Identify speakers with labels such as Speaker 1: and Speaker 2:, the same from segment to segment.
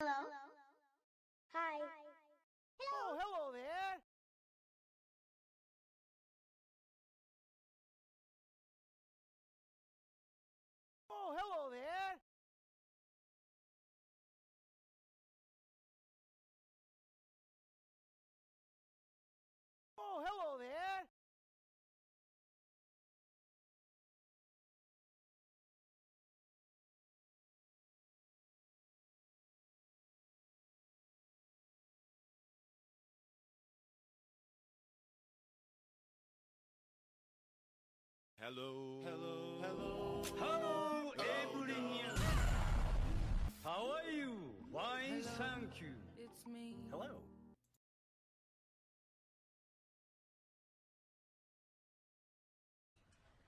Speaker 1: Hello. Hi.
Speaker 2: Oh,
Speaker 1: Hello.
Speaker 2: hello there. Oh, hello there. Oh, hello there.
Speaker 3: Hello.
Speaker 4: Hello.
Speaker 3: Hello.
Speaker 4: Hello,
Speaker 3: Hello,
Speaker 4: everyone. How are you? Fine,
Speaker 5: Hello.
Speaker 4: thank you.
Speaker 5: It's me.
Speaker 4: Hello.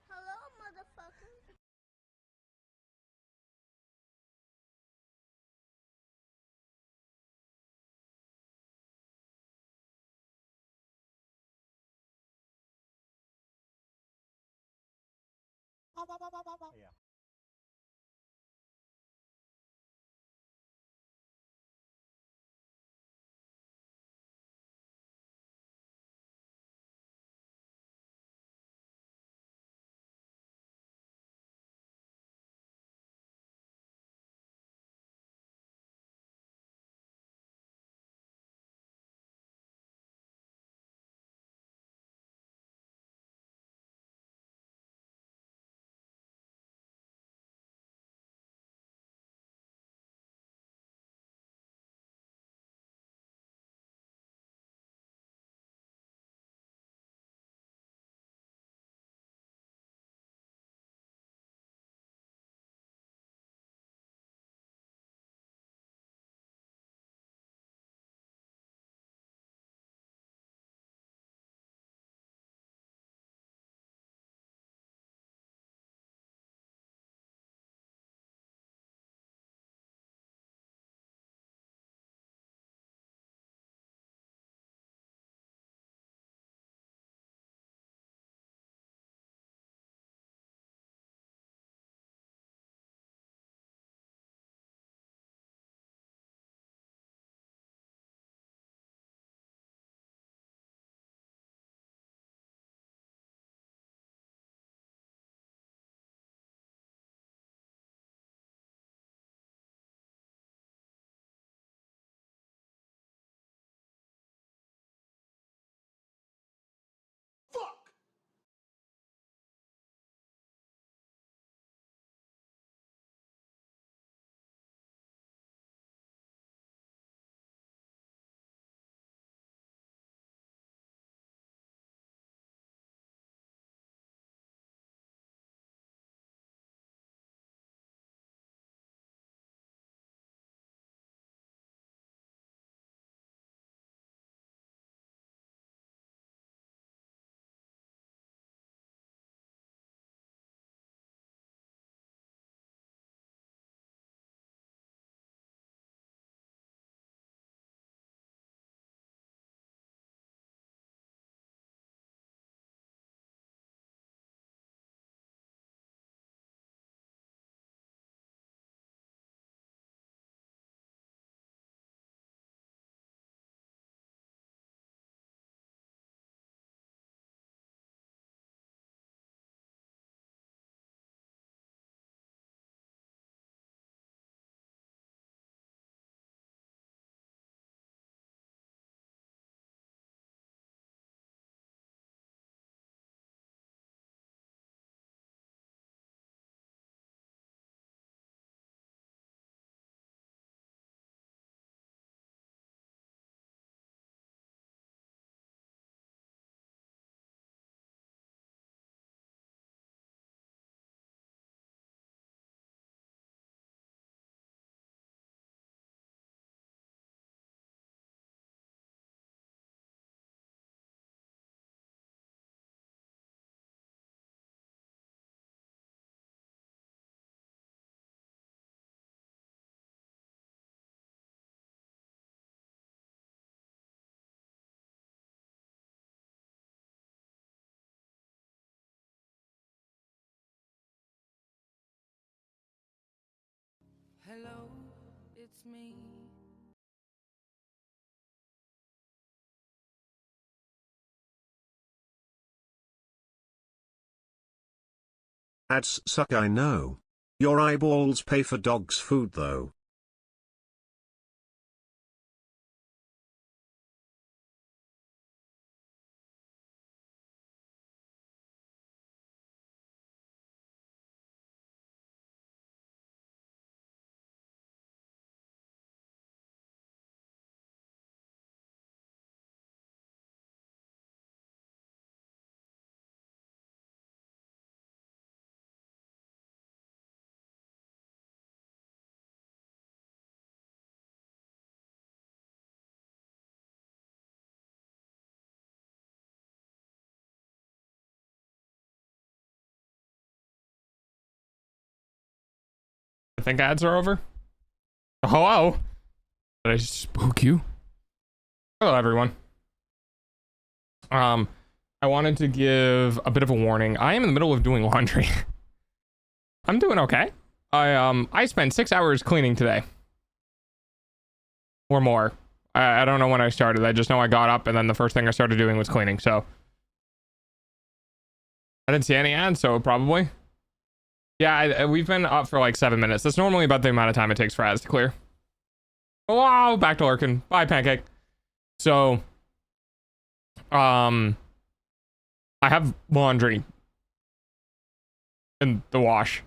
Speaker 1: Hello, motherfucker.
Speaker 2: Yeah.
Speaker 5: Hello, it's me. Ads suck, I know. Your eyeballs pay for dog's food though.
Speaker 6: I think ads are over. Hello? Did I spook you? Hello, everyone. I wanted to give a bit of a warning. I am in the middle of doing laundry. I'm doing okay. I spent 6 hours cleaning today. Or more. I don't know when I started. I just know I got up and then the first thing I started doing was cleaning, so. I didn't see any ads, so probably. Yeah, we've been up for like 7 minutes. That's normally about the amount of time it takes for ads to clear. Wow, back to lurking. Bye, Pancake. So, I have laundry in the wash.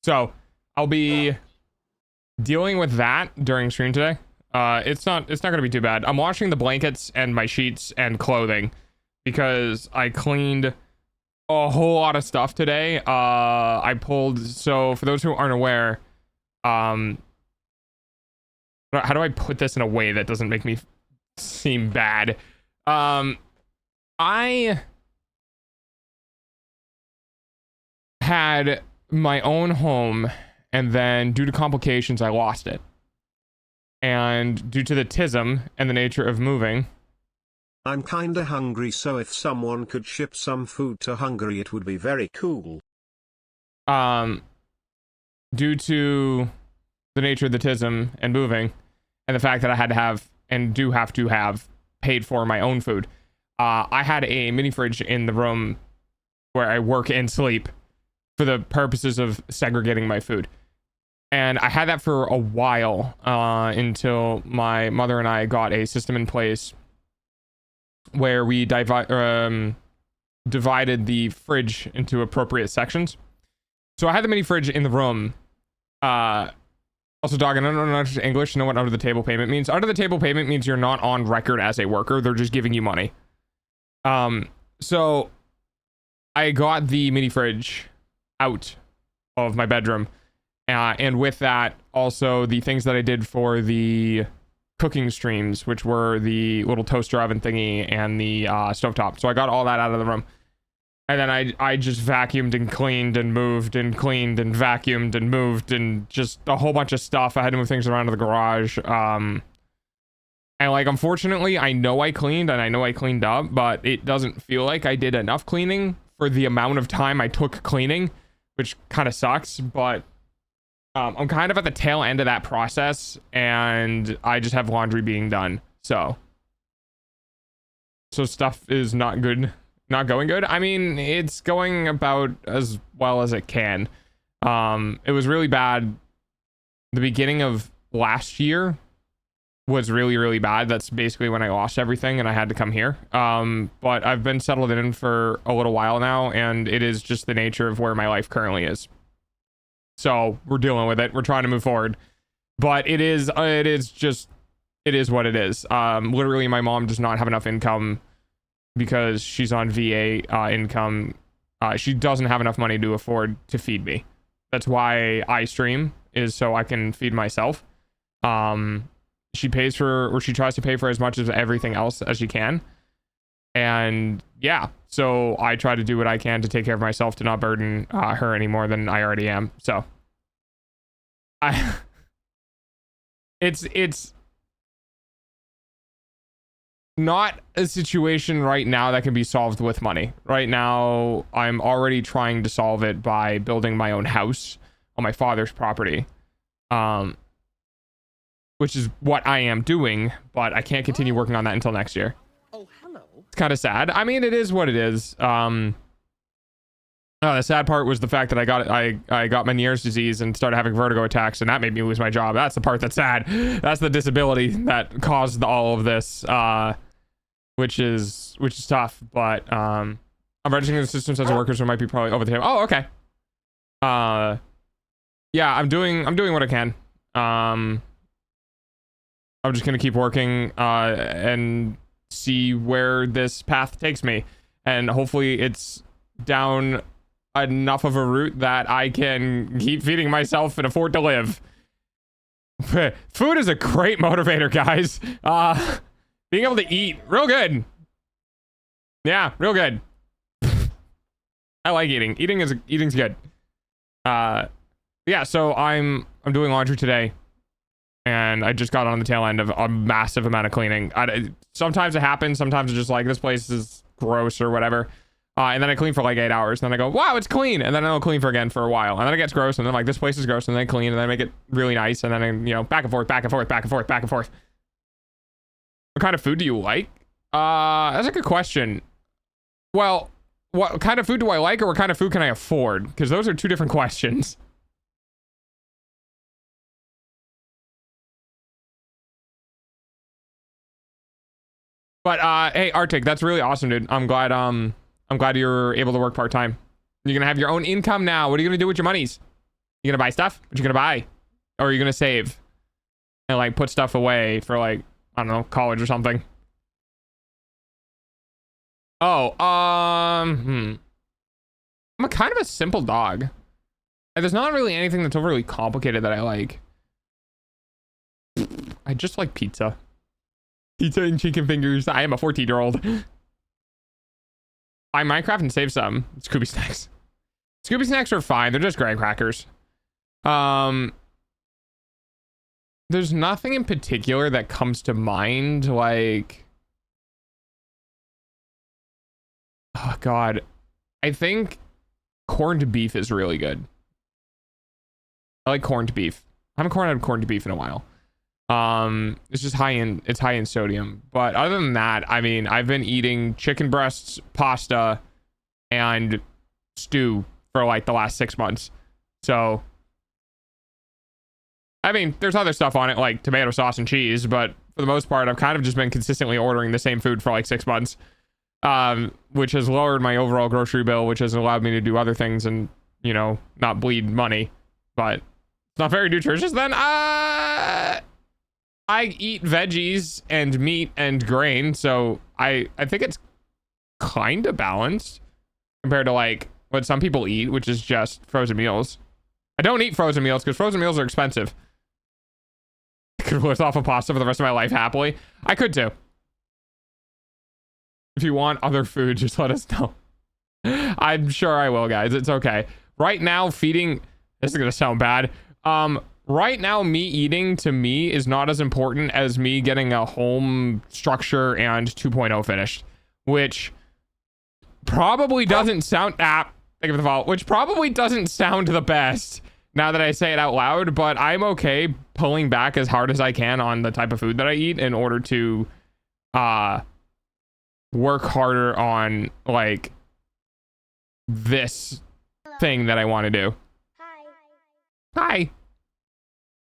Speaker 6: So, I'll be dealing with that during stream today. It's not going to be too bad. I'm washing the blankets and my sheets and clothing because I cleaned a whole lot of stuff today. I pulled, so for those who aren't aware, how do I put this in a way that doesn't make me seem bad? I had my own home and then due to complications I lost it, and due to the TISM and the nature of moving,
Speaker 5: I'm kinda hungry, so if someone could ship some food to Hungary it would be very cool.
Speaker 6: Due to the nature of the TISM and moving and the fact that I had to have and do have to have paid for my own food, I had a mini fridge in the room where I work and sleep for the purposes of segregating my food. And I had that for a while until my mother and I got a system in place where we divided the fridge into appropriate sections. So I had the mini fridge in the room. Also, dog, I don't know much English to know what under the table payment means. Under the table payment means you're not on record as a worker. They're just giving you money. So I got the mini fridge out of my bedroom. And with that, also the things that I did for the cooking streams, which were the little toaster oven thingy and the stovetop. So I got all that out of the room. And then I just vacuumed and cleaned and moved and cleaned and vacuumed and moved and just a whole bunch of stuff. I had to move things around to the garage. And like, unfortunately, I know I cleaned and I know I cleaned up, but it doesn't feel like I did enough cleaning for the amount of time I took cleaning, which kind of sucks. But I'm kind of at the tail end of that process and I just have laundry being done. So stuff is not good. Not going good. I mean, it's going about as well as it can. It was really bad. The beginning of last year was really, really bad. That's basically when I lost everything and I had to come here. But I've been settled in for a little while now, and it is just the nature of where my life currently is. So we're dealing with it. We're trying to move forward. But it is what it is. Literally, my mom does not have enough income because she's on VA income. She doesn't have enough money to afford to feed me. That's why I stream, is so I can feed myself. She pays for, or she tries to pay for as much as everything else as she can. And yeah, so I try to do what I can to take care of myself to not burden her any more than I already am. So it's not a situation right now that can be solved with money. Right now, I'm already trying to solve it by building my own house on my father's property, which is what I am doing, but I can't continue working on that until next year.
Speaker 2: Oh, hello.
Speaker 6: It's kind of sad. I mean, it is what it is. The sad part was the fact that I got Meniere's disease and started having vertigo attacks, and that made me lose my job. That's the part that's sad. That's the disability that caused all of this, which is tough. But I'm registering the systems as a worker, so it might be probably over the table. Oh, okay. Yeah, I'm doing what I can. I'm just gonna keep working and see where this path takes me, and hopefully it's down enough of a route that I can keep feeding myself and afford to live. Food is a great motivator, guys. Being able to eat, real good. Yeah, real good. I like eating. Eating's good. Yeah, so I'm doing laundry today, and I just got on the tail end of a massive amount of cleaning. Sometimes it happens. Sometimes it's just like, this place is gross or whatever. And then I clean for like 8 hours. And then I go, wow, it's clean. And then I'll clean for again for a while. And then it gets gross. And then like, this place is gross. And then I clean. And then I make it really nice. And then I, you know, back and forth, back and forth, back and forth, back and forth. What kind of food do you like? That's a good question. Well, what kind of food do I like, or what kind of food can I afford? Because those are two different questions. But hey, Arctic, that's really awesome, dude. I'm glad you're able to work part-time. You're gonna have your own income now. What are you gonna do with your monies? You gonna buy stuff? What you gonna buy? Or are you gonna save and like put stuff away for like, I don't know, college or something? Oh, I'm a kind of a simple dog. And there's not really anything that's overly complicated that I like. I just like pizza. Pizza and chicken fingers. I am a 14-year-old. I Minecraft and save some. Scooby Snacks. Scooby Snacks are fine. They're just graham crackers. There's nothing in particular that comes to mind. Like, oh God, I think corned beef is really good. I like corned beef. I haven't had corned beef in a while. It's just high in sodium. But other than that, I mean, I've been eating chicken breasts, pasta, and stew for like the last 6 months. So, I mean, there's other stuff on it like tomato sauce and cheese, but for the most part, I've kind of just been consistently ordering the same food for like 6 months, which has lowered my overall grocery bill, which has allowed me to do other things and, you know, not bleed money. But it's not very nutritious then. I eat veggies and meat and grain, so I think it's kind of balanced compared to like what some people eat, which is just frozen meals. I don't eat frozen meals because frozen meals are expensive. I could live off of pasta for the rest of my life happily. I could too. If you want other food, just let us know. I'm sure I will, guys. It's okay. Right now, feeding... This is gonna sound bad. Right now, me eating to me is not as important as me getting a home structure and 2.0 finished, which probably doesn't sound thank you for the follow, which probably doesn't sound the best now that I say it out loud, but I'm okay pulling back as hard as I can on the type of food that I eat in order to work harder on like this thing that I want to do. Hi.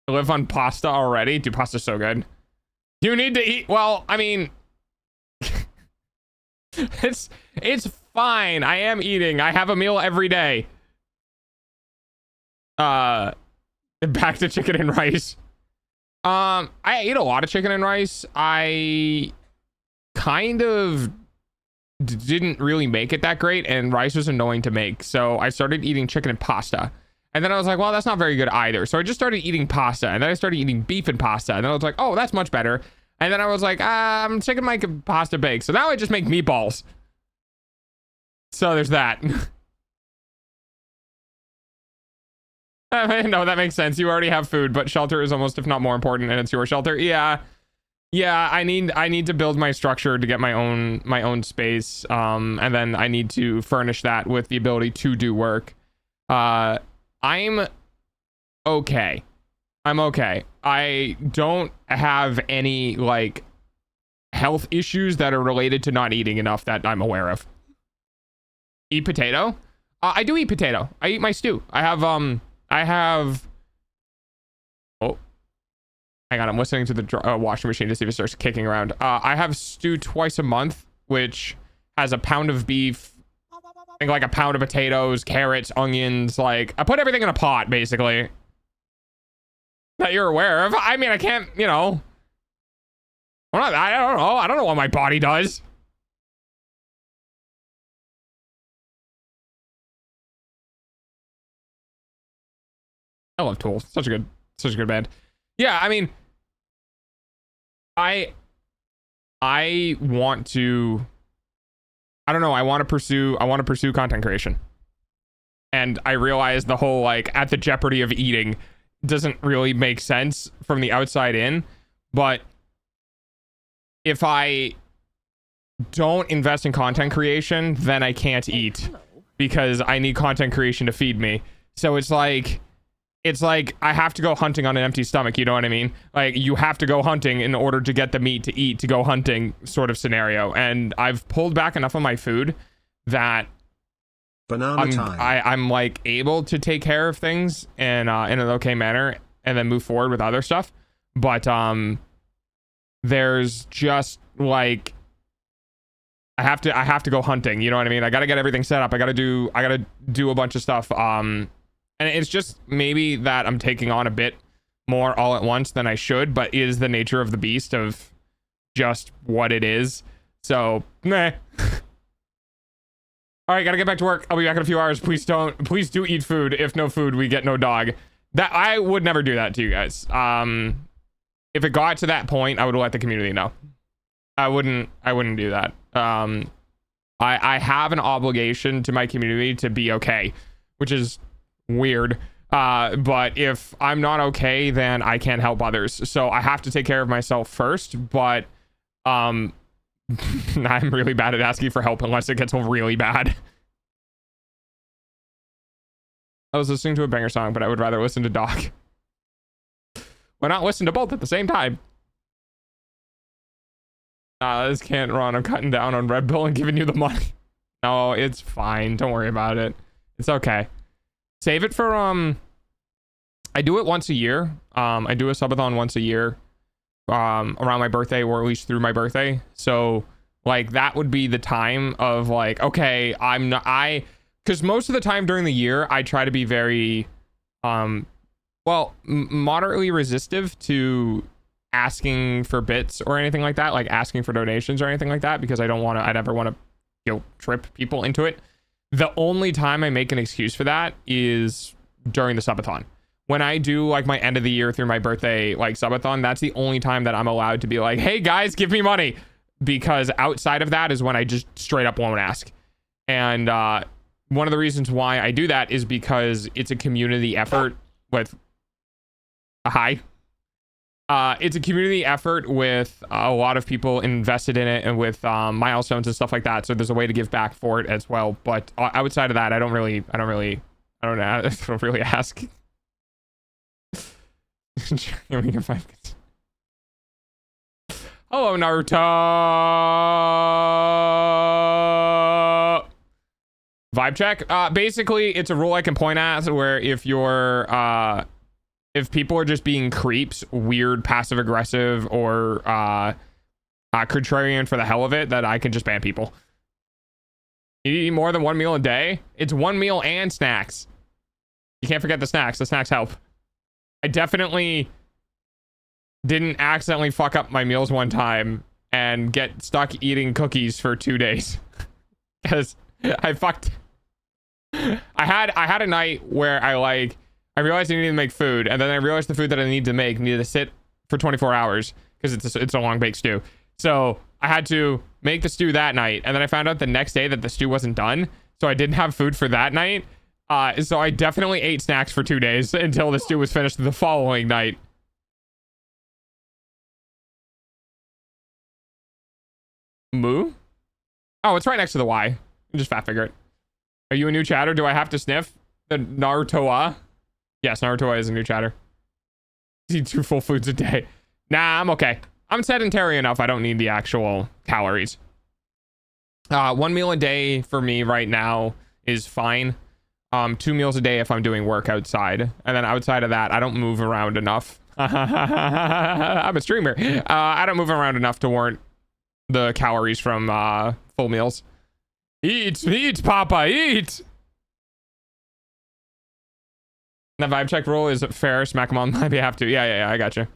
Speaker 6: I live on pasta already. Dude, pasta's so good. You need to eat. Well, I mean, it's fine. I am eating. I have a meal every day. Back to chicken and rice. I ate a lot of chicken and rice. I kind of didn't really make it that great, and rice was annoying to make. So I started eating chicken and pasta. And then I was like, well, that's not very good either. So I just started eating pasta, and then I started eating beef and pasta. And then I was like, oh, that's much better. And then I was like, I'm sick of my pasta bake. So now I just make meatballs. So there's that. No, that makes sense. You already have food, but shelter is almost, if not more important, and it's your shelter. Yeah. I need to build my structure to get my own space. And then I need to furnish that with the ability to do work. I'm okay. I don't have any like health issues that are related to not eating enough that I'm aware of. Eat potato? I do eat potato. I eat my stew. I have oh, hang on, I'm listening to the washing machine to see if it starts kicking around. I have stew twice a month, which has a pound of beef, I think like a pound of potatoes, carrots, onions. Like, I put everything in a pot, basically, that you're aware of. I mean, I can't, you know, I don't know. I don't know what my body does. I love Tool. Such a good band. Yeah, I mean, I want to, I don't know, I want to pursue content creation. And I realize the whole, like, at the jeopardy of eating doesn't really make sense from the outside in, but if I don't invest in content creation, then I can't eat because I need content creation to feed me. So it's like I have to go hunting on an empty stomach, you know what I mean? Like, you have to go hunting in order to get the meat to eat, to go hunting sort of scenario. And I've pulled back enough of my food that I'm like able to take care of things in an okay manner and then move forward with other stuff. But there's just like, I have to go hunting, you know what I mean? I got to get everything set up. I got to do a bunch of stuff. And it's just maybe that I'm taking on a bit more all at once than I should, but it is the nature of the beast of just what it is. So, meh. All right, gotta get back to work. I'll be back in a few hours. Please do eat food. If no food, we get no dog. That I would never do that to you guys. If it got to that point, I would let the community know. I wouldn't do that. I have an obligation to my community to be okay, which is weird. But if I'm not okay, then I can't help others. So I have to take care of myself first, but I'm really bad at asking for help unless it gets really bad. I was listening to a banger song, but I would rather listen to Doc. Why not listen to both at the same time? This can't run. I'm cutting down on Red Bull and giving you the money. No, it's fine. Don't worry about it. It's okay. Save it for I do it once a year. I do a subathon once a year around my birthday, or at least through my birthday. So like that would be the time of like, okay, because most of the time during the year I try to be very moderately resistive to asking for bits or anything like that, like asking for donations or anything like that, because I never want to guilt trip people into it. The only time I make an excuse for that is during the subathon. When I do like my end of the year through my birthday like subathon, that's the only time that I'm allowed to be like, hey guys, give me money. Because outside of that is when I just straight up won't ask. And one of the reasons why I do that is because it's a community effort with it's a community effort with a lot of people invested in it and with milestones and stuff like that. So there's a way to give back for it as well. But outside of that, I don't really ask. Hello, Naruto. Vibe check. Basically, it's a rule I can point at where if people are just being creeps, weird, passive aggressive, or contrarian for the hell of it, that I can just ban people. You eat more than one meal a day? It's one meal and snacks. You can't forget the snacks. The snacks help. I definitely didn't accidentally fuck up my meals one time and get stuck eating cookies for 2 days. Because I had a night where I realized I needed to make food, and then I realized the food that I needed to make needed to sit for 24 hours because it's a long baked stew. So I had to make the stew that night, and then I found out the next day that the stew wasn't done, so I didn't have food for that night. So I definitely ate snacks for 2 days until the stew was finished the following night. Moo? Oh, it's right next to the Y. You just fat figure it. Are you a new chatter? Do I have to sniff the Naruto-a? Yes, Naruto is a new chatter. Eat 2 full foods a day. Nah, I'm okay. I'm sedentary enough. I don't need the actual calories. 1 meal a day for me right now is fine. 2 meals a day if I'm doing work outside, and then outside of that I don't move around enough. I'm a streamer. I don't move around enough to warrant the calories from full meals. Eat, Papa, eat. That vibe check rule is fair. Smack him on my behalf too. Yeah, I got you.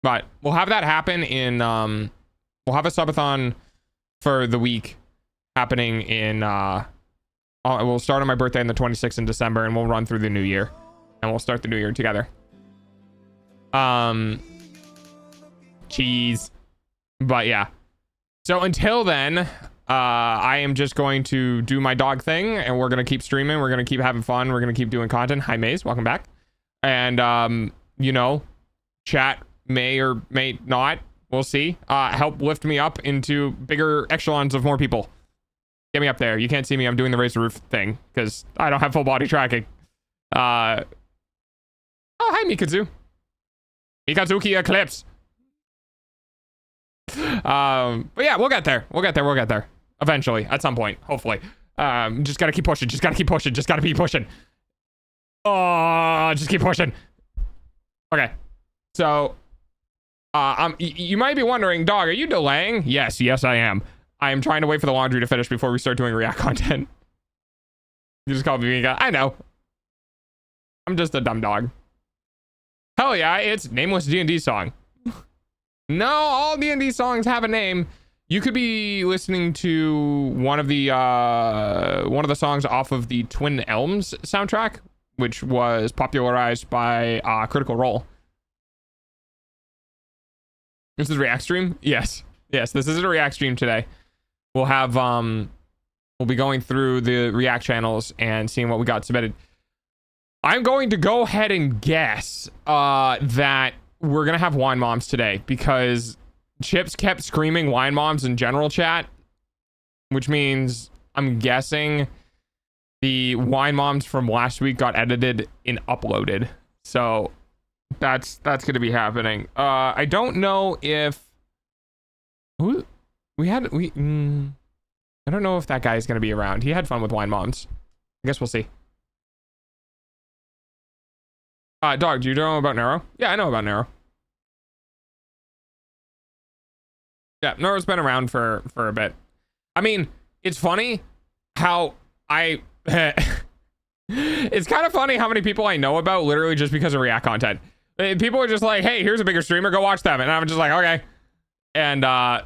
Speaker 6: But we'll have that happen in we'll have a subathon for the week happening in we'll start on my birthday on the 26th in December, and we'll run through the new year, and we'll start the new year together. Cheese. But yeah, so until then, I am just going to do my dog thing, and we're gonna keep streaming, we're gonna keep having fun, we're gonna keep doing content. Hi Maze, welcome back. And you know, chat may or may not, we'll see, help lift me up into bigger echelons of more people. Get me up there. You can't see me, I'm doing the raise the roof thing because I don't have full body tracking. Oh, hi Mikazu. Mikazuki Eclipse. But yeah, we'll get there, eventually, at some point, hopefully. Just gotta keep pushing, just gotta keep pushing. Oh, just keep pushing. Okay, so you might be wondering, dog, are you delaying? Yes I am. I am trying to wait for the laundry to finish before we start doing React content. You just called me Mika. I know, I'm just a dumb dog. Hell yeah, it's nameless D&D song. No, all D&D songs have a name. You could be listening to one of the songs off of the Twin Elms soundtrack, which was popularized by Critical Role. This is a React stream? Yes, this is a React stream today. We'll have we'll be going through the React channels and seeing what we got submitted. I'm going to go ahead and guess that we're gonna have Wine Moms today because Chips kept screaming Wine Moms in general chat, which means I'm guessing the Wine Moms from last week got edited and uploaded. So that's gonna be happening. I don't know if I don't know if that guy is gonna be around. He had fun with Wine Moms. I guess we'll see. Dog, do you know about Nero? Yeah, I know about Nero. Yeah, Nero's been around for a bit. I mean, it's funny how it's kind of funny how many people I know about literally just because of React content. People are just like, hey, here's a bigger streamer, go watch them. And I'm just like, okay. And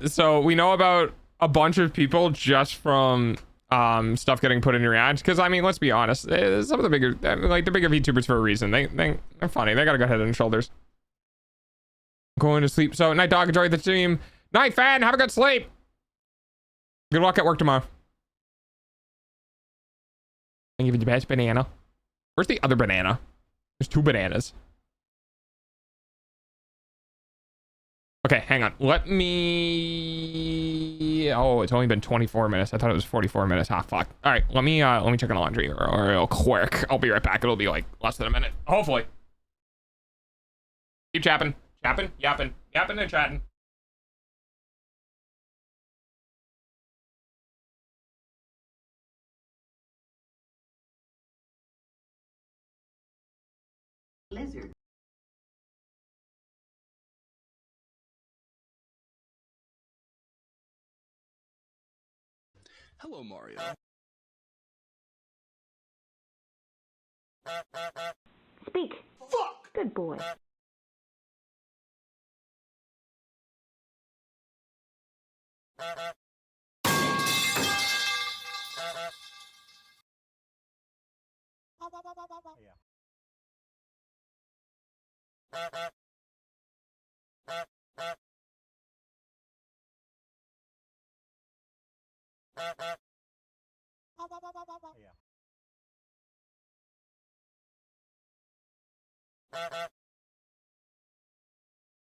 Speaker 6: so we know about a bunch of people just from stuff getting put in React, because I mean, let's be honest, some of the bigger, like the bigger VTubers for a reason. They're funny, they got a good head and shoulders. Going to sleep. So night dog, enjoy the stream. Night fan, have a good sleep. Good luck at work tomorrow. I give you the best banana. Where's the other banana? There's 2 bananas. Okay, hang on. Let me... Oh, it's only been 24 minutes. I thought it was 44 minutes. Ah, fuck. All right, let me check on the laundry real quick. I'll be right back. It'll be like less than a minute. Hopefully. Keep chapping. Yapping and chatting.
Speaker 7: Lizard.
Speaker 3: Hello, Mario.
Speaker 7: Speak. Fuck. Good boy.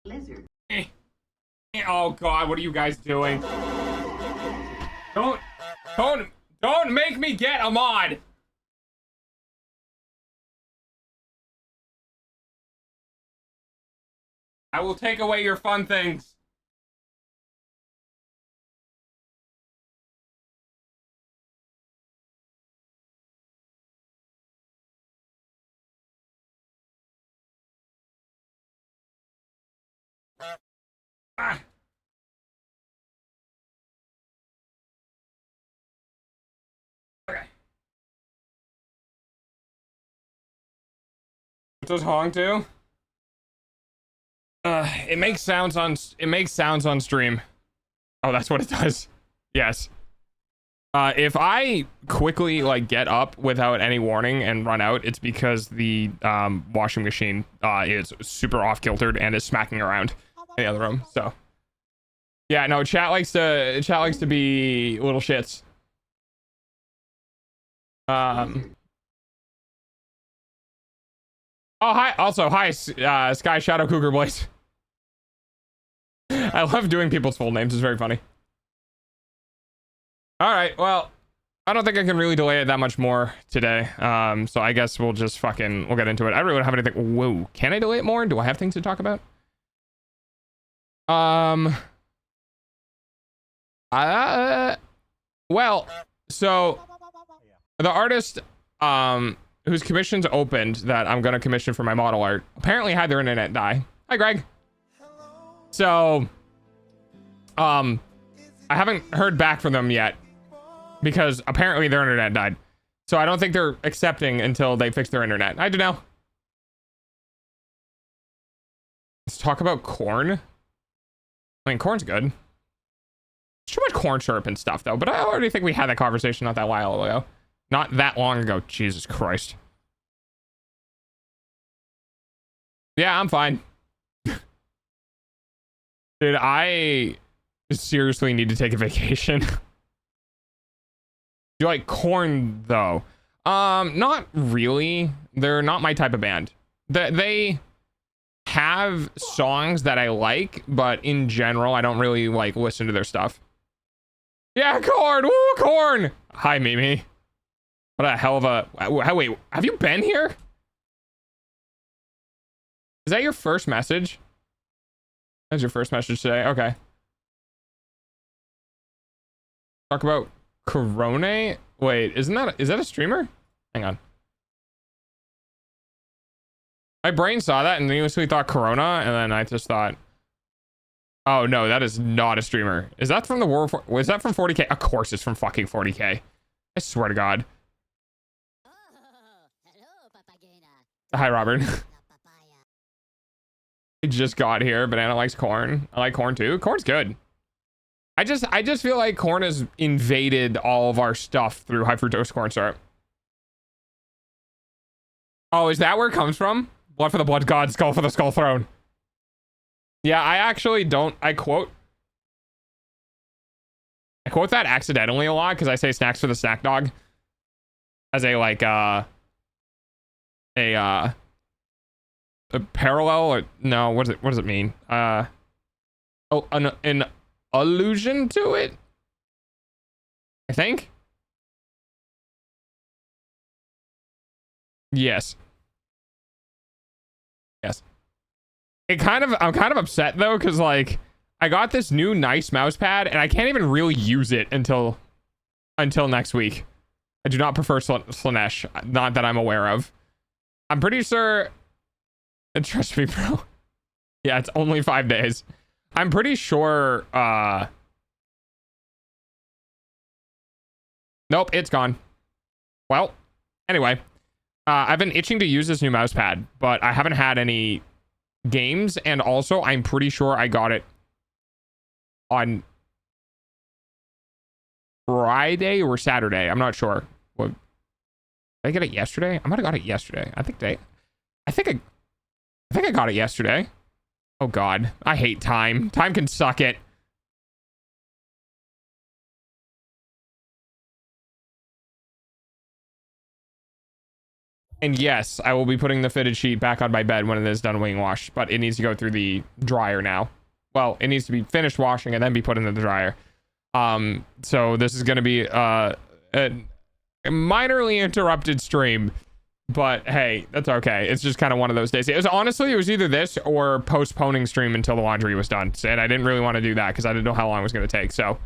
Speaker 7: Lizard.
Speaker 6: Oh god, what are you guys doing? Don't make me get a mod. I will take away your fun things. Ah. Okay. Does Hong too? It makes sounds on stream. Oh, that's what it does. Yes. If I quickly like get up without any warning and run out, it's because the washing machine is super off kiltered and is smacking around in the other room. So yeah, no, chat likes to be little shits. Oh, hi. Also, hi, Sky Shadow Cougar Blaze. I love doing people's full names. It's very funny. All right. Well, I don't think I can really delay it that much more today. So I guess we'll just we'll get into it. I really don't have anything. Whoa. Can I delay it more? Do I have things to talk about? Well, so the artist, whose commissions opened that I'm going to commission for my model art apparently had their internet die. Hi, Greg. So, I haven't heard back from them yet because apparently their internet died. So I don't think they're accepting until they fix their internet. I don't know. Let's talk about corn. I mean, corn's good. Too much corn syrup and stuff though, but I already think we had that conversation not that while ago. Not that long ago. Jesus Christ. Yeah, I'm fine. Dude, I seriously need to take a vacation. You like corn though? Not really. They're not my type of band. They have songs that I like, but in general, I don't really like listen to their stuff. Yeah, corn. Woo, corn. Hi, Mimi. What a hell of a... Wait, have you been here? Is that your first message? That's your first message today. Okay. Talk about Corona. Wait, is that a streamer? Hang on. My brain saw that and immediately thought Corona, and then I just thought, oh no, that is not a streamer. Is that from the War? Was that from 40K? Of course, it's from fucking 40K. I swear to God. Hi, Robert. I just got here. Banana likes corn. I like corn too. Corn's good. I just feel like corn has invaded all of our stuff through high fructose corn syrup. Oh, is that where it comes from? Blood for the blood god, skull for the skull throne. Yeah, I actually don't. I quote that accidentally a lot because I say snacks for the snack dog as a like a parallel, or no, what does it mean? Oh, an allusion to it, I think. Yes. I'm kind of upset though, because like I got this new nice mouse pad and I can't even really use it until next week. I do not prefer Slanesh, not that I'm aware of. I'm pretty sure, trust me, bro. Yeah, it's only 5 days. I'm pretty sure nope, it's gone. Well, anyway, I've been itching to use this new mouse pad, but I haven't had any games, and also I'm pretty sure I got it on Friday or Saturday. I'm not sure. What, did I get it yesterday? I might have got it yesterday. I think I got it yesterday. Oh god, I hate time. Time can suck it. And yes, I will be putting the fitted sheet back on my bed when it is done wing wash, but it needs to go through the dryer now. Well, it needs to be finished washing and then be put into the dryer. So this is going to be a minorly interrupted stream, but hey, that's okay. It's just kind of one of those days. It was either this or postponing stream until the laundry was done, and I didn't really want to do that because I didn't know how long it was going to take. So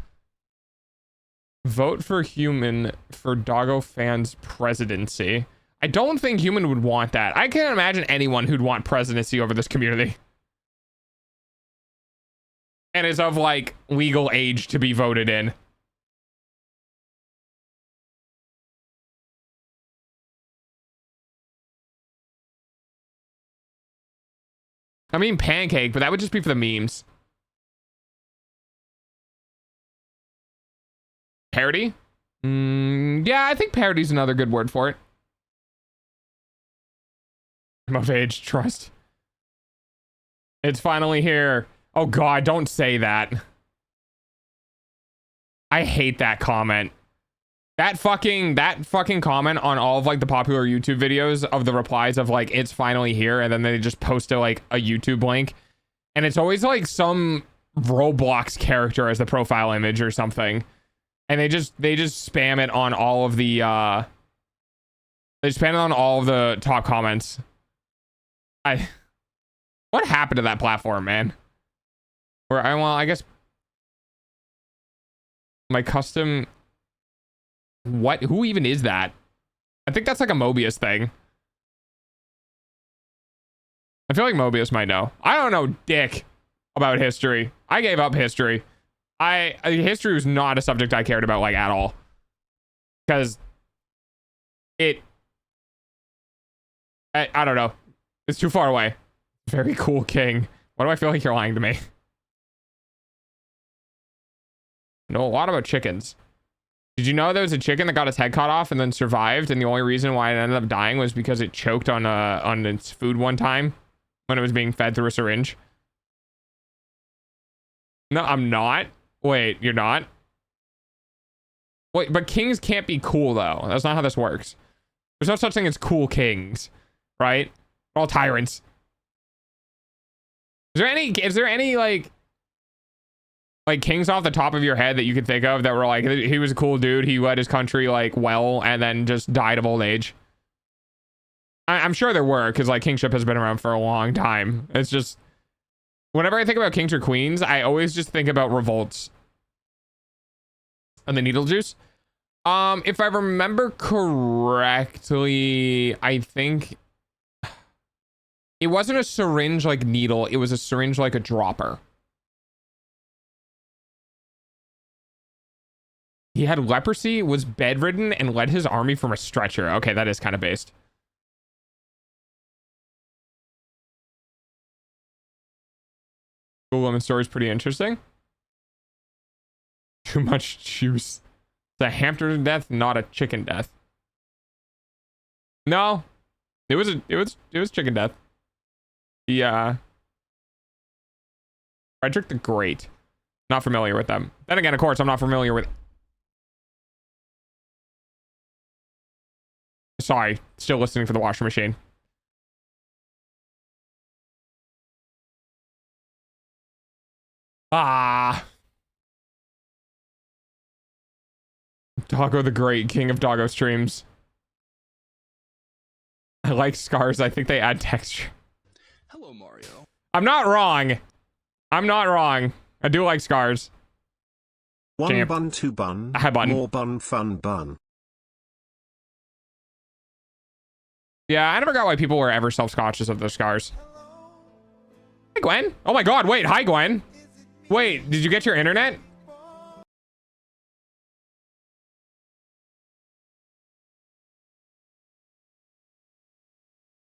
Speaker 6: vote for Human for Doggo Fans presidency. I don't think Human would want that. I can't imagine anyone who'd want presidency over this community. and is of like legal age to be voted in. I mean pancake, but that would just be for the memes. Parody? Yeah, I think parody's another good word for it. I'm of age, trust. It's finally here. Oh god, don't say that. I hate that comment. That fucking comment on all of like the popular YouTube videos of the replies of like it's finally here, and then they just post a like a YouTube link, and it's always like some Roblox character as the profile image or something, and they just spam it on all of the they spam it on all of the top comments. What happened to that platform, man? Or I guess my custom. What? Who even is that? I think that's like a Mobius thing. I feel like Mobius might know. I don't know dick about history. I gave up history. History was not a subject I cared about like at all. Because I don't know. It's too far away. Very cool king. Why do I feel like you're lying to me? Know a lot about chickens. Did you know there was a chicken that got its head cut off and then survived, and the only reason why it ended up dying was because it choked on its food one time when it was being fed through a syringe? No, I'm not. Wait, you're not? Wait, but kings can't be cool though. That's not how this works. There's no such thing as cool kings, right? We're all tyrants. Is there any like kings off the top of your head that you could think of that were like, he was a cool dude, he led his country like well, and then just died of old age? I'm sure there were, because like kingship has been around for a long time. It's just, whenever I think about kings or queens, I always just think about revolts and the needle juice. If I remember correctly, I think it wasn't a syringe like needle, it was a syringe like a dropper. He had leprosy, was bedridden, and led his army from a stretcher. Okay, that is kind of based. Cool woman story is pretty interesting. Too much juice. It's a hamster death, not a chicken death. No, it was chicken death. Yeah. Frederick the Great. Not familiar with them. Then again, of course, I'm not familiar with. Sorry, still listening for the washing machine. Ah. Doggo the Great, king of doggo streams. I like scars. I think they add texture.
Speaker 3: Hello, Mario.
Speaker 6: I'm not wrong. I'm not wrong. I do like scars.
Speaker 5: One
Speaker 6: Champ.
Speaker 5: bun, two bun.
Speaker 6: Hi, bun.
Speaker 5: More bun, fun bun.
Speaker 6: Yeah, I never got why people were ever self-conscious of their scars. Hey, Gwen. Oh my god, wait. Hi, Gwen. Wait, did you get your internet?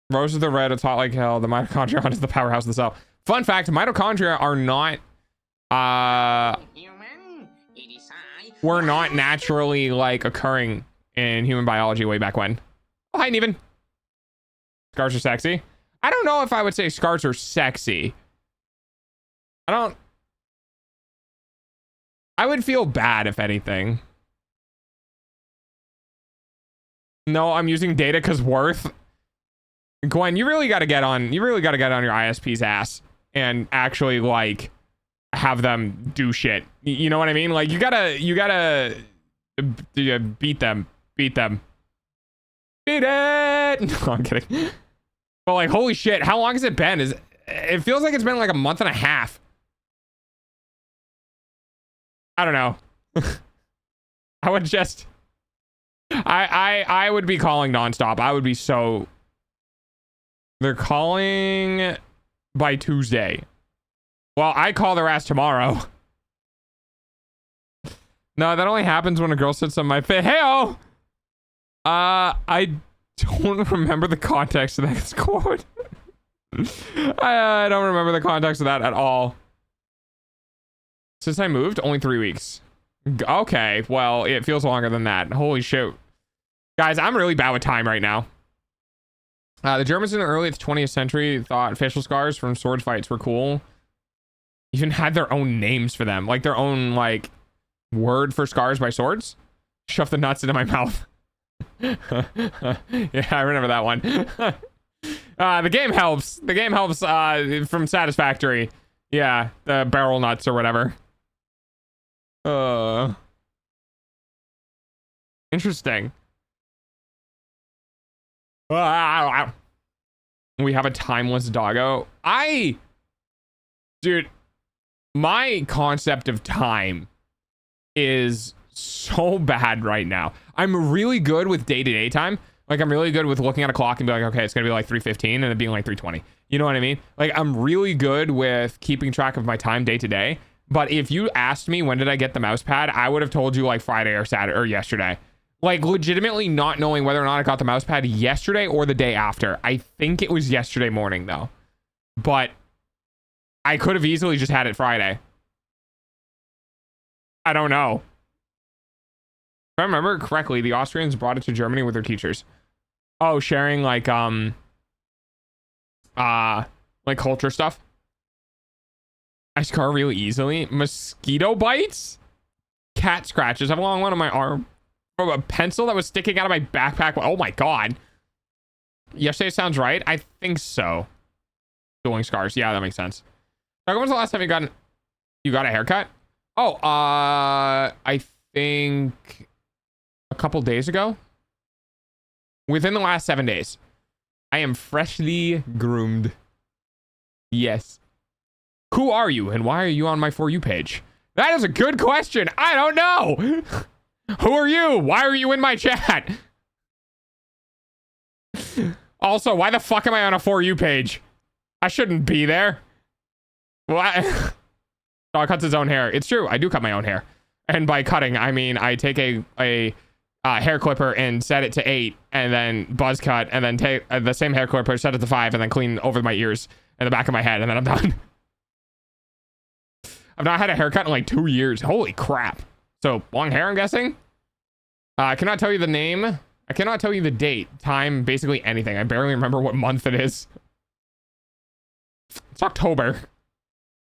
Speaker 6: Rose is the red, it's hot like hell. The mitochondria is the powerhouse of the cell. Fun fact, mitochondria are not were not naturally like occurring in human biology way back when. Oh, hi, Neven. Scars are sexy. I don't know if I would say scars are sexy. I would feel bad if anything. No, I'm using data because worth. Gwen, you really got to get on your ISP's ass and actually like have them do shit. You know what I mean? Like you gotta beat them. Beat it. No, I'm kidding. But like, holy shit, how long has it been? It feels like it's been like a month and a half. I don't know. I would just, I would be calling nonstop. I would be so. They're calling by Tuesday. Well, I call their ass tomorrow. No, that only happens when a girl sits on my face. Hey-oh! I don't remember the context of that quote. I don't remember the context of that at all. Since I moved, only 3 weeks. Okay, well, it feels longer than that. Holy shit. Guys, I'm really bad with time right now. The Germans in the early 20th century thought facial scars from sword fights were cool. Even had their own names for them. Like their own, like, word for scars by swords. Shove the nuts into my mouth. Yeah, I remember that one. The game helps. The game helps from Satisfactory. Yeah, the barrel nuts or whatever. Interesting. We have a timeless doggo. Dude, my concept of time is so bad right now. I'm really good with day-to-day time. Like, I'm really good with looking at a clock and be like, okay, it's gonna be like 3:15 and it being like 3:20. You know what I mean? Like, I'm really good with keeping track of my time day to day. But if you asked me when did I get the mouse pad, I would have told you like Friday or Saturday or yesterday. Like, legitimately not knowing whether or not I got the mouse pad yesterday or the day after. I think it was yesterday morning though. But I could have easily just had it Friday. I don't know. If I remember correctly, the Austrians brought it to Germany with their teachers. Oh, sharing like culture stuff. I scar really easily. Mosquito bites? Cat scratches. I have a long one on my arm. From a pencil that was sticking out of my backpack. Oh my god. Yesterday sounds right. I think so. Dueling scars. Yeah, that makes sense. When was the last time you got a haircut? Oh, I think a couple days ago. Within the last 7 days. I am freshly groomed. Yes. Who are you and why are you on my For You page? That is a good question. I don't know. Who are you? Why are you in my chat? Also, why the fuck am I on a For You page? I shouldn't be there. What? Dog cuts his own hair. It's true. I do cut my own hair. And by cutting, I mean I take a hair clipper and set it to 8 and then buzz cut and then take the same hair clipper, set it to 5 and then clean over my ears and the back of my head and then I'm done. I've not had a haircut in like 2 years. Holy crap. So long hair, I'm guessing. I cannot tell you the name. I cannot tell you the date, time, basically anything. I barely remember what month it is. It's October.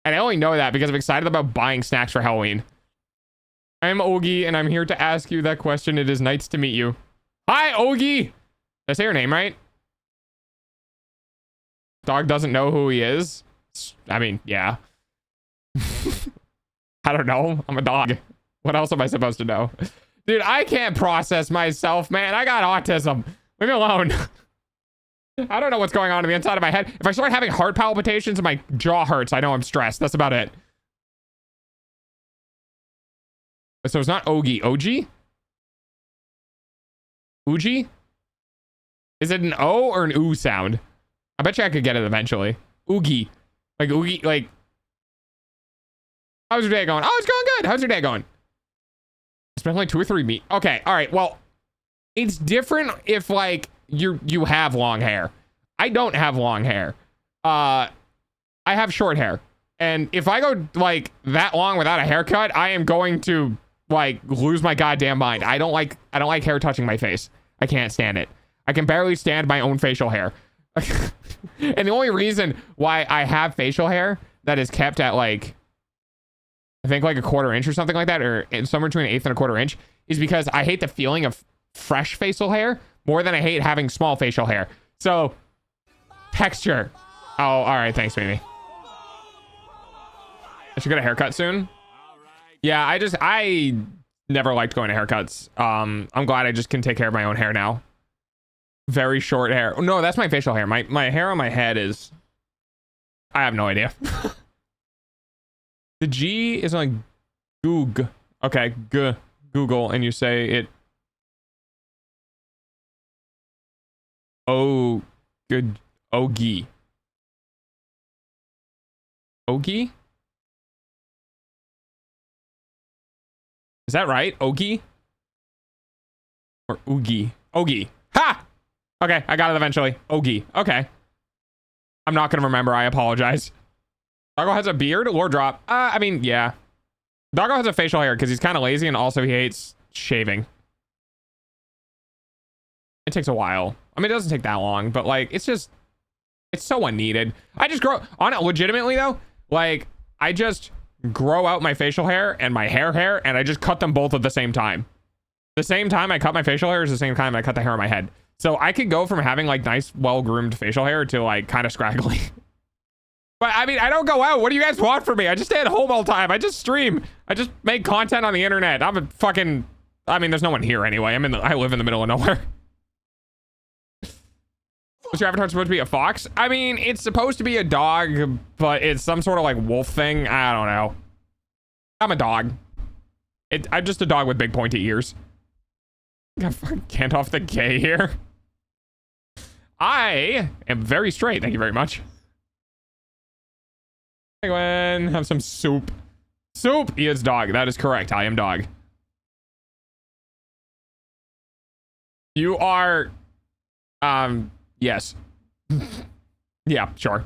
Speaker 6: And I only know that because I'm excited about buying snacks for Halloween. I'm Ogie, and I'm here to ask you that question. It is nice to meet you. Hi, Ogie! Did I say your name right? Dog doesn't know who he is. I mean, yeah. I don't know. I'm a dog. What else am I supposed to know? Dude, I can't process myself, man. I got autism. Leave me alone. I don't know what's going on in the inside of my head. If I start having heart palpitations and my jaw hurts, I know I'm stressed. That's about it. So it's not Ogie. Ogie? Oogie? Is it an O or an oo sound? I bet you I could get it eventually. Oogie. Like Oogie, like... How's your day going? Oh, it's going good. How's your day going? It's been like 2 or 3 weeks. Okay, all right. Well, it's different if like you have long hair. I don't have long hair. I have short hair. And if I go like that long without a haircut, I am going to like lose my goddamn mind. I don't like hair touching my face. I can't stand it. I can barely stand my own facial hair. And the only reason why I have facial hair that is kept at like I think like a 1/4 inch or something like that, or somewhere between 1/8 and a 1/4 inch, is because I hate the feeling of fresh facial hair more than I hate having small facial hair. So, texture. Oh, all right. Thanks, baby. I should get a haircut soon. Yeah, I never liked going to haircuts. I'm glad I just can take care of my own hair now. Very short hair. No, that's my facial hair. My hair on my head is... I have no idea. The G is like Goog. Okay, Google, and you say it. Oh, good. Ogie. Ogie? Is that right? Ogie? Or Oogie? Ogie. Ha! Okay, I got it eventually. Ogie. Okay. I'm not gonna remember. I apologize. Doggo has a beard? Lore drop. I mean, yeah. Doggo has a facial hair because he's kind of lazy and also he hates shaving. It takes a while. I mean, it doesn't take that long, but like, it's so unneeded. I just grow on it legitimately though. Like, I just grow out my facial hair and my hair, and I just cut them both at the same time. The same time I cut my facial hair is the same time I cut the hair on my head. So I could go from having like nice, well-groomed facial hair to like kind of scraggly. But I mean, I don't go out. What do you guys want from me? I just stay at home all the time. I just stream. I just make content on the internet. I'm a fucking, I mean, there's no one here anyway. I live in the middle of nowhere. What's your avatar supposed to be? A fox? I mean, it's supposed to be a dog, but it's some sort of like wolf thing. I don't know. I'm a dog. I'm just a dog with big pointy ears. Got fucking Gandalf the gay here. I am very straight. Thank you very much. Hey, Gwen, have some soup. Soup. He is dog. That is correct. I am dog. You are, yes. Yeah, sure.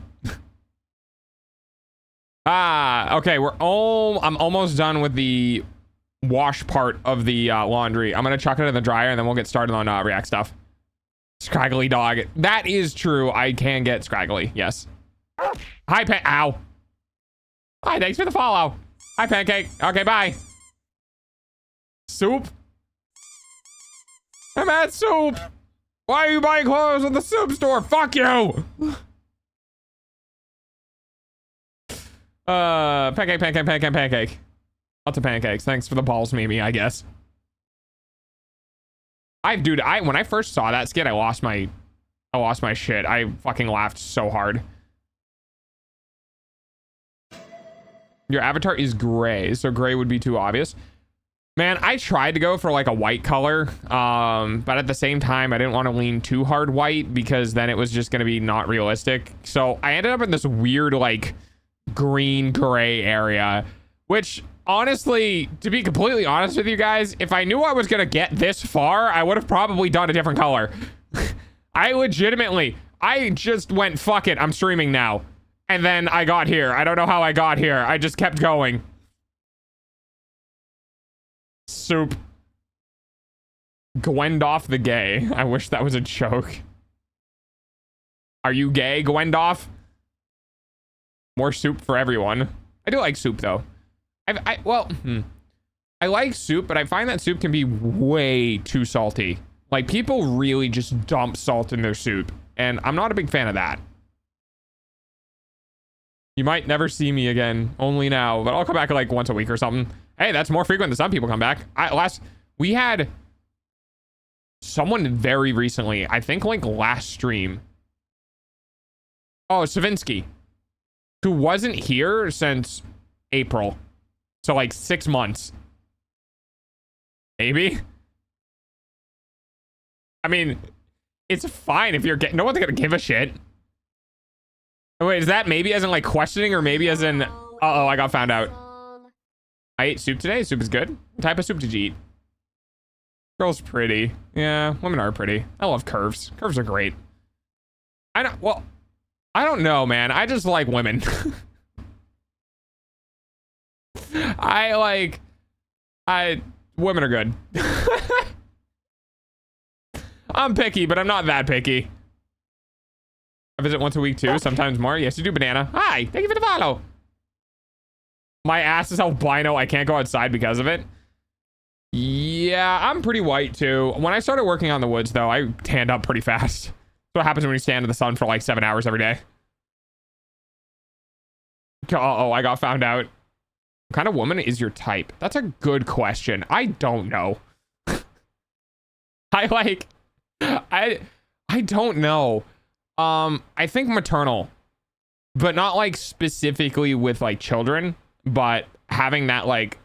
Speaker 6: Okay. I'm almost done with the wash part of the laundry. I'm gonna chuck it in the dryer and then we'll get started on React stuff. Scraggly dog. That is true. I can get scraggly. Yes. Hi, ow. Hi, thanks for the follow. Hi, Pancake. Okay, bye. Soup. I'm at Soup. Why are you buying clothes at the Soup store? Fuck you. Pancake. Lots of pancakes. Thanks for the balls, Mimi, I guess. Dude, when I first saw that skit, I lost my shit. I fucking laughed so hard. Your avatar is gray, so gray would be too obvious. Man, I tried to go for like a white color, but at the same time, I didn't want to lean too hard white because then it was just going to be not realistic. So I ended up in this weird like green gray area, which honestly, to be completely honest with you guys, if I knew I was going to get this far, I would have probably done a different color. I just went, fuck it, I'm streaming now. And then I got here. I don't know how I got here. I just kept going. Soup. Gwendoff the gay. I wish that was a joke. Are you gay, Gwendoff? More soup for everyone. I do like soup though. I like soup, but I find that soup can be way too salty. Like, people really just dump salt in their soup, and I'm not a big fan of that. You might never see me again, only now, but I'll come back like once a week or something. Hey, that's more frequent than some people come back. We had someone very recently, I think like last stream. Oh, Savinsky, who wasn't here since April. So like 6 months. Maybe. I mean, it's fine if you're getting, no one's gonna give a shit. Oh, wait, is that maybe as in like questioning or maybe as in, uh-oh, I got found out. I ate soup today. Soup is good. What type of soup did you eat? Girl's pretty. Yeah, women are pretty. I love curves. Curves are great. I don't know, man. I just like women. Women are good. I'm picky, but I'm not that picky. I visit once a week too, sometimes more. Yes, you do, Banana. Hi, thank you for the follow. My ass is albino. I can't go outside because of it. Yeah, I'm pretty white too. When I started working on the woods though, I tanned up pretty fast. That's what happens when you stand in the sun for like 7 hours every day. Uh-oh, I got found out. What kind of woman is your type? That's a good question. I don't know. I don't know. I think maternal, but not like specifically with like children, but having that like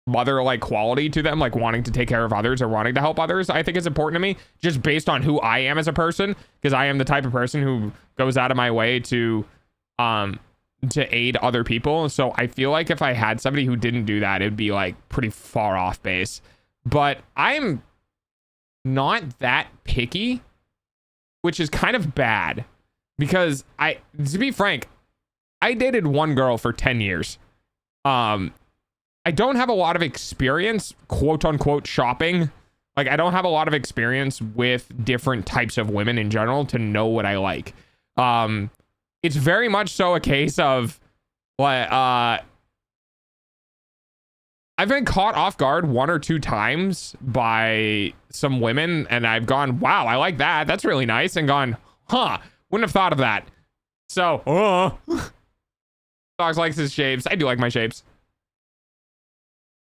Speaker 6: mother like quality to them, like wanting to take care of others or wanting to help others, I think is important to me, just based on who I am as a person, because I am the type of person who goes out of my way to to aid other people. So I feel like if I had somebody who didn't do that, it'd be like pretty far off base. But I'm not that picky, which is kind of bad because to be frank, I dated one girl for 10 years. I don't have a lot of experience, quote unquote, shopping. Like, I don't have a lot of experience with different types of women in general to know what I like. It's very much so a case of what, I've been caught off guard 1 or 2 times by some women and I've gone, wow, I like that. That's really nice. And gone, huh, wouldn't have thought of that. So, Dogs likes his shapes. I do like my shapes.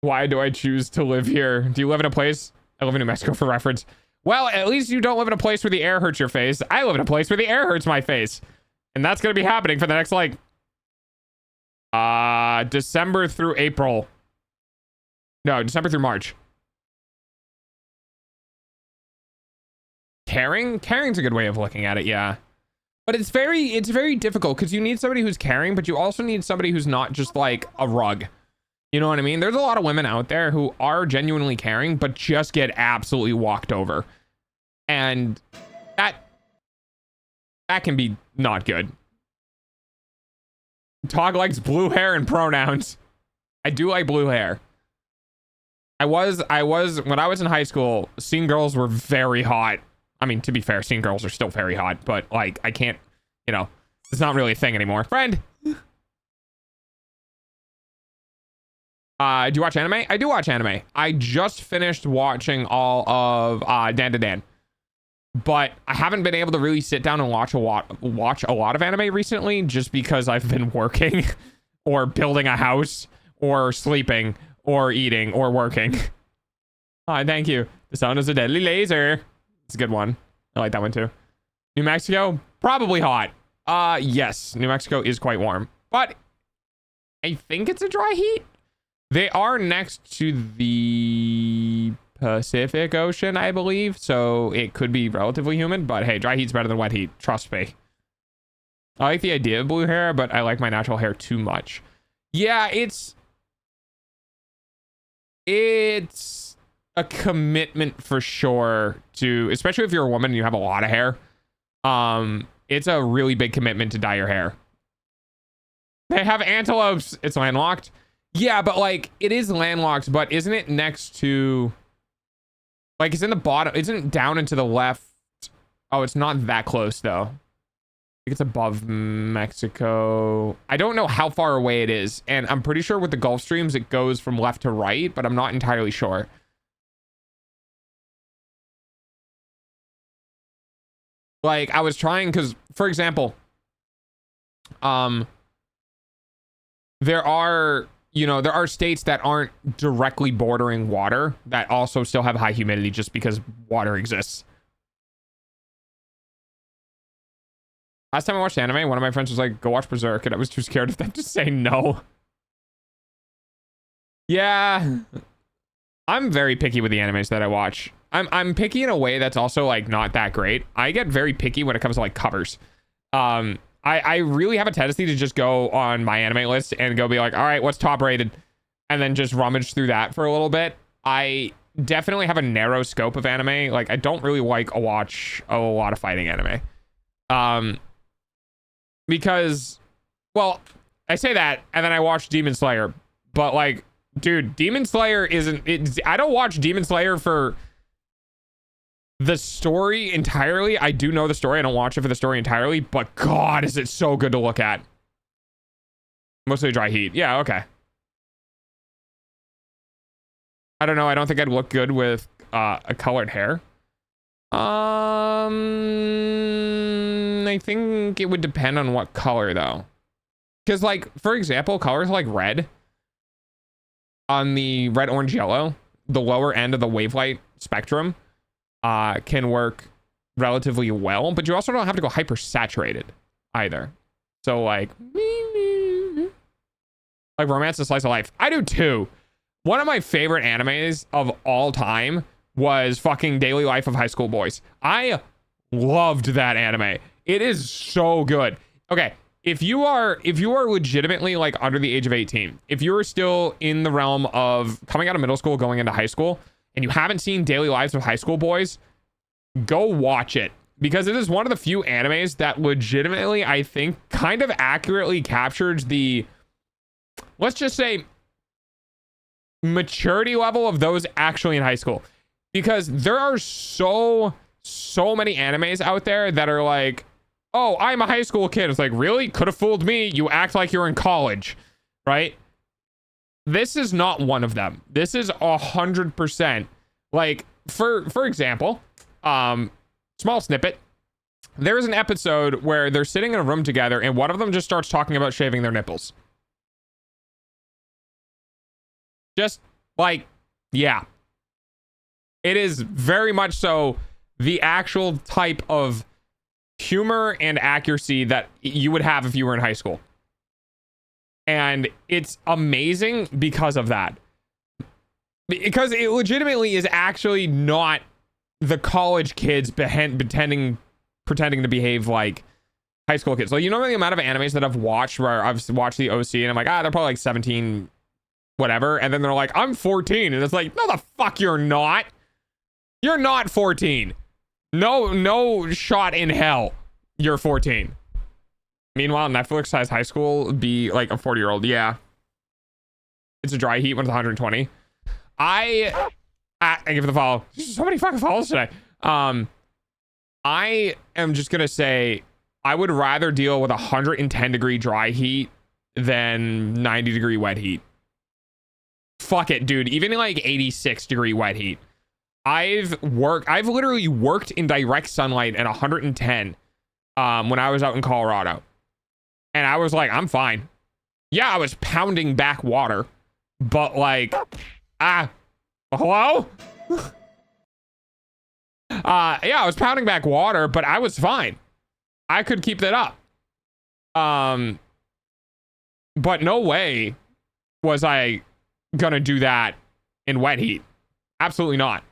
Speaker 6: Why do I choose to live here? Do you live in a place? I live in New Mexico for reference. Well, at least you don't live in a place where the air hurts your face. I live in a place where the air hurts my face. And that's going to be happening for the next, like, December through April. No, December through March. Caring's a good way of looking at it, yeah. But it's very difficult because you need somebody who's caring, but you also need somebody who's not just like a rug. You know what I mean? There's a lot of women out there who are genuinely caring, but just get absolutely walked over. And that can be not good. Tog likes blue hair and pronouns. I do like blue hair. I was when I was in high school, scene girls were very hot. I mean, to be fair, scene girls are still very hot, but like I can't, you know, it's not really a thing anymore. Friend. Do you watch anime? I do watch anime. I just finished watching all of Dan to Dan. But I haven't been able to really sit down and watch a lot of anime recently just because I've been working or building a house or sleeping or eating or working. Thank you. The sound is a deadly laser. It's a good one. I like that one too. New Mexico, probably hot. Yes, New Mexico is quite warm, but I think it's a dry heat. They are next to the Pacific Ocean, I believe, so it could be relatively humid, but hey, dry heat's better than wet heat. Trust me. I like the idea of blue hair, but I like my natural hair too much. Yeah, it's a commitment for sure to, especially if you're a woman and you have a lot of hair. It's a really big commitment to dye your hair. They have antelopes. It's landlocked. Yeah, but like it is landlocked, but isn't it next to, like, it's in the bottom, isn't it down and to the left? Oh, it's not that close though. I think it's above Mexico. I don't know how far away it is, and I'm pretty sure with the Gulf Streams it goes from left to right, but I'm not entirely sure. Like, I was trying, because, for example, there are states that aren't directly bordering water that also still have high humidity just because water exists. Last time I watched anime, one of my friends was like, go watch Berserk, and I was too scared of them to say no. Yeah. I'm very picky with the animes that I watch. I'm picky in a way that's also like not that great. I get very picky when it comes to like covers. I really have a tendency to just go on my anime list and go be like, all right, what's top rated? And then just rummage through that for a little bit. I definitely have a narrow scope of anime. Like, I don't really like watch a lot of fighting anime. Because, well, I say that and then I watch Demon Slayer. But like, dude, Demon Slayer I don't watch Demon Slayer for the story entirely. I do know the story. I don't watch it for the story entirely, but God, is it so good to look at. Mostly dry heat. Yeah, okay. I don't know. I don't think I'd look good with a colored hair. I think it would depend on what color though. Because like, for example, colors like red, on the red, orange, yellow, the lower end of the wavelight spectrum, can work relatively well, but you also don't have to go hyper saturated either. So like Romance and Slice of Life. I do too. One of my favorite animes of all time was fucking Daily Life of High School Boys. I loved that anime. It is so good. Okay, if you are legitimately like under the age of 18, if you're still in the realm of coming out of middle school, going into high school, and you haven't seen Daily Lives of High School Boys, go watch it, because it is one of the few animes that legitimately, I think, kind of accurately captures the, let's just say, maturity level of those actually in high school. Because there are so many animes out there that are like, oh, I'm a high school kid. It's like, really? Could have fooled me. You act like you're in college, right? This is not one of them. This is 100%. Like, for example, small snippet. There is an episode where they're sitting in a room together and one of them just starts talking about shaving their nipples. Just like, yeah. It is very much so the actual type of humor and accuracy that you would have if you were in high school. And it's amazing because of that. Because it legitimately is actually not the college kids pretending to behave like high school kids. Like, you know the amount of animes that I've watched where I've watched the OC and I'm like, they're probably like 17, whatever. And then they're like, I'm 14. And it's like, no, the fuck you're not. You're not 14. No shot in hell. You're 14. Meanwhile, Netflix has high school be like a 40-year-old. Yeah. It's a dry heat when it's 120. I give it the follow. So many fucking follows today. I am just gonna say I would rather deal with 110 degree dry heat than 90 degree wet heat. Fuck it, dude. Even like 86 degree wet heat. I've literally worked in direct sunlight at 110 when I was out in Colorado. And I was like, I'm fine. Yeah, I was pounding back water, but like, hello? Yeah, I was pounding back water, but I was fine. I could keep that up. But no way was I gonna do that in wet heat. Absolutely not.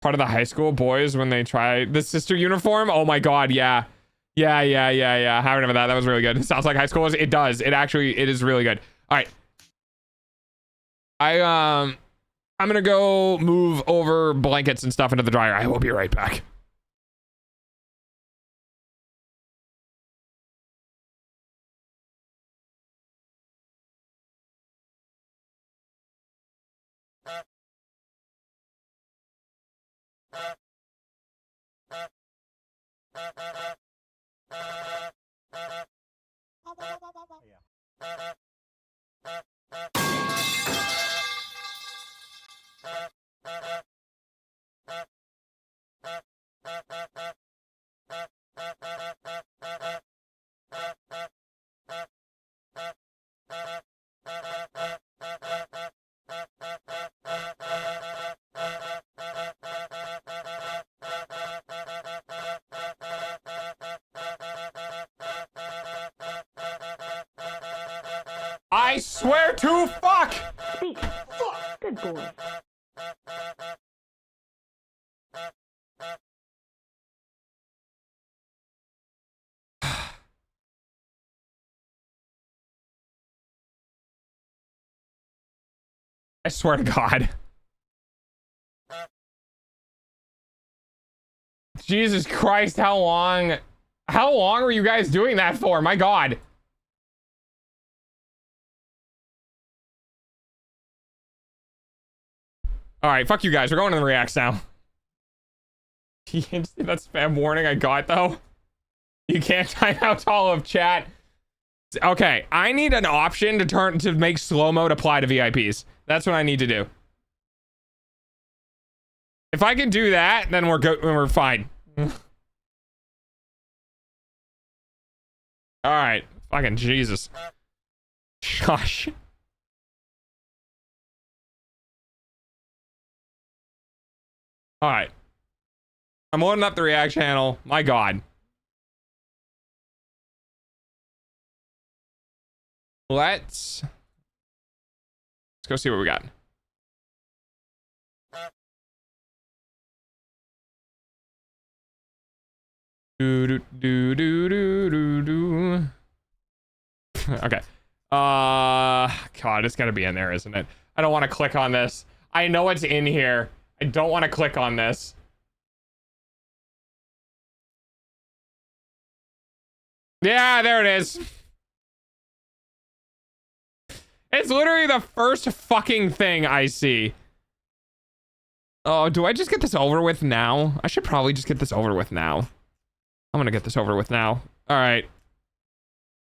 Speaker 6: Part of the high school boys when they try the sister uniform. Oh my god, yeah. Yeah. I remember that. That was really good. It sounds like high school. It does. It is really good. All right. I'm gonna go move over blankets and stuff into the dryer. I will be right back. I swear to fuck!
Speaker 7: Speak. Good boy.
Speaker 6: I swear to God. Jesus Christ, how long were you guys doing that for? My God. All right, fuck you guys. We're going to the reacts now. You can't see that spam warning I got, though? You can't time out all of chat. Okay, I need an option to make slow mode apply to VIPs. That's what I need to do. If I can do that, then we're good. We're fine. All right, fucking Jesus. Gosh. All right. I'm loading up the React channel. My God. Let's go see what we got. Do do do do do do do. Okay. God, it's gonna be in there, isn't it? I don't want to click on this. I know it's in here. I don't want to click on this. Yeah, there it is. It's literally the first fucking thing I see. Oh, do I just get this over with now? I should probably just get this over with now. I'm gonna get this over with now. All right.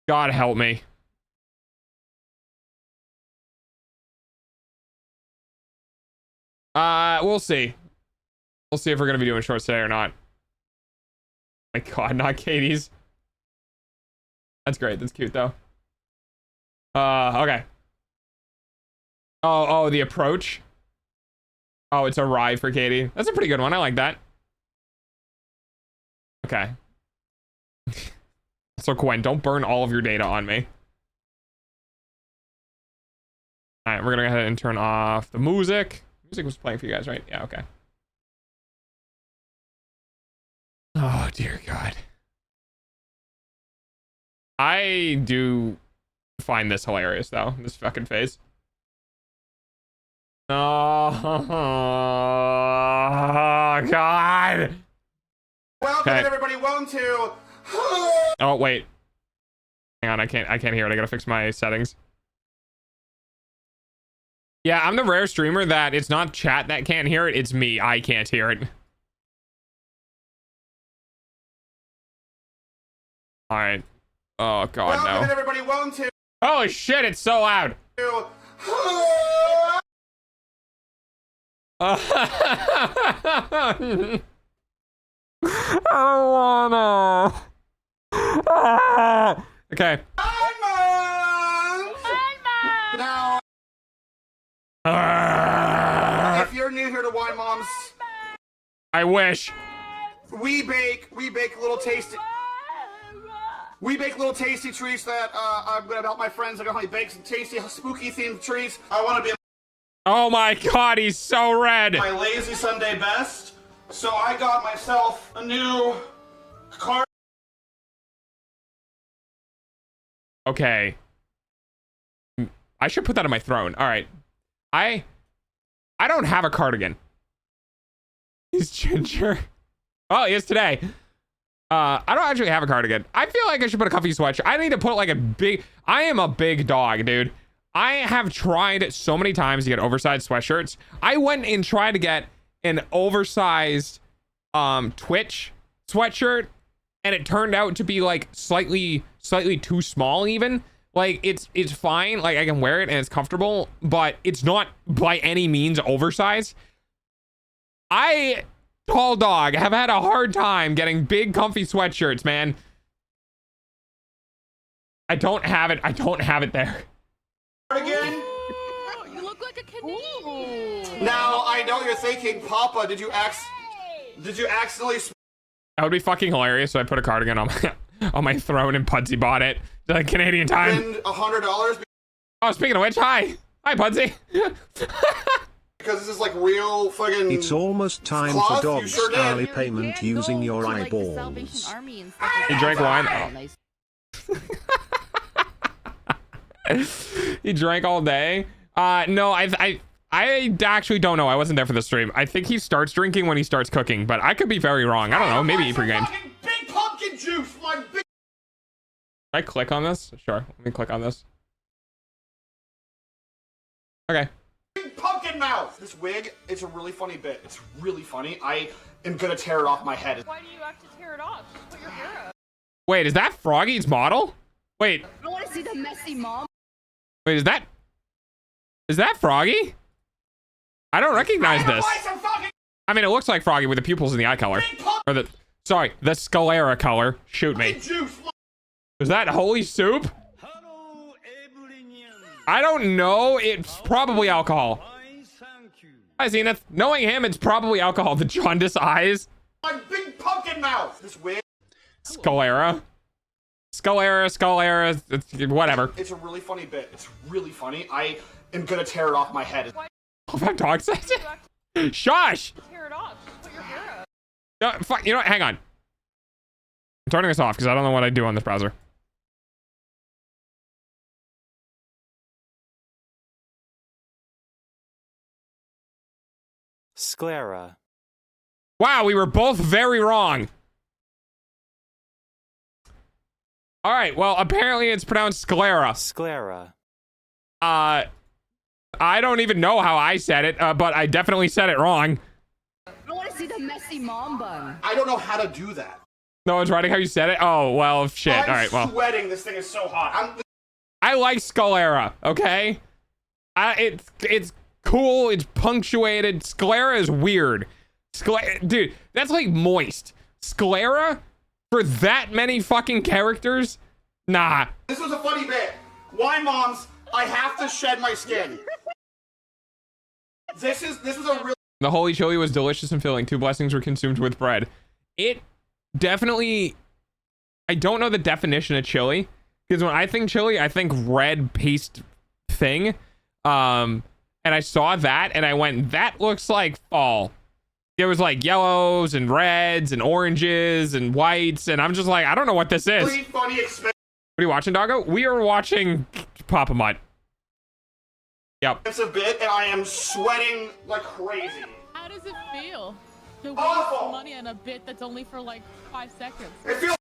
Speaker 6: God help me. We'll see. We'll see if we're gonna be doing shorts today or not. My God, not Katie's. That's great. That's cute though. Okay. Oh, the approach. Oh, it's a rye for Katie. That's a pretty good one. I like that. Okay. So Gwen, don't burn all of your data on me. All right, we're gonna go ahead and turn off the music. Music was playing for you guys, right? Yeah, okay. Oh, dear God. I do find this hilarious, though. This fucking face. Oh, God.
Speaker 8: Welcome,
Speaker 6: Okay.
Speaker 8: everybody. Welcome to...
Speaker 6: Oh, wait. Hang on, I can't hear it. I gotta fix my settings. Yeah, I'm the rare streamer that it's not chat that can't hear it, it's me. I can't hear it. All right. Oh, God,
Speaker 8: Welcome,
Speaker 6: no.
Speaker 8: everybody. Welcome to...
Speaker 6: Holy shit, it's so loud. I don't wanna. Okay.
Speaker 8: Now, if you're new here to Wine Moms,
Speaker 6: I wish.
Speaker 8: we bake little tasty treats that I'm gonna help my friends. I'm gonna bake some tasty, spooky themed treats. I want to be
Speaker 6: Oh my God, he's so red.
Speaker 8: my lazy Sunday best, so I got myself a new card.
Speaker 6: Okay. I should put that on my throne. All right. I don't have a cardigan. He's ginger. Oh, he is today. I don't actually have a cardigan. I feel like I should put a comfy sweatshirt. I need to put like a big... I am a big dog, dude. I have tried so many times to get oversized sweatshirts. I went and tried to get an oversized Twitch sweatshirt, and it turned out to be like slightly too small even. Like it's fine, like I can wear it and it's comfortable, but it's not by any means oversized. Tall dog, have had a hard time getting big comfy sweatshirts, man. I don't have it there.
Speaker 8: Again.
Speaker 9: You look like a Canadian.
Speaker 8: Now I know you're thinking, Papa, did you accidentally
Speaker 6: That would be fucking hilarious. So I put a cardigan on my throne and Pudsey bought it. Like Canadian time.
Speaker 8: spend $100
Speaker 6: Oh, speaking of which, hi, Pudsey.
Speaker 8: because this is like real fucking...
Speaker 5: It's almost time
Speaker 8: Cloth,
Speaker 5: for
Speaker 8: you
Speaker 5: Dog's
Speaker 8: sure did.
Speaker 5: hourly payment using your eyeballs.
Speaker 6: He drank wine. Oh. He drank all day. No, I actually don't know. I wasn't there for the stream. I think he starts drinking when he starts cooking, but I could be very wrong. I don't know. Maybe he pre-gamed.
Speaker 8: Fucking big pumpkin juice, my big...
Speaker 6: Can I click on this? Sure. Let me click on this. Okay.
Speaker 8: pumpkin mouth. This wig, it's a really funny bit. It's really funny. I am gonna tear it off my head.
Speaker 9: Why do you have to tear it off? Just put your hair up.
Speaker 6: Wait, is that Froggy's model? Wait.
Speaker 9: I want to see the messy mom.
Speaker 6: Wait, is that Froggy? I don't recognize this. I mean, it looks like Froggy with the pupils in the eye color. Or the Scalera color. Shoot me. Is that holy soup? I don't know. It's probably alcohol. Hi, Zenith. Knowing him, it's probably alcohol. The jaundice eyes.
Speaker 8: My big pumpkin mouth. This wig.
Speaker 6: Scalera, whatever.
Speaker 8: It's a really funny bit. It's really funny. I am gonna tear it off my head.
Speaker 6: Oh, that dog says it. Shush.
Speaker 9: Tear it off. Just put your hair up.
Speaker 6: Fuck. You know what? Hang on. I'm turning this off because I don't know what I do on this browser.
Speaker 10: Sclera.
Speaker 6: Wow, we were both very wrong. All right, well, apparently it's pronounced sclera.
Speaker 10: Sclera.
Speaker 6: I don't even know how I said it, but I definitely said it wrong.
Speaker 9: I want to see the messy mom bun.
Speaker 8: I don't know how to do that.
Speaker 6: No one's writing how you said it? Oh, well, shit.
Speaker 8: I'm
Speaker 6: All right, well.
Speaker 8: sweating. This thing is so hot.
Speaker 6: I like sclera, okay? It's cool. It's punctuated. Sclera is weird. Dude, that's like moist. Sclera? For that many fucking characters? Nah.
Speaker 8: This was a funny bit. Wine moms, I have to shed my skin. This is a real.
Speaker 6: The holy chili was delicious and filling. 2 blessings were consumed with bread. It definitely... I don't know the definition of chili. Because when I think chili, I think red paste thing. And I saw that and I went, that looks like fall. There was like yellows and reds and oranges and whites. And I'm just like, I don't know what this is.
Speaker 8: really funny
Speaker 6: What are you watching, Doggo? We are watching Papa Mutt. Yep.
Speaker 8: expensive bit, and I am sweating like crazy.
Speaker 9: How does it feel to
Speaker 8: Awful.
Speaker 9: waste money on a bit that's only for like 5 seconds?
Speaker 8: It feels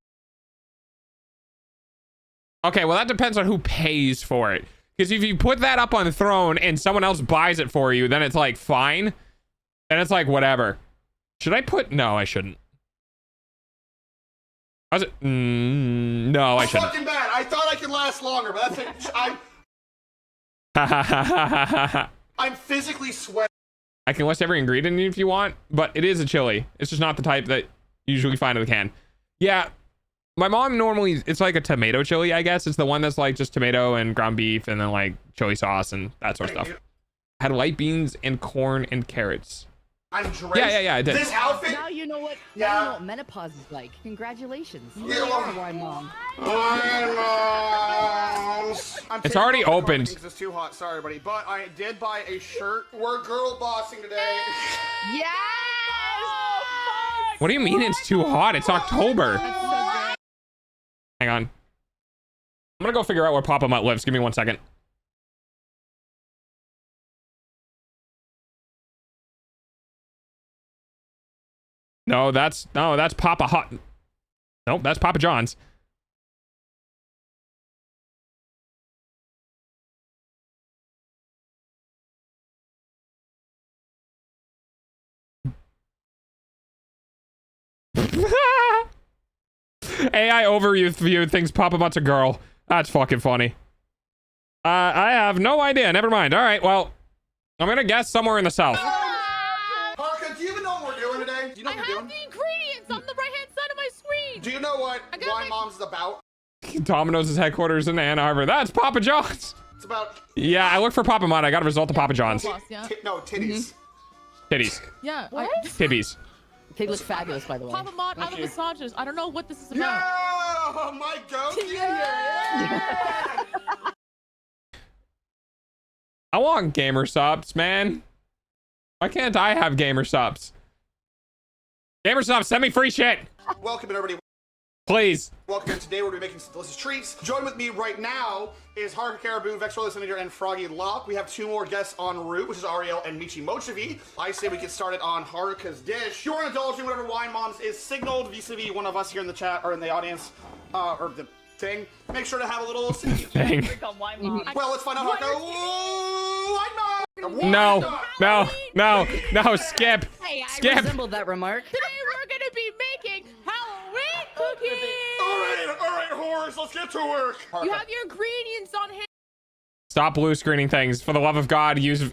Speaker 6: Okay, well, that depends on who pays for it. Because if you put that up on the throne and someone else buys it for you, then it's like fine. Then it's like whatever. Should I put... No, I shouldn't. How's it? No, I shouldn't.
Speaker 8: fucking bad. I thought I could last longer, but that's it. I'm physically sweating.
Speaker 6: I can list every ingredient if you want, but it is a chili. It's just not the type that you usually find in the can. Yeah, my mom normally, it's like a tomato chili, I guess. It's the one that's like just tomato and ground beef and then like chili sauce and that sort of stuff. Had light beans and corn and carrots.
Speaker 8: I'm drenched.
Speaker 6: Yeah, I did.
Speaker 8: This outfit.
Speaker 7: Now you know what,
Speaker 8: Yeah.
Speaker 7: now you know what menopause is like. Congratulations. You
Speaker 8: Yeah.
Speaker 7: are a wine mom.
Speaker 8: Wine moms. I'm
Speaker 6: It's
Speaker 8: taking
Speaker 6: already
Speaker 8: off the
Speaker 6: opened.
Speaker 8: because it's too hot. Sorry, buddy. But I did buy a shirt. We're girl bossing today.
Speaker 9: Yes!
Speaker 6: What do you mean it's too hot? It's October.
Speaker 9: That's so good.
Speaker 6: Hang on. I'm gonna go figure out where Papa Mutt lives. Give me 1 second. No, that's Papa Hot. Nope, that's Papa John's. AI overview thinks Papa Mutt's a girl. That's fucking funny. I have no idea. Never mind. All right, well, I'm gonna guess somewhere in the south.
Speaker 8: Parker, do you even know what we're doing today? Do you know
Speaker 9: I
Speaker 8: what we're
Speaker 9: have
Speaker 8: doing?
Speaker 9: the ingredients on the right-hand side of my screen.
Speaker 8: Do you know what
Speaker 9: I got
Speaker 8: Wine
Speaker 9: my-
Speaker 8: Moms is about?
Speaker 6: Domino's headquarters in Ann Arbor. That's Papa John's.
Speaker 8: It's about
Speaker 6: Yeah, I looked for Papa Mutt. I got a result of Papa John's.
Speaker 9: Boss, yeah.
Speaker 8: titties.
Speaker 6: Titties.
Speaker 9: Yeah.
Speaker 6: Titties.
Speaker 7: Pig looks fabulous, by the way.
Speaker 9: Papa Mod, I'm a
Speaker 8: you.
Speaker 9: misogynist. I don't know what this is
Speaker 8: Yeah,
Speaker 9: about.
Speaker 8: my goat. Yeah.
Speaker 6: I want gamer subs, man. Why can't I have gamer subs? Gamer subs, send me free shit,
Speaker 8: Welcome everybody.
Speaker 6: please.
Speaker 8: Welcome in. Today we're gonna be making some delicious treats. Join with me right now is Haruka Caribou, Vexrola Senator, and Froggy Locke. We have 2 more guests en route, which is Ariel and Michi Mochivi. I say we get started on Haruka's dish. You're indulging whatever Wine Moms is signaled vis-a-vis one of us here in the chat or in the audience, or the thing. Make sure to have a little
Speaker 6: Thing.
Speaker 8: Well, let's find out Haruka. Ooh, Wine Mom!
Speaker 6: No, skip.
Speaker 7: Hey, I
Speaker 6: Skip.
Speaker 7: resembled that remark.
Speaker 9: Today we're gonna be making Halloween cookies.
Speaker 8: All right, whores, let's get to work.
Speaker 9: You have your ingredients on hand.
Speaker 6: Stop blue screening things. For the love of God, use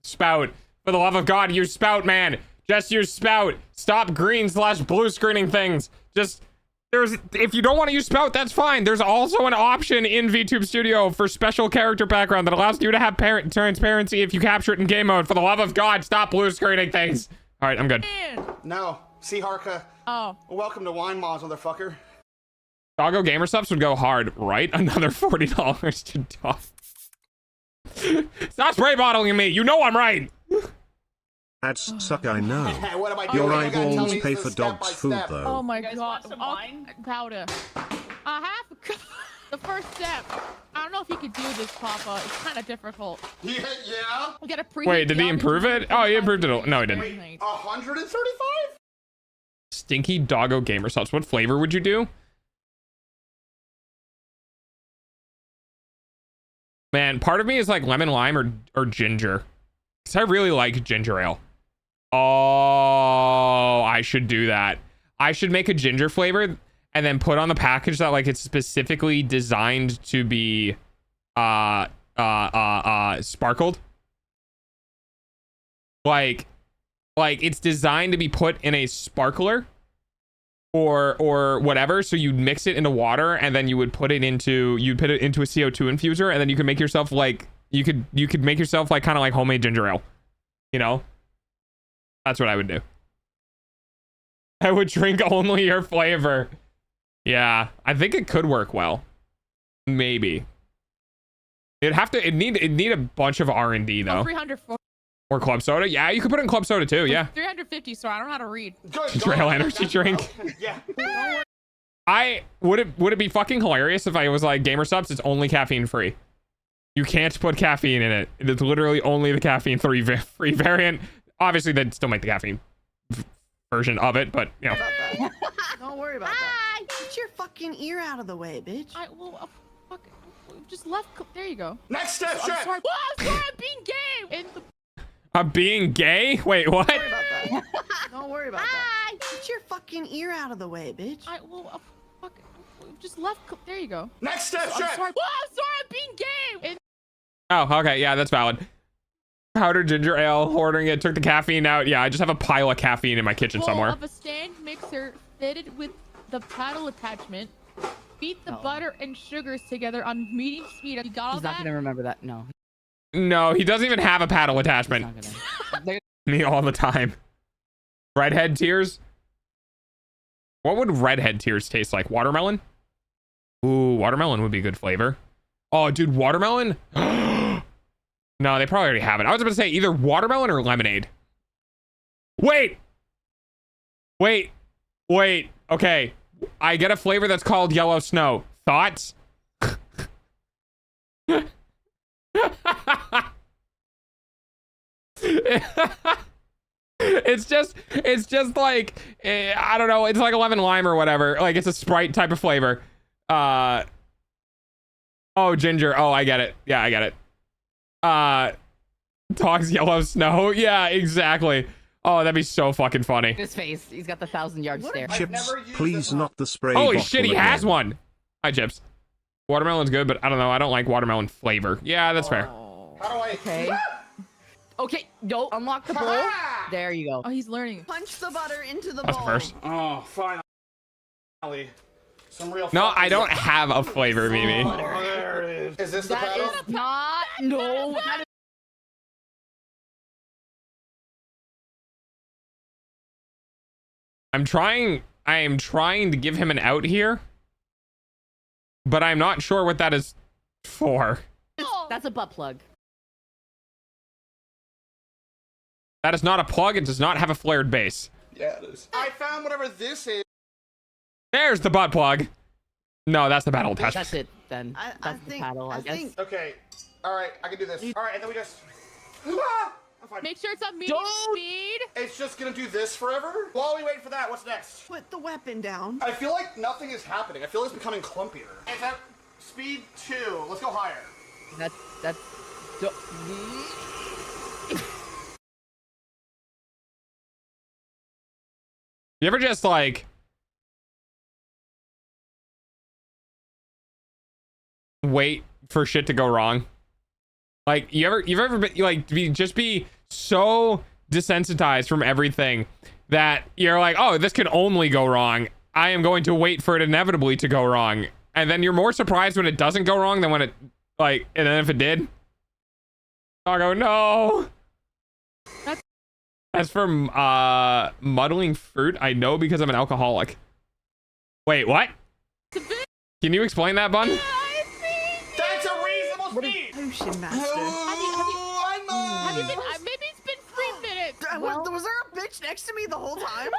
Speaker 6: spout. For the love of God, use spout, man. Just use spout. Stop green/blue screening things. If you don't want to use spout, that's fine. There's also an option in VTube Studio for special character background that allows you to have parent transparency if you capture it in game mode. For the love of God, stop blue screening things. All right, I'm good.
Speaker 8: No, see Haruka.
Speaker 9: Oh.
Speaker 8: Welcome to Wine Moms, motherfucker.
Speaker 6: Doggo Gamer Subs would go hard, right? Another $40 to Duff. Stop spray bottling me. You know I'm right.
Speaker 5: Ads suck, I know.
Speaker 8: What am I doing?
Speaker 5: Your
Speaker 8: You gotta tell
Speaker 5: eyeballs
Speaker 8: me
Speaker 5: pay
Speaker 8: this
Speaker 5: for
Speaker 8: step by
Speaker 5: dog's food
Speaker 8: step.
Speaker 9: Oh
Speaker 5: though.
Speaker 9: my
Speaker 7: You guys
Speaker 9: god.
Speaker 7: want some wine?
Speaker 9: Powder. A half a cup. The first step. I don't know if you could do this, Papa. It's kind of difficult.
Speaker 8: Yeah.
Speaker 9: We gotta preheat
Speaker 6: Wait, did
Speaker 9: the
Speaker 6: he
Speaker 9: oven
Speaker 6: improve
Speaker 9: to
Speaker 6: it? Oh, he improved it.
Speaker 9: 125
Speaker 6: No, he didn't.
Speaker 9: Fahrenheit.
Speaker 8: 135?
Speaker 6: Stinky Doggo Gamer Sauce. What flavor would you do? Man, part of me is like lemon lime or ginger. Because I really like ginger ale. Oh, I should do that. I should make a ginger flavor and then put on the package that like it's specifically designed to be sparkled. Like it's designed to be put in a sparkler or whatever, so you'd mix it into water and then you would put it into a CO2 infuser, and then you could make yourself like you could make yourself like kind of like homemade ginger ale, you know. That's what I would do. I would drink only your flavor. Yeah, I think it could work well. Maybe it'd need a bunch of R&D though.
Speaker 9: 340.
Speaker 6: Or club soda. Yeah, you could put it in club soda too. Yeah.
Speaker 9: 350. Sorry, I don't know how to read.
Speaker 6: Ginger ale energy drink.
Speaker 8: Yeah.
Speaker 6: Would it be fucking hilarious if I was like, Gamer Subs, it's only caffeine free. You can't put caffeine in it. It's literally only the caffeine free variant. Obviously, they'd still make the caffeine version of it, but you know.
Speaker 10: Don't worry about that. Get your fucking ear out of the way, bitch.
Speaker 9: Fuck. Just left. There you go.
Speaker 8: Next step,
Speaker 9: I'm
Speaker 8: check.
Speaker 9: sorry. Oh, I'm sorry. I'm being gay. And
Speaker 6: I'm being gay? Wait, what?
Speaker 10: Don't worry about that. Don't worry about that. Get your fucking ear out of the way, bitch.
Speaker 9: fuck. Just left. There you go.
Speaker 8: Next step,
Speaker 9: I'm
Speaker 8: check.
Speaker 9: sorry. Oh, I'm sorry. I'm being gay. And
Speaker 6: Oh, okay. Yeah, that's valid. Powdered ginger ale, ordering it, took the caffeine out. Yeah, I just have a pile of caffeine in my kitchen
Speaker 9: bowl
Speaker 6: somewhere.
Speaker 9: of a stand mixer fitted with the paddle attachment. Beat the butter and sugars together on medium speed. You got all
Speaker 7: He's
Speaker 9: that?
Speaker 7: not gonna remember that. No.
Speaker 6: No, he doesn't even have a paddle attachment.
Speaker 7: He's not gonna.
Speaker 6: Me all the time. Redhead tears? What would redhead tears taste like? Watermelon? Ooh, watermelon would be a good flavor. Oh, dude, watermelon? No, they probably already have it. I was about to say either watermelon or lemonade. Wait. Okay. I get a flavor that's called yellow snow. Thoughts? It's just like I don't know, it's like lemon lime or whatever. Like it's a Sprite type of flavor. Oh, ginger. Oh, I get it. Yeah, I get it. Dog's yellow snow. Yeah, exactly. Oh, that'd be so fucking funny.
Speaker 7: His face. He's got the 1,000-yard stare.
Speaker 5: Chips, please not the spray
Speaker 6: Holy
Speaker 5: bottle
Speaker 6: shit, he has
Speaker 5: again.
Speaker 6: one. Hi, Chips. Watermelon's good, but I don't know. I don't like watermelon flavor. Yeah, that's fair.
Speaker 8: How do I?
Speaker 7: Okay. Okay, go unlock the bowl. There you go.
Speaker 9: Oh, he's learning.
Speaker 10: Punch the butter into the
Speaker 6: That's
Speaker 10: bowl.
Speaker 6: first.
Speaker 8: Oh, finally. Some real.
Speaker 6: No,
Speaker 8: fucking-
Speaker 6: I don't have a flavor, Mimi.
Speaker 8: Oh, there it is. Is this the
Speaker 7: That
Speaker 8: paddle?
Speaker 7: is not. No. That is
Speaker 6: I am trying to give him an out here, but I'm not sure what that is for.
Speaker 7: that's a butt plug.
Speaker 6: That is not a plug. It does not have a flared base.
Speaker 8: Yeah, it is. I found whatever this is.
Speaker 6: There's the butt plug. No, that's the battle attachment.
Speaker 7: That's it then.
Speaker 10: I
Speaker 7: That's the
Speaker 10: think-
Speaker 7: paddle, I guess.
Speaker 10: think-
Speaker 8: Okay. All right, I can do this. All right, and then we just. Ah! I'm fine.
Speaker 9: Make sure it's on medium
Speaker 7: Don't-
Speaker 9: speed.
Speaker 8: It's just gonna do this forever. While we wait for that, what's next?
Speaker 10: Put the weapon down.
Speaker 8: I feel like nothing is happening. I feel like it's becoming clumpier. It's at speed 2. Let's go higher.
Speaker 7: That's.
Speaker 6: You ever just like wait for shit to go wrong? Like you've ever been like be so desensitized from everything that you're like, oh, this can only go wrong. I am going to wait for it inevitably to go wrong. And then you're more surprised when it doesn't go wrong than when it like, and then if it did, I'll go, no. As for muddling fruit, I know because I'm an alcoholic. Wait, what? Can you explain that, Bun?
Speaker 8: That's a reasonable speed.
Speaker 10: Potion master.
Speaker 9: Have you been? Maybe it's been 3 minutes.
Speaker 10: was there a bitch next to me the whole time?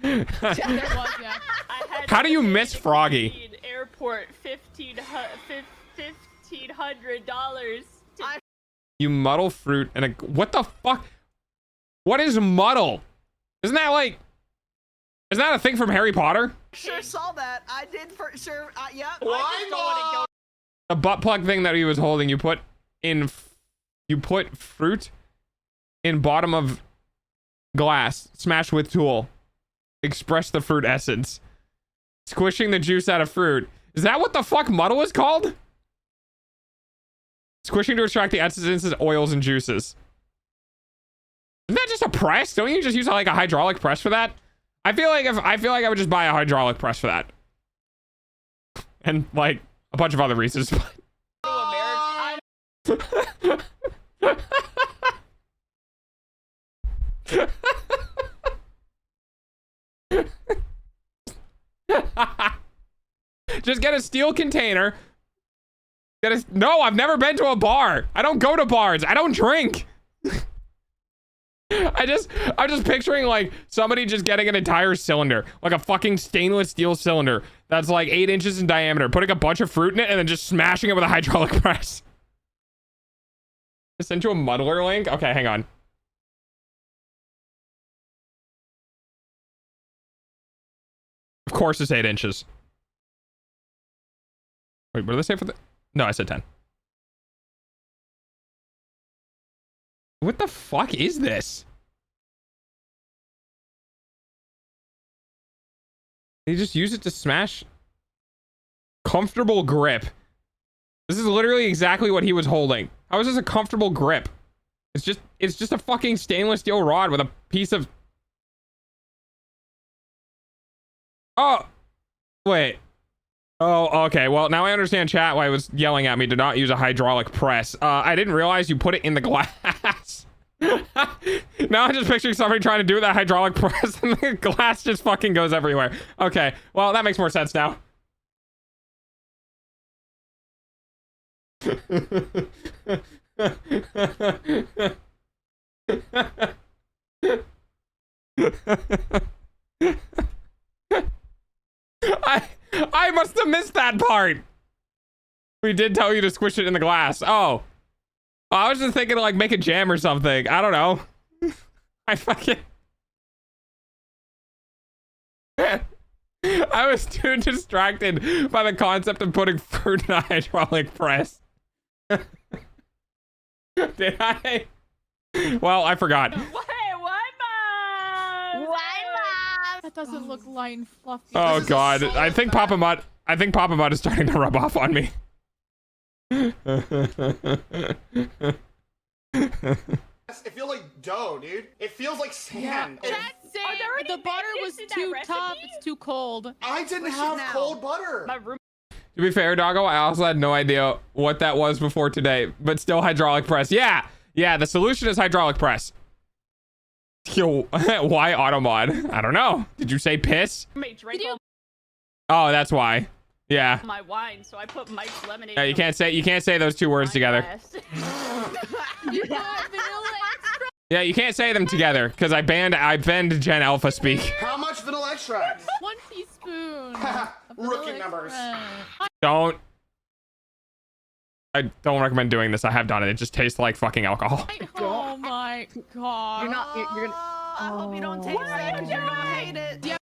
Speaker 9: There was, yeah.
Speaker 6: How do you miss Froggy?
Speaker 11: Airport $1,500.
Speaker 6: You muddle fruit and a what the fuck? What is muddle? Isn't that a thing from Harry Potter?
Speaker 10: Sure saw that. I did for sure. Yep.
Speaker 8: Why
Speaker 6: The butt plug thing that he was holding, you put fruit in bottom of glass, smash with tool, express the fruit essence, squishing the juice out of fruit. Is that what the fuck muddle is called? Squishing to extract the essences, oils, and juices. Isn't that just a press? Don't you just use like a hydraulic press for that? I feel like I would just buy a hydraulic press for that. And like a bunch of other reasons. Just get a steel container. No, I've never been to a bar. I don't go to bars. I don't drink. I'm just picturing like somebody just getting an entire cylinder, like a fucking stainless steel cylinder that's like 8 inches in diameter, putting a bunch of fruit in it and then just smashing it with a hydraulic press. I sent you a muddler link. Okay, hang on. Of course it's 8 inches. Wait, what did I say for the... No, I said 10. What the fuck is this? You just use it to smash. Comfortable grip. This is literally exactly what he was holding. How is this a comfortable grip? It's just a fucking stainless steel rod with a piece of... Oh, wait. Oh, okay. Well, now I understand chat why it was yelling at me to not use a hydraulic press. I didn't realize you put it in the glass. Now I'm just picturing somebody trying to do that hydraulic press and the glass just fucking goes everywhere. Okay. Well, that makes more sense now. I must have missed that part. We did tell you to squish it in the glass. Oh, I was just thinking to like make a jam or something. I don't know. I fucking... I was too distracted by the concept of putting fruit in a hydraulic press. Did I? Well, I forgot.
Speaker 11: Wait, what, Mom?
Speaker 9: That doesn't look light and fluffy.
Speaker 6: Oh god, I think Papa Mutt is starting to rub off on me.
Speaker 8: It feels like dough, dude. It feels like sand.
Speaker 9: Yeah. The butter was too tough. It's too cold.
Speaker 8: I didn't have cold butter.
Speaker 6: To be fair, Doggo, I also had no idea what that was before today, but still hydraulic press. Yeah, the solution is hydraulic press. Yo, why automod? I don't know. Did you say piss? Oh, that's why. Yeah.
Speaker 11: My wine, so I put Mike's lemonade.
Speaker 6: Yeah, you can't say those two words together.
Speaker 9: You put vanilla extract.
Speaker 6: Yeah, you can't say them together because I banned Gen Alpha speak.
Speaker 8: How much vanilla extract?
Speaker 9: 1 teaspoon.
Speaker 8: Rookie numbers.
Speaker 6: I don't recommend doing this. I have done it. It just tastes like fucking alcohol.
Speaker 9: Oh my god.
Speaker 10: You're gonna. I hope you don't taste it. You're gonna hate it. Yeah.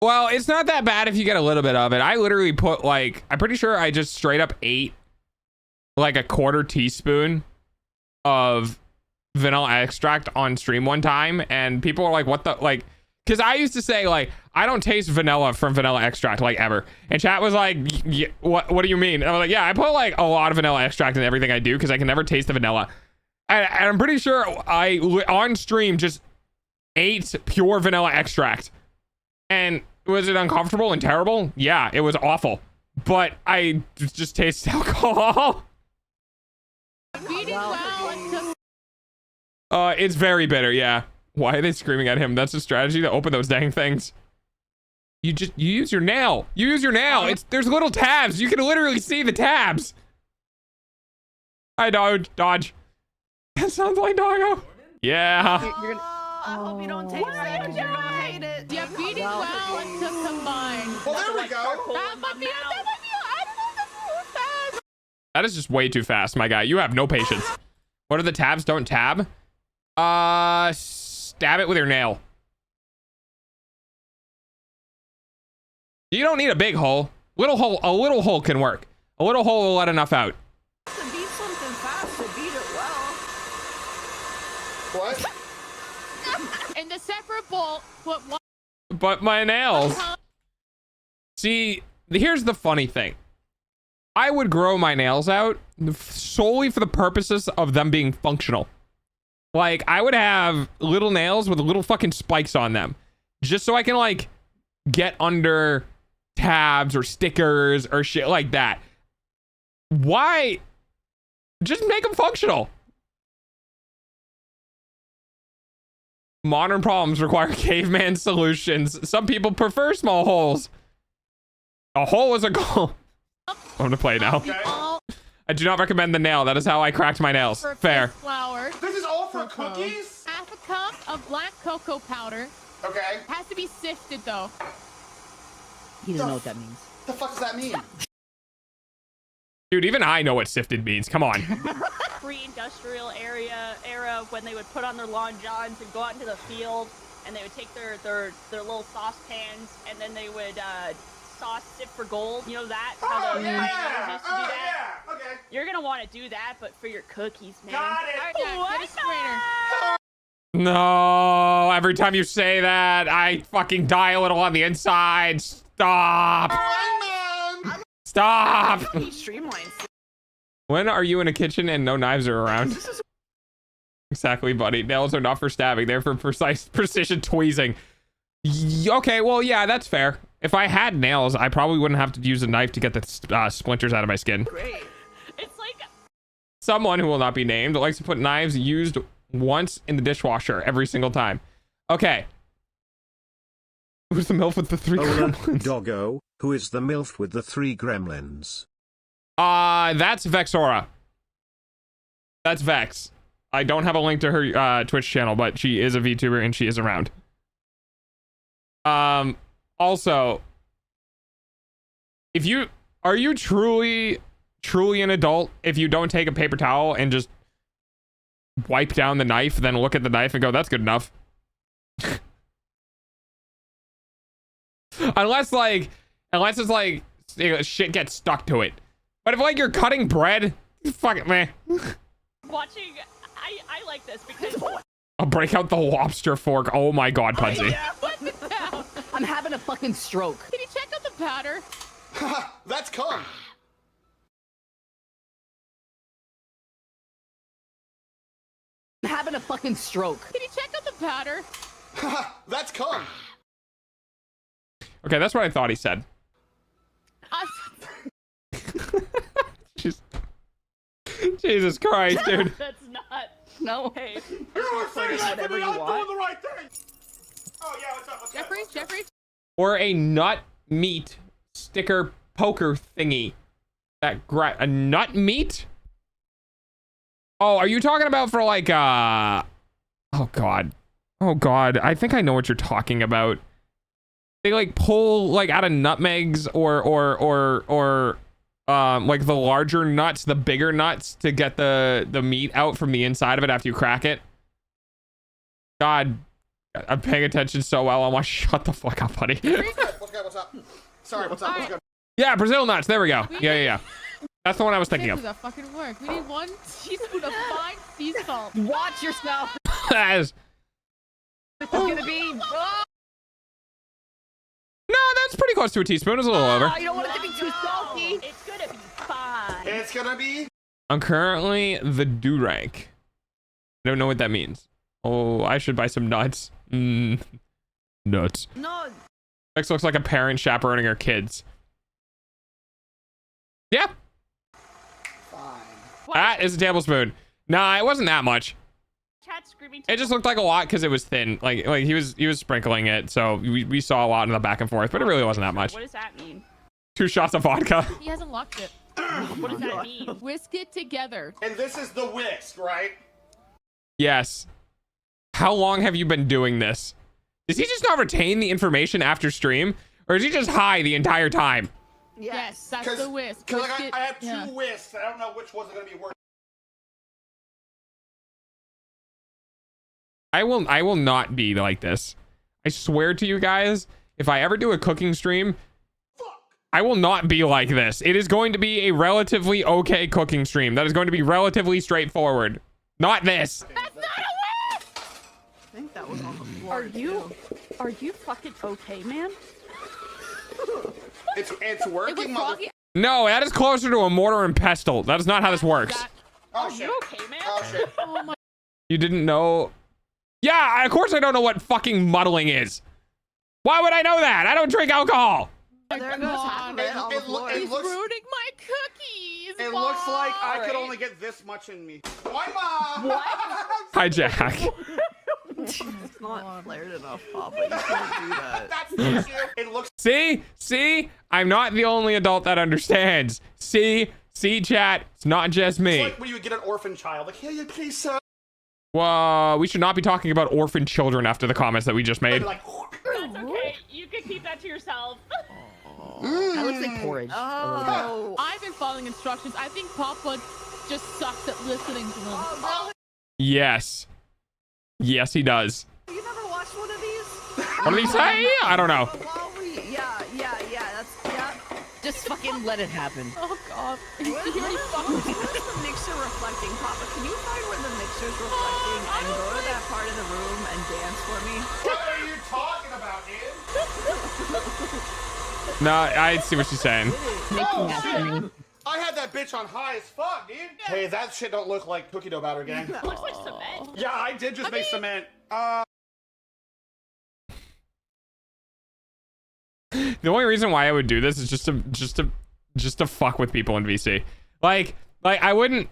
Speaker 6: Well, it's not that bad if you get a little bit of it. I literally put like, I'm pretty sure I just straight up ate like a 1/4 teaspoon of vanilla extract on stream one time, and people were like, what the, like, because I used to say like, I don't taste vanilla from vanilla extract like ever, and chat was like, what do you mean? And I was like, yeah, I put like a lot of vanilla extract in everything I do because I can never taste the vanilla, and I'm pretty sure I on stream just ate pure vanilla extract. And was it uncomfortable and terrible? Yeah, it was awful, but I just tasted alcohol. It's very bitter. Yeah. Why are they screaming at him? That's a strategy to open those dang things. You use your nail. You use your nail. There's little tabs. You can literally see the tabs. I dodge. That sounds like Doggo. Yeah.
Speaker 7: You're gonna.
Speaker 10: I hope you don't take that because you're gonna hate it.
Speaker 9: Yeah, beat it well to combine.
Speaker 8: Well, there we go.
Speaker 9: That might be, I don't know, that's fast.
Speaker 6: That is just way too fast, my guy. You have no patience. What are the tabs? Don't tab. Stab it with your nail. You don't need a big hole. Little hole. A little hole can work. A little hole will let enough out.
Speaker 10: To beat something fast, so beat it well.
Speaker 8: What?
Speaker 9: In the separate bowl, put one.
Speaker 6: But my nails. See, here's the funny thing. I would grow my nails out solely for the purposes of them being functional. Like, I would have little nails with little fucking spikes on them. Just so I can, like, get under tabs or stickers or shit like that. Why? Just make them functional. Modern problems require caveman solutions. Some people prefer small holes. A hole is a goal. I'm gonna play now.
Speaker 8: Okay.
Speaker 6: I do not recommend the nail. That is how I cracked my nails. Fair.
Speaker 9: Flour.
Speaker 8: This is all for cookies?
Speaker 9: Half a cup of black cocoa powder.
Speaker 8: Okay.
Speaker 9: Has to be sifted though.
Speaker 7: He doesn't know what that means.
Speaker 8: The fuck does that mean?
Speaker 6: Dude, even I know what sifted means. Come on.
Speaker 11: Pre-industrial era when they would put on their long johns and go out into the field, and they would take their little saucepans, and then they would sauce sip for gold. You know that? How the pioneers used to do that?
Speaker 8: Yeah. Okay.
Speaker 11: You're gonna want to do that, but for your cookies, man.
Speaker 8: Got it.
Speaker 9: Alright, Jack,
Speaker 11: What
Speaker 9: get a strainer.
Speaker 6: No, every time you say that, I fucking die a little on the inside. Stop. Stop.
Speaker 10: He streamlines.
Speaker 6: When are you in a kitchen and no knives are around? Exactly, buddy. Nails are not for stabbing. They're for precision tweezing. Okay, well, yeah, that's fair. If I had nails, I probably wouldn't have to use a knife to get the splinters out of my skin.
Speaker 10: Great.
Speaker 11: It's like
Speaker 6: Someone who will not be named likes to put knives used once in the dishwasher every single time. Okay. Who's the MILF with the 3 gremlins?
Speaker 5: Doggo, who is the MILF with the 3 gremlins?
Speaker 6: That's Vexora. That's Vex. I don't have a link to her Twitch channel, but she is a VTuber and she is around. Also, are you truly an adult if you don't take a paper towel and just wipe down the knife, then look at the knife and go, that's good enough? unless it's like shit gets stuck to it. But if like you're cutting bread, fuck it, man.
Speaker 11: watching. I like this because
Speaker 6: I'll break out the lobster fork. Oh my god, Punsy.
Speaker 7: I'm having a fucking stroke.
Speaker 9: Can you check out the powder?
Speaker 8: That's cum.
Speaker 7: I'm having a fucking stroke.
Speaker 9: Can you check out the powder?
Speaker 8: That's cum.
Speaker 6: Okay, that's what I thought he said. Jesus Christ, dude.
Speaker 11: that's not.
Speaker 7: No.
Speaker 11: Hey,
Speaker 8: You were finished with
Speaker 7: whatever
Speaker 8: me.
Speaker 7: you
Speaker 8: I'm
Speaker 7: want.
Speaker 8: doing the right thing. Oh yeah, what's up? What's
Speaker 9: Jeffrey,
Speaker 8: up? What's up?
Speaker 9: Jeffrey.
Speaker 6: Or a nut meat sticker poker thingy. A nut meat? Oh, are you talking about for like oh god. Oh god, I think I know what you're talking about. They like pull like out of nutmegs or like the larger nuts, the bigger nuts to get the meat out from the inside of it after you crack it. God, I'm paying attention so well. I want to shut the fuck up, buddy.
Speaker 8: What's up? Sorry, what's up? What's good?
Speaker 6: Yeah, Brazil nuts. There we go. Yeah. That's the one I was thinking
Speaker 9: This
Speaker 6: of.
Speaker 9: does that fucking work. We need 1 teaspoon of fine sea salt.
Speaker 7: Watch yourself.
Speaker 6: That's-
Speaker 7: This is gonna be. Oh,
Speaker 6: No, that's pretty close to a teaspoon. It's a little over.
Speaker 7: you don't want it to be too salty.
Speaker 11: it's gonna be fine.
Speaker 8: It's gonna be.
Speaker 6: I'm currently the do rank. I don't know what that means. Oh, I should buy some nuts. Nuts.
Speaker 10: No.
Speaker 6: Vex looks like a parent chaperoning her kids. Yeah,
Speaker 8: Fine.
Speaker 6: that is a tablespoon. Nah, it wasn't that much.
Speaker 11: Chat screaming.
Speaker 6: It just looked like a lot because it was thin. Like he was sprinkling it, so we saw a lot in the back and forth, but it really wasn't that much.
Speaker 11: What does that mean?
Speaker 6: 2 shots of vodka.
Speaker 9: He hasn't locked it.
Speaker 11: What does that mean?
Speaker 9: Whisk it together.
Speaker 8: And this is the whisk, right?
Speaker 6: Yes. How long have you been doing this? Does he just not retain the information after stream? Or is he just high the entire time?
Speaker 9: Yes, that's the whisk.
Speaker 8: Because
Speaker 9: Whisk it-
Speaker 8: I have two
Speaker 9: yeah.
Speaker 8: whisks, and I don't know which one's going to be worse.
Speaker 6: I will not be like this. I swear to you guys, if I ever do a cooking stream, I will not be like this. It is going to be a relatively okay cooking stream. That is going to be relatively straightforward. Not this.
Speaker 9: That's not a whisk!
Speaker 10: I think that was on the floor.
Speaker 11: Are you fucking okay, man?
Speaker 8: It's working, mother.
Speaker 6: No, that is closer to a mortar and pestle. That is not how this works.
Speaker 8: Oh
Speaker 11: Are
Speaker 8: shit.
Speaker 11: you okay, man?
Speaker 8: Oh shit.
Speaker 9: Oh my.
Speaker 6: You didn't know? Yeah, of course I don't know what fucking muddling is. Why would I know that? I don't drink alcohol.
Speaker 10: There goes half of it on the floor.
Speaker 8: It
Speaker 9: He's
Speaker 8: looks-
Speaker 9: ruining my cookies.
Speaker 8: It looks like I could
Speaker 11: Alright.
Speaker 8: only get this much in me. Why, Mom?
Speaker 11: What?
Speaker 6: Hi, Jack.
Speaker 10: It's not flared enough, Papa. You can't do that.
Speaker 8: That's the issue. It looks
Speaker 6: See? I'm not the only adult that understands. See, chat. It's not just me.
Speaker 8: like when you would get an orphan child. Like, here you please, sir.
Speaker 6: Well, we should not be talking about orphan children after the comments that we just made.
Speaker 8: Like,
Speaker 11: That's okay. You can keep that to yourself.
Speaker 7: I would say porridge.
Speaker 10: Oh.
Speaker 9: I've been following instructions. I think Papa just sucks at listening to them.
Speaker 6: Yes. Yes, he does.
Speaker 10: You never watched one of these?
Speaker 6: What did he say? I don't know.
Speaker 10: Yeah.
Speaker 7: Just fucking let it happen.
Speaker 9: Oh god. He
Speaker 10: Where's
Speaker 9: already fucking.
Speaker 10: the mixer reflecting, Papa? Can you find where the mixer's reflecting and go to that part of the room and dance for me?
Speaker 8: what are you talking about, dude?
Speaker 6: No, I see what she's saying.
Speaker 8: Oh shit. I had that bitch on high as fuck, dude. Hey, that shit don't look like cookie dough batter, gang.
Speaker 11: It looks like cement.
Speaker 8: Yeah, I did just make cement.
Speaker 6: The only reason why I would do this is just to fuck with people in VC. Like I wouldn't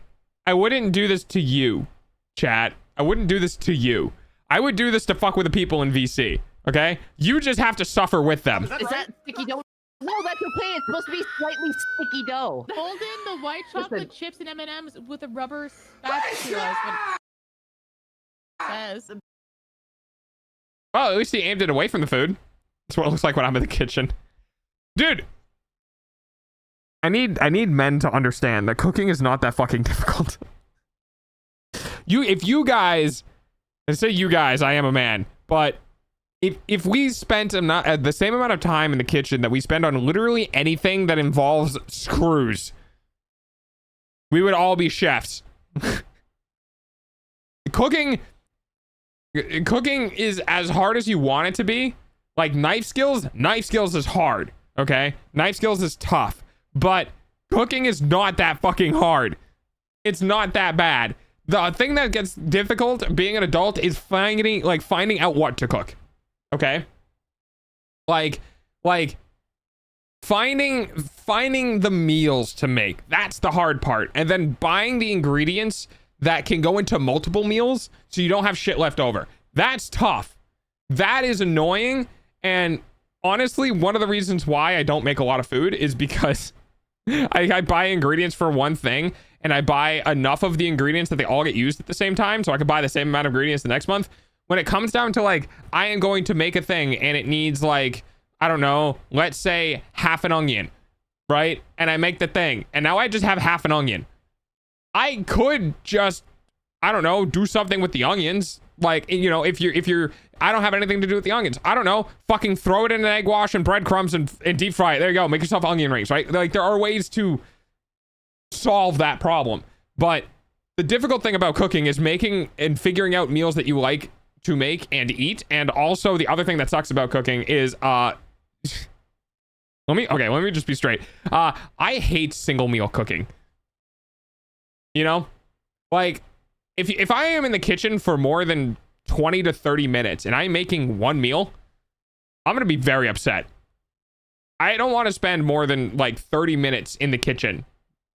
Speaker 6: do this to you, chat. I wouldn't do this to you. I would do this to fuck with the people in VC. Okay? You just have to suffer with them.
Speaker 10: Is that
Speaker 7: Is
Speaker 10: right?
Speaker 7: that sticky dough? No, that's okay. It's supposed to be slightly sticky dough.
Speaker 9: Fold in the white chocolate chips and M&Ms with a rubber spatula. is what it says.
Speaker 6: Well, at least he aimed it away from the food. That's what it looks like when I'm in the kitchen. Dude, I need men to understand that cooking is not that fucking difficult. If you guys, I say you guys, I am a man, but if we spent the same amount of time in the kitchen that we spend on literally anything that involves screws, we would all be chefs. Cooking is as hard as you want it to be. Like knife skills is hard, okay? Knife skills is tough, but cooking is not that fucking hard. It's not that bad. The thing that gets difficult being an adult is finding out what to cook. Okay? Like finding the meals to make. That's the hard part. And then buying the ingredients that can go into multiple meals so you don't have shit left over. That's tough. That is annoying. And honestly, one of the reasons why I don't make a lot of food is because I buy ingredients for one thing and I buy enough of the ingredients that they all get used at the same time, so I can buy the same amount of ingredients the next month. When it comes down to like, I am going to make a thing and it needs like, I don't know, let's say half an onion, right? And I make the thing and now I just have half an onion. I could just, I don't know, do something with the onions. Like, you know, if you're, I don't have anything to do with the onions. I don't know, fucking throw it in an egg wash and breadcrumbs and deep fry it. There you go. Make yourself onion rings, right? Like, there are ways to solve that problem. But the difficult thing about cooking is making and figuring out meals that you like to make and eat. And also the other thing that sucks about cooking is, let me just be straight. I hate single meal cooking. You know, like if I am in the kitchen for more than 20 to 30 minutes and I'm making one meal, I'm going to be very upset. I don't want to spend more than like 30 minutes in the kitchen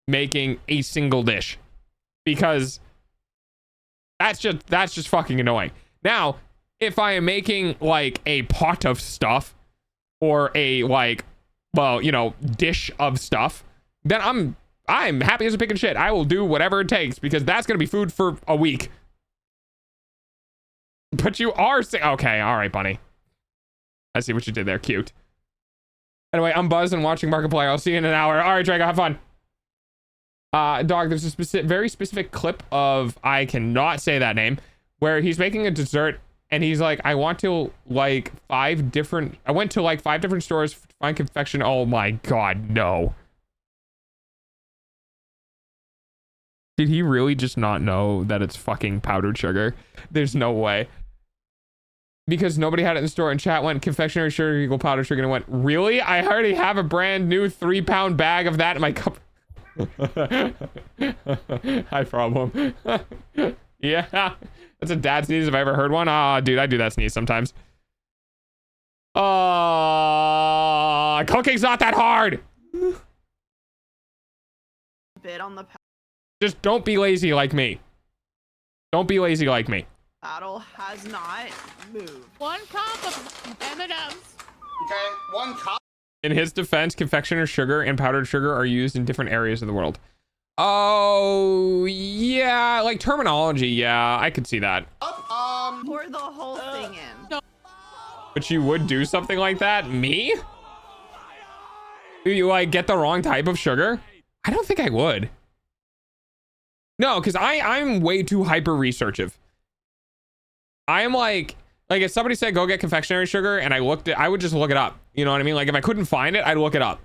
Speaker 6: making a single dish because that's just fucking annoying. Now, if I am making like a pot of stuff or a like, well, you know, dish of stuff, then I'm happy as a pig in shit. I will do whatever it takes because that's going to be food for a week. But you are okay, all right, bunny. I see what you did there. Cute. Anyway, I'm buzzed and watching Markiplier. I'll see you in an hour. All right, Drago, have fun. Dog, there's a very specific clip of, I cannot say that name, where he's making a dessert and he's like, I went to like 5 different stores to find confection. Oh my God, no. Did he really just not know that it's fucking powdered sugar? There's no way. Because nobody had it in the store, and chat went confectionery sugar equal powdered sugar, and went, really? I already have a brand new 3-pound bag of that in my cup. High problem. Yeah, that's a dad sneeze if I ever heard one. Ah, dude, I do that sneeze sometimes. Cooking's not that hard.
Speaker 10: Bit on the
Speaker 6: Just don't be lazy like me. Don't be lazy like me.
Speaker 10: paddle has not moved.
Speaker 9: 1 cup of M&Ms.
Speaker 8: Okay, 1 cup.
Speaker 6: In his defense, confectioner sugar and powdered sugar are used in different areas of the world. Oh, yeah, like terminology. Yeah, I could see that.
Speaker 10: Pour the whole thing in.
Speaker 6: But you would do something like that? Me? Do you like get the wrong type of sugar? I don't think I would. No, because I'm way too hyper researchive. I am like if somebody said go get confectionery sugar and I would just look it up. You know what I mean? Like if I couldn't find it, I'd look it up.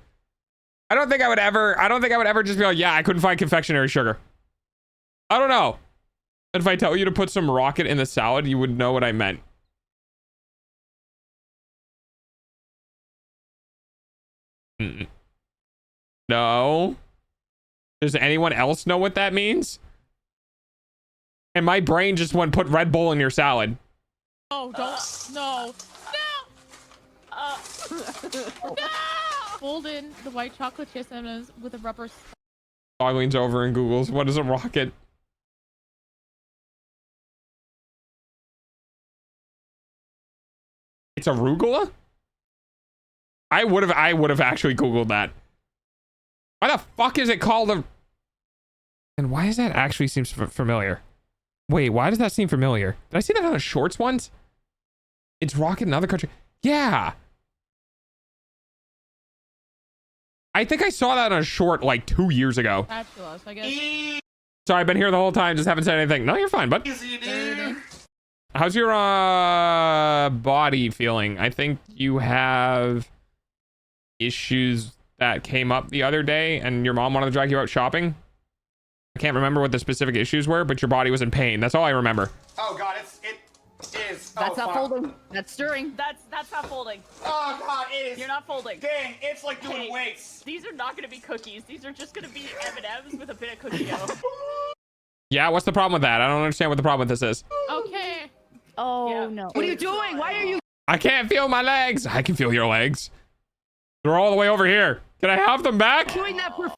Speaker 6: I don't think I would ever just be like, yeah, I couldn't find confectionery sugar. I don't know. If I tell you to put some rocket in the salad, you would know what I meant. No. Does anyone else know what that means? And my brain just went put Red Bull in your salad.
Speaker 9: Oh, don't. No. No. Fold in the white chocolate chips M&Ms with a rubber.
Speaker 6: Dog leans over and Googles, what is a rocket? It's arugula? I would have actually Googled that. Why the fuck is it called a... And why does that actually seem familiar? Wait, why does that seem familiar? Did I see that on the shorts once? It's rocket in another country. Yeah. I think I saw that on a short like 2 years ago.
Speaker 9: Spatulas, I guess.
Speaker 6: Sorry, I've been here the whole time, just haven't said anything. No, you're fine, bud.
Speaker 8: Easy, dude.
Speaker 6: How's your body feeling? I think you have issues that came up the other day and your mom wanted to drag you out shopping. I can't remember what the specific issues were, but your body was in pain. That's all I remember.
Speaker 8: Oh God, it is.
Speaker 7: That's not
Speaker 8: fuck.
Speaker 7: folding. That's stirring.
Speaker 11: That's not folding.
Speaker 8: Oh God, it is.
Speaker 11: You're not folding.
Speaker 8: Dang, it's like doing
Speaker 11: Hey,
Speaker 8: weights.
Speaker 11: These are not gonna be cookies. These are just gonna be M&Ms with a bit of cookie dough.
Speaker 6: Yeah, what's the problem with that? I don't understand what the problem with this is.
Speaker 9: Okay.
Speaker 10: Oh
Speaker 11: Yeah.
Speaker 10: no.
Speaker 7: What are you doing? Why are you?
Speaker 6: I can't feel my legs. I can feel your legs. They're all the way over here. Can I have them back?
Speaker 7: Doing that for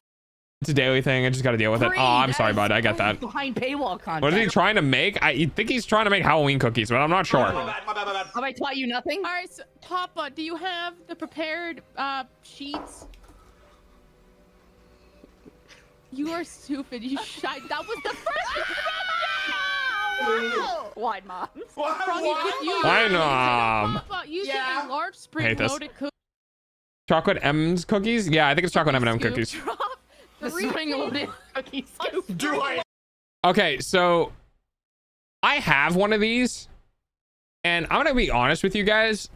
Speaker 6: It's a daily thing. I just got to deal with it.
Speaker 7: free?
Speaker 6: Oh, I'm
Speaker 7: That
Speaker 6: sorry,
Speaker 7: is
Speaker 6: bud. I get that.
Speaker 7: behind paywall content.
Speaker 6: What is he trying to make? I think he's trying to make Halloween cookies, but I'm not sure.
Speaker 8: My bad, my bad, my bad.
Speaker 7: Have I taught you nothing?
Speaker 9: All right, so, Papa, do you have the prepared sheets? You are stupid. You shy. That was the first.
Speaker 11: Wide moms.
Speaker 6: I know.
Speaker 9: Papa, using
Speaker 8: Yeah.
Speaker 9: a large
Speaker 6: Hate this.
Speaker 9: spring-loaded cookie.
Speaker 6: Chocolate M's cookies? Yeah, I think it's chocolate M&M
Speaker 9: scoop.
Speaker 6: cookies.
Speaker 9: Drop
Speaker 7: The
Speaker 9: 3
Speaker 7: spring-loaded cookie scoop.
Speaker 8: Do I?
Speaker 6: Okay, so I have one of these, and I'm gonna be honest with you guys.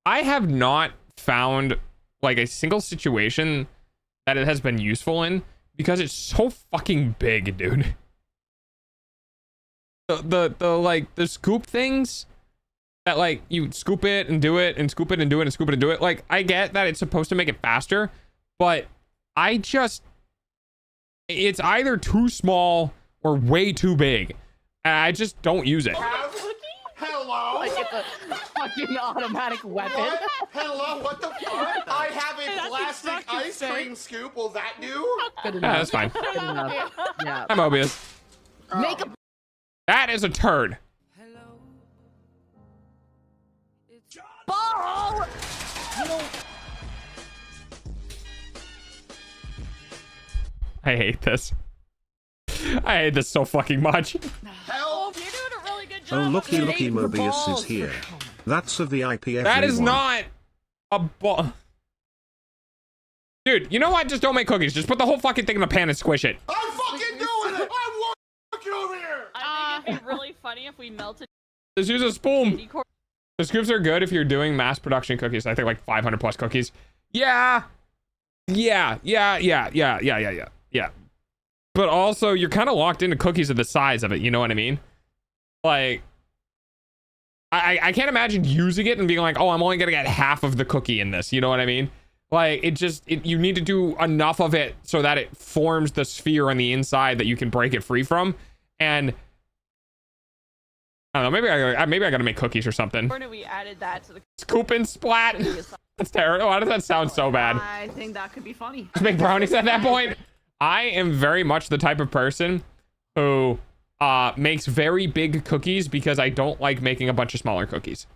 Speaker 6: I have not found like a single situation that it has been useful in because it's so fucking big, dude. The scoop things that like you scoop it and do it and scoop it and do it and scoop it and do it. Like I get that it's supposed to make it faster, but it's either too small or way too big. I just don't use it.
Speaker 8: Hello?
Speaker 7: Like it's a fucking automatic weapon.
Speaker 8: What? Hello? What the fuck? I have a
Speaker 11: That's
Speaker 8: plastic
Speaker 11: fucking
Speaker 8: ice
Speaker 11: sick.
Speaker 8: cream scoop. Will that do?
Speaker 7: Good
Speaker 6: Yeah,
Speaker 7: enough.
Speaker 6: that's fine.
Speaker 7: Good enough. Yeah.
Speaker 6: I'm Mobius.
Speaker 7: Make a
Speaker 6: That is a turd.
Speaker 7: ball.
Speaker 6: I hate this. I hate this so fucking much.
Speaker 8: Help!
Speaker 11: You're doing a really good
Speaker 5: Oh, looky,
Speaker 7: Save
Speaker 5: looky,
Speaker 7: the
Speaker 5: Mobius is
Speaker 7: balls.
Speaker 5: here. That's a VIP.
Speaker 6: That is
Speaker 5: everyone.
Speaker 6: not a ball. Dude, you know what? Just don't make cookies. Just put the whole fucking thing in the pan and squish it.
Speaker 8: I'm fucking doing it! I'm working over here!
Speaker 11: I think it'd be really funny if we melted
Speaker 6: Just use a spoon.
Speaker 11: candy corn.
Speaker 6: The scoops are good if you're doing mass production cookies. I think like 500 plus cookies. Yeah. Yeah. But also, you're kind of locked into cookies of the size of it. You know what I mean? Like, I can't imagine using it and being like, oh, I'm only gonna get half of the cookie in this. You know what I mean? Like, you need to do enough of it so that it forms the sphere on the inside that you can break it free from. And I don't know, maybe I gotta make cookies or something.
Speaker 11: Or we added that to the
Speaker 6: Scoop and splat. That's terrible. Why does that sound so bad?
Speaker 10: I think that could be funny.
Speaker 6: Just make brownies at that point. I am very much the type of person who makes very big cookies because I don't like making a bunch of smaller cookies.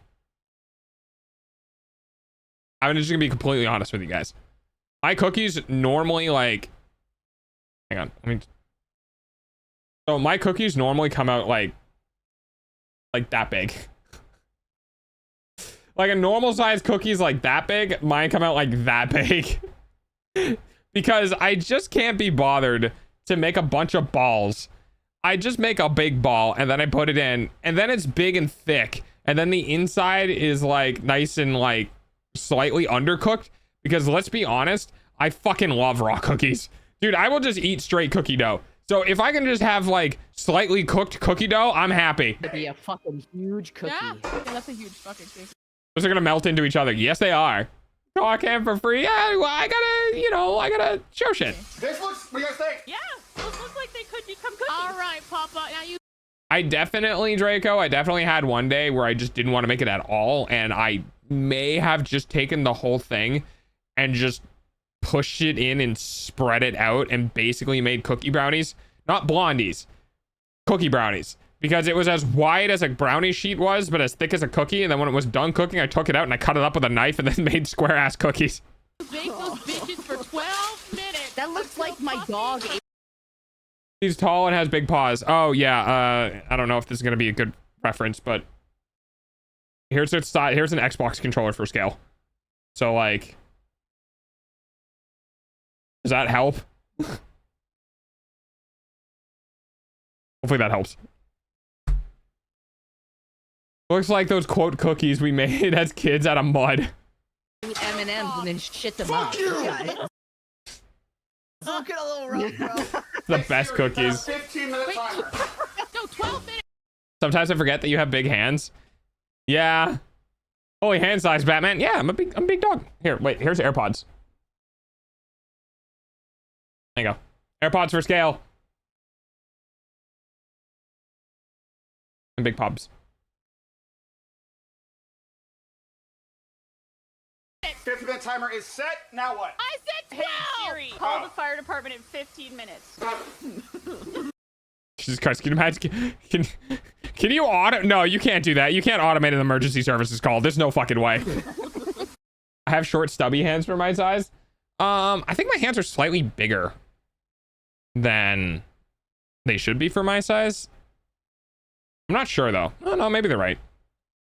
Speaker 6: I'm just gonna be completely honest with you guys. My cookies normally like, hang on, so my cookies normally come out like that big. Like a normal size cookie's like that big. Mine come out like that big. Because I just can't be bothered to make a bunch of balls. I just make a big ball and then I put it in and then it's big and thick. And then the inside is like nice and like slightly undercooked. Because let's be honest, I fucking love raw cookies. Dude, I will just eat straight cookie dough. So if I can just have like slightly cooked cookie dough, I'm happy.
Speaker 7: It'd be a fucking huge cookie.
Speaker 9: Yeah, that's a huge fucking cookie.
Speaker 6: Those are gonna melt into each other. Yes, they are. Oh, I can for free. Yeah, well, I gotta show shit.
Speaker 8: This looks, what do you guys think?
Speaker 11: Yeah, those look like they could become cookies.
Speaker 9: All right, Papa. Now you.
Speaker 6: I definitely had one day where I just didn't want to make it at all. And I may have just taken the whole thing and just pushed it in and spread it out and basically made cookie brownies. Not blondies, cookie brownies. Because it was as wide as a brownie sheet was, but as thick as a cookie. And then when it was done cooking, I took it out and I cut it up with a knife and then made square ass cookies.
Speaker 9: Bake those bitches for 12 minutes.
Speaker 7: That looks like my dog.
Speaker 6: He's tall and has big paws. Oh yeah, I don't know if this is gonna be a good reference, but here's its side. Here's an Xbox controller for scale. So like, does that help? Hopefully that helps. Looks like those quote cookies we made as kids out of mud.
Speaker 7: M&Ms and then shit them
Speaker 8: Fuck
Speaker 7: up.
Speaker 8: you!
Speaker 10: Looking a little rough, bro.
Speaker 6: The best cookies.
Speaker 8: 15-minute timer.
Speaker 9: No, 12 minutes.
Speaker 6: Sometimes I forget that you have big hands. Yeah. Holy hand size, Batman. Yeah, I'm a big dog. Here, wait, here's AirPods. There you go. AirPods for scale. And big pubs.
Speaker 8: 15-minute timer is set. Now what?
Speaker 9: I said 12.
Speaker 11: Hey Siri, call the fire department in 15 minutes.
Speaker 6: Jesus Christ, can you imagine? Can you auto? No, you can't do that. You can't automate an emergency services call. There's no fucking way. I have short, stubby hands for my size. I think my hands are slightly bigger than they should be for my size. I'm not sure though. Oh no, maybe they're right. I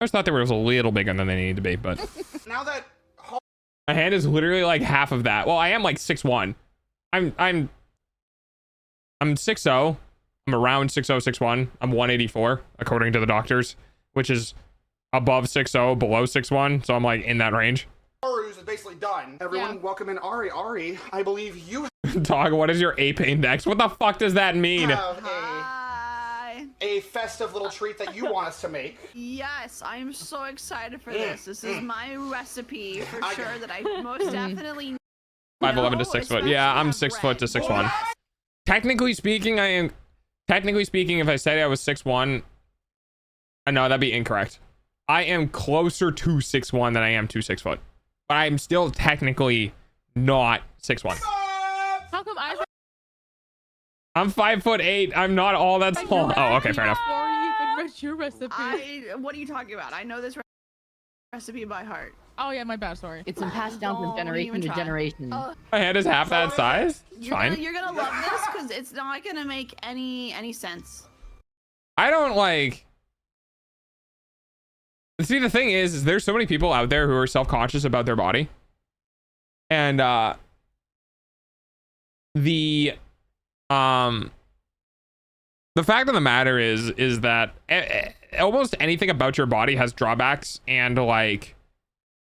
Speaker 6: always thought they were a little bigger than they needed to be, but
Speaker 8: Now that
Speaker 6: my hand is literally like half of that. Well, I am like 6'1". I'm 6'0". I'm around 6'0", 6'1". I'm 184 according to the doctors, which is above 6'0", below 6'1". So I'm like in that range.
Speaker 8: Aru's is basically done. Everyone, welcome in Ari. Ari, I believe you
Speaker 6: Dog, what is your ape index? What the fuck does that mean?
Speaker 8: have
Speaker 10: Hi.
Speaker 8: a festive little treat that you want us to make.
Speaker 10: Yes, I'm so excited for this. This is my recipe for
Speaker 8: I
Speaker 10: sure
Speaker 8: got-
Speaker 10: that I most definitely
Speaker 6: 5'11" to 6 foot. Yeah, I'm 6 foot to 6'1". Technically speaking, if I said I was 6'1", no, that'd be incorrect. I am closer to 6'1" than I am to 6 foot. But I'm still technically not 6'1".
Speaker 9: How come I
Speaker 6: I'm 5'8". I'm not all that small. Oh, okay, fair enough.
Speaker 9: before you even read your recipe?
Speaker 10: What are you talking about? I know this recipe by heart.
Speaker 9: Oh yeah, my bad. Sorry.
Speaker 7: It's been passed down from
Speaker 10: Don't
Speaker 7: generation
Speaker 10: even
Speaker 7: to
Speaker 10: try.
Speaker 7: generation.
Speaker 10: Oh,
Speaker 6: My head is half that size. It's fine.
Speaker 10: you're gonna love this because it's not gonna make any sense.
Speaker 6: I don't like. See, the thing is there's so many people out there who are self-conscious about their body. And the fact of the matter is that almost anything about your body has drawbacks and like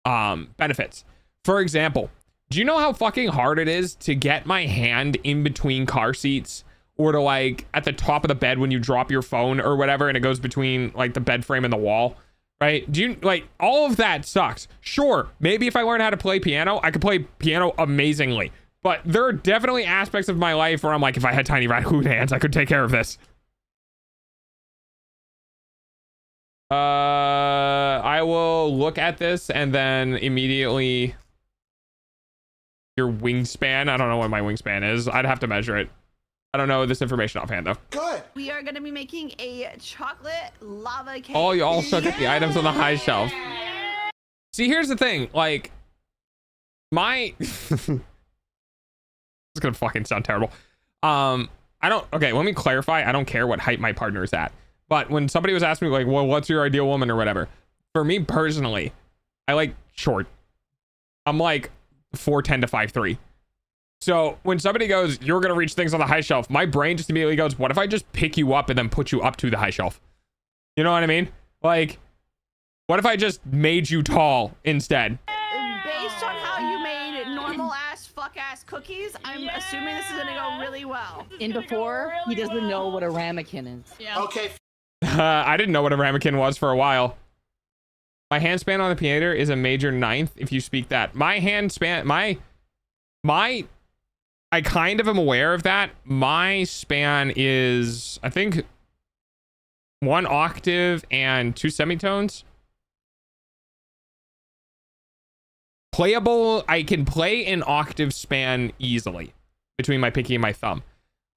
Speaker 6: benefits. For example, do you know how fucking hard it is to get my hand in between car seats, or to like at the top of the bed when you drop your phone or whatever and it goes between like the bed frame and the wall, right? Do you like all of that sucks? Sure, maybe if I learned how to play piano, I could play piano amazingly, but there are definitely aspects of my life where I'm like, if I had tiny raccoon hands, I could take care of this. I will look at this and then immediately your wingspan. I don't know what my wingspan is. I'd have to measure it. I don't know this information offhand though.
Speaker 8: Good.
Speaker 10: We are going to be making a chocolate lava cake.
Speaker 6: Oh, you also get the items on the high shelf. See, here's the thing. Like, my... It's gonna fucking sound terrible. Okay, let me clarify. I don't care what height my partner is at. But when somebody was asking me like, well, what's your ideal woman or whatever? For me personally, I like short. I'm like 4'10" to 5'3". So when somebody goes, you're going to reach things on the high shelf, my brain just immediately goes, what if I just pick you up and then put you up to the high shelf? You know what I mean? Like, what if I just made you tall instead?
Speaker 10: Based on how you made normal ass fuck ass cookies, I'm assuming this is going to go really well.
Speaker 7: In before, he doesn't know what a ramekin is.
Speaker 10: Yeah.
Speaker 8: Okay.
Speaker 6: I didn't know what a ramekin was for a while. My hand span on the piano is a major ninth, if you speak that. My hand span, I kind of am aware of that. My span is, I think, 1 octave and 2 semitones. Playable, I can play an octave span easily between my pinky and my thumb.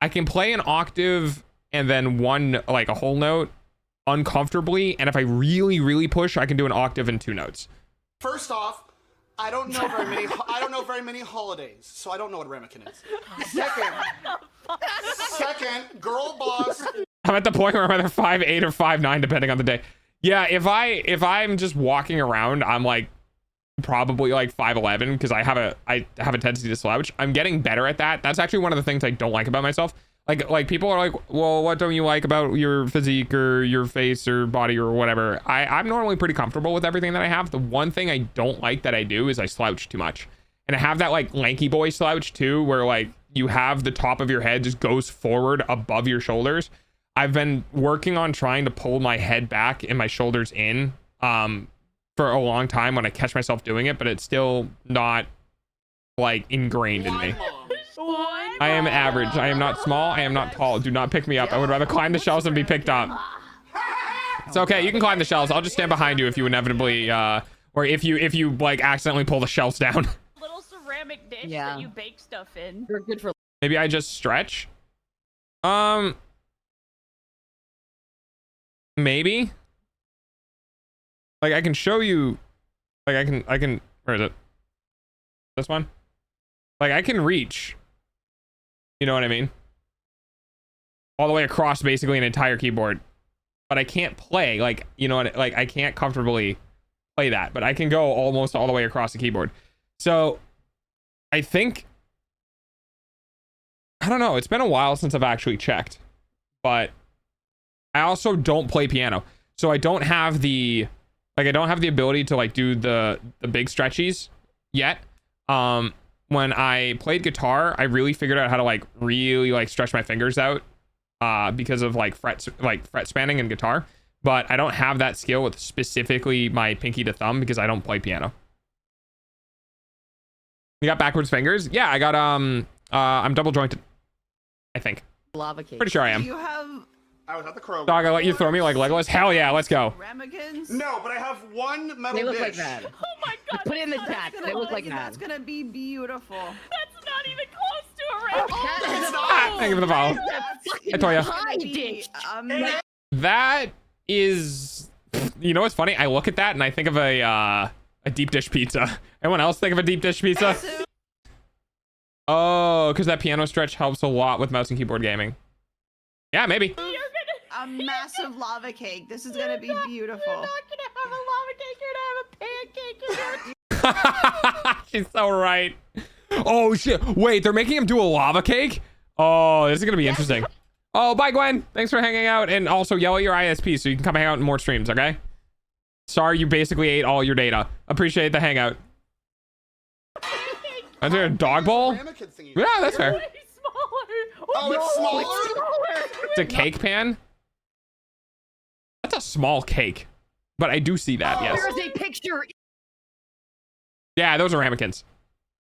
Speaker 6: I can play an octave and then one, like a whole note, uncomfortably. And if I really, really push, I can do an octave and 2 notes.
Speaker 8: First off, I don't know very many holidays, so I don't know what a ramekin is. Second, girl boss.
Speaker 6: I'm at the point where I'm either 5'8" or 5'9", depending on the day. Yeah, if I'm just walking around, I'm like probably like 5'11", because I have a tendency to slouch. I'm getting better at that. That's actually one of the things I don't like about myself. Like people are like, well, what don't you like about your physique or your face or body or whatever? I'm normally pretty comfortable with everything that I have. The one thing I don't like that I do is I slouch too much. And I have that like lanky boy slouch too, where like you have the top of your head just goes forward above your shoulders. I've been working on trying to pull my head back and my shoulders in for a long time when I catch myself doing it, but it's still not like ingrained in me. I am average. I am not small. I am not tall. Do not pick me up. I would rather climb the shelves than be picked up. It's okay. You can climb the shelves. I'll just stand behind you if you inevitably, or if you like accidentally pull the shelves down.
Speaker 11: Little ceramic dish that you bake stuff in.
Speaker 7: You're good for.
Speaker 6: Maybe I just stretch. Maybe. Like I can show you. Like I can. Where is it? This one. Like I can reach. You know what I mean? All the way across basically an entire keyboard. But I can't play, like, you know what, like I can't comfortably play that, but I can go almost all the way across the keyboard. So I think, I don't know, it's been a while since I've actually checked, but I also don't play piano. So I don't have the, like, I don't have the ability to like do the big stretchies yet. When I played guitar, I really figured out how to like really like stretch my fingers out because of like fret spanning in guitar, but I don't have that skill with specifically my pinky to thumb because I don't play piano. You got backwards fingers? Yeah, I got I'm double jointed, I think.
Speaker 7: Lava cake.
Speaker 6: Pretty sure I am.
Speaker 10: You have
Speaker 8: I was at the Kroger.
Speaker 6: Dog, I let you throw me like Legolas? Hell yeah, let's go.
Speaker 10: ramekins?
Speaker 8: No, but I have one metal
Speaker 7: They look
Speaker 8: dish.
Speaker 7: like that.
Speaker 11: Oh my god.
Speaker 7: Put it in the chat. They look like that.
Speaker 10: That's gonna be beautiful.
Speaker 11: That's not even close to a ramekin.
Speaker 7: That is
Speaker 6: Thank you for the follow. I told ya.
Speaker 7: Pie dish.
Speaker 6: That is, you know what's funny? I look at that and I think of a deep dish pizza. Anyone else think of a deep dish pizza? Oh, because that piano stretch helps a lot with mouse and keyboard gaming. Yeah, maybe.
Speaker 10: A massive lava cake. This is gonna be beautiful.
Speaker 11: You're not gonna have a lava
Speaker 6: She's so right. Oh shit. Wait, they're making him do a lava cake? Oh, this is gonna be interesting. Oh, bye Gwen. Thanks for hanging out. And also yell at your ISP so you can come hang out in more streams, okay? Sorry you basically ate all your data. Appreciate the hangout. Is there a dog bowl? Yeah, that's fair.
Speaker 11: Way smaller.
Speaker 8: Oh, it's smaller?
Speaker 6: It's a cake pan? That's a small cake. But I do see that, yes.
Speaker 7: There's a picture
Speaker 6: Yeah, those are ramekins.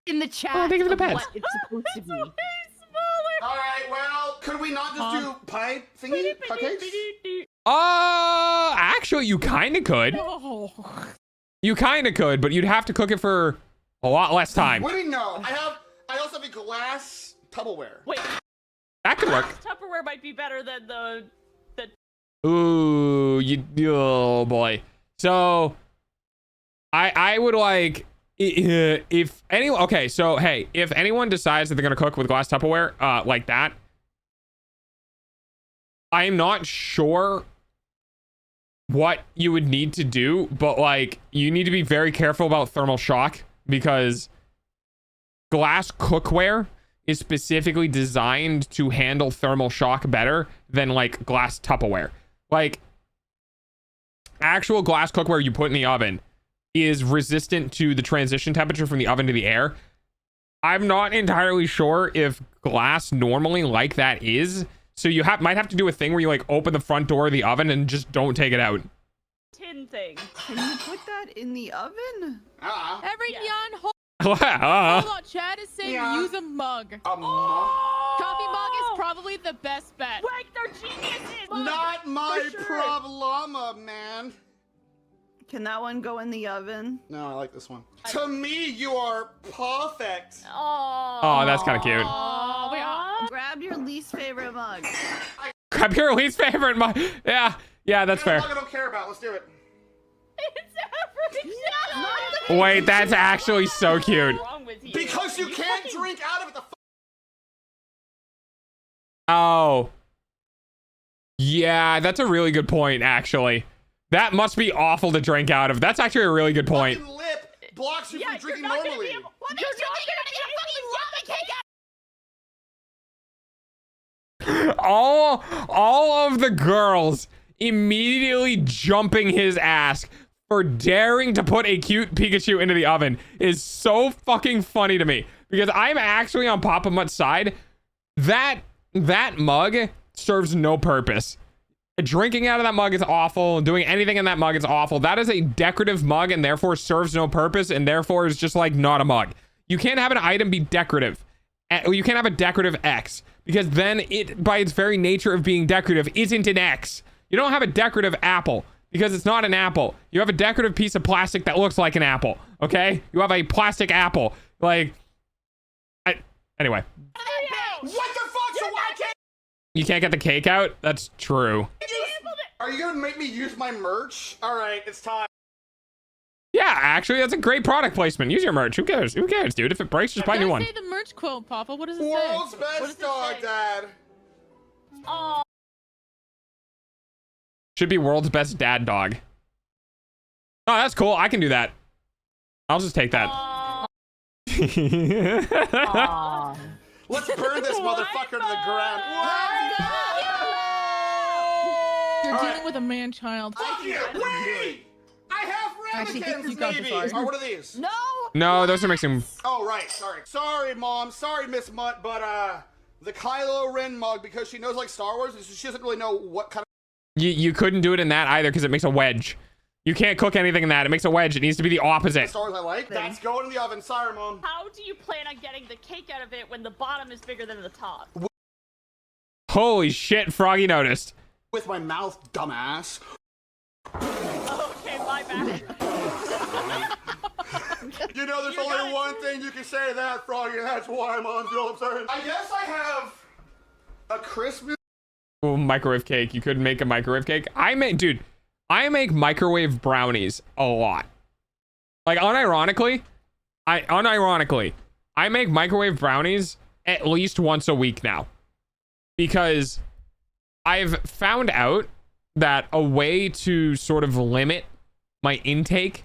Speaker 7: in the chat.
Speaker 6: Oh, thank you for the
Speaker 7: of
Speaker 6: pets.
Speaker 7: what it's supposed to be.
Speaker 8: All right, well, could we not just do pie thingy? Cupcakes?
Speaker 6: Actually, you kind of could.
Speaker 9: Oh.
Speaker 6: You kind of could, but you'd have to cook it for a lot less time.
Speaker 8: What do you know? I also have a glass Tupperware.
Speaker 11: Wait,
Speaker 6: That could work.
Speaker 11: Tupperware might be better than the.
Speaker 6: Ooh, oh boy. So, I would like if anyone. Okay, so hey, if anyone decides that they're gonna cook with glass Tupperware, like that, I'm not sure what you would need to do, but like you need to be very careful about thermal shock because glass cookware is specifically designed to handle thermal shock better than like glass Tupperware. Like actual glass cookware you put in the oven is resistant to the transition temperature from the oven to the air. I'm not entirely sure if glass normally like that is. So you might have to do a thing where you like open the front door of the oven and just don't take it out.
Speaker 11: Tin thing.
Speaker 10: Can you put that in the oven?
Speaker 9: Every
Speaker 11: Yeah.
Speaker 9: Neon, hold
Speaker 6: Hold
Speaker 9: on. Chad is saying
Speaker 8: Yeah.
Speaker 9: use a mug.
Speaker 8: A mug?
Speaker 9: Coffee mug is probably the best bet.
Speaker 11: Wait, they're geniuses.
Speaker 8: Not my
Speaker 11: For sure.
Speaker 8: problema, man.
Speaker 10: Can that one go in the oven?
Speaker 8: No, I like this one. To me, you are perfect.
Speaker 6: Oh, that's kind of cute.
Speaker 9: Oh, we are.
Speaker 10: Grab your least favorite mug.
Speaker 6: Grab your least favorite mug. Yeah, that's fair.
Speaker 8: I don't care about. Let's do it.
Speaker 11: It's every
Speaker 6: Wait, that's actually so cute.
Speaker 11: What's wrong with you?
Speaker 8: Because you can't drink out of it.
Speaker 6: Oh. Yeah, that's a really good point, actually. That must be awful to drink out of. That's actually a really good point.
Speaker 8: Fucking lip blocks you
Speaker 11: Yeah,
Speaker 8: from drinking
Speaker 11: you're not
Speaker 8: normally.
Speaker 11: Gonna be able, you're not gonna be able to fucking
Speaker 6: all of the girls immediately jumping his ass for daring to put a cute Pikachu into the oven is so fucking funny to me because I'm actually on Papa Mutt's side. That mug serves no purpose. Drinking out of that mug is awful. Doing anything in that mug is awful. That is a decorative mug and therefore serves no purpose and therefore is just like not a mug. You can't have an item be decorative. You can't have a decorative X because then it, by its very nature of being decorative, isn't an X. You don't have a decorative apple because it's not an apple. You have a decorative piece of plastic that looks like an apple. Okay? You have a plastic apple. Like, anyway.
Speaker 8: What the fuck? So why can't
Speaker 6: You can't get the cake out? That's true.
Speaker 8: Are you gonna make me use my merch? All right, it's time.
Speaker 6: Yeah, actually, that's a great product placement. Use your merch. Who cares? Who cares, dude? If it breaks, just buy a new one.
Speaker 9: Say the merch quote, Papa. What does it
Speaker 8: World's
Speaker 9: say?
Speaker 8: best dog, Dad.
Speaker 11: Oh,
Speaker 6: Should be world's best dad dog. Oh, that's cool. I can do that. I'll just take that.
Speaker 8: Let's burn this motherfucker to the ground.
Speaker 9: You're dealing with a man-child.
Speaker 8: Fuck you! Wait! I have
Speaker 7: Actually,
Speaker 8: ramekins,
Speaker 7: you got the
Speaker 8: maybe.
Speaker 7: fire.
Speaker 8: Or what are these?
Speaker 10: No!
Speaker 6: No, those are mixing.
Speaker 8: Oh, right. Sorry. Sorry, Mom. Sorry, Miss Mutt. But, the Kylo Ren mug, because she knows, like, Star Wars, and she doesn't really know what kind of...
Speaker 6: You couldn't do it in that either because it makes a wedge. You can't cook anything in that. It makes a wedge. It needs to be the opposite.
Speaker 8: Star Wars I like. That's going in the oven. Sorry, Mom.
Speaker 11: how do you plan on getting the cake out of it when the bottom is bigger than the top?
Speaker 6: Holy shit, Froggy noticed.
Speaker 8: With my mouth, dumbass.
Speaker 11: Okay, my bad.
Speaker 8: You know, there's only one thing you can say to that, Froggy, and that's why, Mom. You know what I'm saying? I guess I have a Christmas...
Speaker 6: Oh, microwave cake. You couldn't make a microwave cake? I make microwave brownies a lot. Like, unironically, I make microwave brownies at least once a week now. Because I've found out that a way to sort of limit my intake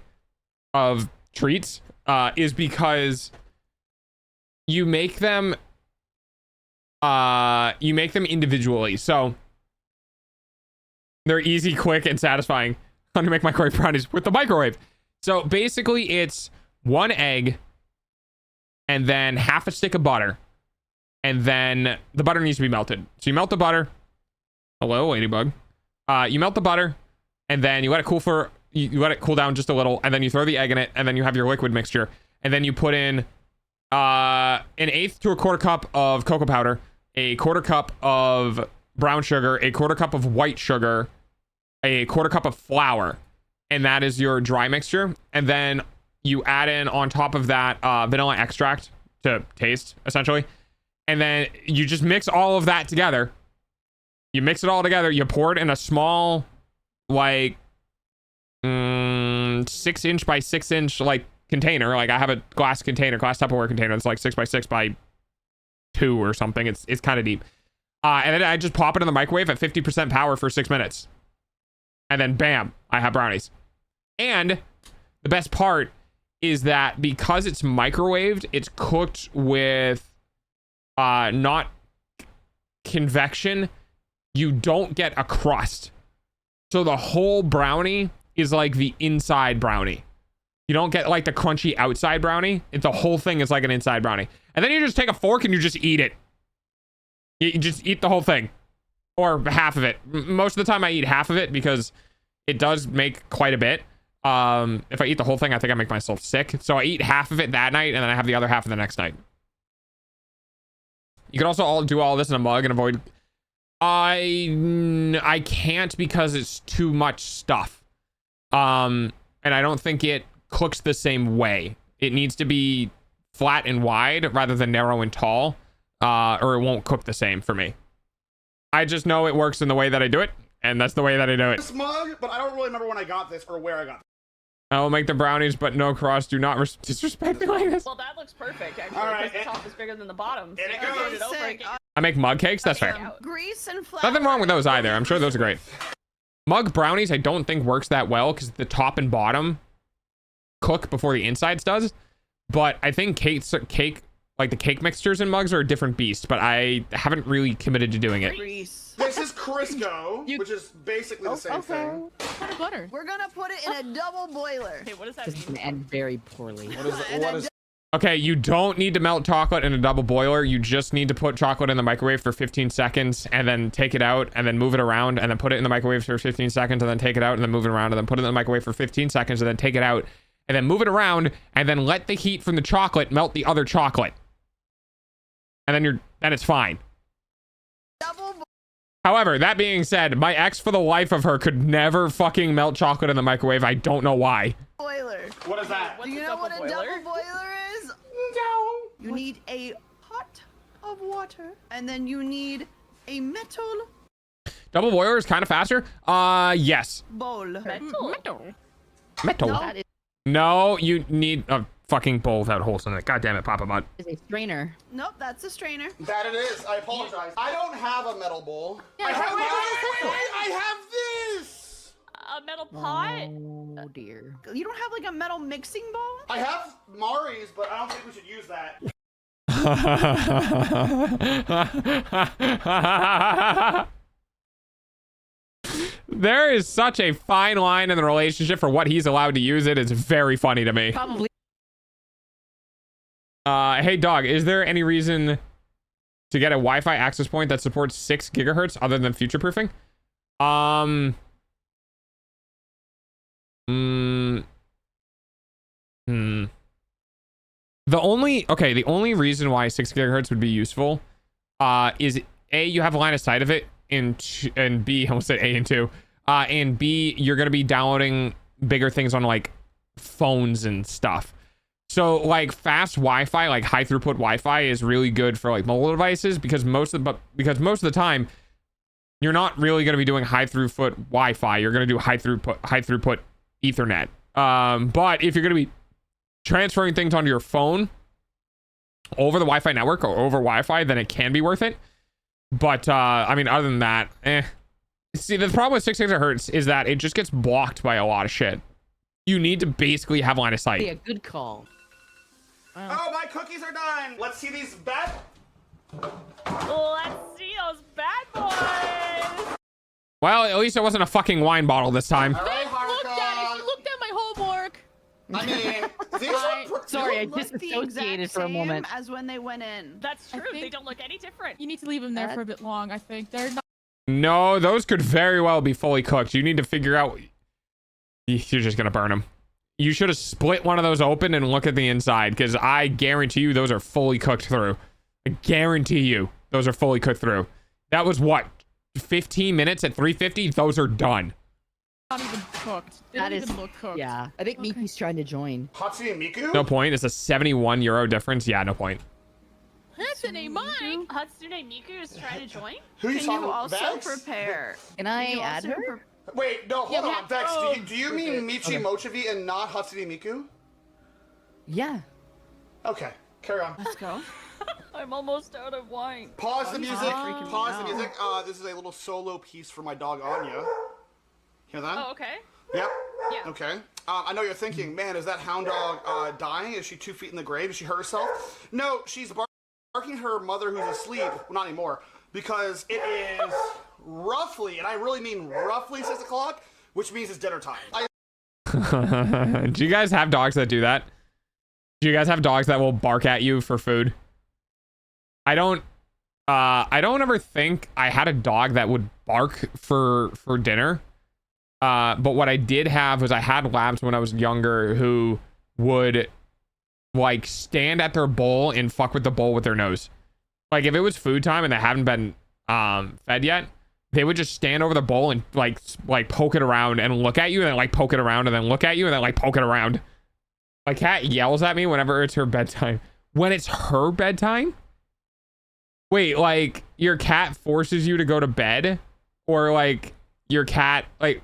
Speaker 6: of treats is because you make them individually. So they're easy, quick, and satisfying. How to make microwave brownies with the microwave. So basically it's 1 egg and then half a stick of butter. And then the butter needs to be melted. So you melt the butter. Hello, ladybug. You melt the butter and then you let it cool for, you let it cool down just a little, and then you throw the egg in it, and then you have your liquid mixture. And then you put in 1/8 to 1/4 cup of cocoa powder, 1/4 cup of brown sugar, 1/4 cup of white sugar, 1/4 cup of flour, and that is your dry mixture. And then you add in on top of that vanilla extract to taste, essentially. And then you just mix all of that together. You mix it all together. You pour it in a small, like 6-inch by 6-inch like container. Like I have a glass Tupperware container that's like 6 by 6 by 2 or something. It's kind of deep. And then I just pop it in the microwave at 50% power for 6 minutes. And then bam, I have brownies. And the best part is that because it's microwaved, it's cooked with not convection. You don't get a crust. So the whole brownie is like the inside brownie. You don't get like the crunchy outside brownie. It's the whole thing is like an inside brownie. And then you just take a fork and you just eat it. You just eat the whole thing. Or half of it. Most of the time I eat half of it because it does make quite a bit. If I eat the whole thing, I think I make myself sick. So I eat half of it that night and then I have the other half of the next night. You can also do all this in a mug and avoid... I can't because it's too much stuff. And I don't think it cooks the same way. It needs to be flat and wide rather than narrow and tall, or it won't cook the same for me. I just know it works in the way that I do it, and that's the way that I do it.
Speaker 8: This mug, but I don't really remember when I got this or where I got this.
Speaker 6: I will make the brownies, but no crust. Do not disrespect me like this.
Speaker 11: Well, that looks perfect, actually,
Speaker 8: All right,
Speaker 11: because the top is bigger than the bottom.
Speaker 8: And it goes.
Speaker 6: I make mug cakes. That's fair.
Speaker 10: Grease and flour.
Speaker 6: Nothing wrong with those either. I'm sure those are great. Mug brownies, I don't think works that well because the top and bottom cook before the insides does. But I think like the cake mixtures in mugs are a different beast. But I haven't really committed to doing it.
Speaker 10: Grease.
Speaker 8: This is Crisco, which is basically the same thing.
Speaker 9: Butter, butter.
Speaker 10: We're gonna put it in a double boiler.
Speaker 11: Hey, what does that
Speaker 7: This is
Speaker 11: mean?
Speaker 7: gonna end very poorly.
Speaker 8: What is
Speaker 6: Okay, you don't need to melt chocolate in a double boiler. You just need to put chocolate in the microwave for 15 seconds and then take it out and then move it around and then put it in the microwave for 15 seconds and then take it out and then move it around and then put it in the microwave for 15 seconds and then take it out and then move it around and then let the heat from the chocolate melt the other chocolate. And then it's fine. However, that being said, my ex, for the life of her, could never fucking melt chocolate in the microwave. I don't know why.
Speaker 10: Boiler.
Speaker 8: What is that?
Speaker 11: What's
Speaker 10: Do you
Speaker 11: a
Speaker 10: know
Speaker 11: double
Speaker 10: what a
Speaker 11: boiler?
Speaker 10: double boiler is? No. You need a pot of water, and then you need a metal
Speaker 6: Double boiler is kind of faster. Yes.
Speaker 10: bowl.
Speaker 11: Metal.
Speaker 6: Metal.
Speaker 10: No.
Speaker 7: That
Speaker 6: No, you need a fucking bowl without holes in it. God damn it, Papa Mutt.
Speaker 7: is a strainer.
Speaker 10: Nope, that's a strainer.
Speaker 8: That it is. I apologize. I don't have a metal bowl.
Speaker 9: Yeah,
Speaker 8: I have,
Speaker 9: wait,
Speaker 8: I have this.
Speaker 11: A metal pot?
Speaker 7: Oh dear.
Speaker 10: You don't have like a metal mixing bowl?
Speaker 8: I have Mari's, but I don't think we should use that.
Speaker 6: There is such a fine line in the relationship for what he's allowed to use it. It's very funny to me.
Speaker 7: Probably.
Speaker 6: Hey dog, is there any reason to get a Wi-Fi access point that supports 6 gigahertz other than future proofing? The only reason why 6 gigahertz would be useful is A, you have a line of sight of it, and B, I almost said A and 2, and B, you're going to be downloading bigger things on like phones and stuff. So like fast Wi-Fi, like high throughput Wi-Fi is really good for like mobile devices because most of the time you're not really going to be doing high throughput Wi-Fi. You're going to do high throughput Ethernet. But if you're going to be transferring things onto your phone over the Wi-Fi network or over Wi-Fi, then it can be worth it. But I mean, other than that, See, the problem with 6 gigahertz is that it just gets blocked by a lot of shit. You need to basically have line of sight.
Speaker 7: Be a good call.
Speaker 8: Oh, my cookies are done. Let's see these bad.
Speaker 11: Let's see those bad boys.
Speaker 6: Well, at least it wasn't a fucking wine bottle this time.
Speaker 8: All right,
Speaker 9: Looked at it.
Speaker 8: Haruka.
Speaker 9: She looked at my homework.
Speaker 8: I mean, these are
Speaker 7: Sorry, I
Speaker 10: Look the
Speaker 7: disassociated
Speaker 10: exact
Speaker 7: for a
Speaker 10: same
Speaker 7: moment.
Speaker 10: as when they went in.
Speaker 11: That's
Speaker 9: I
Speaker 11: true. They
Speaker 9: think-
Speaker 11: don't look any different.
Speaker 9: You need to leave them there for a bit long, I think. They're not.
Speaker 6: No, those could very well be fully cooked. You need to figure out. You're just gonna burn them. You should have split one of those open and look at the inside, because I guarantee you those are fully cooked through. I guarantee you those are fully cooked through. That was what, 15 minutes at 350? Those are done.
Speaker 9: Not even cooked. They
Speaker 7: That
Speaker 9: don't
Speaker 7: is,
Speaker 9: even look cooked.
Speaker 7: yeah. I think
Speaker 9: Okay.
Speaker 7: Miki's trying to join.
Speaker 8: Hatsune Miku?
Speaker 6: No point. It's a 71 euro difference. Yeah, no point.
Speaker 9: That's an A mine.
Speaker 11: Hatsune Miku is trying to join.
Speaker 8: Who are you
Speaker 10: Can
Speaker 8: talking
Speaker 10: you
Speaker 8: about?
Speaker 10: also
Speaker 8: Vex?
Speaker 10: prepare?
Speaker 7: Can I
Speaker 10: You
Speaker 7: add
Speaker 10: also
Speaker 7: her?
Speaker 8: Wait, no, hold
Speaker 9: Yeah,
Speaker 8: on. Vex, do you mean Michi
Speaker 7: Okay.
Speaker 8: Mochivi and not Hatsune Miku?
Speaker 7: Yeah.
Speaker 8: Okay, carry on.
Speaker 10: Let's go.
Speaker 11: I'm almost out of wine.
Speaker 8: Pause the music.
Speaker 10: freaking me
Speaker 8: Pause the
Speaker 10: out.
Speaker 8: music. This is a little solo piece for my dog Anya. Hear that?
Speaker 11: Oh, okay.
Speaker 8: Yep.
Speaker 11: Yeah.
Speaker 8: Okay. I know you're thinking, man, is that hound dog dying? Is she 2 feet in the grave? Did she hurt herself? No, she's barking her mother who's asleep. Well, not anymore. Because it is roughly, and I really mean roughly 6 o'clock, which means it's dinner time.
Speaker 6: Do you guys have dogs that do that? Do you guys have dogs that will bark at you for food? I don't ever think I had a dog that would bark for dinner. But what I did have was I had labs when I was younger who would like stand at their bowl and fuck with the bowl with their nose. Like if it was food time and they haven't been fed yet, they would just stand over the bowl and like poke it around and look at you and then like poke it around and then look at you and then like poke it around. My cat yells at me whenever it's her bedtime. When it's her bedtime? Wait, like your cat forces you to go to bed? Or like your cat, like,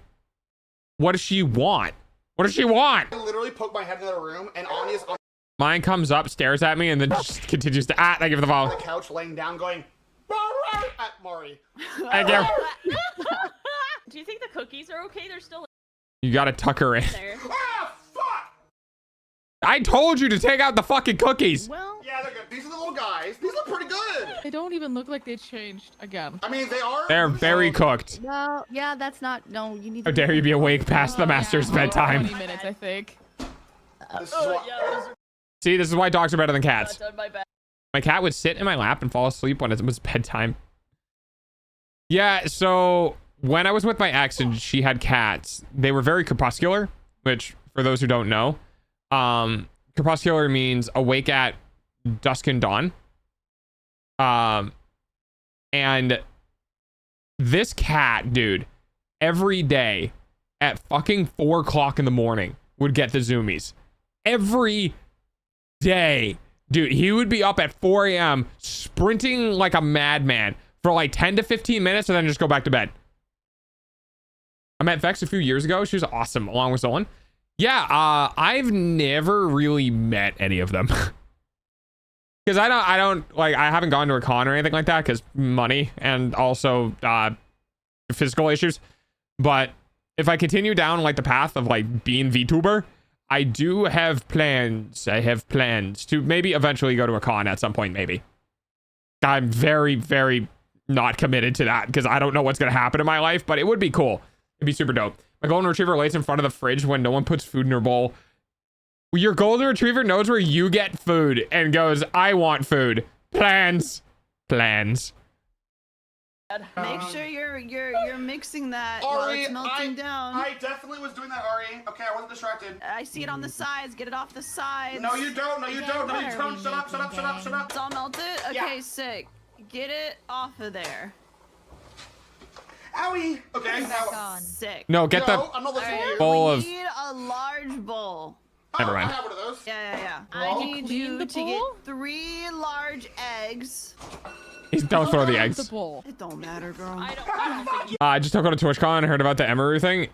Speaker 6: what does she want? What does she want?
Speaker 8: I literally poke my head in the other room, and Anya's on
Speaker 6: Mine comes up, stares at me, and then just continues to I give her the
Speaker 8: the
Speaker 6: phone.
Speaker 8: couch laying down going, at Mari.
Speaker 6: I give her-
Speaker 11: Do you think the cookies are okay? They're still
Speaker 6: You gotta tuck her in.
Speaker 11: there.
Speaker 8: Ah, fuck!
Speaker 6: I told you to take out the fucking cookies.
Speaker 10: Well,
Speaker 8: Yeah, they're good. These are the little guys. These look pretty good.
Speaker 9: They don't even look like they changed again.
Speaker 8: I mean, they are.
Speaker 6: They're very cooked.
Speaker 7: Well, yeah, that's not. No, you need
Speaker 6: How
Speaker 7: to.
Speaker 6: dare you be awake past the master's bedtime.
Speaker 9: 20 minutes, I think.
Speaker 8: This is
Speaker 11: Oh,
Speaker 8: what,
Speaker 11: yeah, those are
Speaker 6: See, this is why dogs are better than
Speaker 11: not
Speaker 6: cats.
Speaker 11: done my bad.
Speaker 6: My cat would sit in my lap and fall asleep when it was bedtime. Yeah, so when I was with my ex and she had cats, they were very crepuscular, which for those who don't know, crepuscular means awake at dusk and dawn. And this cat, dude, every day at fucking 4 o'clock in the morning would get the zoomies. Every day. Dude, he would be up at 4 a.m. sprinting like a madman for like 10 to 15 minutes and then just go back to bed. I met Vex a few years ago. She was awesome, along with Zolan. Yeah, I've never really met any of them. Because I haven't gone to a con or anything like that because money and also physical issues. But if I continue down like the path of like being VTuber, I do have plans. I have plans to maybe eventually go to a con at some point, maybe. I'm very, very not committed to that because I don't know what's going to happen in my life, but it would be cool. It'd be super dope. My golden retriever lays in front of the fridge when no one puts food in her bowl. Your golden retriever knows where you get food and goes, I want food. Plans. Plans.
Speaker 10: make sure you're mixing that while
Speaker 8: Ari,
Speaker 10: it's melting down.
Speaker 8: I definitely was doing that, Ari. Okay, I wasn't distracted.
Speaker 10: I see it on the sides. Get it off the sides.
Speaker 8: No, you don't. No, you don't. No, you don't. Shut up, shut up, shut up, shut up.
Speaker 10: It's all melted?
Speaker 8: Yeah.
Speaker 10: Okay, sick. Get it off of there.
Speaker 8: Owie. Okay, now.
Speaker 10: Sick.
Speaker 6: No, get
Speaker 8: No, I'm not listening to
Speaker 10: Alright,
Speaker 8: you.
Speaker 6: bowl
Speaker 10: we
Speaker 6: of-
Speaker 10: need a large bowl.
Speaker 6: Never
Speaker 8: Oh, I
Speaker 6: mind.
Speaker 8: have one of those.
Speaker 10: Yeah.
Speaker 8: Well,
Speaker 10: I need
Speaker 9: clean
Speaker 10: you
Speaker 9: the
Speaker 10: to get
Speaker 9: bowl?
Speaker 10: 3 large eggs.
Speaker 6: Don't throw the
Speaker 9: The
Speaker 6: eggs.
Speaker 9: bowl.
Speaker 10: It don't matter, girl.
Speaker 11: I don't think
Speaker 6: I just took on a TwitchCon and heard about the Emaru thing.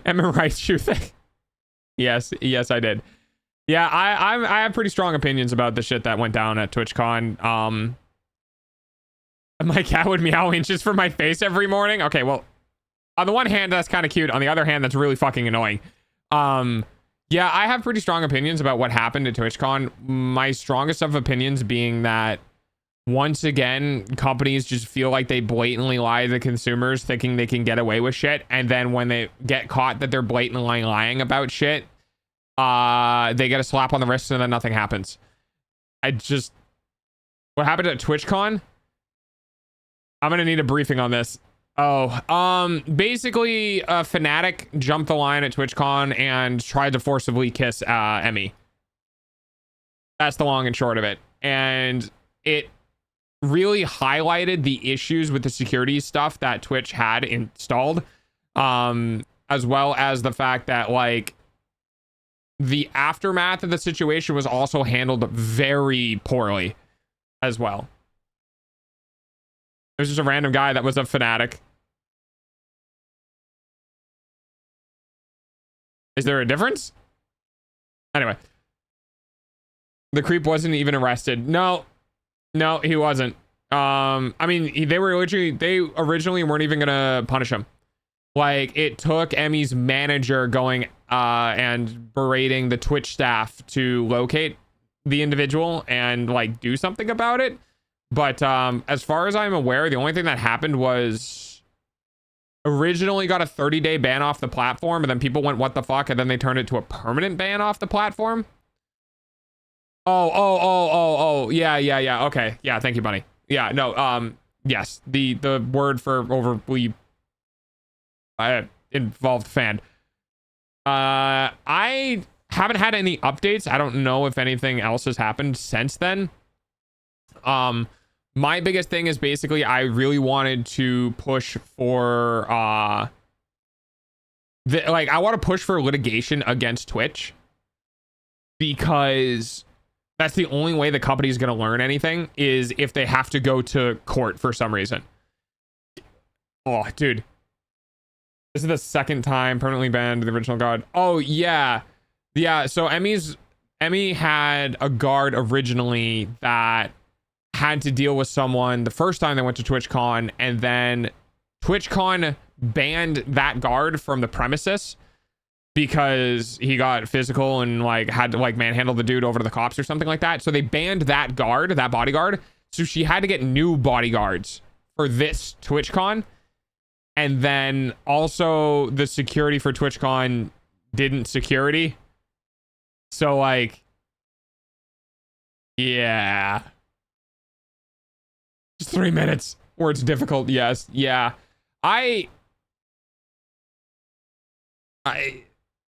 Speaker 6: Emma Rice shoe thing. Yes, I did. Yeah, I have pretty strong opinions about the shit that went down at TwitchCon. My cat would meow inches from my face every morning. Okay, well, on the one hand, that's kind of cute. On the other hand, that's really fucking annoying. Yeah, I have pretty strong opinions about what happened at TwitchCon. My strongest of opinions being that once again, companies just feel like they blatantly lie to consumers thinking they can get away with shit. And then when they get caught that they're blatantly lying about shit, they get a slap on the wrist and then nothing happens. What happened at TwitchCon? I'm going to need a briefing on this. Basically, Fnatic jumped the line at TwitchCon and tried to forcibly kiss Emmy. That's the long and short of it. And it really highlighted the issues with the security stuff that Twitch had installed, as well as the fact that, like, the aftermath of the situation was also handled very poorly as well. It was just a random guy that was a Fnatic. Is there a difference? Anyway. The creep wasn't even arrested. No, he wasn't. I mean, they originally weren't even gonna punish him. Like, it took Emmy's manager going and berating the Twitch staff to locate the individual and, like, do something about it. But as far as I'm aware, the only thing that happened was originally got a 30-day ban off the platform, and then people went, what the fuck? And then they turned it to a permanent ban off the platform. Oh. Yeah. Okay. Yeah. Thank you, buddy. Yeah. No. Yes. The word for overly involved fan. I haven't had any updates. I don't know if anything else has happened since then. My biggest thing is basically I really wanted to push for I want to push for litigation against Twitch, because that's the only way the company is going to learn anything, is if they have to go to court for some reason. Oh, dude. This is the second time permanently banned the original guard. Oh, yeah. Yeah, so Emmy had a guard originally that had to deal with someone the first time they went to TwitchCon, and then TwitchCon banned that guard from the premises because he got physical and, like, had to, like, manhandle the dude over to the cops or something like that. So they banned that guard, that bodyguard. So she had to get new bodyguards for this TwitchCon. And then also the security for TwitchCon didn't security. So, like, yeah. Just 3 minutes where it's difficult. Yes. Yeah.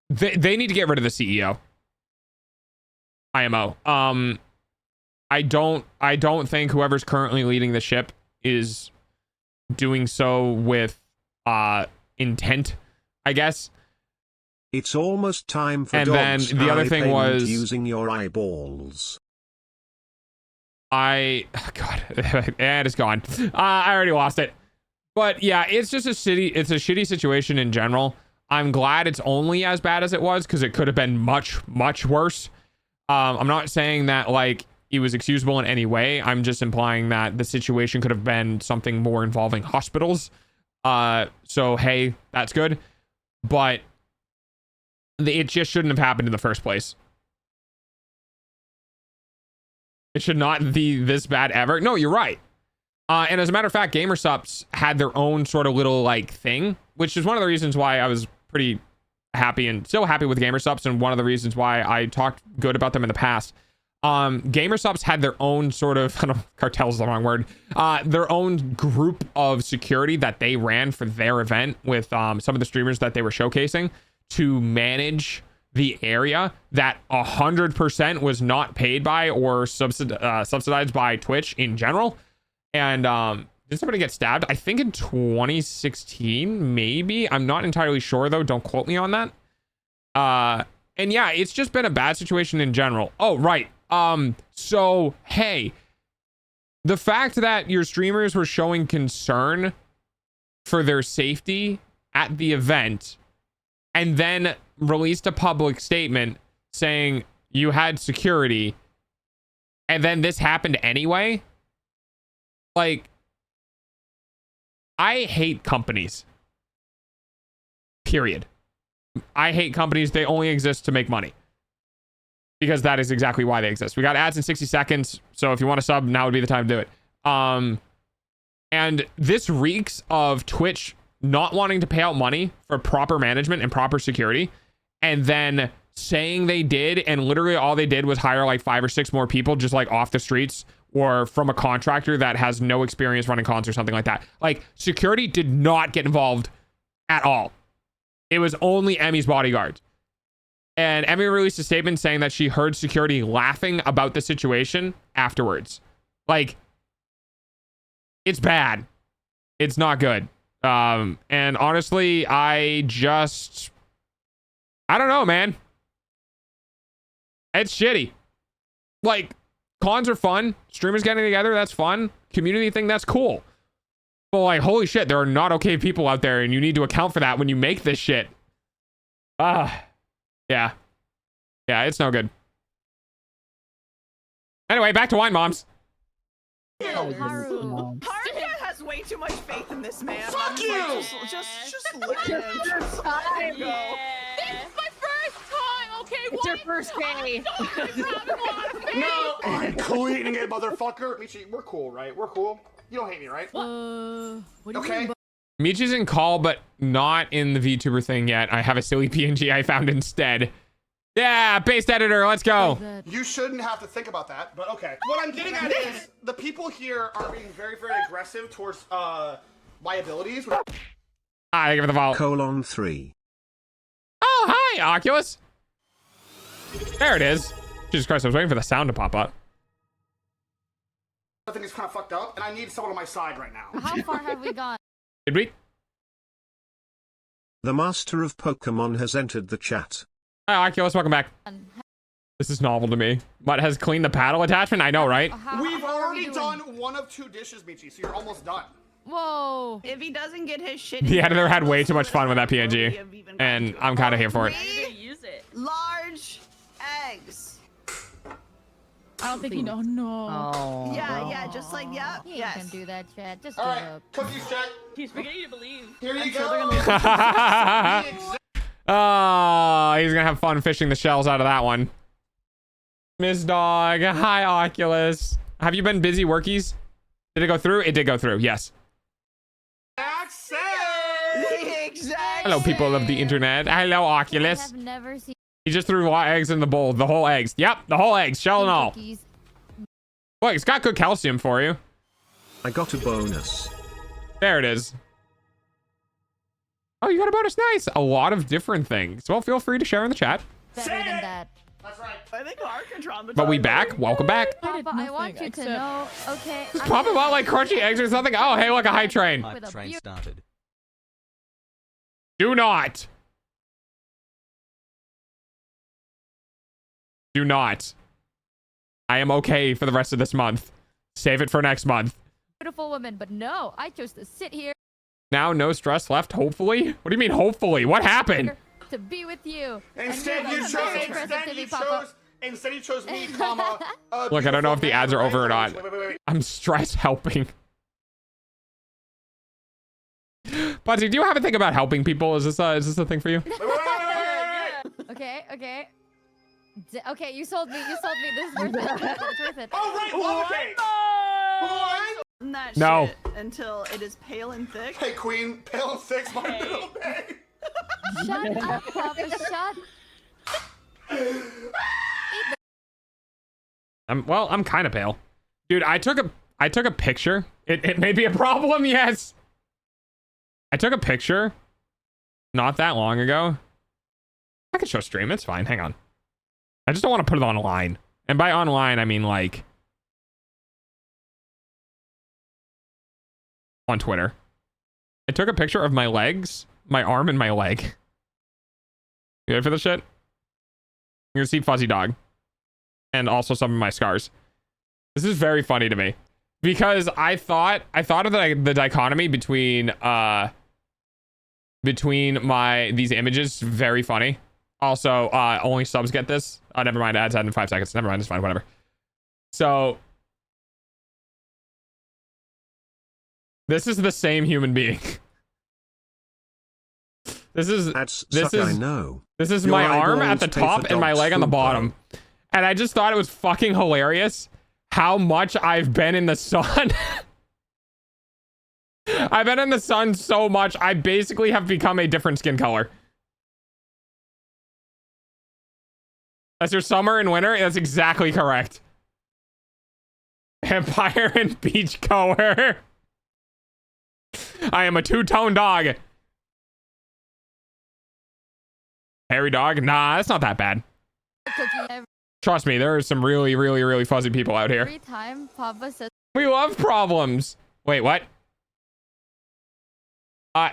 Speaker 6: They need to get rid of the CEO. IMO. I don't think whoever's currently leading the ship is doing so with intent, I guess.
Speaker 5: It's almost time for
Speaker 6: and
Speaker 5: dogs.
Speaker 6: Then the other thing was
Speaker 5: using your eyeballs.
Speaker 6: God, and it's gone. I already lost it. But yeah, it's just a shitty situation in general. I'm glad it's only as bad as it was, because it could have been much, much worse. I'm not saying that, like, it was excusable in any way. I'm just implying that the situation could have been something more involving hospitals. So, hey, that's good. But it just shouldn't have happened in the first place. It should not be this bad ever. No, you're right. And as a matter of fact, GamerSupps had their own sort of little, like, thing, which is one of the reasons why I was pretty happy and still happy with GamerSupps, and one of the reasons why I talked good about them in the past. GamerSupps had their own sort of, I don't know, cartel's the wrong word, their own group of security that they ran for their event with some of the streamers that they were showcasing to manage the area that 100% was not paid by or subsidized by Twitch in general. And did somebody get stabbed? I think in 2016, maybe. I'm not entirely sure, though. Don't quote me on that. And yeah, it's just been a bad situation in general. Oh, right. So, hey, the fact that your streamers were showing concern for their safety at the event and then released a public statement saying you had security, and then this happened anyway. Like, I hate companies. Period. I hate companies. They only exist to make money. Because that is exactly why they exist. We got ads in 60 seconds. So if you want to sub, now would be the time to do it. And this reeks of Twitch not wanting to pay out money for proper management and proper security. And then saying they did, and literally all they did was hire like 5 or 6 more people just like off the streets or from a contractor that has no experience running cons or something like that. Like, security did not get involved at all. It was only Emmy's bodyguards. And Emmy released a statement saying that she heard security laughing about the situation afterwards. Like, it's bad. It's not good. And honestly, I don't know, man. It's shitty. Like, cons are fun. Streamers getting together, that's fun. Community thing, that's cool. But like, holy shit, there are not okay people out there, and you need to account for that when you make this shit. Yeah. Yeah, it's no good. Anyway, back to Wine Moms.
Speaker 10: Haruka has way too much faith in this man.
Speaker 8: Fuck you!
Speaker 10: Just let him. Just let him go.
Speaker 9: This is my first time, okay?
Speaker 7: It's your first day.
Speaker 8: No, I'm cleaning it, motherfucker. Michi, we're cool, right? We're cool. You don't hate me, right?
Speaker 9: What do you
Speaker 8: Okay.
Speaker 9: mean?
Speaker 6: Michi's in call, but not in the VTuber thing yet. I have a silly PNG I found instead. Yeah, based editor, let's go.
Speaker 8: You shouldn't have to think about that, but okay. What I'm getting at is the people here are being very, very aggressive towards my abilities.
Speaker 6: I give it the vault.
Speaker 5: Colon 3.
Speaker 6: Oh, hi, Oculus. There it is. Jesus Christ, I was waiting for the sound to pop up.
Speaker 8: I think it's kind of fucked up, and I need someone on my side right now.
Speaker 9: How far have we gone?
Speaker 6: Did we?
Speaker 5: The master of Pokemon has entered the chat.
Speaker 6: Hi, Oculus, welcome back. This is novel to me. But has cleaned the paddle attachment? I know, right?
Speaker 8: We've already done 1 of 2 dishes, Michi, so you're almost done.
Speaker 9: Whoa.
Speaker 10: If he doesn't get his shit,
Speaker 6: The editor had way too much fun with that PNG. And I'm kind of here for it.
Speaker 11: Use it.
Speaker 10: Large eggs.
Speaker 9: I don't think you know. No.
Speaker 7: Oh.
Speaker 10: Yeah, just like, yeah,
Speaker 9: You
Speaker 10: yes.
Speaker 9: can do that, Chad. Just
Speaker 8: All
Speaker 9: give
Speaker 8: right,
Speaker 9: up.
Speaker 8: cookies check.
Speaker 11: He's beginning to believe.
Speaker 8: Here you go.
Speaker 6: Oh, he's gonna have fun fishing the shells out of that one. Miss Dog, hi Oculus. Have you been busy workies? Did it go through? It did go through, yes. Hello, people of the internet. Hello,
Speaker 9: I
Speaker 6: Oculus.
Speaker 9: have never seen
Speaker 6: He just threw raw eggs in the bowl. The whole eggs. Yep, the whole eggs, shell and all.
Speaker 9: cookies.
Speaker 6: Look, it's got good calcium for you.
Speaker 5: I got a bonus.
Speaker 6: There it is. Oh, you got a bonus. Nice. A lot of different things. Well, feel free to share in the chat.
Speaker 9: Better than that.
Speaker 8: That's right.
Speaker 10: I think Archon.
Speaker 6: But we back. Welcome back.
Speaker 9: Papa, I want you to know, okay?
Speaker 6: Just pop them out like crunchy eggs or something. Oh, hey, look, a high train.
Speaker 9: With a
Speaker 4: Train
Speaker 9: beautiful
Speaker 4: started.
Speaker 6: Do not. Do not. I am okay for the rest of this month. Save it for next month.
Speaker 9: woman, but no, I chose to sit here
Speaker 6: Now, no stress left, hopefully? What do you mean, hopefully? What happened?
Speaker 9: to be with you.
Speaker 8: Instead,
Speaker 9: And
Speaker 8: you
Speaker 9: you're
Speaker 8: chose.
Speaker 9: very impressive to me, Papa.
Speaker 8: Instead, you chose me, comma.
Speaker 6: Look, I don't know if the ads are over or not.
Speaker 8: Wait.
Speaker 6: I'm stress helping. Budsy, do you have a thing about helping people? Is this a thing for you?
Speaker 9: Okay. Okay, you sold me. This is worth it. It's worth it.
Speaker 8: Oh, right, love cake.
Speaker 10: That
Speaker 6: No.
Speaker 10: shit until it is pale and thick.
Speaker 8: Hey, Queen, pale and thick's my middle name.
Speaker 9: Shut up, Papa. Shut.
Speaker 6: I'm kind of pale. Dude, I took a picture. It may be a problem, yes. I took a picture not that long ago. I can show stream, it's fine. Hang on. I just don't want to put it online. And by online, I mean like on Twitter. I took a picture of my legs, my arm, and my leg. You ready for this shit? You're gonna see Fuzzy Dog. And also some of my scars. This is very funny to me. Because I thought of the dichotomy between these images very funny. Also, only subs get this. Oh, never mind. Ads had in 5 seconds. Never mind. It's fine. Whatever. So this is the same human being. This is
Speaker 5: That's
Speaker 6: this
Speaker 5: suck, I
Speaker 6: is
Speaker 5: know.
Speaker 6: this is
Speaker 5: Your
Speaker 6: my arm at
Speaker 5: eyeballs
Speaker 6: the
Speaker 5: pay
Speaker 6: top
Speaker 5: for
Speaker 6: and my
Speaker 5: dog's
Speaker 6: leg on the
Speaker 5: food,
Speaker 6: bottom. And I just thought it was fucking hilarious how much I've been in the sun. I've been in the sun so much, I basically have become a different skin color. That's your summer and winter? That's exactly correct. Vampire and beachgoer. I am a two-tone dog. Hairy dog? Nah, that's not that bad. Trust me, there are some really, really, really fuzzy people out here.
Speaker 9: Every time Papa says
Speaker 6: We love problems. Wait, what?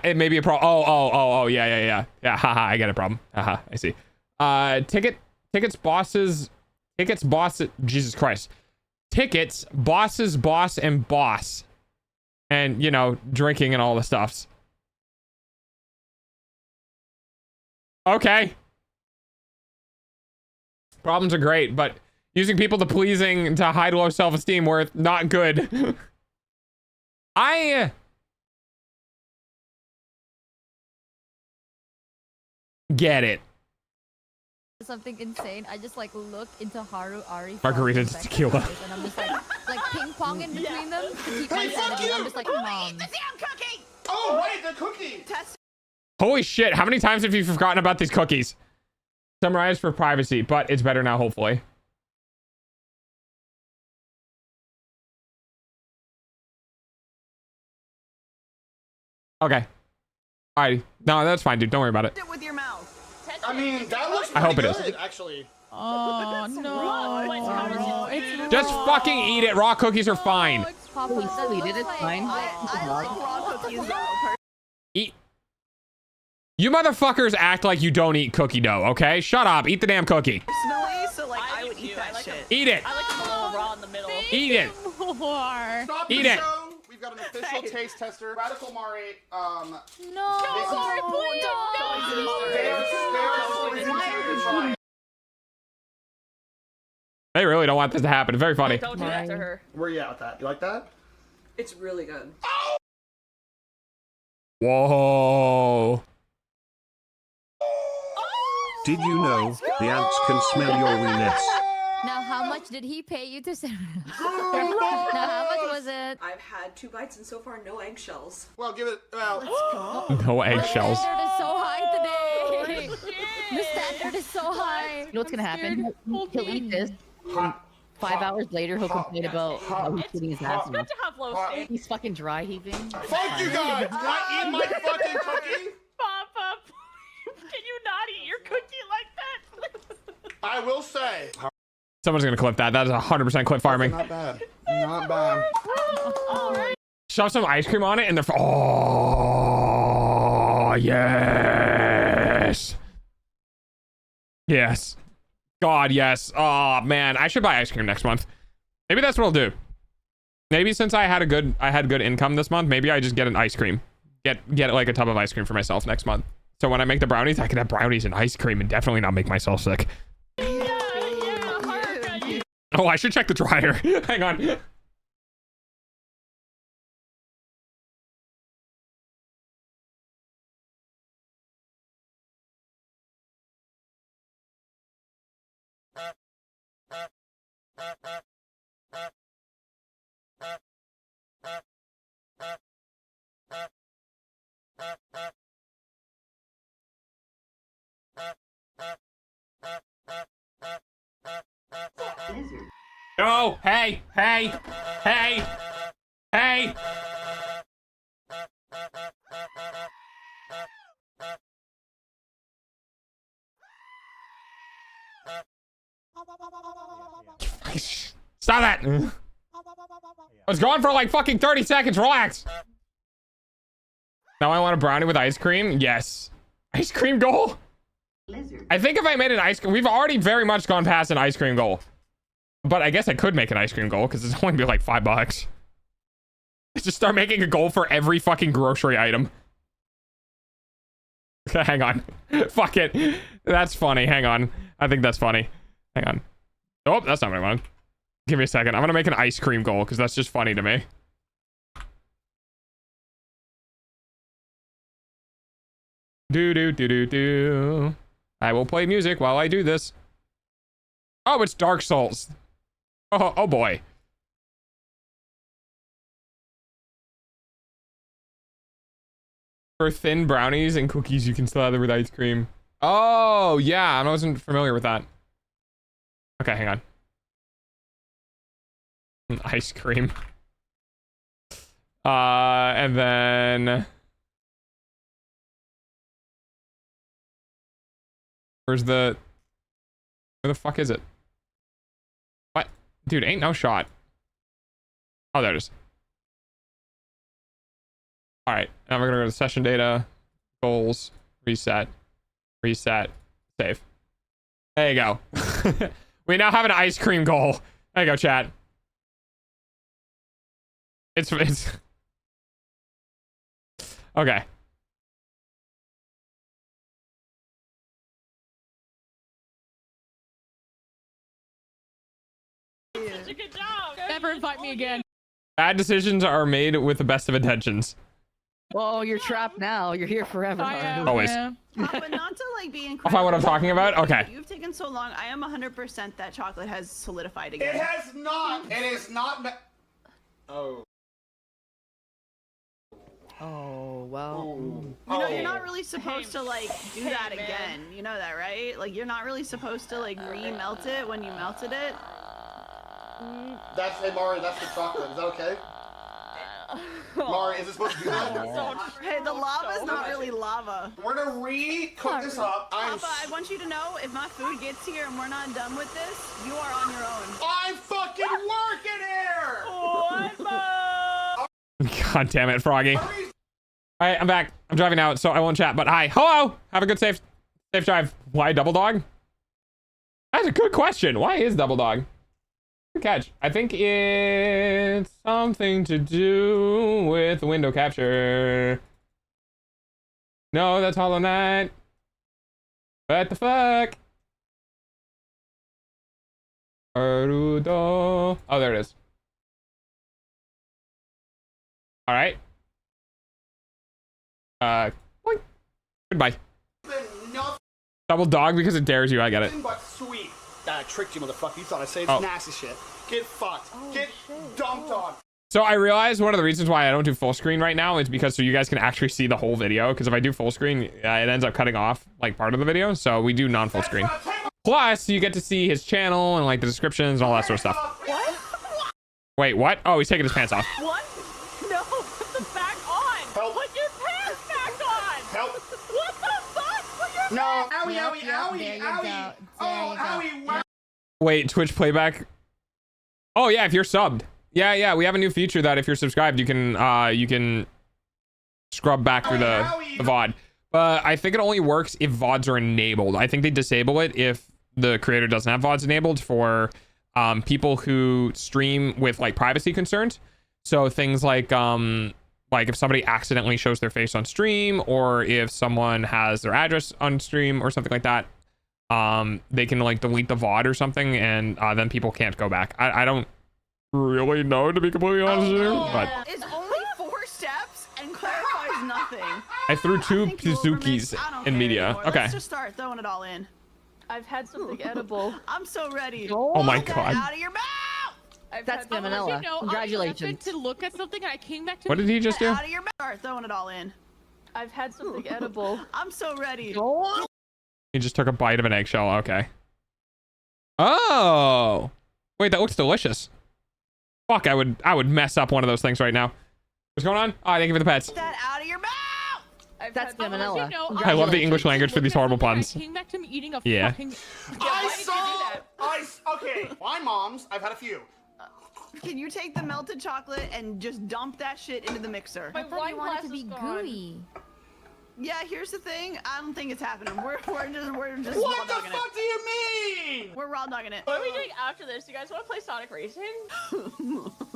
Speaker 6: It may be a problem. Oh, yeah. Yeah, haha, I get a problem. Haha, I see. Tickets, bosses, Jesus Christ. Tickets, bosses, boss, and boss. And, you know, drinking and all the stuffs. Okay. Problems are great, but using people to pleasing to hide low self-esteem were not good. I get it.
Speaker 9: something insane, I just like look into Haru, Ari,
Speaker 6: Margarita to tequila.
Speaker 9: and I'm just like ping pong in between them to keep my sanity. I'm just like, Mom.
Speaker 8: Oh, right, the cookie.
Speaker 6: Holy shit, how many times have you forgotten about these cookies? Summarize for privacy, but it's better now, hopefully. Okay. Alright. No, that's fine, dude. Don't worry about it.
Speaker 10: With your mouth.
Speaker 8: I mean, that looks
Speaker 6: I hope it
Speaker 8: pretty
Speaker 6: is.
Speaker 8: good, actually.
Speaker 9: Oh no! It's
Speaker 6: Just fucking eat it. Raw cookies are fine.
Speaker 9: Papa,
Speaker 7: It's fine.
Speaker 10: I like raw cookies though.
Speaker 6: Eat. You motherfuckers act like you don't eat cookie dough, okay? Shut up. Eat the damn cookie.
Speaker 10: Personally, so like I would eat that shit.
Speaker 6: Eat it.
Speaker 11: I like them a little raw in the middle.
Speaker 6: Eat it.
Speaker 9: More.
Speaker 8: Stop
Speaker 6: Eat
Speaker 8: the
Speaker 6: it.
Speaker 8: show. We've got an official taste tester. Radical Mari.
Speaker 9: No, sorry, please.
Speaker 6: They really don't want this to happen. It's very funny.
Speaker 11: Don't do that to her.
Speaker 8: Where you at with that? You like that?
Speaker 10: It's really good.
Speaker 6: Whoa.
Speaker 5: Did you know the ants can smell your weeness?
Speaker 9: Now, how much did he pay you to send? Now, how much was it?
Speaker 10: I've had 2 bites and so far no eggshells.
Speaker 8: Well, give it. Well,
Speaker 6: No
Speaker 9: The
Speaker 6: eggshells.
Speaker 9: standard is so high today. The standard is so high.
Speaker 7: You know what's gonna happen? He'll eat this. And 5 hours later, he'll complain about how he's getting his ass
Speaker 11: It's good
Speaker 7: off.
Speaker 11: to have low standards.
Speaker 7: He's fucking dry heaving.
Speaker 8: fuck you guys! Can I eat my fucking cookie?
Speaker 11: Papa, can you not eat your cookie like that?
Speaker 8: I will say.
Speaker 6: Someone's gonna clip that. That is 100% clip farming.
Speaker 8: Not bad. Not bad.
Speaker 6: Shove some ice cream on it and they're... Oh, yes. Yes. God, yes. Oh, man. I should buy ice cream next month. Maybe that's what I'll do. Maybe since I had good income this month, maybe I just get an ice cream. Get like a tub of ice cream for myself next month. So when I make the brownies, I can have brownies and ice cream and definitely not make myself sick. Oh, I should check the dryer. Hang on. No, hey. Stop that. I was going for like fucking 30 seconds. Relax. Now I want a brownie with ice cream. Yes. Ice cream goal? I think if I made an ice cream, we've already very much gone past an ice cream goal. But I guess I could make an ice cream goal because it's only be like $5. Just start making a goal for every fucking grocery item. Hang on. Fuck it. That's funny. Hang on. I think that's funny. Hang on. Oh, that's not what I wanted. Give me a second. I'm gonna make an ice cream goal because that's just funny to me. Do do do do do. I will play music while I do this. Oh, it's Dark Souls. Oh boy. For thin brownies and cookies, you can slather with ice cream. Oh yeah, I wasn't familiar with that. Okay, hang on. Ice cream. And then where the fuck is it? What? Dude, ain't no shot. Oh, there it is. All right, now we're gonna go to session data, goals, reset, save. There you go. We now have an ice cream goal. There you go, chat. It's okay.
Speaker 11: Such a good job.
Speaker 9: Never invite me again.
Speaker 6: Bad decisions are made with the best of intentions.
Speaker 7: Well, you're trapped now. You're here forever.
Speaker 9: I am,
Speaker 6: Always.
Speaker 9: yeah.
Speaker 10: But not to like be
Speaker 6: I'll find what I'm talking about. Okay.
Speaker 10: You've taken so long. I am 100% that chocolate has solidified
Speaker 8: It
Speaker 10: again.
Speaker 8: has not. It is not. Oh.
Speaker 7: Oh, well.
Speaker 10: You know, you're not really supposed to like do that
Speaker 11: man.
Speaker 10: again. You know that, right? Like, you're not really supposed to like re-melt it when you melted it.
Speaker 8: That's hey Mari. That's the chocolate. Is that okay? Mari, is it supposed to do that?
Speaker 10: Hey, the lava's not really lava.
Speaker 8: We're gonna re-cook this up.
Speaker 10: Papa, I want you to know, if my food gets here and we're not done with this, you are on your own.
Speaker 8: I'm fucking working here.
Speaker 6: God damn it, Froggy. All right, I'm back. I'm driving out, so I won't chat. But hi, hello. Have a good safe drive. Why Double Dog? That's a good question. Why is Double Dog? Good catch. I think it's something to do with window capture. No, that's Hollow Knight. What the fuck? Arudo. Oh, there it is. All right. Boink. Goodbye. Double Dog because it dares you. I get it.
Speaker 8: But sweet. I tricked you, motherfucker. You thought I said it's
Speaker 6: Oh.
Speaker 8: nasty shit. Get fucked. Get dumped on.
Speaker 6: So I realized one of the reasons why I don't do full screen right now is because so you guys can actually see the whole video. Because if I do full screen, it ends up cutting off like part of the video. So we do non-full screen. Plus, you get to see his channel and like the descriptions and all that sort of stuff.
Speaker 11: What?
Speaker 6: Wait, what? Oh, he's taking his pants off.
Speaker 11: What? No, put them back on.
Speaker 8: Help.
Speaker 11: Put your pants back on.
Speaker 8: Help.
Speaker 11: What the fuck? Put your
Speaker 8: No.
Speaker 11: pants.
Speaker 8: Owie,
Speaker 1: Yep,
Speaker 8: owie,
Speaker 1: yep,
Speaker 8: owie,
Speaker 1: there you
Speaker 8: owie.
Speaker 1: go.
Speaker 8: Oh,
Speaker 1: There you
Speaker 8: owie.
Speaker 1: go.
Speaker 8: Wow.
Speaker 6: Wait, Twitch playback. Oh yeah, if you're subbed. Yeah, we have a new feature that if you're subscribed, you can scrub back through the VOD. But I think it only works if VODs are enabled. I think they disable it if the creator doesn't have VODs enabled for people who stream with like privacy concerns. So things like if somebody accidentally shows their face on stream, or if someone has their address on stream or something like that, they can like delete the VOD or something, and then people can't go back. I don't really know, to be completely honest with you, but
Speaker 10: It's only 4 steps and clarifies nothing.
Speaker 6: I threw two
Speaker 10: I think you
Speaker 6: Pizukis
Speaker 10: overmixed. I don't
Speaker 6: in
Speaker 10: care
Speaker 6: media.
Speaker 10: anymore.
Speaker 6: Okay.
Speaker 10: Let's just start throwing it all in.
Speaker 11: I've had something edible.
Speaker 10: I'm so ready.
Speaker 6: Oh my
Speaker 10: Get that
Speaker 6: god.
Speaker 10: out of your mouth!
Speaker 11: I've
Speaker 7: That's
Speaker 11: had
Speaker 7: Salmonella.
Speaker 9: You know,
Speaker 7: Congratulations.
Speaker 9: I went to look at something and I came back to
Speaker 6: What did he just do?
Speaker 10: Out of your mouth. Start throwing it all in.
Speaker 11: I've had something edible.
Speaker 10: I'm so ready.
Speaker 6: He just took a bite of an eggshell. Okay. Oh. Wait, that looks delicious. Fuck, I would mess up one of those things right now. What's going on? Oh, thank you for the pets.
Speaker 10: Get that out of your mouth!
Speaker 11: I've
Speaker 7: That's
Speaker 11: had
Speaker 7: Salmonella.
Speaker 9: You know,
Speaker 6: I love the English language for these horrible
Speaker 9: look at
Speaker 6: puns.
Speaker 9: something, I came back to him eating a
Speaker 6: Yeah.
Speaker 9: fucking.
Speaker 8: Okay, fine, moms. I've had a few.
Speaker 10: Can you take the melted chocolate and just dump that shit into the mixer?
Speaker 11: My wine glass is gone.
Speaker 10: Yeah, here's the thing. I don't think it's happening. We're just
Speaker 8: What
Speaker 10: raw
Speaker 8: the
Speaker 10: dogging
Speaker 8: fuck do you mean?
Speaker 10: it. We're raw dogging it.
Speaker 11: What are we doing after this? You guys want to play Sonic Racing?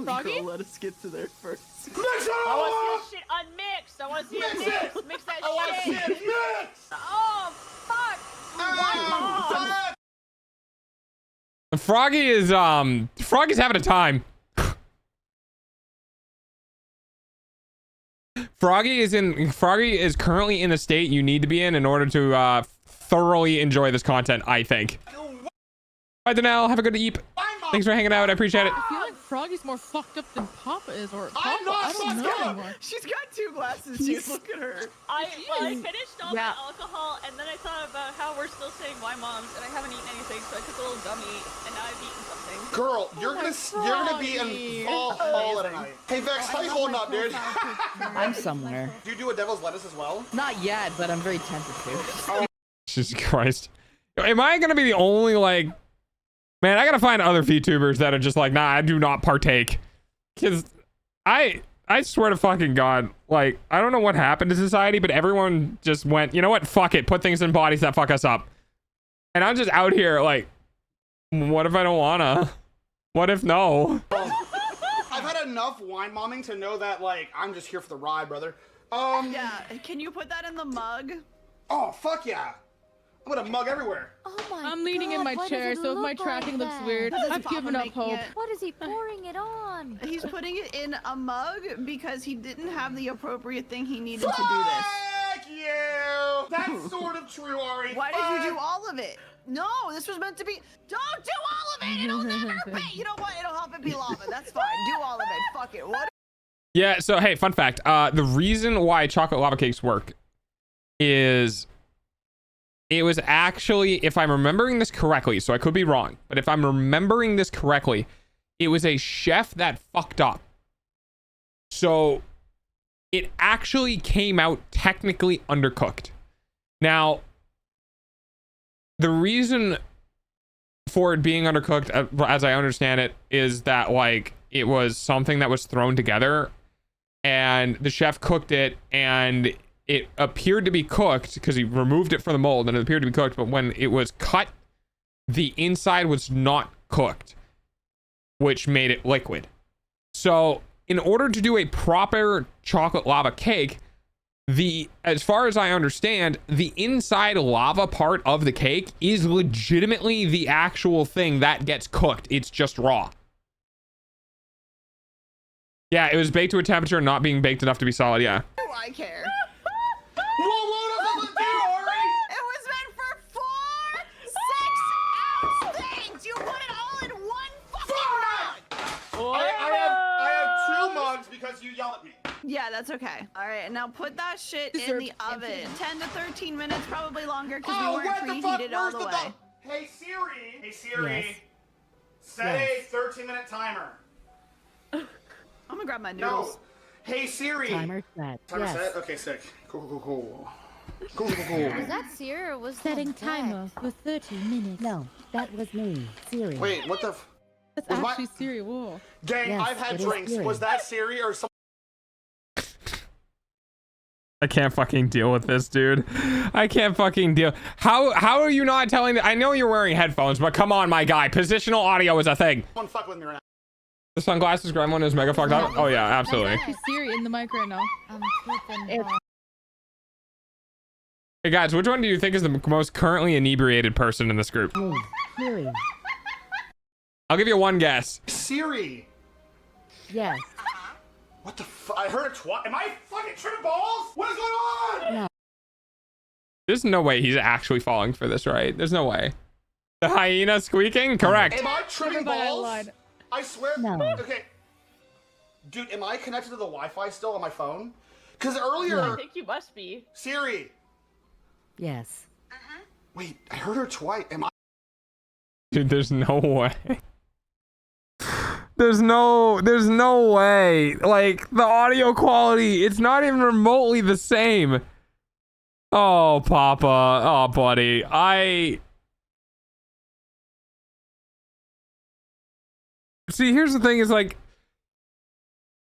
Speaker 9: Froggy?
Speaker 10: Girl, let us get to there first.
Speaker 8: Mix it
Speaker 11: I want
Speaker 8: all!
Speaker 11: to see this shit unmixed. I want to see it
Speaker 8: Mix it!
Speaker 11: mixed. Mix that
Speaker 8: I want to see
Speaker 11: shit.
Speaker 8: it mix!
Speaker 11: Oh, fuck.
Speaker 8: Ah,
Speaker 6: Froggy's having a time. Froggy is currently in the state you need to be in order to thoroughly enjoy this content, I think. Bye, Danelle. Have a good eep. Thanks for hanging out. I appreciate it.
Speaker 9: I feel like Froggy's more fucked up than Papa is, or Papa.
Speaker 10: I'm not
Speaker 9: I don't know
Speaker 10: fucked
Speaker 9: anymore.
Speaker 10: up. She's got 2 glasses. She's look at her.
Speaker 11: I finished all my alcohol, and then I thought about how we're still saying why moms, and I haven't eaten anything, so I took a little gummy, and now I've eaten something.
Speaker 8: Girl, you're gonna be in fall tonight. Hey Vex, how you holding up, dude?
Speaker 7: I'm somewhere.
Speaker 8: Do you do a devil's lettuce as well?
Speaker 7: Not yet, but I'm very tempted to.
Speaker 6: Jesus Christ. Am I gonna be the only, like, man, I gotta find other VTubers that are just like, nah, I do not partake. Cause I swear to fucking God, like, I don't know what happened to society, but everyone just went, you know what, fuck it, put things in bodies that fuck us up. And I'm just out here like, what if I don't wanna? What if no?
Speaker 8: I've had enough wine momming to know that, like, I'm just here for the ride, brother.
Speaker 10: Yeah, can you put that in the mug?
Speaker 8: Oh, fuck yeah. I'm gonna mug everywhere.
Speaker 1: Oh my
Speaker 9: I'm leaning in my chair, so if my tracking looks weird, I've given up hope.
Speaker 1: What is he pouring it on?
Speaker 10: He's putting it in a mug because he didn't have the appropriate thing he needed to do this.
Speaker 8: Fuck you! That's sort of true, Ari.
Speaker 10: Why did you do all of it? No, this was meant to be. Don't do all of it. It'll never be. You know what? It'll help it be lava. That's fine. Do all of it. Fuck it. What?
Speaker 6: Yeah, so hey, fun fact. The reason why chocolate lava cakes work is it was actually, if I'm remembering this correctly, so I could be wrong, but if I'm remembering this correctly, it was a chef that fucked up. So it actually came out technically undercooked. Now, the reason for it being undercooked, as I understand it, is that, like, it was something that was thrown together and the chef cooked it and it appeared to be cooked because he removed it from the mold and it appeared to be cooked, but when it was cut, the inside was not cooked, which made it liquid. So in order to do a proper chocolate lava cake, as far as I understand, the inside lava part of the cake is legitimately the actual thing that gets cooked. It's just raw. Yeah, it was baked to a temperature, not being baked enough to be solid. Yeah.
Speaker 10: Do I care?
Speaker 8: Whoa, does it do, Ari?
Speaker 10: It was meant for 4 6-ounce things. You put it all in one fucking mug.
Speaker 8: I have 2 mugs because you yell at me.
Speaker 10: Yeah, that's okay. All right, now put that shit in the oven. 10 to 13 minutes, probably longer, because we weren't preheated all the way.
Speaker 8: Hey Siri.
Speaker 7: Yes.
Speaker 8: Set a 13-minute timer.
Speaker 10: I'm gonna grab my noodles.
Speaker 8: No. Hey Siri.
Speaker 7: Timer set.
Speaker 8: Timer
Speaker 7: Yes.
Speaker 8: set? Okay, sick. Cool.
Speaker 1: Was that Siri or was
Speaker 9: Setting
Speaker 1: that
Speaker 9: timer for 30 minutes.
Speaker 7: No, that was me, Siri.
Speaker 8: Wait, what the
Speaker 9: That's
Speaker 8: was
Speaker 9: actually Siri. Whoa.
Speaker 8: Gang,
Speaker 7: Yes,
Speaker 8: I've had
Speaker 7: it is
Speaker 8: drinks.
Speaker 7: Siri.
Speaker 8: Was that Siri or some
Speaker 6: I can't fucking deal with this, dude. I can't fucking deal. How are you not telling I know you're wearing headphones, but come on, my guy. Positional audio is a thing.
Speaker 8: one fuck with me right now?
Speaker 6: The sunglasses grandma is mega fucked up. Oh yeah, absolutely.
Speaker 9: Actually Siri in the mic right now.
Speaker 1: I'm flipping.
Speaker 7: It's-
Speaker 6: Hey guys, which one do you think is the most currently inebriated person in this group?
Speaker 7: Me, Siri.
Speaker 6: I'll give you one guess.
Speaker 8: Siri.
Speaker 7: Yes.
Speaker 8: What the I heard it twice. Am I fucking tripping balls? What is going on?
Speaker 7: No.
Speaker 6: There's no way he's actually falling for this, right? There's no way. The hyena squeaking? Correct.
Speaker 8: Am I tripping
Speaker 9: Everybody
Speaker 8: balls?
Speaker 9: lied.
Speaker 8: I swear.
Speaker 7: No.
Speaker 8: Okay. Dude, am I connected to the Wi-Fi still on my phone? Because earlier,
Speaker 11: I think you must be.
Speaker 8: Siri.
Speaker 7: Yes.
Speaker 8: Wait, I heard her twice. Am I?
Speaker 6: Dude, there's no way. There's no way. Like, the audio quality, it's not even remotely the same. Oh, Papa. Oh, buddy. See, here's the thing is, like,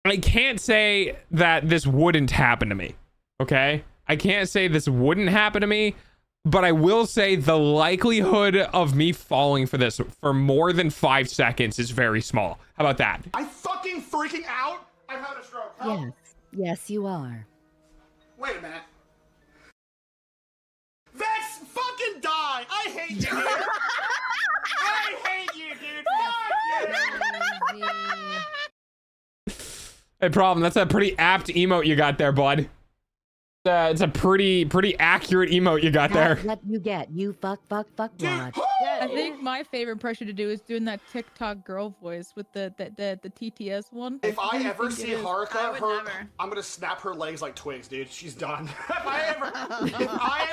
Speaker 6: I can't say that this wouldn't happen to me. Okay? I can't say this wouldn't happen to me, but I will say the likelihood of me falling for this for more than 5 seconds is very small. How about that?
Speaker 8: I fucking freaking out. I'm having a stroke. Help.
Speaker 7: Yes. Yes, you are.
Speaker 8: Wait a minute. Vex, fucking die. I hate you, dude. I hate you, dude. Fuck you.
Speaker 6: Hey, problem. That's a pretty apt emote you got there, bud. It's a pretty accurate emote you got there.
Speaker 7: That's what you get. You fuck wad.
Speaker 9: I think my favorite impression to do is doing that TikTok girl voice with the TTS one.
Speaker 8: If I ever
Speaker 9: think
Speaker 8: see
Speaker 9: it is.
Speaker 8: Haruka, I'm gonna snap her legs like twigs, dude. She's done. if I ever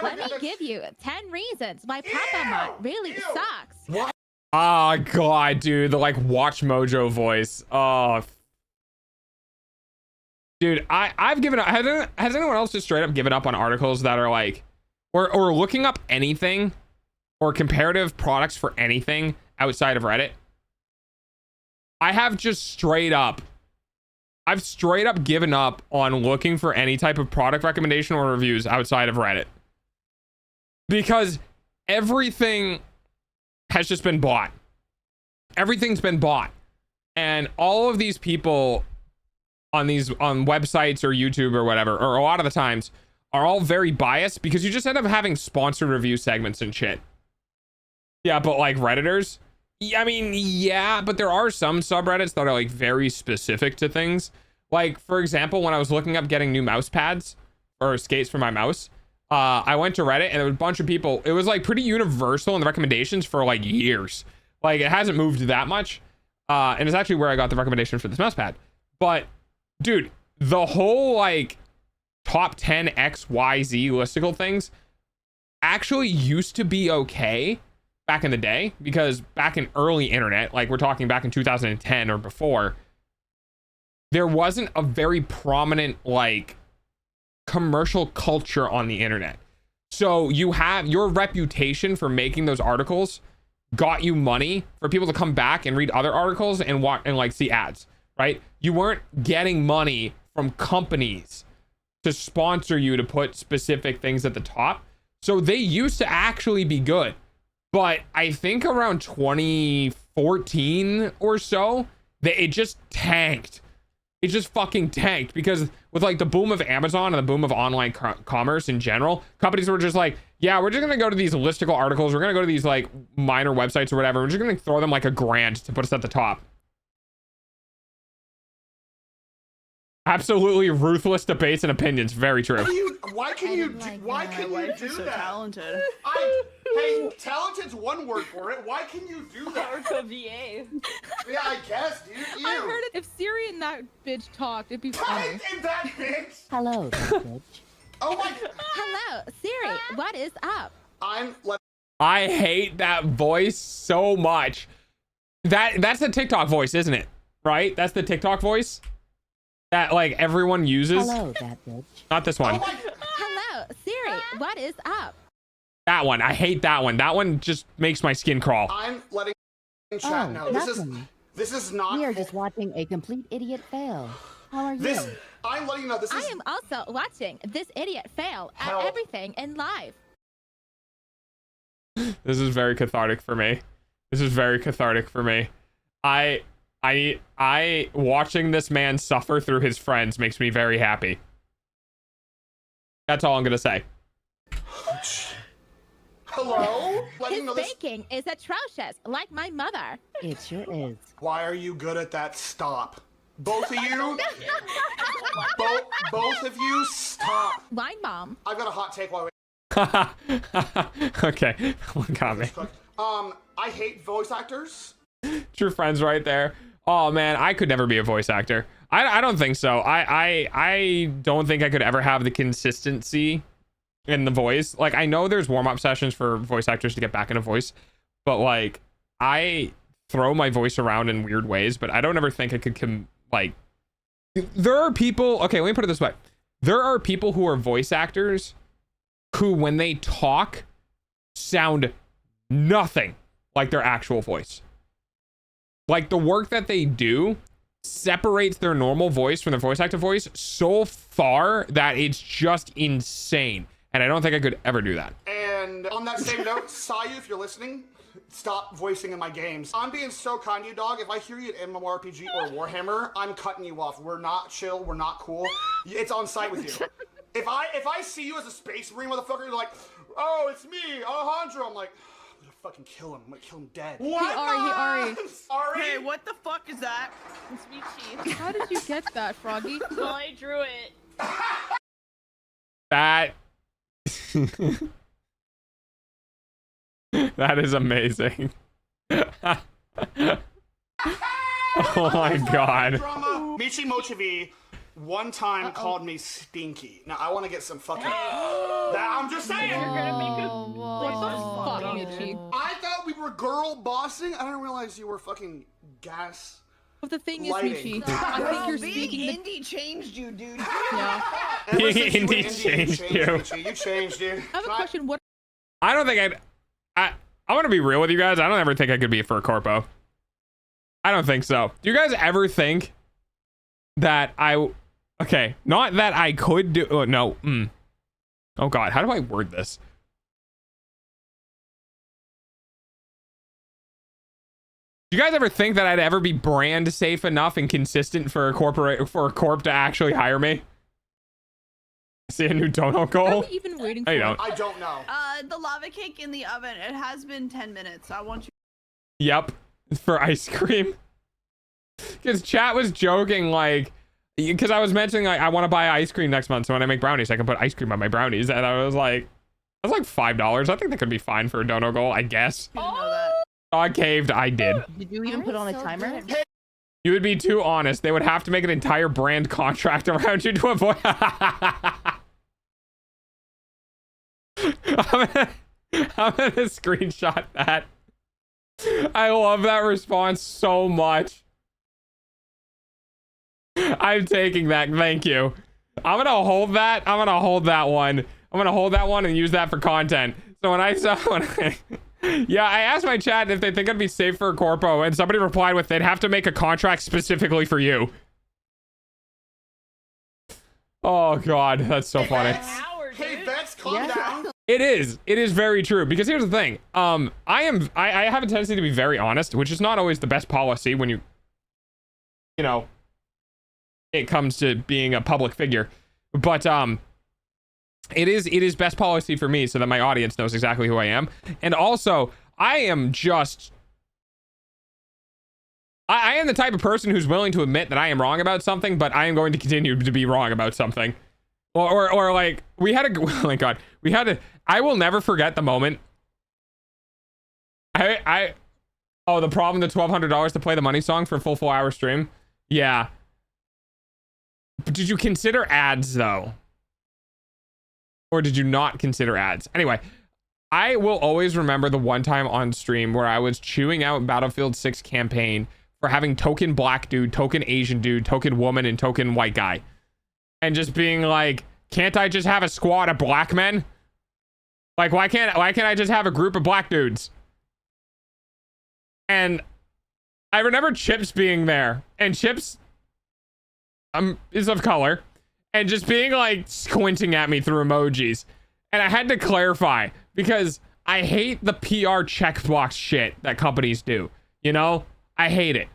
Speaker 1: Let me give you 10 reasons why Papa really sucks.
Speaker 8: What?
Speaker 6: Oh god, dude, the like Watch Mojo voice. Oh, dude, I've given up. Has anyone else just straight up given up on articles that are like, or looking up anything, or comparative products for anything outside of Reddit? I have just straight up given up on looking for any type of product recommendation or reviews outside of Reddit, because everything has just been bought. Everything's been bought, and all of these people on websites or YouTube or whatever, or a lot of the times, are all very biased, because you just end up having sponsored review segments and shit. Yeah, but like Redditors, I mean, yeah, but there are some subreddits that are like very specific to things. Like, for example, when I was looking up getting new mouse pads or skates for my mouse, I went to Reddit and there was a bunch of people. It was like pretty universal in the recommendations for like years. Like, it hasn't moved that much. And it's actually where I got the recommendation for this mouse pad. But dude, the whole like top 10 XYZ listicle things actually used to be okay back in the day, because back in early internet, like we're talking back in 2010 or before, there wasn't a very prominent like commercial culture on the internet. So you have your reputation for making those articles got you money for people to come back and read other articles and watch and like see ads, right? You weren't getting money from companies to sponsor you to put specific things at the top. So they used to actually be good. But I think around 2014 or so, it just tanked. It just fucking tanked, because with like the boom of Amazon and the boom of online commerce in general, companies were just like, yeah, we're just going to go to these listicle articles. We're going to go to these like minor websites or whatever. We're just going to throw them like $1,000 to put us at the top. Absolutely ruthless debates and opinions. Very true.
Speaker 8: Why can you do that?
Speaker 10: Talented.
Speaker 8: Hey, talented's one word for it. Why can you do that?
Speaker 11: Haruka VA.
Speaker 8: Yeah, I guess, dude. Ew.
Speaker 9: I heard it. If Siri and that bitch talked, it'd be funny.
Speaker 8: And that bitch.
Speaker 7: Hello, bitch.
Speaker 8: Oh my.
Speaker 1: Hello, Siri, what is up?
Speaker 6: I hate that voice so much. That's the TikTok voice, isn't it? Right? That's the TikTok voice that like everyone uses.
Speaker 7: Hello, that bitch.
Speaker 6: Not this one.
Speaker 1: Hello, Siri, what is up?
Speaker 6: That one. I hate that one. That one just makes my skin crawl.
Speaker 8: I'm letting chat know. This is not.
Speaker 7: We are just watching a complete idiot fail. How are you?
Speaker 8: I'm letting you know this is.
Speaker 1: I am also watching this idiot fail at everything in life.
Speaker 6: This is very cathartic for me. I watching this man suffer through his friends makes me very happy. That's all I'm gonna say.
Speaker 8: Hello?
Speaker 1: His baking is atrocious, like my mother.
Speaker 7: It sure is.
Speaker 8: Why are you good at that? Stop. Both of you. both of you, stop.
Speaker 1: Wine bomb.
Speaker 8: I've got a hot take while we.
Speaker 6: Okay, got me.
Speaker 8: I hate voice actors.
Speaker 6: True friends right there. Oh man, I could never be a voice actor. I don't think so. I don't think I could ever have the consistency in the voice. Like, I know there's warm-up sessions for voice actors to get back into voice, but like I throw my voice around in weird ways, but I don't ever think I could like, there are people, okay, let me put it this way. There are people who are voice actors who, when they talk, sound nothing like their actual voice. Like, the work that they do separates their normal voice from their voice actor voice so far that it's just insane. And I don't think I could ever do that.
Speaker 8: And on that same note, Sayu, if you're listening, stop voicing in my games. I'm being so kind to you, dog. If I hear you at MMORPG or Warhammer, I'm cutting you off. We're not chill. We're not cool. It's on site with you. If I see you as a space marine motherfucker, you're like, oh, it's me, Alejandro. I'm like, fucking kill him. I'm gonna kill him dead.
Speaker 9: What? Ari.
Speaker 8: Ari?
Speaker 10: Hey, what the fuck is that?
Speaker 11: It's Michi.
Speaker 9: How did you get that, Froggy?
Speaker 11: Well, I drew it.
Speaker 6: That that is amazing. Oh my god.
Speaker 8: Drama. Michi Mochivi one time called me stinky. Now I want to get some fucking. I'm just saying.
Speaker 11: You're gonna make a.
Speaker 9: What the fuck, Mitchie?
Speaker 8: I thought we were girl bossing. I didn't realize you were fucking gas.
Speaker 9: But the thing is,
Speaker 8: Lighting.
Speaker 9: Michi, I think you're
Speaker 10: being
Speaker 9: speaking the...
Speaker 10: indie changed you, dude.
Speaker 9: Yeah.
Speaker 6: Being
Speaker 8: Ever since you were
Speaker 6: indie changed you.
Speaker 8: Michi. You changed, dude.
Speaker 9: I have a question. What?
Speaker 6: I don't think I want to be real with you guys. I don't ever think I could be for a corpo. I don't think so. Do you guys ever think that okay, not that I could do, oh, no. Oh god, how do I word this? Do you guys ever think that I'd ever be brand safe enough and consistent for a corp to actually hire me? See a new donut
Speaker 9: Are
Speaker 6: goal?
Speaker 9: we even waiting
Speaker 6: I
Speaker 9: for?
Speaker 6: don't.
Speaker 8: I don't know.
Speaker 10: The lava cake in the oven. It has been 10 minutes. I want you.
Speaker 6: Yep, for ice cream. Because chat was joking, like, because I was mentioning, like, I want to buy ice cream next month, so when I make brownies, I can put ice cream on my brownies. And I was like $5. I think that could be fine for a dono goal, I guess.
Speaker 10: You didn't know that.
Speaker 6: Dog caved, I did.
Speaker 7: Did you even put on a timer?
Speaker 6: You would be too honest. They would have to make an entire brand contract around you to avoid. I'm gonna screenshot that. I love that response so much. I'm taking that. Thank you. I'm gonna hold that. I'm gonna hold that one. I'm gonna hold that one and use that for content. So when I yeah, I asked my chat if they think it'd be safe for a corpo, and somebody replied with they'd have to make a contract specifically for you. Oh god, that's so funny.
Speaker 8: Hey, Vex, calm down.
Speaker 6: It is very true, because here's the thing. I have a tendency to be very honest, which is not always the best policy when you know, it comes to being a public figure, but it is best policy for me so that my audience knows exactly who I am. And also, I am just I am the type of person who's willing to admit that I am wrong about something, but I am going to continue to be wrong about something. Or like, we had a, oh my god, we had a, I will never forget the moment. Oh, the problem, the $1,200 to play the money song for a full hour stream. Yeah. But did you consider ads though? Or did you not consider ads? Anyway, I will always remember the one time on stream where I was chewing out Battlefield 6 campaign for having token black dude, token Asian dude, token woman, and token white guy. And just being like, can't I just have a squad of black men? Like, why can't I just have a group of black dudes? And I remember Chips being there, and Chips is of color, and just being like squinting at me through emojis. And I had to clarify, because I hate the PR checkbox shit that companies do. You know, I hate it,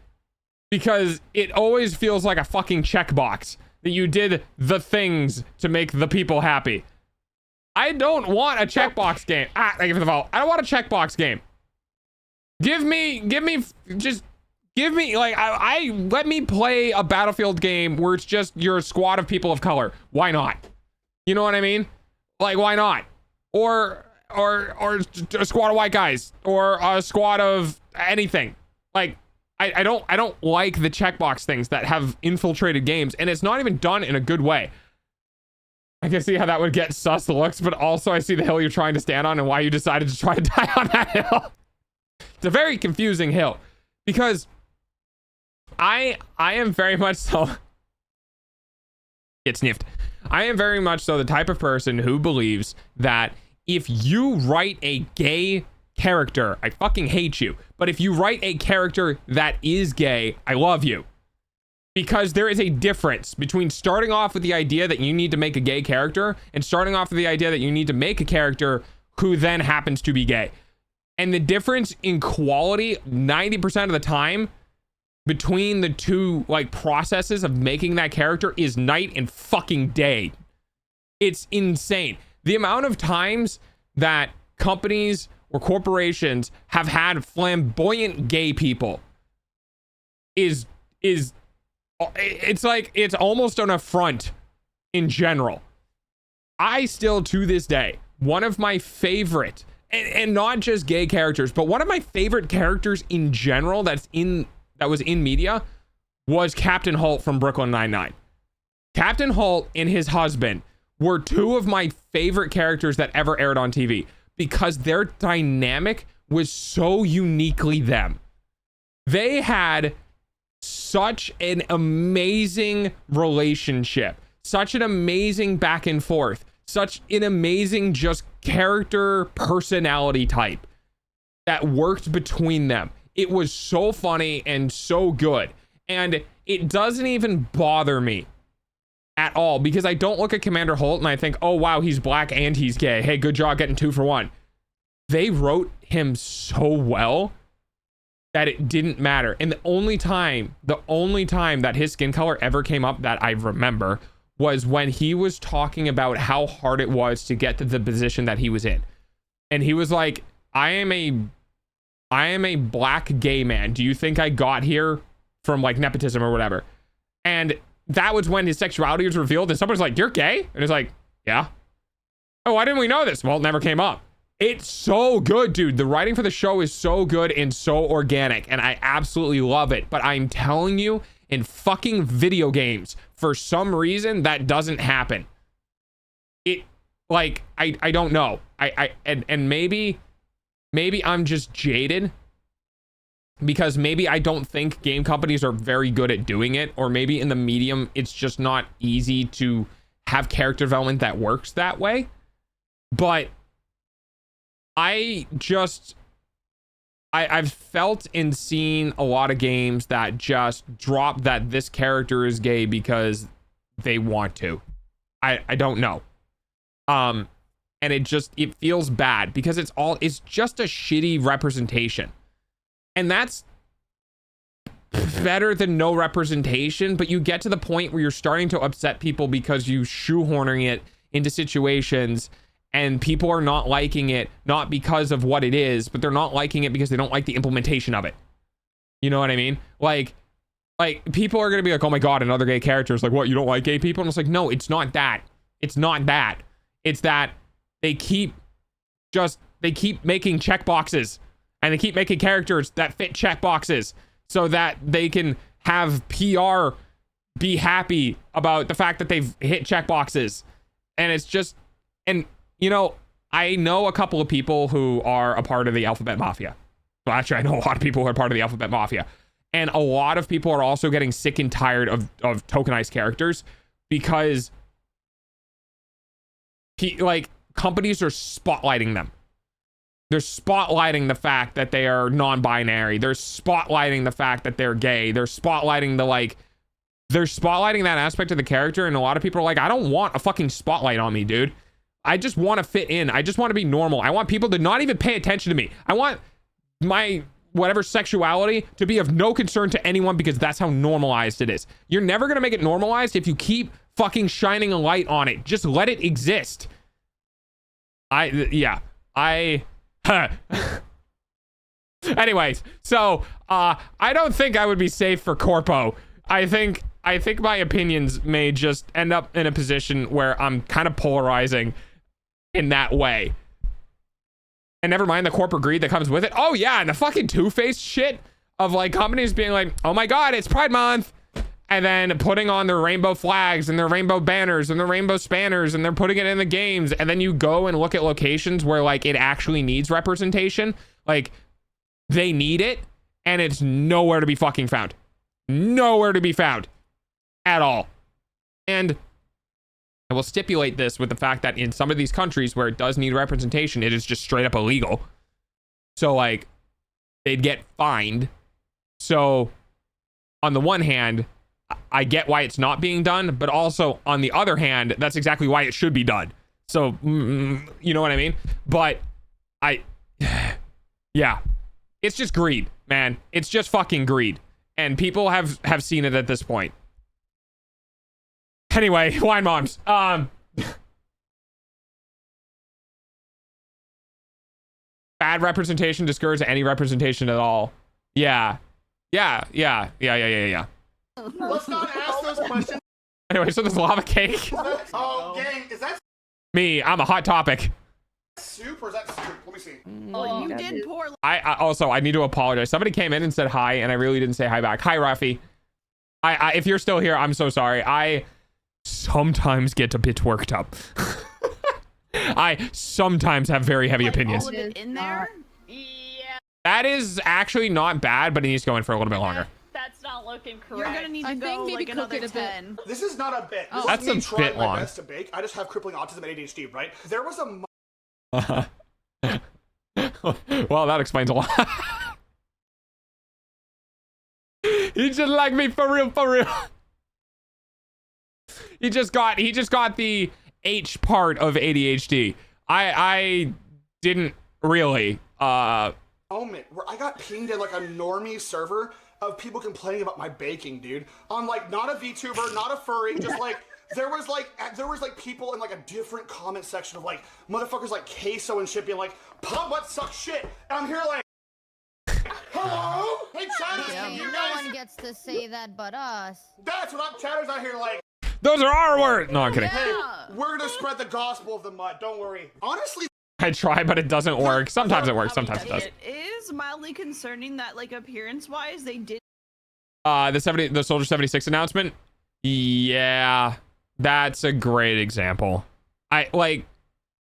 Speaker 6: because it always feels like a fucking checkbox that you did the things to make the people happy. I don't want a checkbox game. Thank you for the follow. I don't want a checkbox game. Give me like, let me play a Battlefield game where it's just you're a squad of people of color. Why not? You know what I mean? Like, why not? Or a squad of white guys, or a squad of anything. Like, I don't like the checkbox things that have infiltrated games, and it's not even done in a good way. I can see how that would get sus looks, but also I see the hill you're trying to stand on and why you decided to try to die on that hill. It's a very confusing hill, because I am very much so get sniffed. I am very much so the type of person who believes that if you write a gay character, I fucking hate you. But if you write a character that is gay, I love you. Because there is a difference between starting off with the idea that you need to make a gay character and starting off with the idea that you need to make a character who then happens to be gay. And the difference in quality 90% of the time between the two like processes of making that character is night and fucking day. It's insane. The amount of times that companies where corporations have had flamboyant gay people is it's like it's almost an affront in general. I still, to this day, one of my favorite, and not just gay characters, but one of my favorite characters in general that was in media was Captain Holt from Brooklyn Nine-Nine. Captain Holt and his husband were two of my favorite characters that ever aired on TV because their dynamic was so uniquely them. They had such an amazing relationship, such an amazing back and forth, such an amazing just character personality type that worked between them. It was so funny and so good. And it doesn't even bother me at all because I don't look at Commander Holt and I think, oh wow, he's black and he's gay. Hey, good job getting 2 for 1. They wrote him so well that it didn't matter. And the only time that his skin color ever came up that I remember was when he was talking about how hard it was to get to the position that he was in. And he was like, I am a black gay man. Do you think I got here from like nepotism or whatever? And that was when his sexuality was revealed and someone's like, you're gay? And it's like, yeah. Oh, why didn't we know this? Well, it never came up. It's so good, dude. The writing for the show is so good and so organic, and I absolutely love it. But I'm telling you, in fucking video games, for some reason, that doesn't happen. It, like, I don't know. And maybe I'm just jaded because maybe I don't think game companies are very good at doing it, or maybe in the medium, it's just not easy to have character development that works that way. But I've felt and seen a lot of games that just drop that this character is gay because they want to. I don't know. And it feels bad because it's just a shitty representation. And that's better than no representation, but you get to the point where you're starting to upset people because you shoehorning it into situations and people are not liking it, not because of what it is, but they're not liking it because they don't like the implementation of it. You know what I mean? Like people are going to be like, oh my God, another gay character. It's like, what, you don't like gay people? And it's like, no, it's not that. It's not that. It's that they keep making checkboxes and they keep making characters that fit checkboxes so that they can have PR be happy about the fact that they've hit checkboxes. And it's just, and you know, I know a couple of people who are a part of the Alphabet Mafia. Well, actually, I know a lot of people who are part of the Alphabet Mafia. And a lot of people are also getting sick and tired of tokenized characters because companies are spotlighting them. They're spotlighting the fact that they are non-binary. They're spotlighting the fact that they're gay. They're spotlighting they're spotlighting that aspect of the character. And a lot of people are like, I don't want a fucking spotlight on me, dude. I just want to fit in. I just want to be normal. I want people to not even pay attention to me. I want my whatever sexuality to be of no concern to anyone because that's how normalized it is. You're never going to make it normalized if you keep fucking shining a light on it. Just let it exist. Anyways, so I don't think I would be safe for Corpo. I think my opinions may just end up in a position where I'm kind of polarizing in that way. And never mind the corporate greed that comes with it. Oh yeah, and the fucking two-faced shit of like companies being like, oh my God, it's Pride Month. And then putting on their rainbow flags and their rainbow banners and their rainbow spanners and they're putting it in the games. And then you go and look at locations where like it actually needs representation. Like they need it and it's nowhere to be fucking found. Nowhere to be found at all. And I will stipulate this with the fact that in some of these countries where it does need representation, it is just straight up illegal. So like they'd get fined. So on the one hand, I get why it's not being done, but also on the other hand, that's exactly why it should be done. So, you know what I mean? But yeah, it's just greed, man. It's just fucking greed. And people have seen it at this point. Anyway, wine moms. Back Bad representation discourages any representation at all. Yeah. Yeah.
Speaker 8: Let's not ask those questions.
Speaker 6: Anyway, so there's lava cake.
Speaker 8: Oh, gang, is that
Speaker 6: Me, I'm a hot topic.
Speaker 8: soup or is that soup? Let me see.
Speaker 10: Oh, you did pour.
Speaker 6: I also, I need to apologize. Somebody came in and said hi, and I really didn't say hi back. Hi, Rafi. I if you're still here, I'm so sorry. I sometimes get a bit worked up. I sometimes have very heavy opinions.
Speaker 10: All of it in there.
Speaker 11: Yeah,
Speaker 6: That is actually not bad, but it needs to go in for a little bit longer.
Speaker 11: that's not looking correct.
Speaker 10: You're gonna need to
Speaker 9: I
Speaker 10: go
Speaker 9: think maybe
Speaker 10: like
Speaker 9: cook
Speaker 10: another
Speaker 9: it a bit.
Speaker 10: 10.
Speaker 8: This is not a bit. This
Speaker 6: That's
Speaker 8: is me
Speaker 6: a
Speaker 8: trying
Speaker 6: bit
Speaker 8: my
Speaker 6: long.
Speaker 8: best to bake. I just have crippling autism and ADHD, right? There was a
Speaker 6: Well, that explains a lot. He just like me for real, for real. He just got the H part of ADHD. I didn't really.
Speaker 8: moment where I got pinged in like a normie server of people complaining about my baking, dude. On like not a VTuber, not a furry, just like there was like people in like a different comment section of like motherfuckers like queso and shit being like, "Pub what sucks shit," and I'm here like, hello, hey chatters, can you
Speaker 1: No
Speaker 8: guys?
Speaker 1: one gets to say that but us.
Speaker 8: That's what I'm chatters out here like.
Speaker 6: Those are our words. No, I'm kidding.
Speaker 8: Hey, we're gonna spread the gospel of the mud. Don't worry. Honestly,
Speaker 6: I try, but it doesn't work. Sometimes it works. Sometimes it doesn't.
Speaker 10: It is mildly concerning that, like, appearance-wise, they did.
Speaker 6: The Soldier 76 announcement. Yeah, that's a great example. I like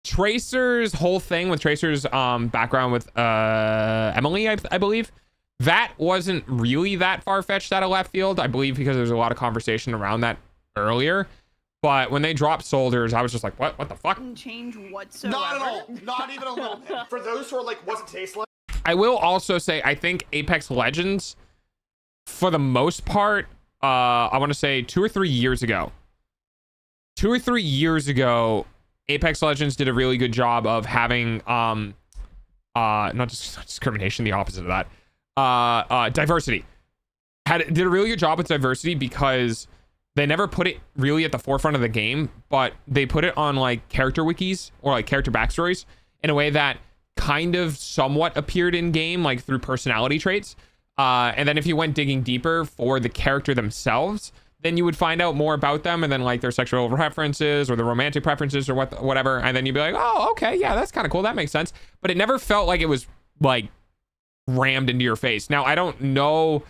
Speaker 6: Tracer's whole thing with Tracer's background with Emily, I believe. That wasn't really that far-fetched out of left field, I believe, because there's a lot of conversation around that earlier. But when they dropped Soldiers, I was just like, what the fuck?
Speaker 10: Didn't change whatsoever.
Speaker 8: not at all. Not even a little bit. For those who are like, what's it taste like?
Speaker 6: I will also say, I think Apex Legends, for the most part, I want to say 2 or 3 years ago, Apex Legends did a really good job of having, not discrimination, the opposite of that, diversity. Did a really good job with diversity because they never put it really at the forefront of the game, but they put it on like character wikis or like character backstories in a way that kind of somewhat appeared in game, like through personality traits. And then if you went digging deeper for the character themselves, then you would find out more about them and then like their sexual preferences or their romantic preferences or whatever. And then you'd be like, oh, okay, yeah, that's kind of cool. That makes sense. But it never felt like it was like rammed into your face. Now, I don't know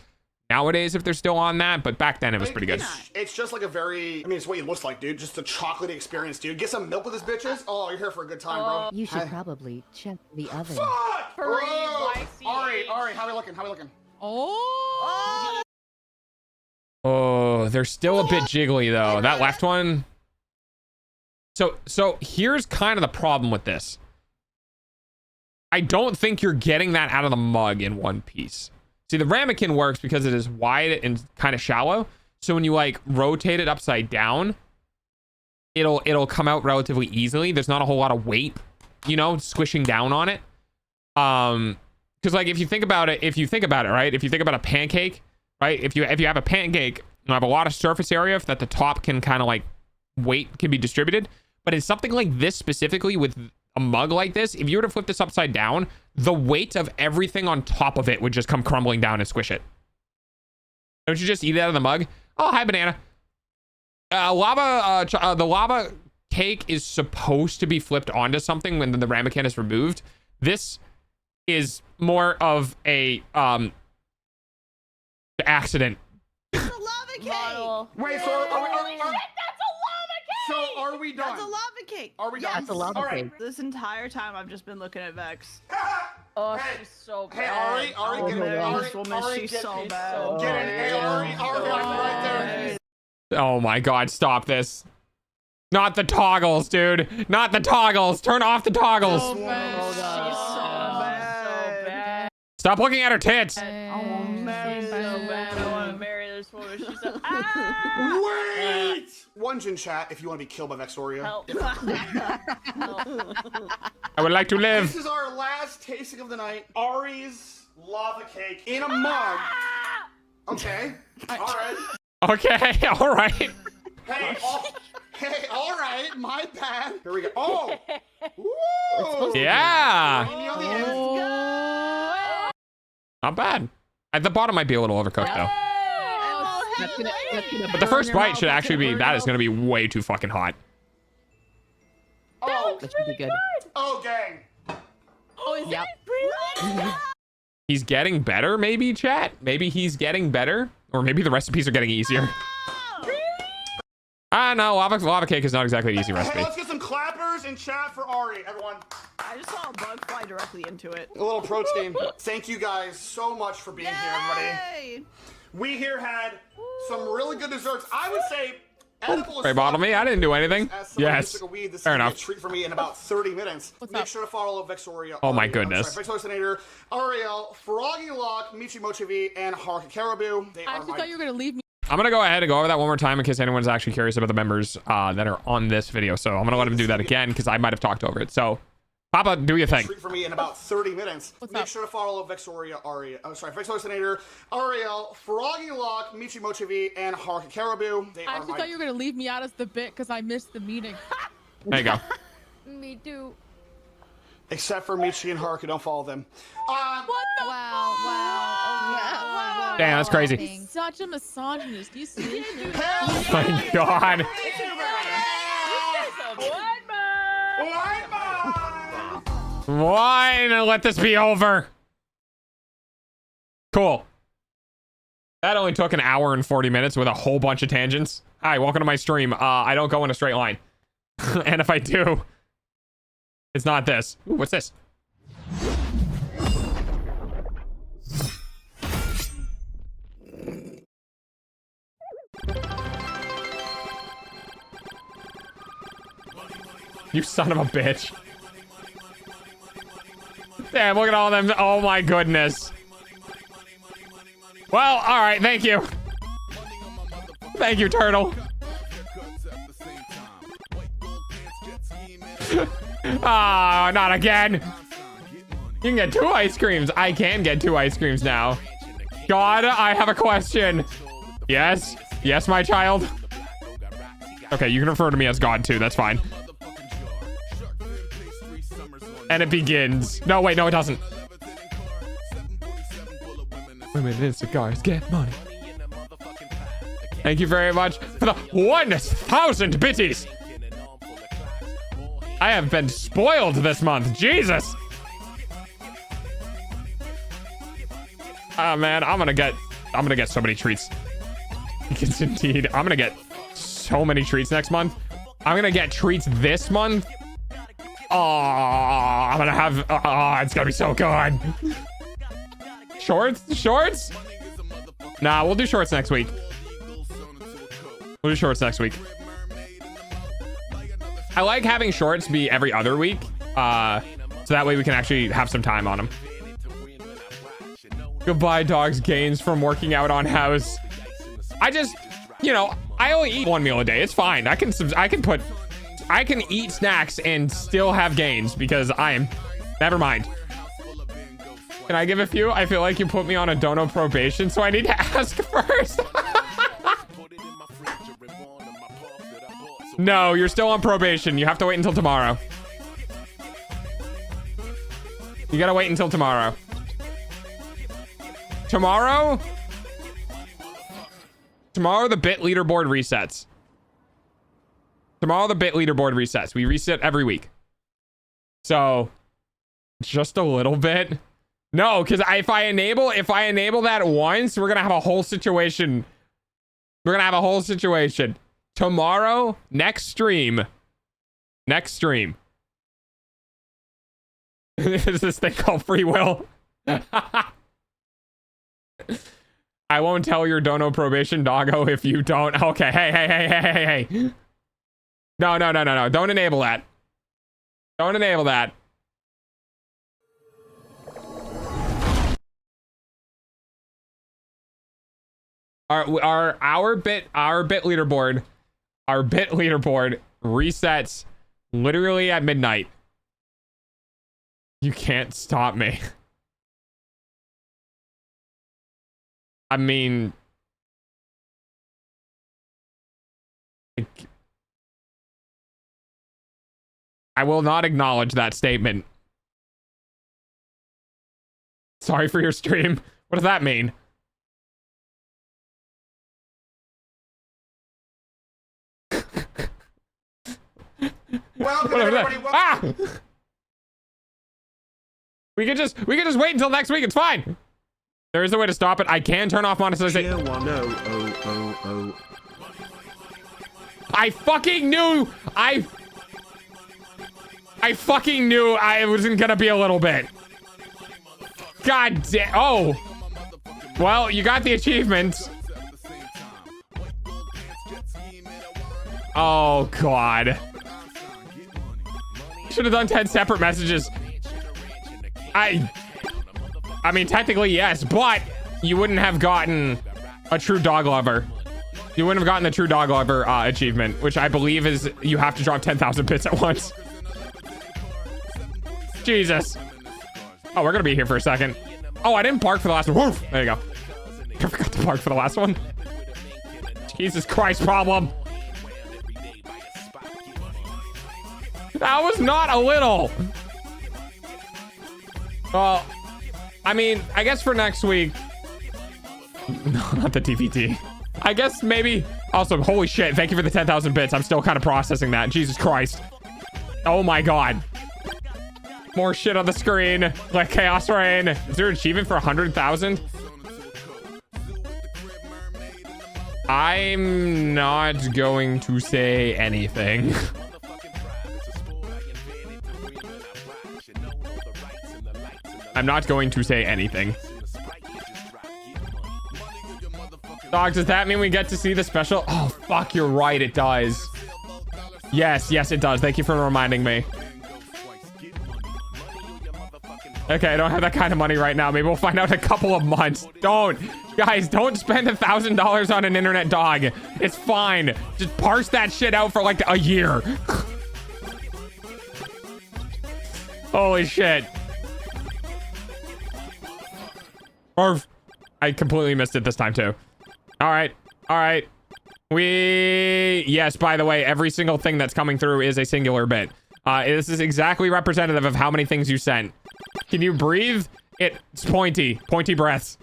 Speaker 6: nowadays if they're still on that, but back then it was pretty good.
Speaker 8: It's just like a very, I mean, it's what it looks like, dude. Just a chocolatey experience, dude. Get some milk with this, bitches. Oh, you're here for a good time, bro.
Speaker 7: You should probably check the oven.
Speaker 8: Fuck!
Speaker 11: Hurry,
Speaker 8: Bro!
Speaker 11: YCH.
Speaker 8: Ari, how we looking? How we looking?
Speaker 9: Oh.
Speaker 6: Oh, they're still a bit jiggly though. That left one. So here's kind of the problem with this. I don't think you're getting that out of the mug in one piece. See, the ramekin works because it is wide and kind of shallow. So when you like rotate it upside down, it'll come out relatively easily. There's not a whole lot of weight, squishing down on it. Because like if you think about it, right? If you think about a pancake, right? If you have a pancake, you have a lot of surface area that the top can kind of like weight can be distributed. But in something like this specifically with a mug like this, if you were to flip this upside down, the weight of everything on top of it would just come crumbling down and squish it. Don't you just eat it out of the mug? Oh, hi, banana. The lava cake is supposed to be flipped onto something when the ramekin is removed. This is more of a accident.
Speaker 10: It's a lava cake.
Speaker 11: Model.
Speaker 8: Wait, so
Speaker 11: Holy
Speaker 8: are
Speaker 11: shit, that's a lava cake!
Speaker 8: So are we done?
Speaker 10: That's a lava cake.
Speaker 8: Are we
Speaker 10: Yes.
Speaker 8: done?
Speaker 7: That's a lava
Speaker 8: All right.
Speaker 7: cake.
Speaker 10: This entire time, I've just been looking at Vex.
Speaker 11: Oh,
Speaker 8: Hey,
Speaker 11: she's so
Speaker 8: Hey,
Speaker 11: bad.
Speaker 8: Ari,
Speaker 10: Oh,
Speaker 8: get
Speaker 10: man,
Speaker 8: in. Ari,
Speaker 10: this woman,
Speaker 8: Ari,
Speaker 10: she's
Speaker 8: get
Speaker 10: so
Speaker 8: in.
Speaker 10: bad.
Speaker 8: Get in. Hey, Ari, right there.
Speaker 6: Oh my god, stop this. Not the toggles, dude. Not the toggles. Turn off the toggles.
Speaker 9: So bad.
Speaker 10: Oh,
Speaker 11: She's
Speaker 10: God.
Speaker 11: so bad.
Speaker 6: Stop looking at her tits.
Speaker 10: Oh,
Speaker 11: She's
Speaker 10: man.
Speaker 11: so bad. I want to marry this woman. She's so. Ah!
Speaker 8: Wait! One in chat if you want to be killed by Vexoria.
Speaker 11: Help.
Speaker 6: I would like to live.
Speaker 8: This is our last tasting of the night. Ari's lava cake in a mug. Okay. All right.
Speaker 6: Okay, all right.
Speaker 8: Hey, Hey, all right, my bad. Here we go. Oh! Woo!
Speaker 6: Yeah.
Speaker 8: Amy on the end.
Speaker 6: Not bad. At the bottom might be a little overcooked though.
Speaker 7: That's gonna
Speaker 6: But the
Speaker 7: burn
Speaker 6: first
Speaker 7: your
Speaker 6: bite
Speaker 7: mouth,
Speaker 6: should
Speaker 7: that's
Speaker 6: actually be,
Speaker 7: burn
Speaker 6: that
Speaker 7: your
Speaker 6: is going to be way too fucking hot.
Speaker 8: Oh,
Speaker 7: That should be good.
Speaker 8: oh, gang.
Speaker 9: Oh, is
Speaker 7: Yep.
Speaker 9: it really?
Speaker 6: He's getting better, maybe, chat? Maybe he's getting better? Or maybe the recipes are getting easier. Ah, no, lava cake is not exactly an easy
Speaker 8: Hey,
Speaker 6: recipe.
Speaker 8: let's get some clappers in chat for Ari, everyone.
Speaker 10: I just saw a bug fly directly into it.
Speaker 8: A little protein. Thank you guys so much for being here, everybody.
Speaker 10: Yay!
Speaker 8: We here had some really good desserts. I would say edible
Speaker 6: Right bottom me, I didn't do anything.
Speaker 8: As somebody who
Speaker 6: Yes,
Speaker 8: took a weed, this
Speaker 6: fair
Speaker 8: is gonna be
Speaker 6: enough.
Speaker 8: a treat for me in about 30 minutes. Make
Speaker 9: up?
Speaker 8: sure to follow Vexoria.
Speaker 6: Oh my
Speaker 8: Ariel,
Speaker 6: goodness.
Speaker 8: Sorry, Vexoria, Ariel, Froggy Lock, Michi Mochivi, and Haruka Caribou. They
Speaker 9: I
Speaker 8: are
Speaker 9: actually
Speaker 8: my
Speaker 9: thought you were gonna leave me.
Speaker 6: I'm going to go ahead and go over that one more time in case anyone's actually curious about the members that are on this video. So I'm going to let him do that again because I might have talked over it. So, Papa, do your thing.
Speaker 8: treat for me in about 30 minutes. Make
Speaker 9: up?
Speaker 8: sure to follow Vexoria, Vexoria, Ariel, Froggy Lock, Michi Mochivi, and Haruka Caribou. They
Speaker 9: I
Speaker 8: are
Speaker 9: actually
Speaker 8: my
Speaker 9: thought you were gonna leave me out as the bit because I missed the meeting.
Speaker 6: There you go.
Speaker 1: Me too.
Speaker 8: except for Michi and Haruka. Don't follow them.
Speaker 9: What the?
Speaker 1: Wow, wow.
Speaker 6: Damn, that's crazy.
Speaker 9: He's such a misogynist. You see?
Speaker 6: Oh my god. One, let this be over. Cool. That only took an hour and 40 minutes with a whole bunch of tangents. Hi, welcome to my stream. I don't go in a straight line. And if I do, it's not this. Ooh, what's this? You son of a bitch. Damn, look at all them. Oh my goodness. Well, all right. Thank you. Thank you, Turtle. Ah, not again. You can get 2 ice creams. I can get 2 ice creams now. God, I have a question. Yes. Yes, my child. Okay, you can refer to me as God too. That's fine. And it begins. No, wait, no, it doesn't. Women in cigars get money. Thank you very much for the 1,000 bitties. I have been spoiled this month. Jesus. Ah, man, I'm gonna get so many treats. Because indeed, I'm gonna get so many treats next month. I'm gonna get treats this month. Oh, I'm gonna have, it's gonna be so good. Shorts? Nah, we'll do shorts next week. We'll do shorts next week. I like having shorts be every other week. So that way we can actually have some time on them. Goodbye, dogs. Gains from working out on house. I just, you know, I only eat 1 meal a day. It's fine. I can eat snacks and still have gains because I am, never mind. Can I give a few? I feel like you put me on a dono probation, so I need to ask first. No, you're still on probation. You have to wait until tomorrow. You gotta wait until tomorrow. Tomorrow the bit leaderboard resets. Tomorrow the bit leaderboard resets. We reset every week. So just a little bit. No, because if I enable that once, we're gonna have a whole situation. Tomorrow, next stream. Is this thing called free will? I won't tell your dono probation doggo if you don't. Okay, hey. No. Don't enable that. Don't enable that. Our bit leaderboard resets literally at midnight. You can't stop me. I mean, I will not acknowledge that statement. Sorry for your stream. What does that mean?
Speaker 8: Welcome,
Speaker 6: Whatever that-
Speaker 8: everybody. Welcome.
Speaker 6: Ah! We can just wait until next week. It's fine. There is a way to stop it. I can turn off monetization.
Speaker 5: Tier 1 oh, oh, oh, oh.
Speaker 6: I fucking knew I fucking knew I wasn't gonna be a little bit. God damn. Oh. Well, you got the achievements. Oh God. Should have done 10 separate messages. I mean, technically yes, but you wouldn't have gotten a true dog lover. You wouldn't have gotten the true dog lover achievement, which I believe is you have to drop 10,000 bits at once. Jesus. Oh, we're gonna be here for a second. Oh, I didn't bark for the last one. Woof. There you go. I forgot to bark for the last one. Jesus Christ, problem. That was not a little. Well, I mean, I guess for next week. No, not the TVT. I guess maybe. Also, holy shit, thank you for the 10,000 bits. I'm still kind of processing that. Jesus Christ. Oh my God. More shit on the screen. Like Chaos Rain. Is there an achievement for 100,000? I'm not going to say anything. I'm not going to say anything. Dog, does that mean we get to see the special? Oh, fuck, you're right, it does. Yes, it does. Thank you for reminding me. Okay, I don't have that kind of money right now. Maybe we'll find out in a couple of months. Guys, don't spend $1,000 on an internet dog. It's fine. Just parse that shit out for like a year. Holy shit. Orv. I completely missed it this time too. All right. Yes, by the way, every single thing that's coming through is a singular bit. This is exactly representative of how many things you sent. Can you breathe? It's pointy breaths.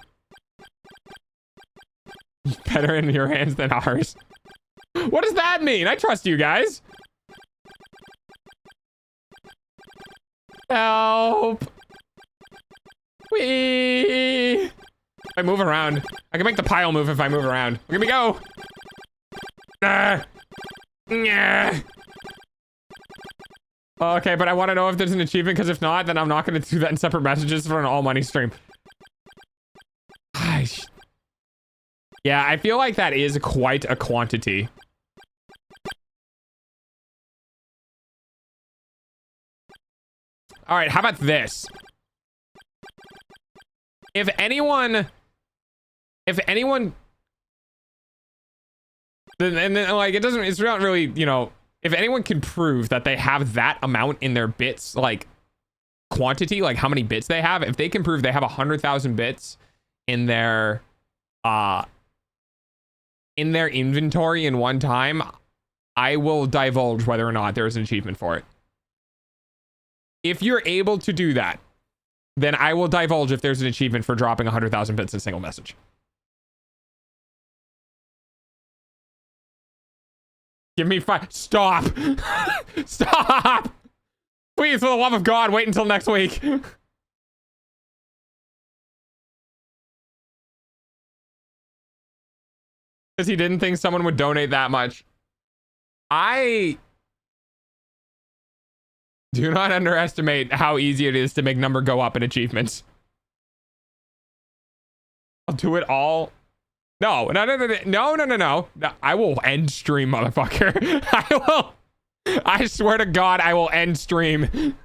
Speaker 6: Better in your hands than ours. What does that mean? I trust you guys. Help. Whee! I move around. I can make the pile move if I move around. Look at me go. Okay, but I want to know if there's an achievement, because if not, then I'm not going to do that in separate messages for an all money stream. Yeah, I feel like that is quite a quantity. All right, how about this? If anyone, then like, it's not really, you know, if anyone can prove that they have that amount in their bits, like quantity, like how many bits they have, if they can prove they have 100,000 bits in their inventory in one time, I will divulge whether or not there's an achievement for it. If you're able to do that, then I will divulge if there's an achievement for dropping 100,000 bits in a single message. Give me 5. Stop. Stop. Please, for the love of God, wait until next week. Because he didn't think someone would donate that much. I do not underestimate how easy it is to make number go up in achievements. I'll do it all. No. I will end stream, motherfucker. I will. I swear to God, I will end stream.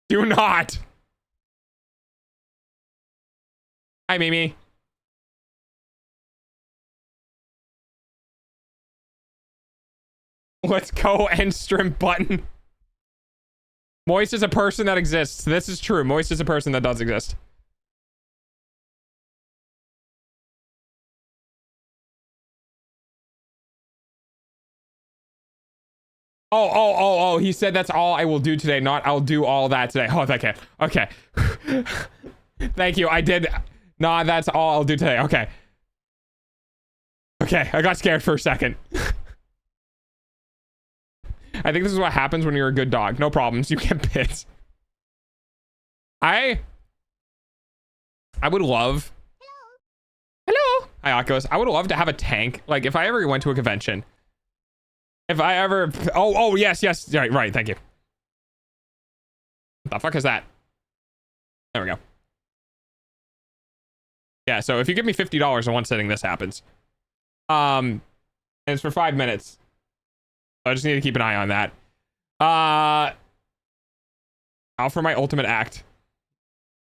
Speaker 6: Do not. Hi, Mimi. Let's go end stream button. Moist is a person that exists. This is true. Moist is a person that does exist. Oh, he said that's all I will do today, not I'll do all that today. Oh, okay. Okay. Thank you. I did. Nah, that's all I'll do today. Okay. Okay, I got scared for a second. I think this is what happens when you're a good dog. No problems. You get bits. I would love... Hello. Hi, Akos. I would love to have a tank. Like, if I ever went to a convention. If I ever... Oh, yes. Right, thank you. What the fuck is that? There we go. Yeah, so if you give me $50 in one sitting, this happens. And it's for 5 minutes. I just need to keep an eye on that. Out for my ultimate act.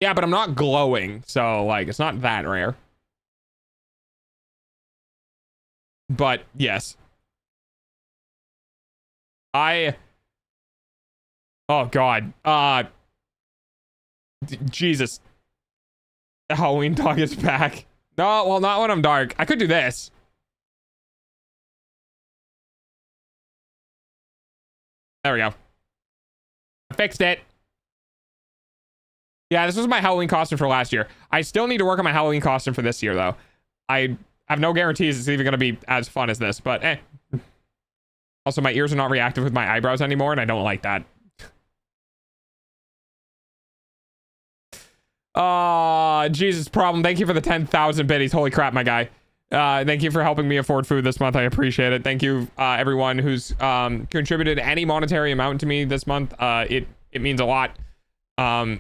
Speaker 6: Yeah, but I'm not glowing, so like it's not that rare. But yes. Oh god. Jesus. The Halloween dog is back. No, well, not when I'm dark. I could do this. There we go. I fixed it. Yeah, this was my Halloween costume for last year. I still need to work on my Halloween costume for this year, though. I have no guarantees it's even going to be as fun as this, but eh. Also, my ears are not reactive with my eyebrows anymore, and I don't like that. Jesus, problem. Thank you for the 10,000 biddies. Holy crap, my guy. Thank you for helping me afford food this month. I appreciate it. Thank you, everyone who's contributed any monetary amount to me this month. It means a lot. I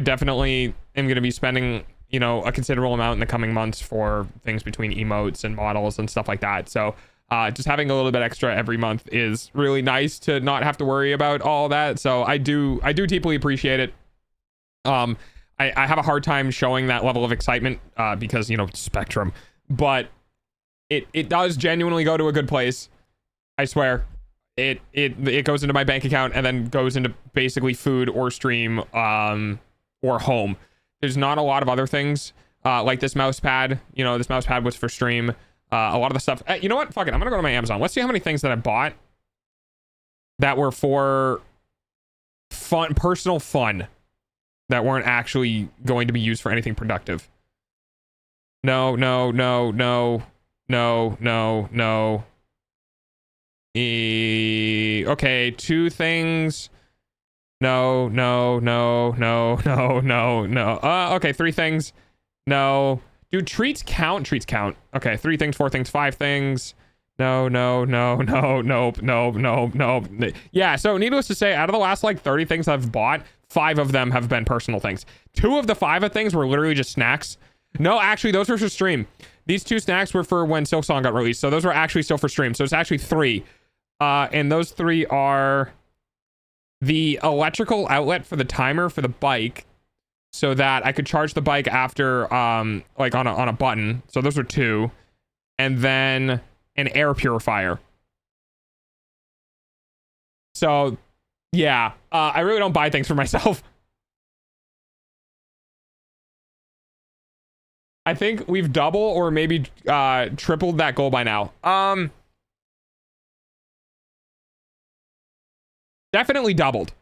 Speaker 6: definitely am going to be spending, you know, a considerable amount in the coming months for things between emotes and models and stuff like that. So just having a little bit extra every month is really nice to not have to worry about all that. So I do deeply appreciate it. I have a hard time showing that level of excitement because, you know, Spectrum, but it does genuinely go to a good place. I swear. It goes into my bank account and then goes into basically food or stream or home. There's not a lot of other things like this mouse pad. You know, this mouse pad was for stream. A lot of the stuff. You know what? Fuck it. I'm gonna go to my Amazon. Let's see how many things that I bought that were for fun, personal fun, that weren't actually going to be used for anything productive. No. Okay, 2 things. No. Okay, 3 things. No. Do treats count? Treats count. Okay, 3 things, 4 things, 5 things. Nope. Yeah, so needless to say, out of the last like 30 things I've bought, 5 of them have been personal things. 2 of the 5 of things were literally just snacks. No, actually, those were for stream. These 2 snacks were for when Silksong got released, so those were actually still for stream. So it's actually 3. And those 3 are the electrical outlet for the timer for the bike, so that I could charge the bike after, like on a button. So those are 2, and then an air purifier. So, yeah, I really don't buy things for myself. I think we've double or maybe tripled that goal by now. Definitely doubled.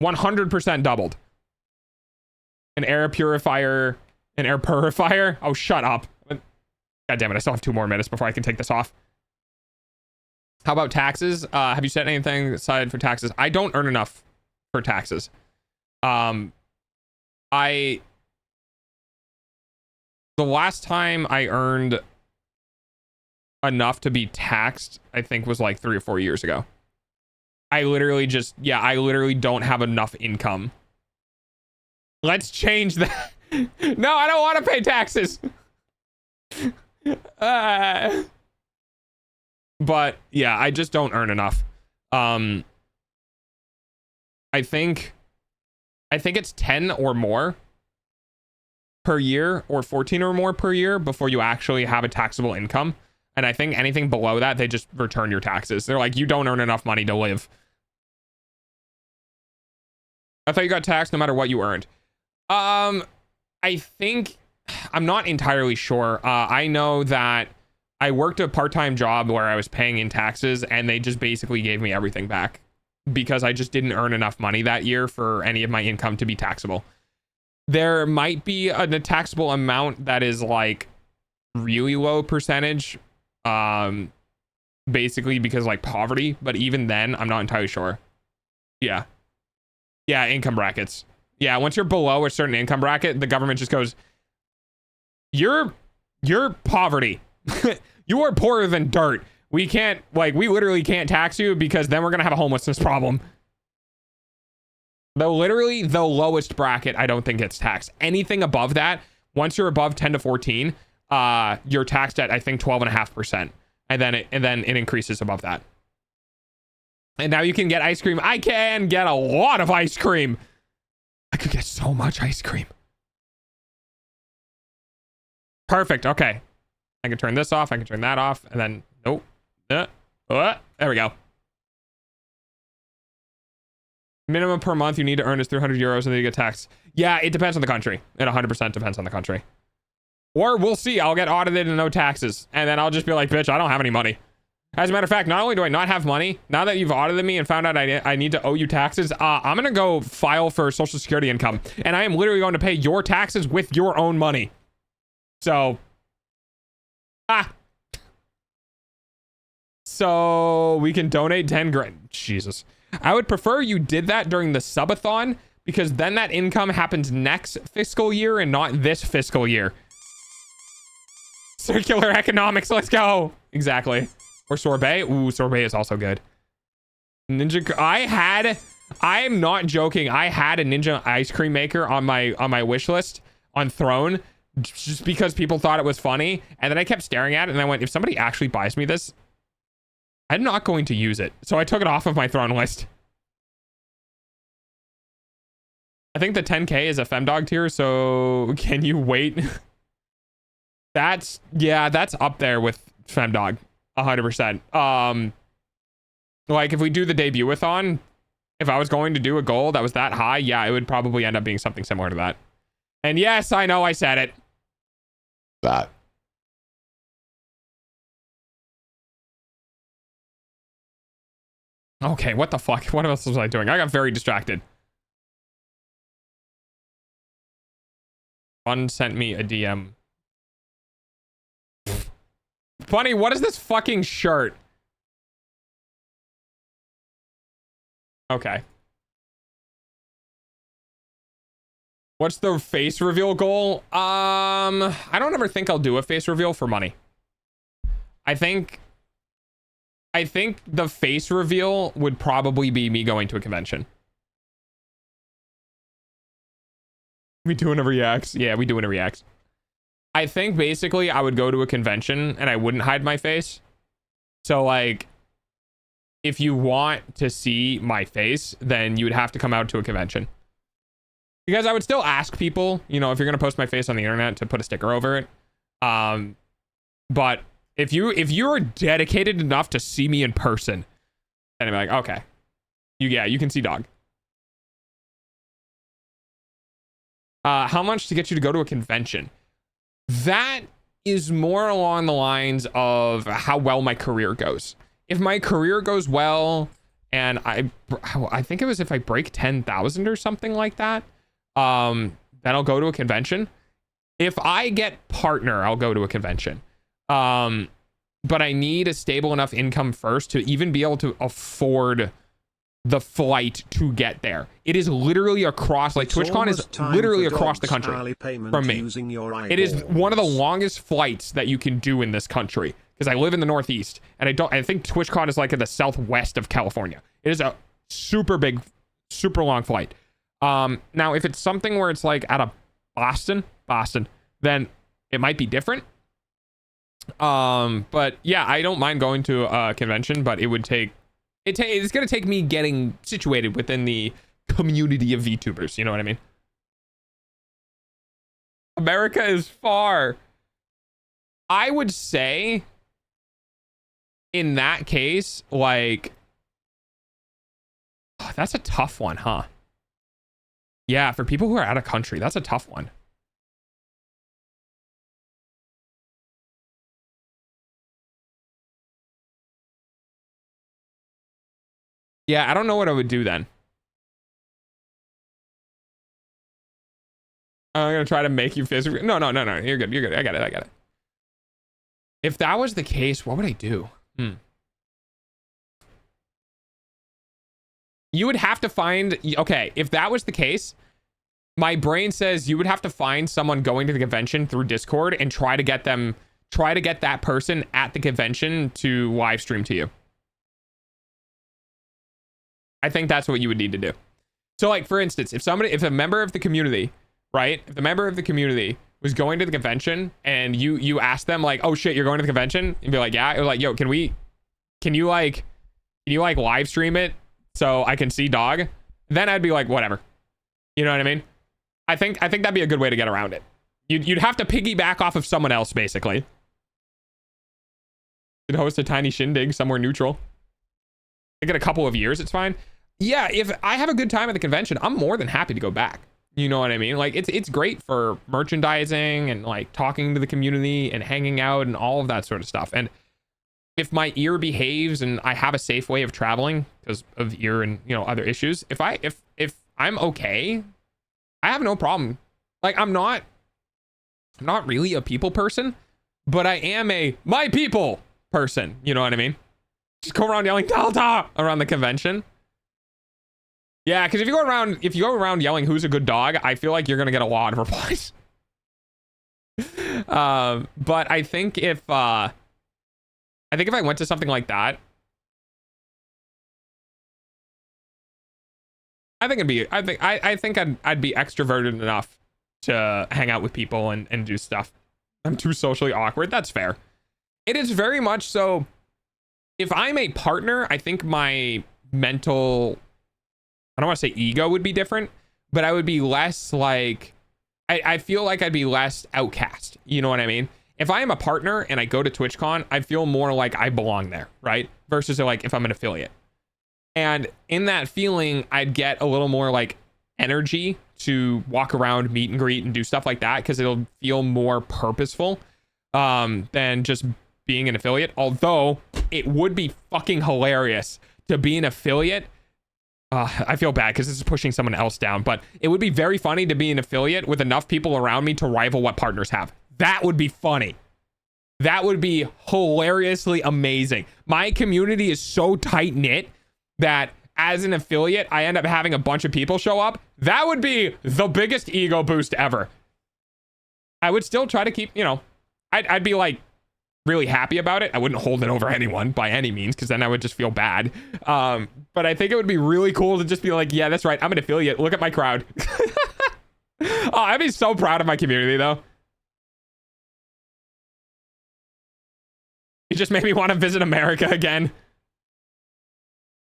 Speaker 6: 100% doubled. An air purifier. Oh, shut up. God damn it, I still have 2 more minutes before I can take this off. How about taxes? Have you set anything aside for taxes? I don't earn enough for taxes. The last time I earned enough to be taxed, I think was like 3 or 4 years ago. I literally don't have enough income. Let's change that. No, I don't want to pay taxes. But yeah, I just don't earn enough. I think it's 10 or more per year, or 14 or more per year before you actually have a taxable income. And I think anything below that, they just return your taxes. They're like, you don't earn enough money to live. I thought you got taxed no matter what you earned. I think, I'm not entirely sure. I know that I worked a part-time job where I was paying in taxes, and they just basically gave me everything back because I just didn't earn enough money that year for any of my income to be taxable. There might be a taxable amount that is like really low percentage, basically because like poverty, but even then I'm not entirely sure. Yeah, income brackets. Yeah, once you're below a certain income bracket, the government just goes, you're poverty. You are poorer than dirt. We can't, like, we literally can't tax you because then we're gonna have a homelessness problem. Though literally the lowest bracket I don't think gets taxed. Anything above that, once you're above 10 to 14, you're taxed at I think 12.5%, and then it increases above that. And now you can get ice cream. I can get a lot of ice cream. I could get so much ice cream. Perfect. Okay, I can turn this off. I can turn that off, and then nope. There we go. Minimum per month you need to earn is 300 euros, and then you get taxed. Yeah, it depends on the country. It 100% depends on the country. Or we'll see. I'll get audited and no taxes, and then I'll just be like, bitch, I don't have any money. As a matter of fact, not only do I not have money, now that you've audited me and found out I need to owe you taxes, I'm gonna go file for Social Security income, and I am literally going to pay your taxes with your own money. So, so we can donate 10 grand. Jesus. I would prefer you did that during the subathon, because then that income happens next fiscal year and not this fiscal year. Circular economics, let's go. Exactly. Or sorbet. Ooh, sorbet is also good. Ninja, I am not joking. I had a Ninja ice cream maker on my wish list on Throne, just because people thought it was funny, and then I kept staring at it, and I went, if somebody actually buys me this, I'm not going to use it. So I took it off of my Throne list. I think the 10K is a femdog tier, so can you wait? That's up there with femdog, 100%. Like if we do the debut-a-thon, if I was going to do a goal that was that high, yeah, it would probably end up being something similar to that. And yes, I know I said it. That. Okay, what the fuck? What else was I doing? I got very distracted. Fun sent me a DM. Funny, what is this fucking shirt? Okay. What's the face reveal goal? I don't ever think I'll do a face reveal for money. I think the face reveal would probably be me going to a convention. We doing a reacts? Yeah, we doing a reacts. I think basically I would go to a convention and I wouldn't hide my face. So like, if you want to see my face, then you would have to come out to a convention. Because I would still ask people, you know, if you're going to post my face on the internet, to put a sticker over it. But if you're dedicated enough to see me in person, then I'm like, okay, you can see dog. How much to get you to go to a convention? That is more along the lines of how well my career goes. If my career goes well, and I think it was if I break 10,000 or something like that, then I'll go to a convention. If I get partner, I'll go to a convention. But I need a stable enough income first to even be able to afford the flight to get there. It is literally across, like TwitchCon is literally across the country from me. It is one of the longest flights that you can do in this country, because I live in the Northeast, and I think TwitchCon is like in the southwest of California. It is a super big, super long flight. Now if it's something where it's like out of Boston, then it might be different. But yeah, I don't mind going to a convention, but it would take, it's going to take me getting situated within the community of VTubers. You know what I mean? America is far. I would say in that case, like, that's a tough one, huh? Yeah, for people who are out of country, that's a tough one. Yeah, I don't know what I would do then. I'm gonna try to make you physically. No. You're good. I got it. If that was the case, what would I do? You would have to find. Okay, if that was the case, my brain says you would have to find someone going to the convention through Discord and try to get that person at the convention to live stream to you. I think that's what you would need to do. So, like, for instance, if a member of the community, right? If the member of the community was going to the convention and you asked them like, oh shit, you're going to the convention, and be like, yeah, or like, yo, can you live stream it so I can see dog? Then I'd be like, whatever. You know what I mean? I think that'd be a good way to get around it. You'd have to piggyback off of someone else, basically. You'd host a tiny shindig somewhere neutral. I get a couple of years, it's fine. Yeah, if I have a good time at the convention, I'm more than happy to go back. You know what I mean? Like, it's great for merchandising and like talking to the community and hanging out and all of that sort of stuff. And if my ear behaves and I have a safe way of traveling because of ear and, you know, other issues, if I'm okay, I have no problem. Like, I'm not really a people person, but I am a my people person. You know what I mean? Just go around yelling Delta around the convention. Yeah, because if you go around yelling who's a good dog, I feel like you're gonna get a lot of replies. But I think if I went to something like that, I think I'd be extroverted enough to hang out with people and do stuff. I'm too socially awkward. That's fair. It is very much so. If I'm a partner, I think my mental, I don't want to say ego would be different, but I would be less like, I feel like I'd be less outcast. You know what I mean? If I am a partner and I go to TwitchCon, I feel more like I belong there, right? Versus like if I'm an affiliate. And in that feeling, I'd get a little more like energy to walk around, meet and greet and do stuff like that, because it'll feel more purposeful than just being an affiliate. Although it would be fucking hilarious to be an affiliate. I feel bad because this is pushing someone else down, but it would be very funny to be an affiliate with enough people around me to rival what partners have. That would be funny. That would be hilariously amazing. My community is so tight knit that as an affiliate, I end up having a bunch of people show up. That would be the biggest ego boost ever. I would still try to keep, you know, I'd be like really happy about it. I wouldn't hold it over anyone by any means, because then I would just feel bad. But I think it would be really cool to just be like, yeah, that's right, I'm an affiliate. Look at my crowd. Oh, I'd be so proud of my community, though. It just made me want to visit America again.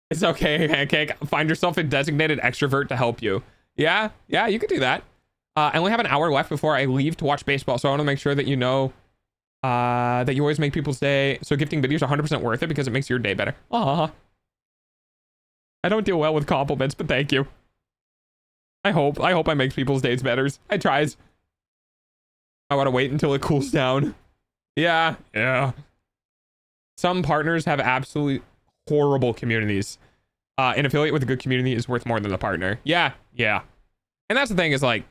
Speaker 6: It's okay, Pancake. Find yourself a designated extrovert to help you. Yeah, you could do that. I only have an hour left before I leave to watch baseball, so I want to make sure that you know that you always make people's day. So gifting videos are 100% worth it because it makes your day better. I don't deal well with compliments, but thank you. I hope I make people's days better. I tries. I want to wait until it cools down. Yeah. Some partners have absolute horrible communities. An affiliate with a good community is worth more than the partner. Yeah. And that's the thing, is like,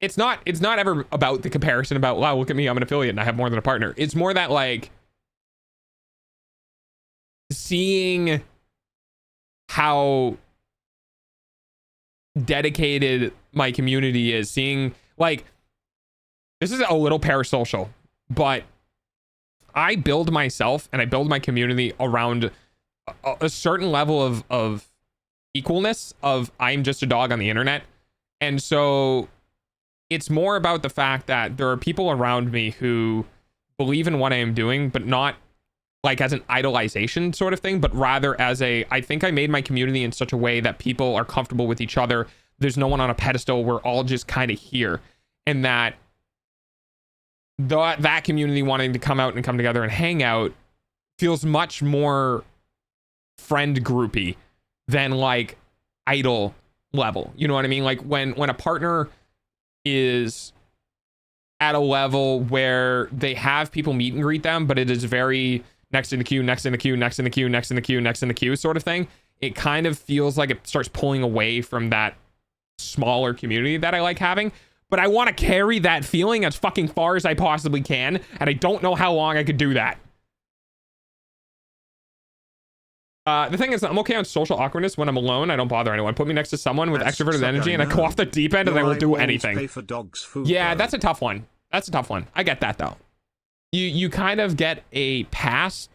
Speaker 6: it's not ever about the comparison about, wow, look at me, I'm an affiliate and I have more than a partner. It's more that like seeing how dedicated my community is, seeing like, this is a little parasocial, but I build myself and I build my community around a certain level of equalness of I'm just a dog on the internet. And so it's more about the fact that there are people around me who believe in what I am doing, but not like as an idolization sort of thing, but rather as I think I made my community in such a way that people are comfortable with each other. There's no one on a pedestal. We're all just kind of here. And that community wanting to come out and come together and hang out feels much more friend groupy than like idol level. You know what I mean? Like when a partner is at a level where they have people meet and greet them, but it is very next in the queue, next in the queue, next in the queue, next in the queue, next in the queue sort of thing, it kind of feels like it starts pulling away from that smaller community that I like having. But I want to carry that feeling as fucking far as I possibly can, and I don't know how long I could do that. The thing is, I'm okay on social awkwardness when I'm alone. I don't bother anyone. Put me next to someone with
Speaker 5: As
Speaker 6: extroverted
Speaker 5: suck
Speaker 6: energy,
Speaker 5: I
Speaker 6: and I go
Speaker 5: know.
Speaker 6: off the deep end, and
Speaker 5: Your
Speaker 6: I will do
Speaker 5: eyeballs
Speaker 6: anything.
Speaker 5: pay for dogs' food,
Speaker 6: Yeah,
Speaker 5: though.
Speaker 6: that's a tough one. That's a tough one. I get that though. You kind of get a pass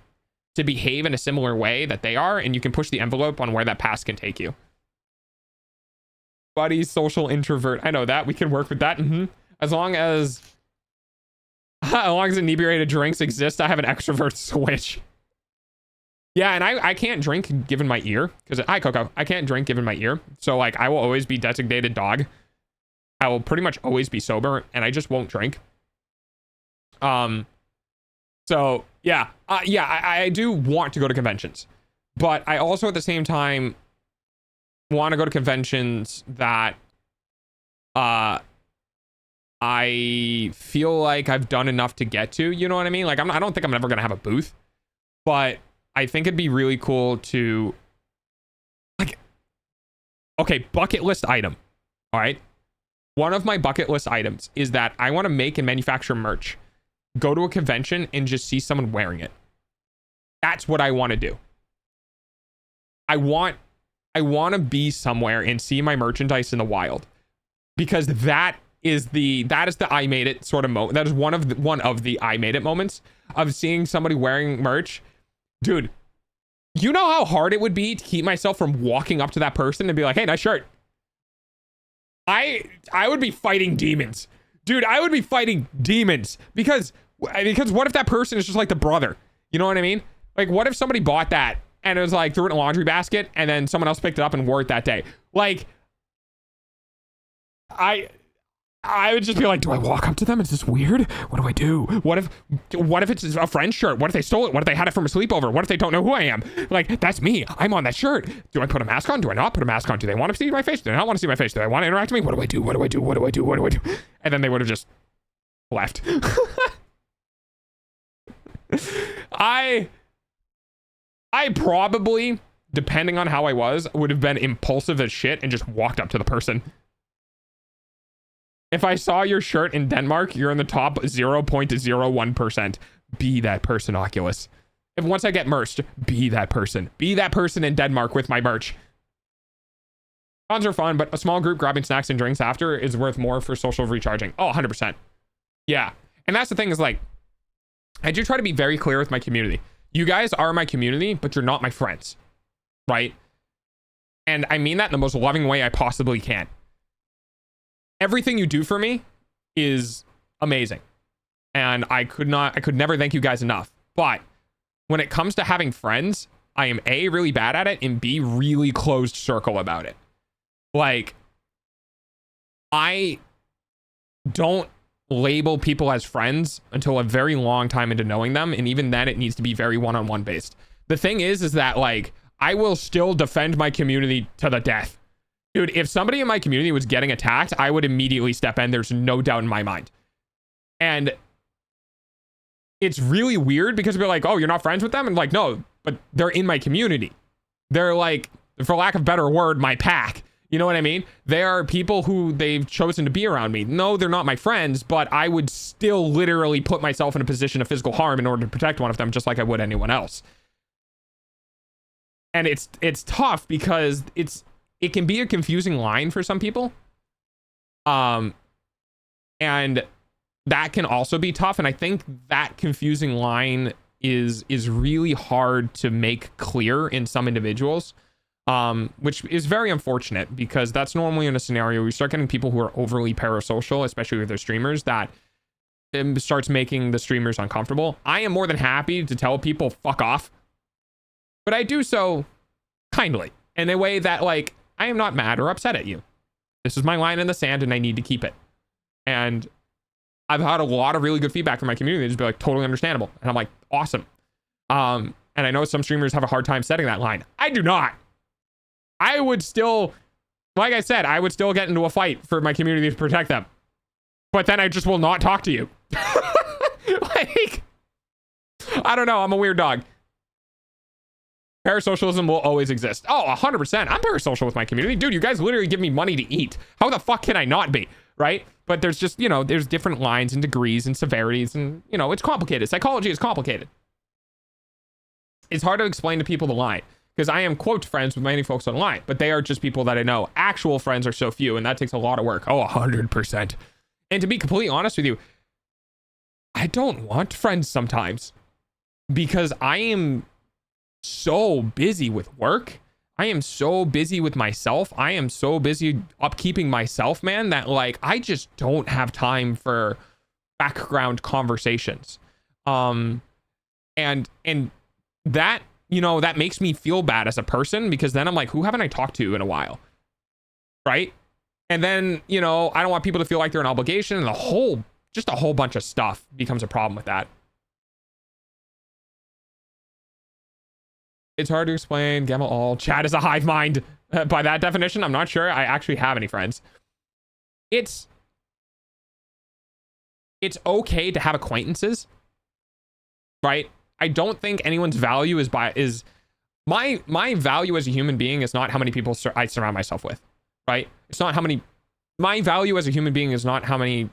Speaker 6: to behave in a similar way that they are, and you can push the envelope on where that pass can take you. Buddy, social introvert. I know that. We can work with that. As long as inebriated drinks exist, I have an extrovert switch. Yeah, and I can't drink given my ear, because hi Coco, I can't drink given my ear. So like I will always be designated dog. I will pretty much always be sober, and I just won't drink. So yeah, I do want to go to conventions, but I also at the same time want to go to conventions that I feel like I've done enough to get to, you know what I mean? Like I don't think I'm ever gonna have a booth, but I think it'd be really cool to, like, okay, bucket list item. All right, one of my bucket list items is that I want to make and manufacture merch, go to a convention and just see someone wearing it. That's what I want to do. I want to be somewhere and see my merchandise in the wild, because that is the I made it sort of moment. That is one of the I made it moments of seeing somebody wearing merch. Dude, you know how hard it would be to keep myself from walking up to that person and be like, hey, nice shirt. I would be fighting demons. Dude, I would be fighting demons because what if that person is just like the brother? You know what I mean? Like, what if somebody bought that and it was like, threw it in a laundry basket and then someone else picked it up and wore it that day? Like, I would just be like, do I walk up to them? Is this weird? What do I do? What if it's a friend's shirt? What if they stole it? What if they had it from a sleepover? What if they don't know who I am? Like, that's me. I'm on that shirt. Do I put a mask on? Do I not put a mask on? Do they want to see my face? Do they not want to see my face? Do they want to interact with me? What do I do? What do I do? What do I do? What do I do? And then they would have just left. I probably, depending on how I was, would have been impulsive as shit and just walked up to the person. If I saw your shirt in Denmark, you're in the top 0.01%. Be that person, Oculus. If once I get merched, be that person. Be that person in Denmark with my merch. Cons are fun, but a small group grabbing snacks and drinks after is worth more for social recharging. Oh, 100%. Yeah. And that's the thing is, like, I do try to be very clear with my community. You guys are my community, but you're not my friends. Right? And I mean that in the most loving way I possibly can. Everything you do for me is amazing. And I could never thank you guys enough. But when it comes to having friends, I am A, really bad at it, and B, really closed circle about it. Like, I don't label people as friends until a very long time into knowing them. And even then, it needs to be very one-on-one based. The thing is that, like, I will still defend my community to the death. Dude, if somebody in my community was getting attacked, I would immediately step in. There's no doubt in my mind. And it's really weird because we're like, oh, you're not friends with them? And like, no, but they're in my community. They're like, for lack of a better word, my pack. You know what I mean? They are people who they've chosen to be around me. No, they're not my friends, but I would still literally put myself in a position of physical harm in order to protect one of them, just like I would anyone else. And it's tough because it can be a confusing line for some people. And that can also be tough. And I think that confusing line is really hard to make clear in some individuals, which is very unfortunate because that's normally in a scenario where you start getting people who are overly parasocial, especially with their streamers, that starts making the streamers uncomfortable. I am more than happy to tell people fuck off, but I do so kindly in a way that, like, I am not mad or upset at you. This is my line in the sand and I need to keep it. And I've had a lot of really good feedback from my community. They just be like, totally understandable. And I'm like, awesome. And I know some streamers have a hard time setting that line. I do not. I would still, like I said, I would still get into a fight for my community to protect them. But then I just will not talk to you. Like, I don't know. I'm a weird dog. Parasocialism will always exist. Oh, 100%. I'm parasocial with my community. Dude, you guys literally give me money to eat. How the fuck can I not be? Right? But there's just, you know, there's different lines and degrees and severities and, you know, it's complicated. Psychology is complicated. It's hard to explain to people the line because I am, quote, friends with many folks online, but they are just people that I know. Actual friends are so few and that takes a lot of work. Oh, 100%. And to be completely honest with you, I don't want friends sometimes because I am so busy with work. I am so busy with myself. I am so busy upkeeping myself, man, that like I just don't have time for background conversations. And that, you know, that makes me feel bad as a person because then I'm like, who haven't I talked to in a while? Right? And then, you know, I don't want people to feel like they're an obligation and just a whole bunch of stuff becomes a problem with that. It's hard to explain. Gamma all. Chat is a hive mind. By that definition, I'm not sure I actually have any friends. It's okay to have acquaintances, right? I don't think anyone's value is my value as a human being is not how many people I surround myself with, right? It's not how many. My value as a human being is not how many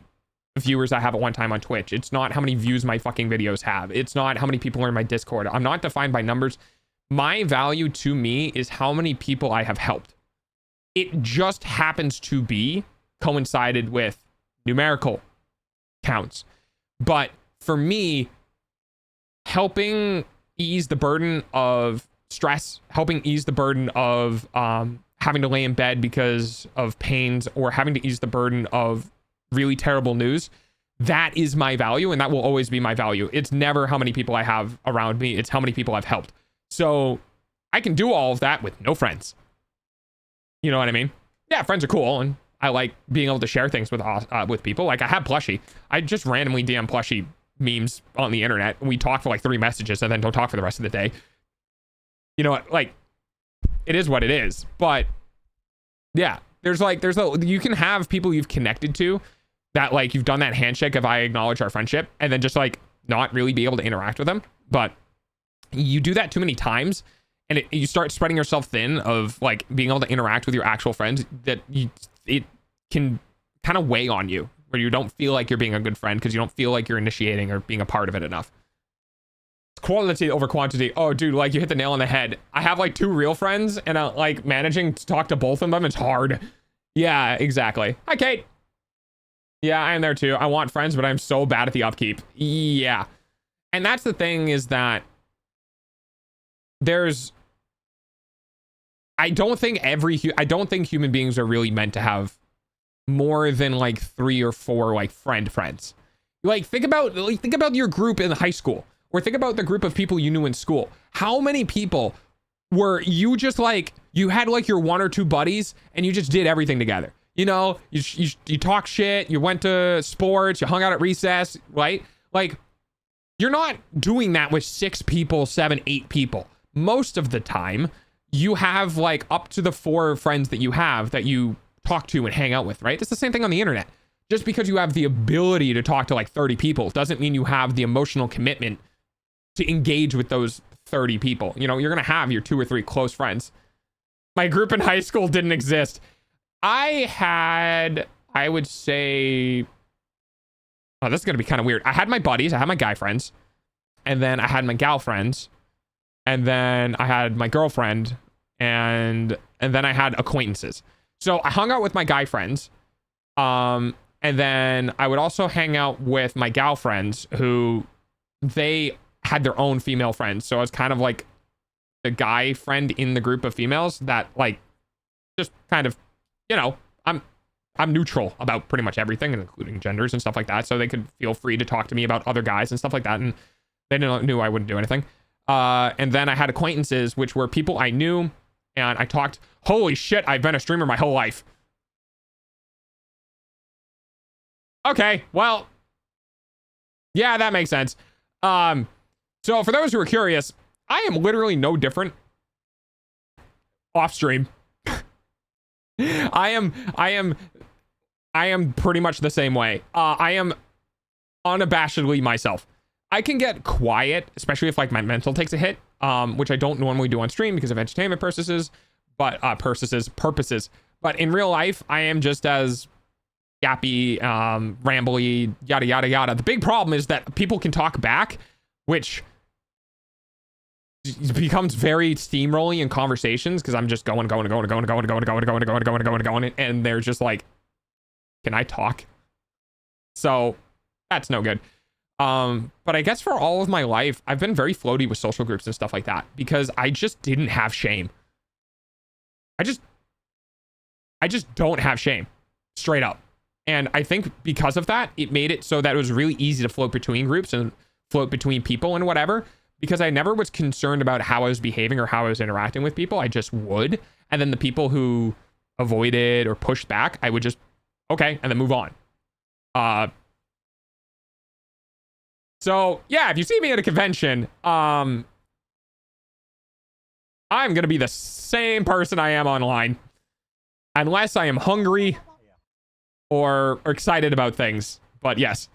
Speaker 6: viewers I have at one time on Twitch. It's not how many views my fucking videos have. It's not how many people are in my Discord. I'm not defined by numbers. My value to me is how many people I have helped. It just happens to be coincided with numerical counts. But for me, helping ease the burden of stress, helping ease the burden of having to lay in bed because of pains or having to ease the burden of really terrible news, that is my value and that will always be my value. It's never how many people I have around me. It's how many people I've helped. So I can do all of that with no friends. You know what I mean? Yeah, friends are cool. And I like being able to share things with people. Like I have Plushie. I just randomly DM Plushie memes on the internet. We talk for like 3 messages and then don't talk for the rest of the day. You know what? Like it is what it is. But yeah, you can have people you've connected to that like you've done that handshake of I acknowledge our friendship and then just like not really be able to interact with them. But you do that too many times and you start spreading yourself thin of like being able to interact with your actual friends that it can kind of weigh on you where you don't feel like you're being a good friend because you don't feel like you're initiating or being a part of it enough. It's quality over quantity. Oh dude, like you hit the nail on the head. I have like 2 real friends and like managing to talk to both of them, it's hard. Yeah, exactly. Hi Kate. Yeah, I'm there too. I want friends, but I'm so bad at the upkeep. Yeah. And that's the thing is that I don't think human beings are really meant to have more than like 3 or 4 like friends. Like think about your group in high school or think about the group of people you knew in school. How many people were you just like you had like your 1 or 2 buddies and you just did everything together? You know, you talk shit, you went to sports, you hung out at recess, right? Like you're not doing that with 6 people, 7, 8 people. Most of the time, you have like up to the 4 friends that you have that you talk to and hang out with, right? It's the same thing on the internet. Just because you have the ability to talk to like 30 people doesn't mean you have the emotional commitment to engage with those 30 people. You know, you're going to have your 2 or 3 close friends. My group in high school didn't exist. I would say, oh, this is going to be kind of weird. I had my buddies, I had my guy friends, and then I had my gal friends. And then I had my girlfriend and then I had acquaintances. So I hung out with my guy friends. And then I would also hang out with my gal friends who they had their own female friends. So I was kind of like the guy friend in the group of females that like just kind of, you know, I'm neutral about pretty much everything, including genders and stuff like that. So they could feel free to talk to me about other guys and stuff like that. And they knew I wouldn't do anything. And then I had acquaintances, which were people I knew, and I talked. Holy shit, I've been a streamer my whole life. Okay, well, yeah, that makes sense. So for those who are curious, I am literally no different off stream. I am pretty much the same way. I am unabashedly myself. I can get quiet, especially if like my mental takes a hit, which I don't normally do on stream because of entertainment purposes, but purposes. But in real life, I am just as yappy, rambly, yada yada yada. The big problem is that people can talk back, which becomes very steamrolling in conversations because I'm just going, and they're just like, can I talk? So that's no good. But I guess for all of my life, I've been very floaty with social groups and stuff like that because I just didn't have shame. I just don't have shame, straight up. And I think because of that, it made it so that it was really easy to float between groups and float between people and whatever, because I never was concerned about how I was behaving or how I was interacting with people. I just would. And then the people who avoided or pushed back, I would just, okay, and then move on. So yeah, if you see me at a convention, I'm going to be the same person I am online, unless I am hungry or excited about things. But yes,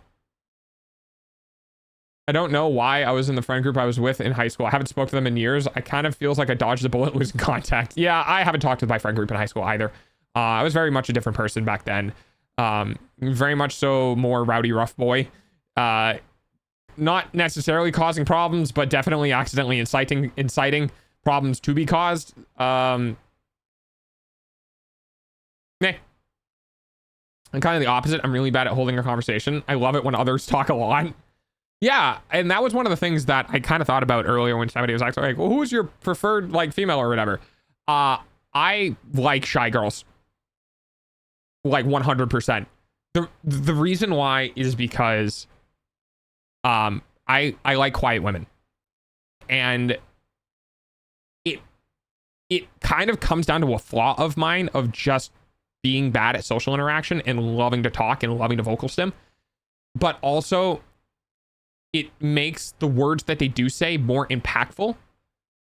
Speaker 6: I don't know why I was in the friend group I was with in high school. I haven't spoken to them in years. I kind of feels like I dodged a bullet losing contact. Yeah, I haven't talked with my friend group in high school either. I was very much a different person back then. Very much so more rowdy, rough boy. Not necessarily causing problems, but definitely accidentally inciting problems to be caused. I'm kind of the opposite. I'm really bad at holding a conversation. I love it when others talk a lot. Yeah, and that was one of the things that I kind of thought about earlier when somebody was actually like, well, who is your preferred like female or whatever? I like shy girls. Like 100%. The reason why is because I like quiet women. And it kind of comes down to a flaw of mine of just being bad at social interaction and loving to talk and loving to vocal stim. But also it makes the words that they do say more impactful.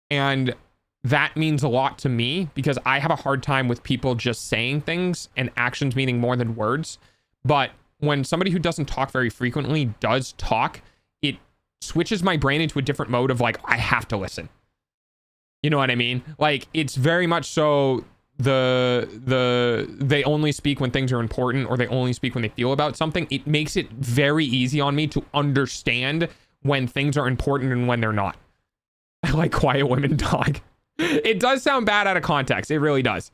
Speaker 6: And that means a lot to me because I have a hard time with people just saying things and actions meaning more than words. But when somebody who doesn't talk very frequently does talk, it switches my brain into a different mode of like, I have to listen. You know what I mean? Like, it's very much so they only speak when things are important, or they only speak when they feel about something. It makes it very easy on me to understand when things are important and when they're not. I like quiet women, dog. It does sound bad out of context. It really does.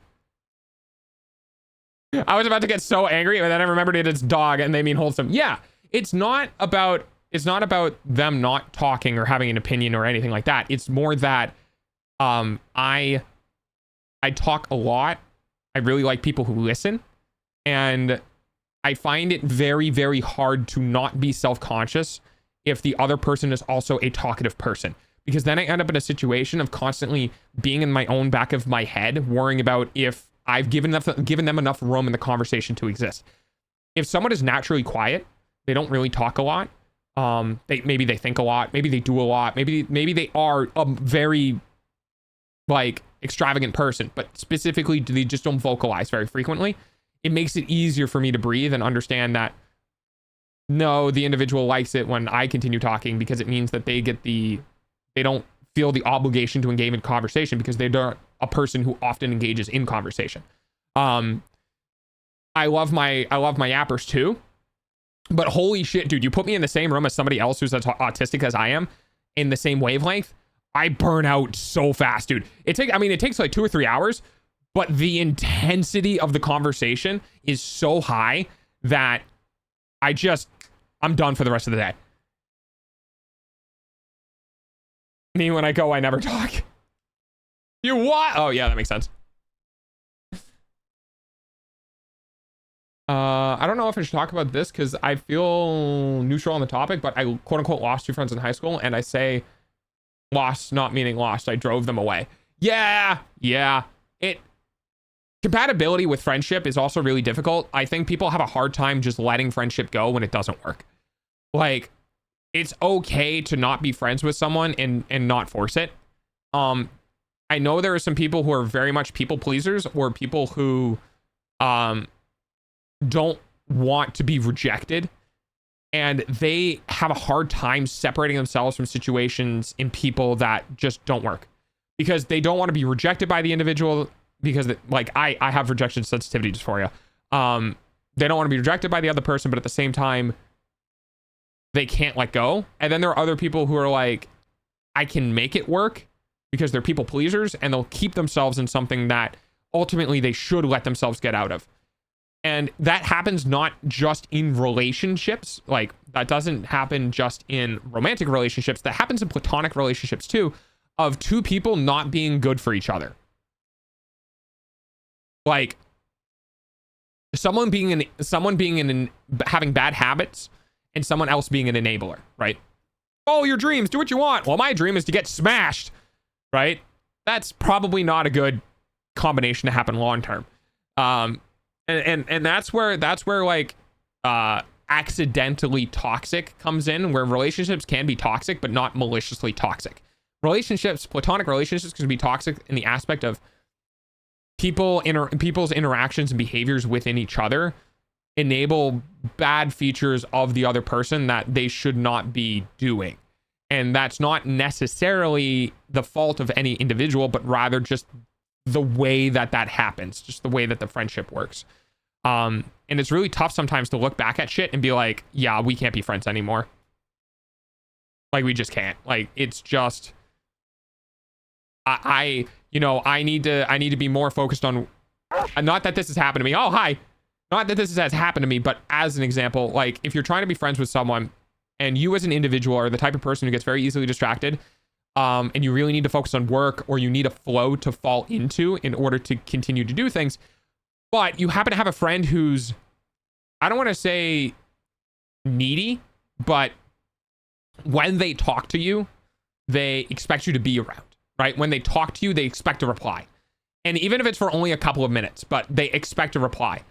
Speaker 6: I was about to get so angry, but then I remembered it's dog and they mean wholesome. Yeah, it's not about them not talking or having an opinion or anything like that. It's more that I talk a lot. I really like people who listen, and I find it very, very hard to not be self-conscious if the other person is also a talkative person, because then I end up in a situation of constantly being in my own back of my head, worrying about if I've given them enough room in the conversation to exist. If someone is naturally quiet, they don't really talk a lot. Maybe they think a lot. Maybe they do a lot. Maybe they are a very like extravagant person, but specifically they just don't vocalize very frequently. It makes it easier for me to breathe and understand that no, the individual likes it when I continue talking, because it means that they don't feel the obligation to engage in conversation because they're not a person who often engages in conversation. I love my yappers too, but holy shit, dude, you put me in the same room as somebody else who's as autistic as I am in the same wavelength, I burn out so fast, dude. It takes like 2 or 3 hours, but the intensity of the conversation is so high that I'm done for the rest of the day. Me, when I go, I never talk. You what? Oh yeah, that makes sense. I don't know if I should talk about this because I feel neutral on the topic, but I quote unquote lost 2 friends in high school, and I say lost not meaning lost. I drove them away. Yeah. Compatibility with friendship is also really difficult. I think people have a hard time just letting friendship go when it doesn't work. Like, it's okay to not be friends with someone and not force it. I know there are some people who are very much people pleasers, or people who don't want to be rejected. and they have a hard time separating themselves from situations in people that just don't work, because they don't want to be rejected by the individual, because like I have rejection sensitivity dysphoria. They don't want to be rejected by the other person, but at the same time they can't let go. And then there are other people who are like, I can make it work, because they're people pleasers, and they'll keep themselves in something that ultimately they should let themselves get out of. And that happens not just in relationships, like that doesn't happen just in romantic relationships, that happens in platonic relationships too, of two people not being good for each other. Like someone being having bad habits and someone else being an enabler, right? Follow your dreams, do what you want. Well, my dream is to get smashed, right? That's probably not a good combination to happen long term. And that's where like accidentally toxic comes in, where relationships can be toxic but not maliciously toxic. Relationships, platonic relationships, can be toxic in the aspect of people's interactions and behaviors within each other enable bad features of the other person that they should not be doing. And that's not necessarily the fault of any individual, but rather just the way that happens, just the way that the friendship works. And it's really tough sometimes to look back at shit and be like, yeah, we can't be friends anymore. Like, we just can't. Like, it's just, I need to be more focused on, not that this has happened to me. Oh, hi. Not that this has happened to me, but as an example, like if you're trying to be friends with someone and you as an individual are the type of person who gets very easily distracted, and you really need to focus on work, or you need a flow to fall into in order to continue to do things, but you happen to have a friend who's, I don't want to say needy, but when they talk to you, they expect you to be around, right? When they talk to you, they expect a reply. And even if it's for only a couple of minutes, but they expect a reply.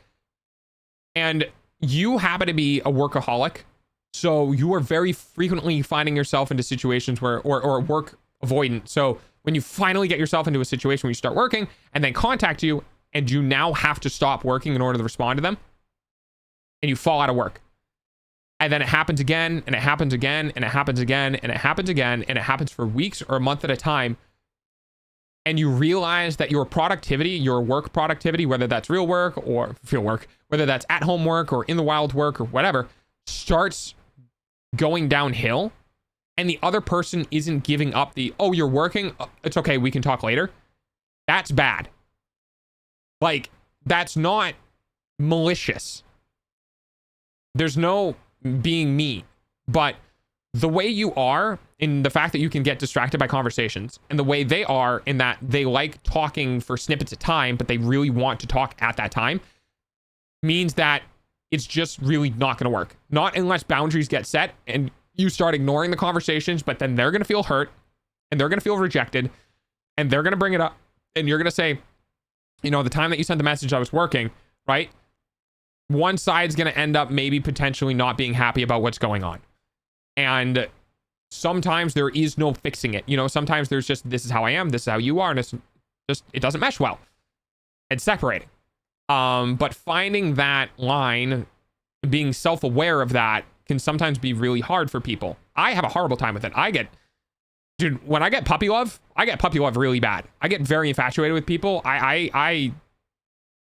Speaker 6: And you happen to be a workaholic, so you are very frequently finding yourself into situations where, or work avoidant. So when you finally get yourself into a situation where you start working and they contact you and you now have to stop working in order to respond to them, and you fall out of work. And then it happens again, and it happens again, and it happens again, and it happens again, and it happens for weeks or a month at a time. And you realize that your productivity, your work productivity, whether that's real work or field work, whether that's at home work or in the wild work or whatever, starts going downhill, and the other person isn't giving up the, oh, you're working, it's okay, we can talk later. That's bad. Like, that's not malicious. There's no being mean, but the way you are, in the fact that you can get distracted by conversations, and the way they are in that they like talking for snippets of time, but they really want to talk at that time, means that it's just really not going to work. Not unless boundaries get set and you start ignoring the conversations, but then they're going to feel hurt and they're going to feel rejected and they're going to bring it up and you're going to say, you know, the time that you sent the message, I was working, right? One side's going to end up maybe potentially not being happy about what's going on. And sometimes there is no fixing it. You know, sometimes there's just, this is how I am, this is how you are, and it's just, it doesn't mesh well. It's separating. But finding that line, being self-aware of that, can sometimes be really hard for people. I have a horrible time with it. Dude, when I get puppy love really bad. I get very infatuated with people. I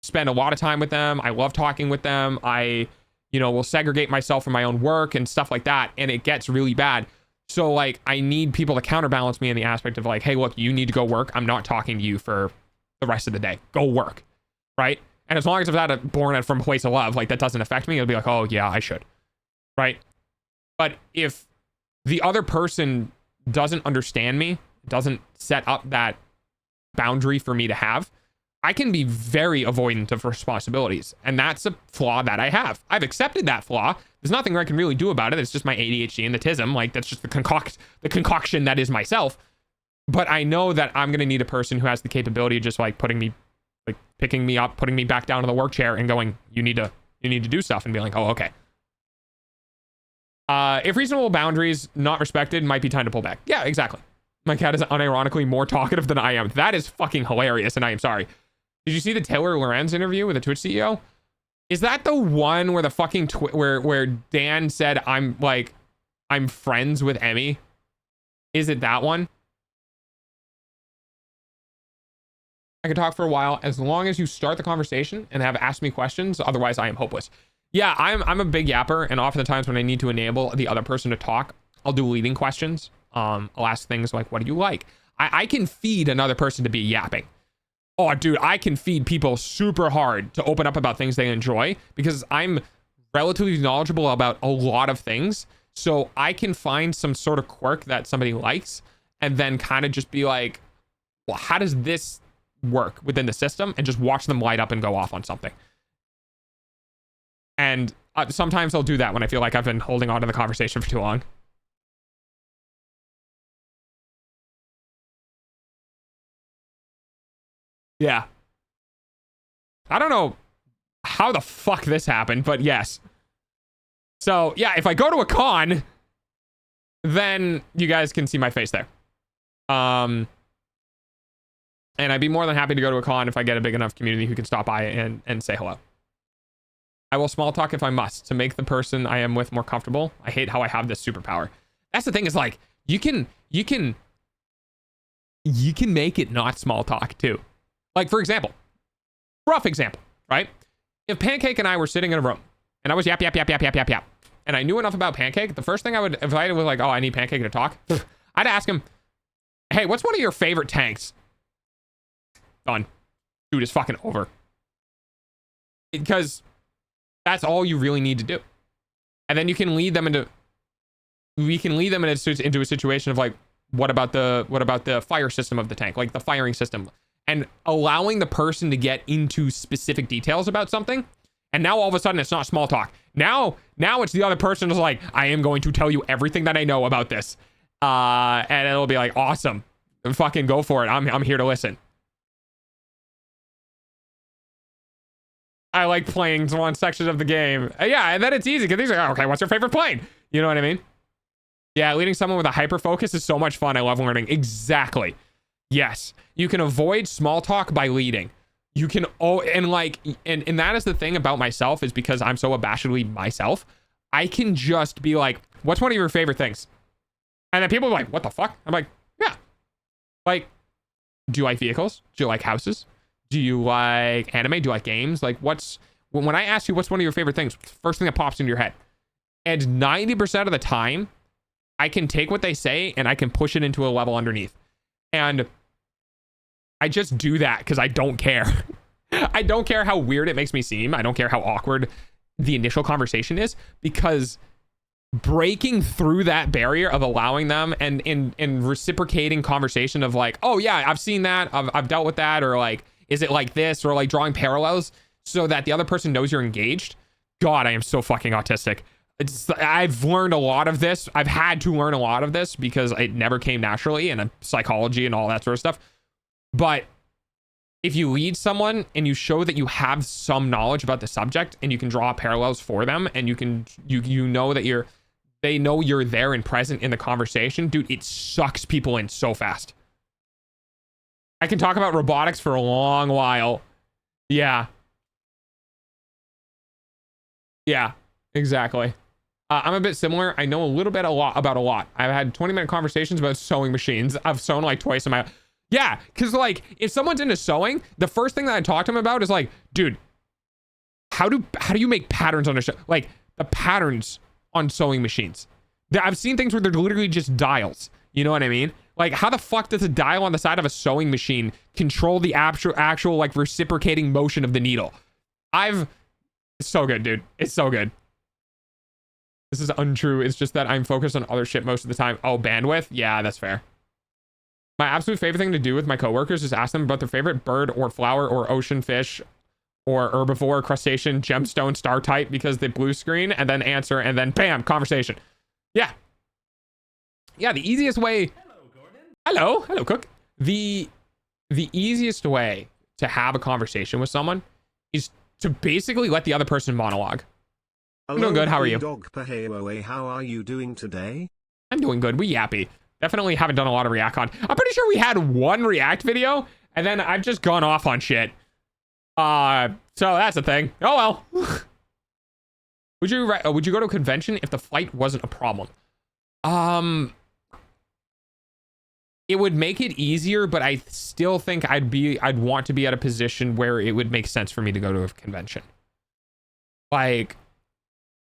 Speaker 6: spend a lot of time with them. I love talking with them. I, you know, will segregate myself from my own work and stuff like that. And it gets really bad. So like, I need people to counterbalance me in the aspect of like, hey, look, you need to go work. I'm not talking to you for the rest of the day. Go work. Right. And as long as I'm not born from a place of love, like that doesn't affect me. It'll be like, oh yeah, I should. Right. But if the other person doesn't understand me, doesn't set up that boundary for me to have, I can be very avoidant of responsibilities. And that's a flaw that I have. I've accepted that flaw. There's nothing I can really do about it. It's just my ADHD and the tism. Like that's just the concoction that is myself. But I know that I'm going to need a person who has the capability of just like picking me up, putting me back down to the work chair and going, you need to do stuff, and be like, oh, okay. If reasonable boundaries not respected, might be time to pull back. Yeah, exactly. My cat is unironically more talkative than I am. That is fucking hilarious, and I am sorry. Did you see the Taylor Lorenz interview with the Twitch CEO? Is that the one where the fucking where Dan said I'm friends with Emmy? Is it that one? I could talk for a while as long as you start the conversation and have asked me questions. Otherwise, I am hopeless. Yeah, I'm a big yapper, and often the times when I need to enable the other person to talk, I'll do leading questions. I'll ask things like, "What do you like?" I can feed another person to be yapping. Oh, dude, I can feed people super hard to open up about things they enjoy because I'm relatively knowledgeable about a lot of things. So I can find some sort of quirk that somebody likes and then kind of just be like, well, how does this work within the system? And just watch them light up and go off on something. And sometimes I'll do that when I feel like I've been holding on to the conversation for too long. Yeah. I don't know how the fuck this happened, but yes. So, yeah, if I go to a con, then you guys can see my face there. And I'd be more than happy to go to a con if I get a big enough community who can stop by and say hello. I will small talk if I must to make the person I am with more comfortable. I hate how I have this superpower. That's the thing, is like, you can make it not small talk too. Like, for example, rough example, right? If Pancake and I were sitting in a room and I was yap, and I knew enough about Pancake, the first thing I would, if I was like, oh, I need Pancake to talk, I'd ask him, hey, what's one of your favorite tanks? Done. Dude, it's fucking over. Because that's all you really need to do. And then you can lead them into, into a situation of like, what about the fire system of the tank? Like the firing system. And allowing the person to get into specific details about something. And now all of a sudden it's not small talk. Now it's the other person is like, I am going to tell you everything that I know about this. And it'll be like, awesome. Fucking go for it. I'm here to listen. I like playing one section of the game. Yeah, and then it's easy because these are, okay, what's your favorite plane? You know what I mean? Yeah, leading someone with a hyper focus is so much fun. I love learning. Exactly. Yes. You can avoid small talk by leading. You can, and that is the thing about myself, is because I'm so abashedly myself, I can just be like, what's one of your favorite things? And then people are like, what the fuck? I'm like, yeah. Like, do you like vehicles? Do you like houses? Do you like anime? Do you like games? Like, when I ask you what's one of your favorite things, first thing that pops into your head. And 90% of the time, I can take what they say and I can push it into a level underneath. And I just do that because I don't care. I don't care how weird it makes me seem. I don't care how awkward the initial conversation is, because breaking through that barrier of allowing them and in reciprocating conversation of like, oh yeah, I've seen that, I've dealt with that, or like, is it like this, or like drawing parallels so that the other person knows you're engaged. God, I am so fucking autistic. I've learned a lot of this. I've had to learn a lot of this because it never came naturally, and psychology and all that sort of stuff. But if you lead someone and you show that you have some knowledge about the subject and you can draw parallels for them, and you know that they know you're there and present in the conversation, dude, it sucks people in so fast. I can talk about robotics for a long while. Yeah. Yeah, exactly. I'm a bit similar. I know about a lot. I've had 20-minute conversations about sewing machines. I've sewn like twice in my... Yeah, because like, if someone's into sewing, the first thing that I talk to them about is like, dude, how do you make patterns on like the patterns on sewing machines? I've seen things where they're literally just dials. You know what I mean? Like, how the fuck does a dial on the side of a sewing machine control the actual like reciprocating motion of the needle? It's so good, dude. It's so good. This is untrue. It's just that I'm focused on other shit most of the time. Oh, bandwidth? Yeah, that's fair. My absolute favorite thing to do with my coworkers is ask them about their favorite bird or flower or ocean fish or herbivore, crustacean, gemstone, star type, because they blue screen, and then answer, and then bam, conversation. Yeah. Yeah, the easiest way... Hello, Cook. The easiest way to have a conversation with someone is to basically let the other person monologue. I'm doing good. How are you?
Speaker 5: Dog how are you doing today?
Speaker 6: I'm doing good. We yappy. Definitely haven't done a lot of React con. I'm pretty sure we had one React video, and then I've just gone off on shit. So that's a thing. Oh well. Would you go to a convention if the flight wasn't a problem? It would make it easier, but I still think I'd want to be at a position where it would make sense for me to go to a convention. Like,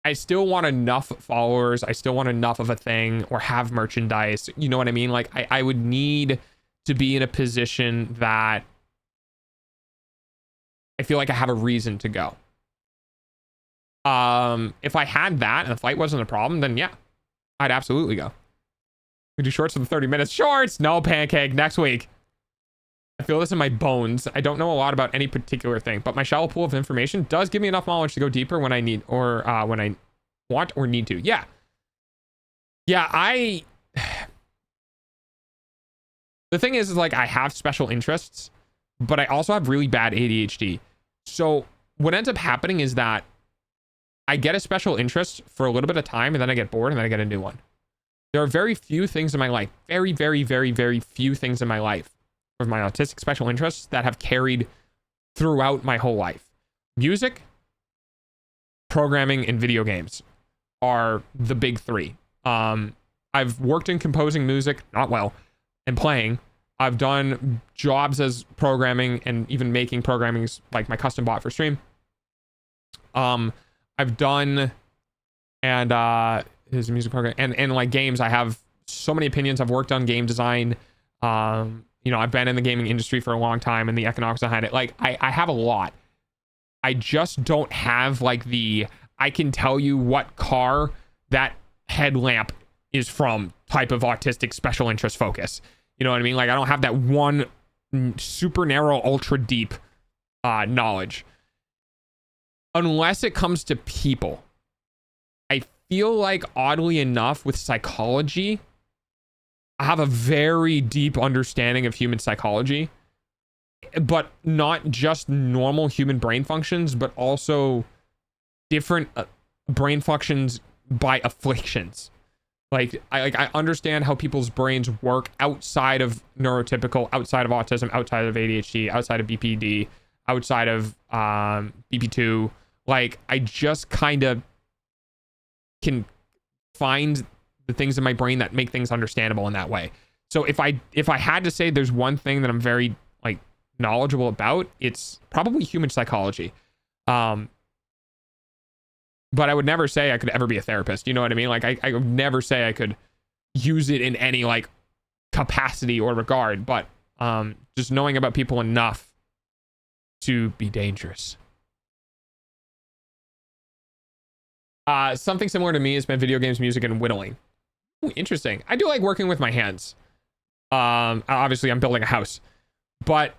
Speaker 6: I still want enough followers. I still want enough of a thing or have merchandise. You know what I mean? Like, I would need to be in a position that I feel like I have a reason to go. If I had that and the flight wasn't a problem, then yeah, I'd absolutely go. We do shorts for the 30 minutes. Shorts! No, Pancake. Next week. I feel this in my bones. I don't know a lot about any particular thing, but my shallow pool of information does give me enough knowledge to go deeper when I need, or when I want or need to. Yeah. Yeah, the thing is like, I have special interests, but I also have really bad ADHD. So what ends up happening is that I get a special interest for a little bit of time, and then I get bored, and then I get a new one. There are very few things in my life, very, very, very, very few things in my life of my autistic special interests that have carried throughout my whole life. Music, programming, and video games are the big three. I've worked in composing music, not well, and playing. I've done jobs as programming and even making programming like my custom bot for stream. I've done, and his music program and like games. I have so many opinions. I've worked on game design. You know, I've been in the gaming industry for a long time and the economics behind it. Like I have a lot. I just don't have like I can tell you what car that headlamp is from type of autistic special interest focus. You know what I mean? Like I don't have that one super narrow, ultra deep knowledge. Unless it comes to people. I feel like oddly enough with psychology, I have a very deep understanding of human psychology, but not just normal human brain functions, but also different brain functions by afflictions. Like I understand how people's brains work outside of neurotypical, outside of autism, outside of ADHD, outside of BPD, outside of BP2. Like I just kind of can find the things in my brain that make things understandable in that way. So if I had to say there's one thing that I'm very like knowledgeable about, it's probably human psychology. But I would never say I could ever be a therapist. You know what I mean? Like I would never say I could use it in any like capacity or regard, but just knowing about people enough to be dangerous. Something similar to me has been video games, music, and whittling. Ooh, interesting. I do like working with my hands. Obviously, I'm building a house, but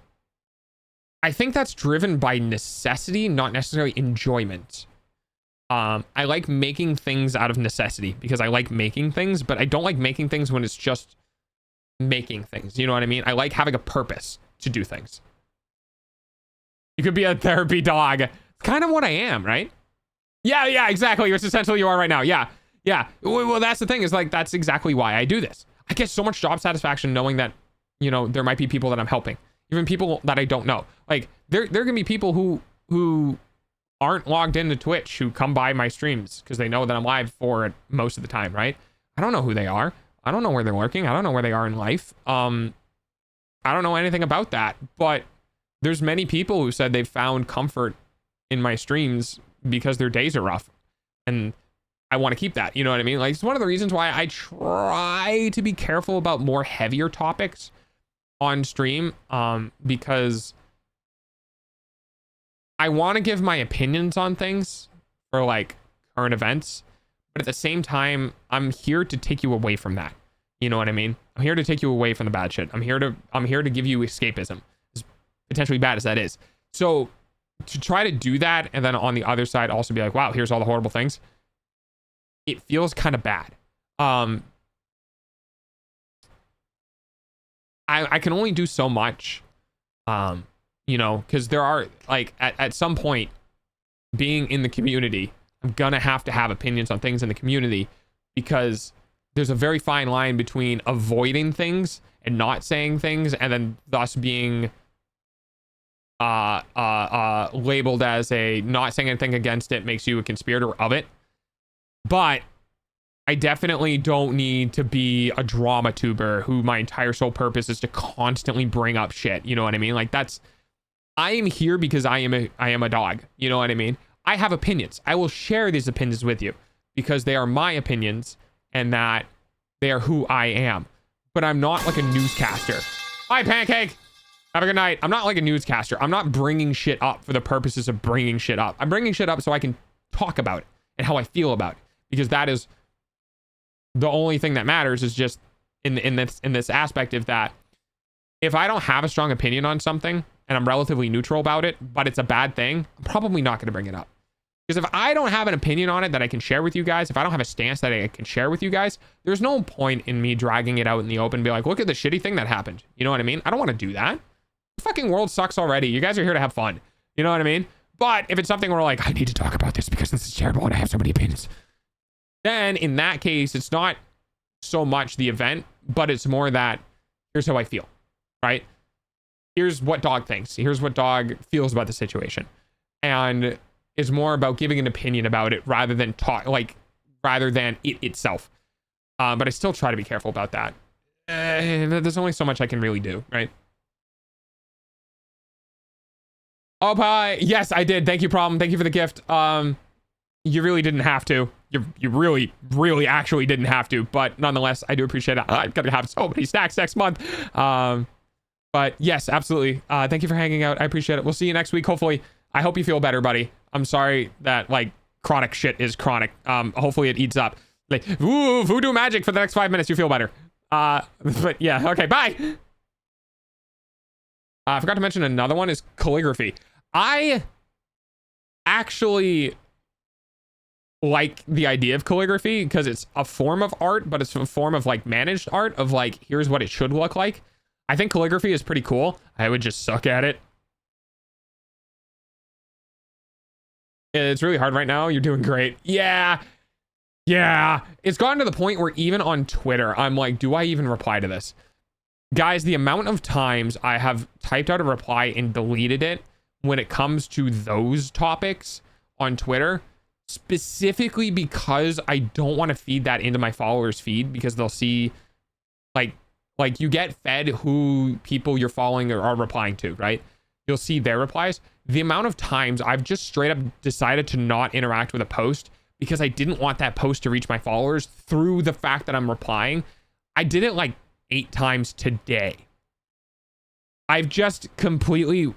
Speaker 6: I think that's driven by necessity, not necessarily enjoyment. I like making things out of necessity because I like making things, but I don't like making things when it's just making things. You know what I mean? I like having a purpose to do things. You could be a therapy dog. It's kind of what I am, right? Yeah, exactly. It's essentially you are right now. Yeah. Well, that's the thing is like, that's exactly why I do this. I get so much job satisfaction knowing that, you know, there might be people that I'm helping, even people that I don't know. Like there can be people who aren't logged into Twitch who come by my streams because they know that I'm live for it most of the time, right? I don't know who they are. I don't know where they're working. I don't know where they are in life. I don't know anything about that, but there's many people who said they've found comfort in my streams because their days are rough, and I want to keep that. You know what I mean? Like it's one of the reasons why I try to be careful about more heavier topics on stream, because I want to give my opinions on things for like current events, but at the same time, I'm here to take you away from that. You know what I mean? I'm here to take you away from the bad shit. I'm here to give you escapism, as potentially bad as that is. So to try to do that, and then on the other side also be like, wow, here's all the horrible things, it feels kind of bad. I can only do so much, you know, because there are like at some point, being in the community, I'm gonna have to have opinions on things in the community, because there's a very fine line between avoiding things and not saying things, and then thus being labeled as a not saying anything against it makes you a conspirator of it. But I definitely don't need to be a drama tuber who my entire sole purpose is to constantly bring up shit. You know what I mean? Like I am here because I am a dog. You know what I mean? I have opinions. I will share these opinions with you because they are my opinions and that they are who I am. But I'm not like a newscaster. Bye, Pancake. Have a good night. I'm not like a newscaster. I'm not bringing shit up for the purposes of bringing shit up. I'm bringing shit up so I can talk about it and how I feel about it, because that is the only thing that matters. Is just in this aspect of that, if I don't have a strong opinion on something and I'm relatively neutral about it, but it's a bad thing, I'm probably not going to bring it up. Because if I don't have an opinion on it that I can share with you guys, if I don't have a stance that I can share with you guys, there's no point in me dragging it out in the open and be like, look at the shitty thing that happened. You know what I mean? I don't want to do that. The fucking world sucks already. You guys are here to have fun. You know what I mean? But if it's something where like, I need to talk about this because this is terrible and I have so many opinions, then in that case, it's not so much the event, but it's more that here's how I feel, right? Here's what dog thinks. Here's what dog feels about the situation. And it's more about giving an opinion about it rather than it itself. But I still try to be careful about that. There's only so much I can really do, right? Oh, bye. Yes, I did. Thank you, Problem. Thank you for the gift. You really didn't have to. You really, really actually didn't have to. But nonetheless, I do appreciate it. I'm going to have so many stacks next month. But yes, absolutely. Thank you for hanging out. I appreciate it. We'll see you next week. Hopefully, I hope you feel better, buddy. I'm sorry that like chronic shit is chronic. Hopefully it eats up. Like, ooh, voodoo magic for the next 5 minutes. You feel better. But yeah, okay, bye. I forgot to mention another one is calligraphy. I actually like the idea of calligraphy because it's a form of art, but it's a form of like managed art of like, here's what it should look like. I think calligraphy is pretty cool. I would just suck at it. It's really hard right now. You're doing great. Yeah. It's gotten to the point where even on Twitter, I'm like, do I even reply to this? Guys, the amount of times I have typed out a reply and deleted it when it comes to those topics on Twitter, specifically because I don't want to feed that into my followers' feed, because they'll see like you get fed who people you're following are replying to, right? You'll see their replies. The amount of times I've just straight up decided to not interact with a post because I didn't want that post to reach my followers through the fact that I'm replying. I did it like 8 times today. I've just completely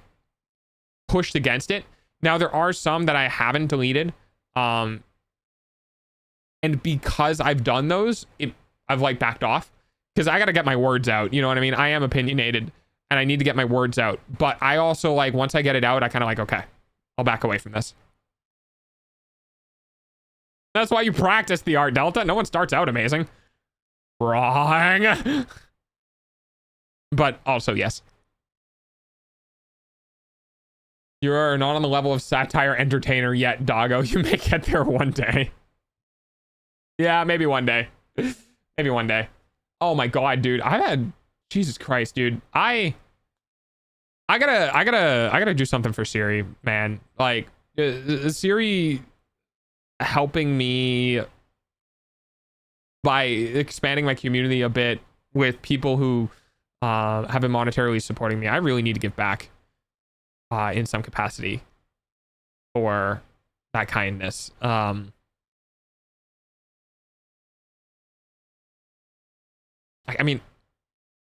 Speaker 6: pushed against it. Now there are some that I haven't deleted. And because I've done those, I've like backed off because I got to get my words out. You know what I mean? I am opinionated and I need to get my words out. But I also like, once I get it out, I kind of like, okay, I'll back away from this. That's why you practice the art, Delta. No one starts out amazing. Wrong. But also, yes. You're not on the level of satire entertainer yet, doggo. You may get there one day. Yeah, maybe one day. Maybe one day. Oh my god, dude. Jesus Christ, dude. I gotta do something for Siri, man. Like, Siri helping me by expanding my community a bit with people who have been monetarily supporting me. I really need to give back in some capacity for that kindness. I mean,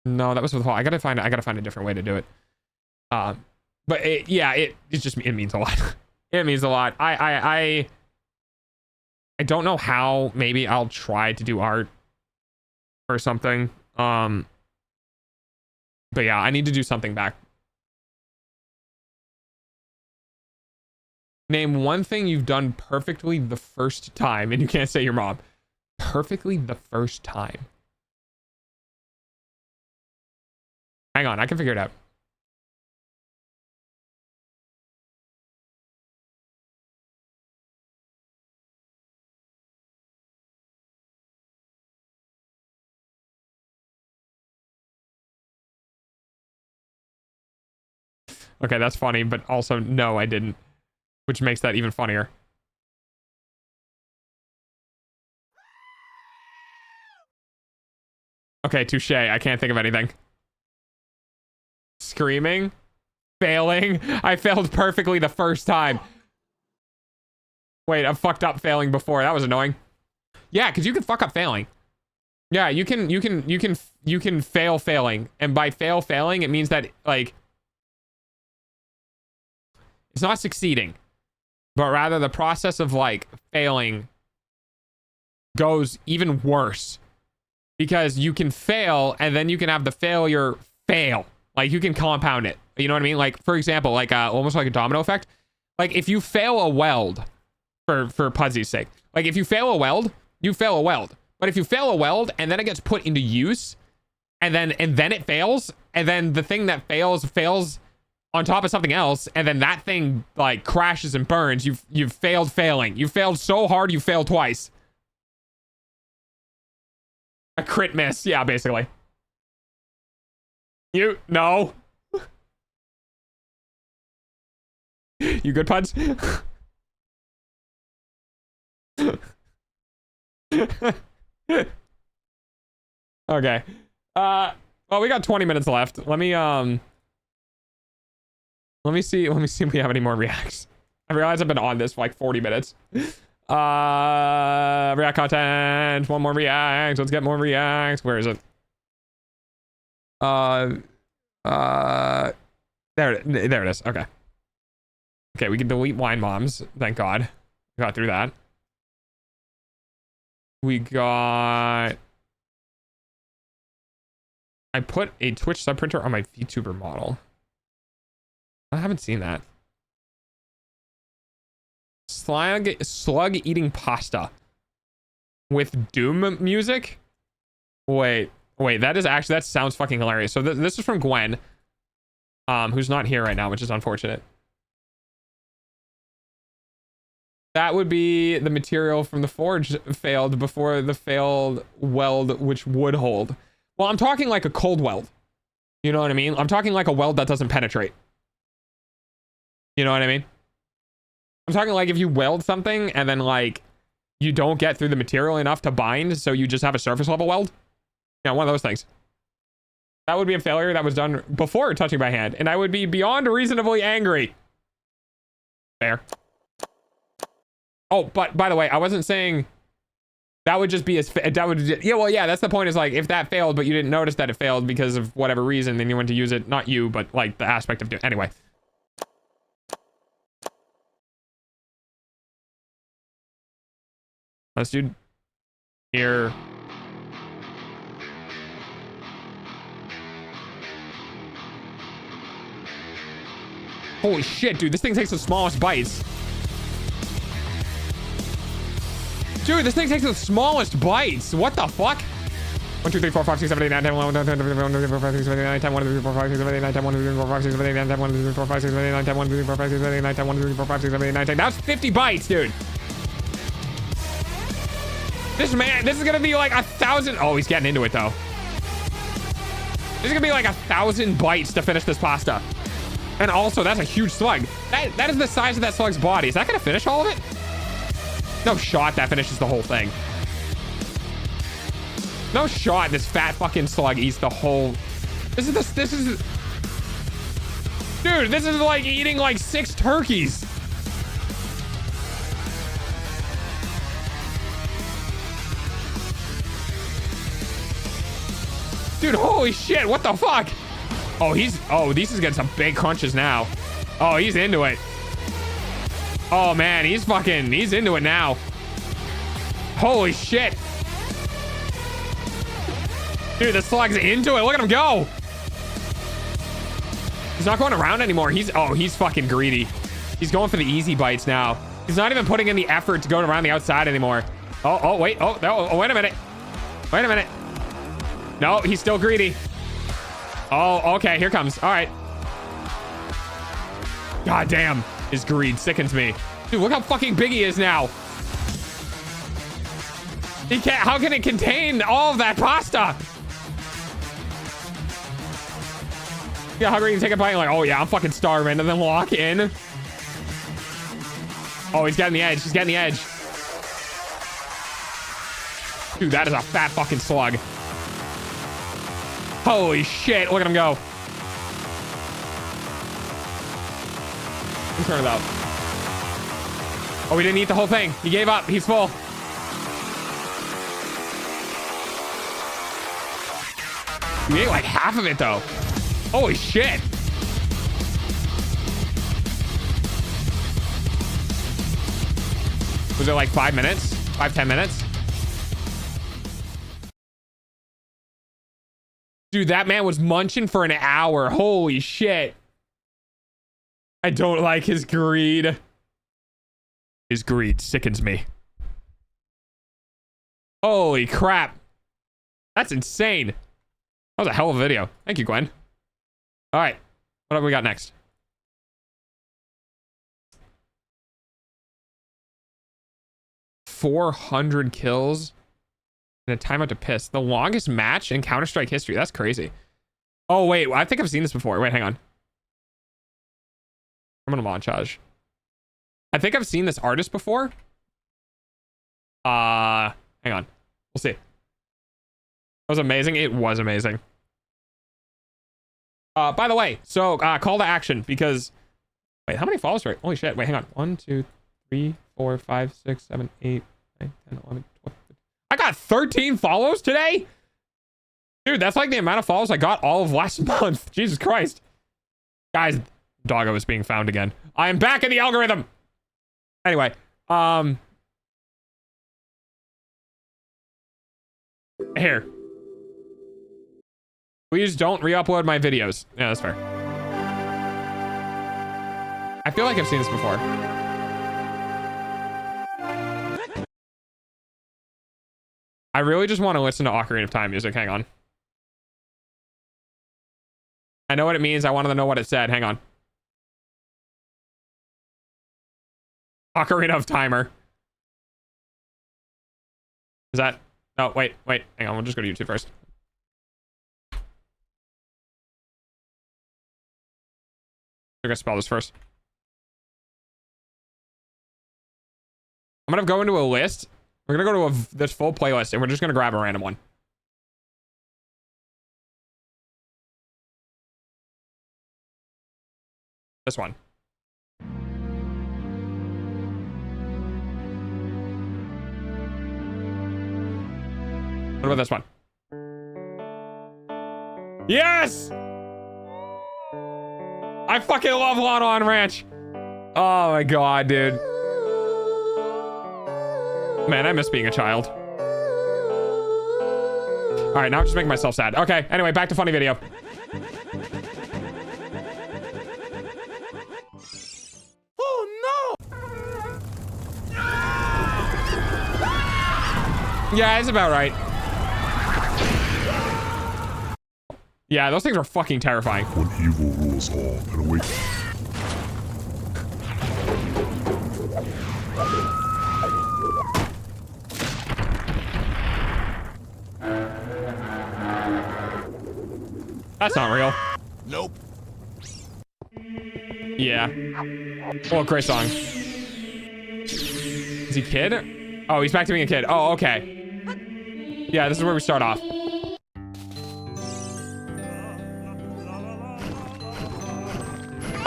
Speaker 6: no, that was for the whole. I gotta find a different way to do it. But it means a lot. It means a lot. I don't know how. Maybe I'll try to do art or something. But yeah, I need to do something back. Name one thing you've done perfectly the first time, and you can't say your mom. Perfectly the first time. Hang on, I can figure it out. Okay, that's funny, but also no, I didn't. Which makes that even funnier. Okay, touche. I can't think of anything. Screaming. Failing. I failed perfectly the first time. Wait, I fucked up failing before. That was annoying. Yeah, because you can fuck up failing. Yeah, you can fail failing. And by fail failing, it means that, like, it's not succeeding, but rather the process of, like, failing goes even worse. Because you can fail, and then you can have the failure fail. Like, you can compound it. You know what I mean? Like, for example, like, almost like a domino effect. Like, if you fail a weld, for Pudsy's sake, like, if you fail a weld, you fail a weld. But if you fail a weld, and then it gets put into use, and then it fails, and then the thing that fails on top of something else, and then that thing, like, crashes and burns, you've failed failing. You failed so hard, you failed twice. A crit miss, yeah, basically. No. You good, Puds? Okay. Well, we got 20 minutes left. Let me see if we have any more reacts. I realize I've been on this for like 40 minutes. React content. One more react. Let's get more reacts. Where is it? There it is. Okay. Okay, we can delete wine moms. Thank God. We got through that. We got... I put a Twitch subprinter on my VTuber model. I haven't seen that. Slug eating pasta with Doom music. Wait, that sounds fucking hilarious. So this is from Gwen, who's not here right now, which is unfortunate. That would be the material from the forge failed before the failed weld, which would hold. Well, I'm talking like a cold weld. You know what I mean? I'm talking like a weld that doesn't penetrate. You know what I mean? I'm talking like if you weld something and then like you don't get through the material enough to bind, so you just have a surface level weld. Yeah, one of those things. That would be a failure that was done before touching by hand, and I would be beyond reasonably angry. Fair. Oh, but by the way, I wasn't saying that would just be as that would, yeah, well, yeah, that's the point, is like if that failed but you didn't notice that it failed because of whatever reason, then you went to use it, not you, but like the aspect of doing anyway. Let's do here. Holy shit, dude, this thing takes the smallest bites. Dude, this thing takes the smallest bites. What the fuck? 1, 2, 3, 4, 5, 6, 7, 8, 9, 10, 11, 12, 13, 14, 15, 16, 17, 18, 19, 20, 21, 22, 23, 24, 25, 26, 27, 28, 29, 30, 31, 32, 33, 34, 35, 36, 37, 38, 39, 40, 41, 42, 43, 44, 45, 46, 47, 48, 49, 10, 1, 2, 3, 4, 5, 6, 7, 8, 9, 10, 1, 2, 3, 4, 5, 6, 7, 8, 9, 10, 1, 2, 3, 4, 5, 6, 7, 8, 9, 10. That's 50 bites, dude. This is gonna be like 1,000. Oh, he's getting into it though. This is gonna be like 1,000 bites to finish this pasta. And also, that's a huge slug. That is the size of that slug's body. Is that gonna finish all of it? No shot that finishes the whole thing. No shot this fat fucking slug eats the whole... This is... Dude, this is like eating like 6 turkeys. Dude, holy shit, what the fuck? Oh, these is getting some big crunches now. Oh, he's into it. Oh man, he's into it now. Holy shit. Dude, the slug's into it. Look at him go. He's not going around anymore. He's fucking greedy. He's going for the easy bites now. He's not even putting in the effort to go around the outside anymore. Wait. Wait a minute. Wait a minute. No, he's still greedy. Oh, okay, here comes. All right. God damn, his greed sickens me. Dude, look how fucking big he is now. He can't, how can it contain all of that pasta? Yeah, hungry, you take a bite, like, oh yeah, I'm fucking starving, and then lock in. Oh, he's getting the edge. He's getting the edge. Dude, that is a fat fucking slug. Holy shit, look at him go. Let me turn it up. Oh, we didn't eat the whole thing. He gave up. He's full. We ate like half of it, though. Holy shit. Was it like 5 minutes? 5-10 minutes? Dude, that man was munching for an hour. Holy shit. I don't like his greed. His greed sickens me. Holy crap. That's insane. That was a hell of a video. Thank you, Gwen. All right. What have we got next? $400 kills and a timeout to piss. The longest match in Counter-Strike history. That's crazy. Oh, wait. I think I've seen this before. Wait, hang on. Criminal montage. I think I've seen this artist before. Hang on. We'll see. It was amazing. It was amazing. By the way, so call to action because wait, how many follows are? Holy shit. Wait, hang on. 1, 2, 3, 4, 5, 6, 7, 8, 9, 10, 11, 12. I got 13 follows today. Dude, that's like the amount of follows I got all of last month. Jesus Christ. Guys, Doggo is being found again. I am back in the algorithm. Anyway, here. Please don't re-upload my videos. Yeah, that's fair. I feel like I've seen this before. I really just want to listen to Ocarina of Time music. Hang on. I know what it means. I wanted to know what it said. Hang on. Ocarina of Timer. Is that? No, wait. Hang on. We'll just go to YouTube first. I'm gonna spell this first. I'm gonna go into a list. We're gonna go to this full playlist and we're just gonna grab a random one. This one. What about this one? Yes! I fucking love Lana on Ranch. Oh my god, dude. Man, I miss being a child. All right, now I'm just making myself sad. Okay, anyway, back to funny video.
Speaker 2: Oh no!
Speaker 6: Yeah, it's about right. Yeah, those things are fucking terrifying.
Speaker 12: When evil rules all and awakens.
Speaker 6: That's not real.
Speaker 3: Nope.
Speaker 6: Yeah. Oh, great song. Is he kid? Oh, he's back to being a kid. Oh, okay. Yeah, this is where we start off.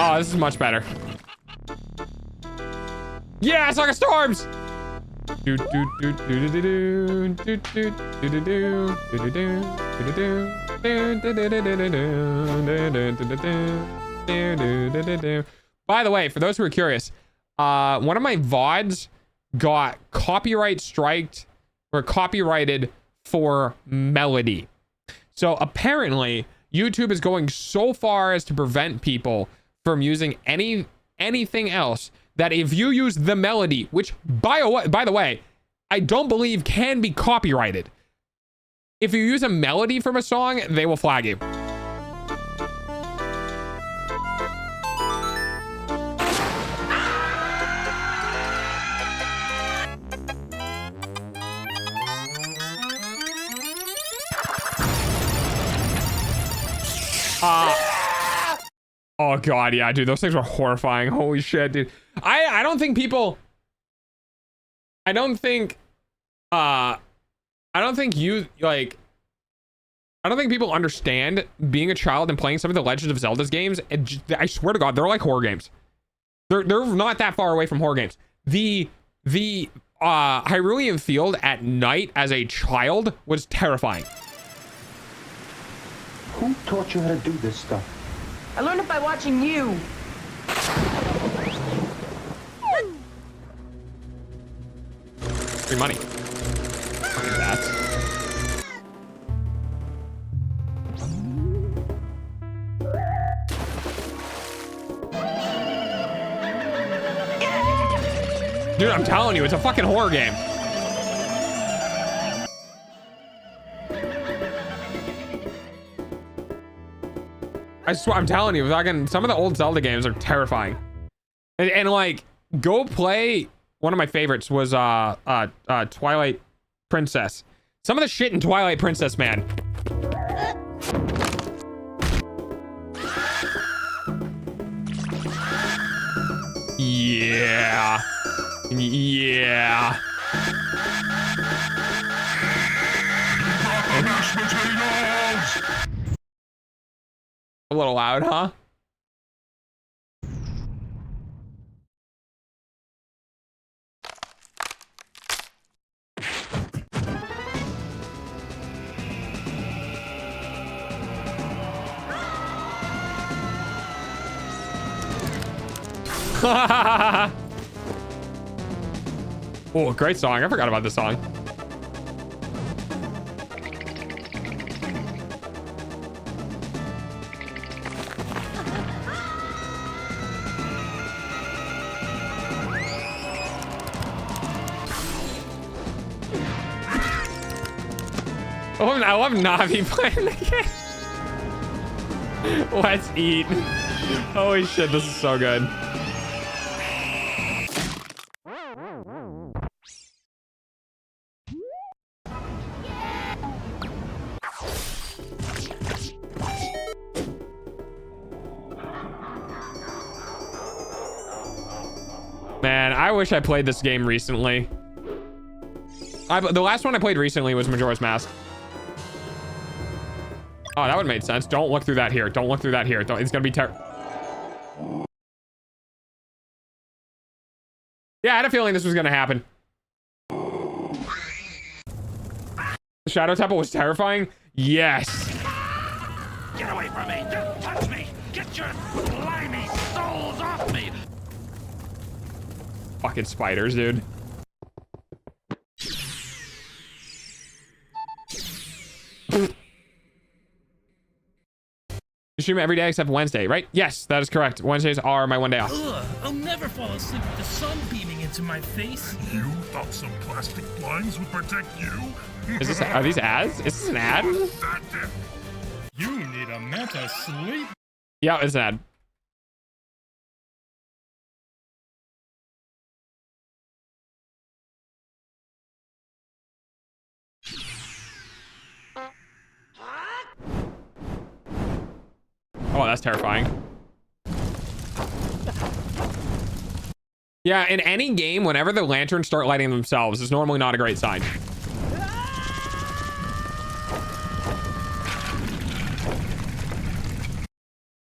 Speaker 6: Oh, this is much better. Yeah, Song of Storms! By the way, for those who are curious, one of my VODs got copyright striked or copyrighted for melody. So apparently, YouTube is going so far as to prevent people from using anything else that if you use the melody, which by the way, I don't believe can be copyrighted. If you use a melody from a song, they will flag you. Oh god, yeah, dude, those things were horrifying. Holy shit, dude. I don't think people I don't think you like I don't think people understand being a child and playing some of the Legend of Zelda's games. And I swear to God, they're like horror games. They're not that far away from horror games. The Hyrulean Field at night as a child was terrifying.
Speaker 13: Who taught you how to do this stuff?
Speaker 10: I learned it by watching you.
Speaker 6: Free money. Fucking bats. Dude, I'm telling you, it's a fucking horror game. I swear, I'm telling you, fucking some of the old Zelda games are terrifying. And like, go play. One of my favorites was Twilight Princess. Some of the shit in Twilight Princess, man. Yeah. Yeah. A little loud, huh? Oh, great song. I forgot about this song. I love Navi playing the game. Let's eat. Holy shit, this is so good. Man, I wish I played this game recently. The last one I played recently was Majora's Mask. Oh, that would have made sense. Don't look through that here. Don't look through that here. It's gonna be terrible. Yeah, I had a feeling this was gonna happen. The Shadow Temple was terrifying. Yes.
Speaker 2: Get away from me! Don't touch me! Get your slimy souls off me!
Speaker 6: Fucking spiders, dude. You stream every day except Wednesday, right? Yes, that is correct. Wednesdays are my one day off.
Speaker 2: Ugh, I'll never fall asleep with the sun beaming into my face.
Speaker 12: You thought some plastic blinds would protect you?
Speaker 6: Are these ads? Is this an ad?
Speaker 4: You need a meta sleep.
Speaker 6: Yeah, it's an ad. Oh, that's terrifying. Yeah, in any game, whenever the lanterns start lighting themselves, it's normally not a great sign.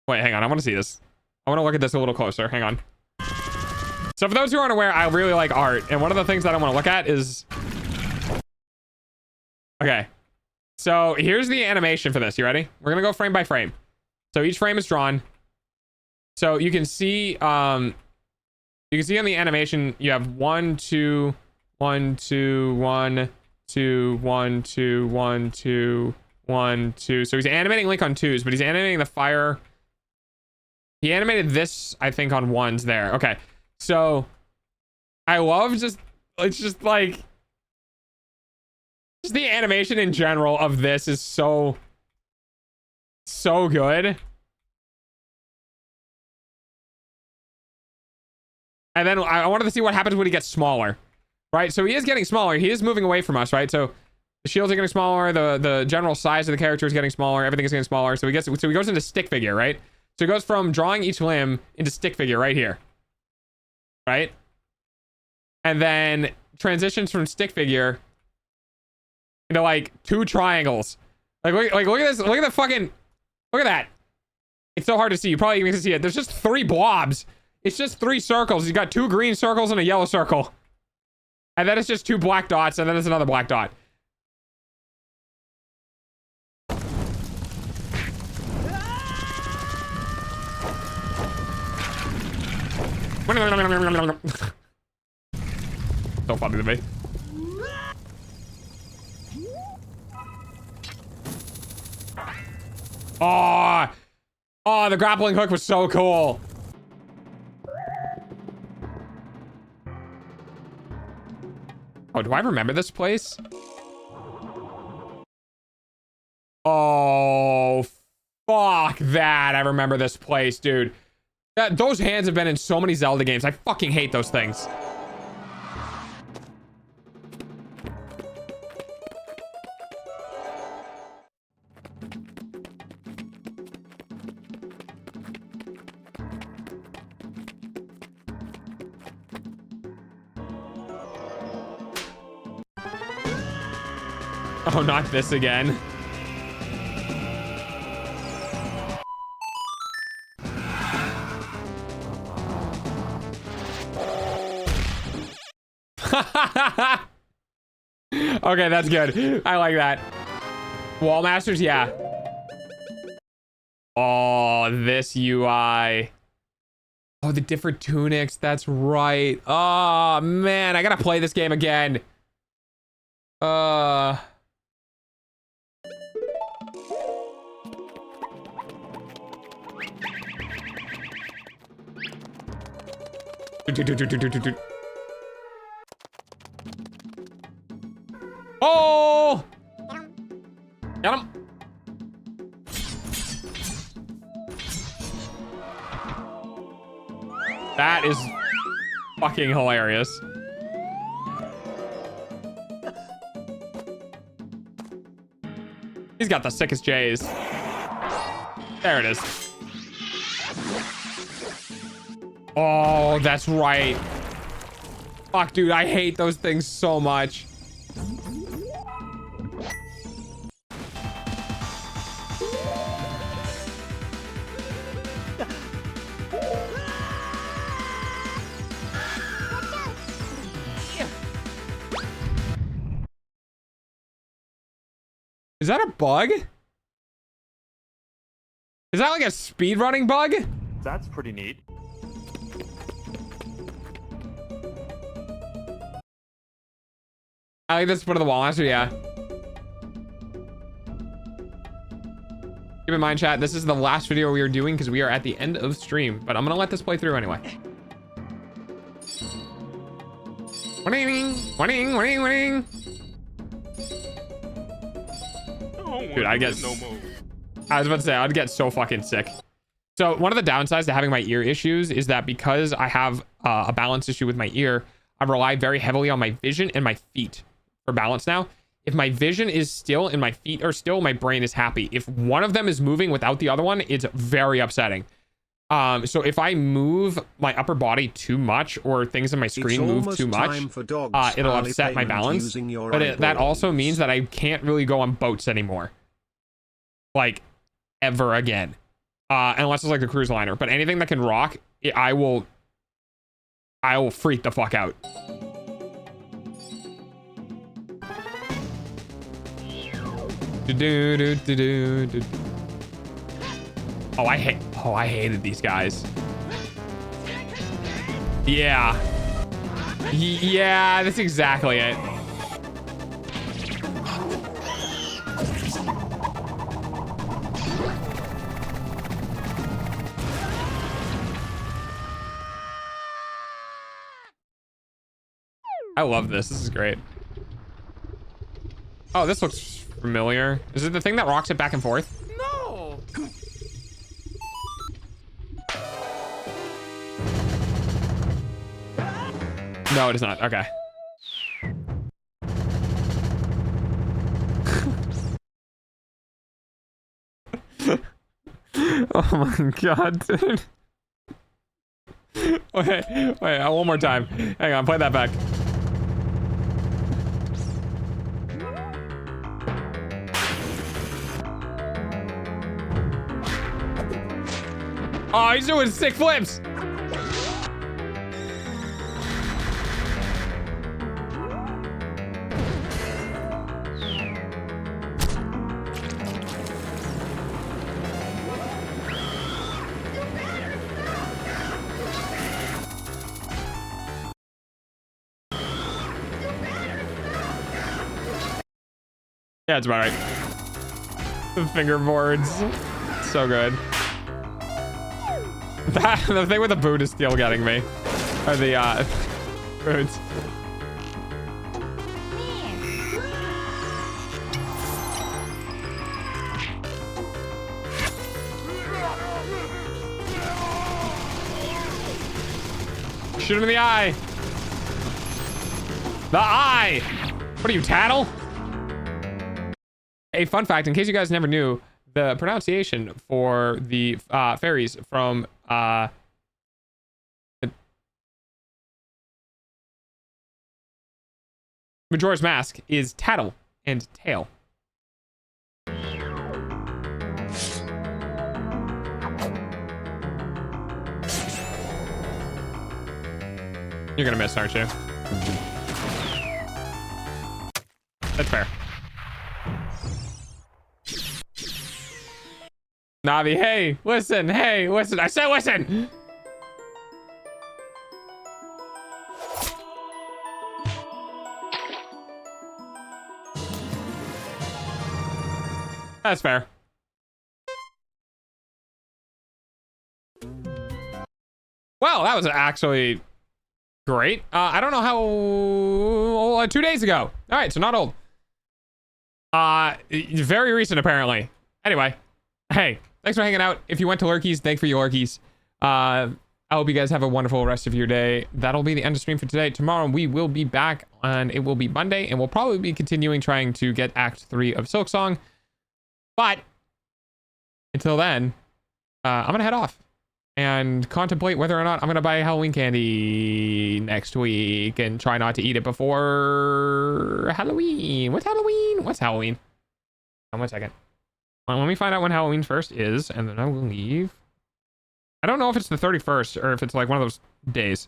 Speaker 6: Wait, hang on. I want to see this. I want to look at this a little closer. Hang on. So for those who aren't aware, I really like art. And one of the things that I want to look at is... Okay. So here's the animation for this. You ready? We're going to go frame by frame. So each frame is drawn. So you can see on the animation, you have 1, 2, 1, 2, 1, 2, 1, 2, 1, 2, 1, 2. So he's animating Link on 2s, but he's animating the fire. He animated this, I think, on 1s there. Okay. So I love it's just like, just the animation in general of this is so good. And then I wanted to see what happens when he gets smaller, right? So he is getting smaller. He is moving away from us, right? So the shields are getting smaller. The general size of the character is getting smaller. Everything is getting smaller. So he goes into stick figure, right? So it goes from drawing each limb into stick figure right here. Right? And then transitions from stick figure into like 2 triangles. Like look at this. Look at the fucking, look at that. It's so hard to see. You probably even can see it. There's just 3 blobs. It's just 3 circles. You got 2 green circles and a yellow circle. And then it's just 2 black dots, and then it's another black dot. So funny to me. Oh, the grappling hook was so cool. Oh, do I remember this place? Oh, fuck that. I remember this place, dude. Those hands have been in so many Zelda games. I fucking hate those things. Oh, not this again. Okay, that's good. I like that. Wall Masters, yeah. Oh, this UI. Oh, the different tunics. That's right. Oh, man. I gotta play this game again. Oh! Got him. That is fucking hilarious. He's got the sickest J's. There it is. Oh, that's right. Fuck, dude, I hate those things so much. Is that a bug? Is that like a speedrunning bug?
Speaker 14: That's pretty neat.
Speaker 6: I like this one of the Wall Master, yeah. Keep in mind, chat, this is the last video we are doing because we are at the end of stream, but I'm gonna let this play through anyway. Winning, winning, winning, winning. Dude, I guess. I was about to say, I'd get so fucking sick. So one of the downsides to having my ear issues is that because I have a balance issue with my ear, I rely very heavily on my vision and my feet for balance now. If my vision is still and my feet are still, my brain is happy. If one of them is moving without the other one, it's very upsetting. So if I move my upper body too much or things in my screen move too much, it'll upset my balance. But that also means that I can't really go on boats anymore. Like, ever again. Unless it's like the cruise liner. But anything that can rock, I will freak the fuck out. Oh, I hated these guys. Yeah. Yeah, that's exactly it. I love this. This is great. Oh, this looks familiar. Is it the thing that rocks it back and forth?
Speaker 14: No.
Speaker 6: No, it is not. Okay. Oh my god, dude. Wait, one more time. Hang on, play that back. Oh, he's doing sick flips. Yeah, it's about right. The fingerboards. So good. The thing with the boot is still getting me. Or the boots. Shoot him in the eye. The eye. What are you, Tattle? A fun fact, in case you guys never knew, the pronunciation for the fairies from Majora's Mask is Tattle and Tail. You're gonna miss, aren't you? That's fair. Navi, hey, listen, I said listen! That's fair. Well, that was actually great. I don't know how... 2 days ago. All right, so not old. Very recent, apparently. Anyway, hey, thanks for hanging out. If you went to Lurkies, thanks for your Lurkies. I hope you guys have a wonderful rest of your day. That'll be the end of stream for today. Tomorrow, we will be back, and it will be Monday, and we'll probably be continuing trying to get Act 3 of Silksong. But until then, I'm going to head off and contemplate whether or not I'm going to buy Halloween candy next week and try not to eat it before Halloween. What's Halloween? What's Halloween? One second. Well, let me find out when Halloween first is, and then I will leave. I don't know if it's the 31st or if it's like one of those days.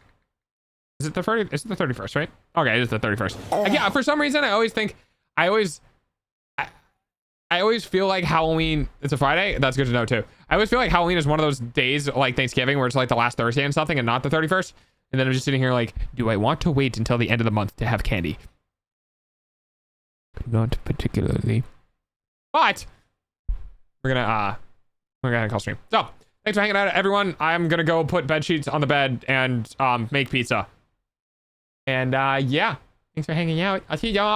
Speaker 6: Is it the 30th? It's the 31st, right? Okay, it is the 31st. Yeah, for some reason, I always feel like Halloween, it's a Friday. That's good to know too. I always feel like Halloween is one of those days like Thanksgiving where it's like the last Thursday and something and not the 31st. And then I'm just sitting here like, do I want to wait until the end of the month to have candy? Not particularly. But we're gonna call stream. So thanks for hanging out, everyone. I'm gonna go put bed sheets on the bed and make pizza. And yeah, thanks for hanging out. I'll see y'all.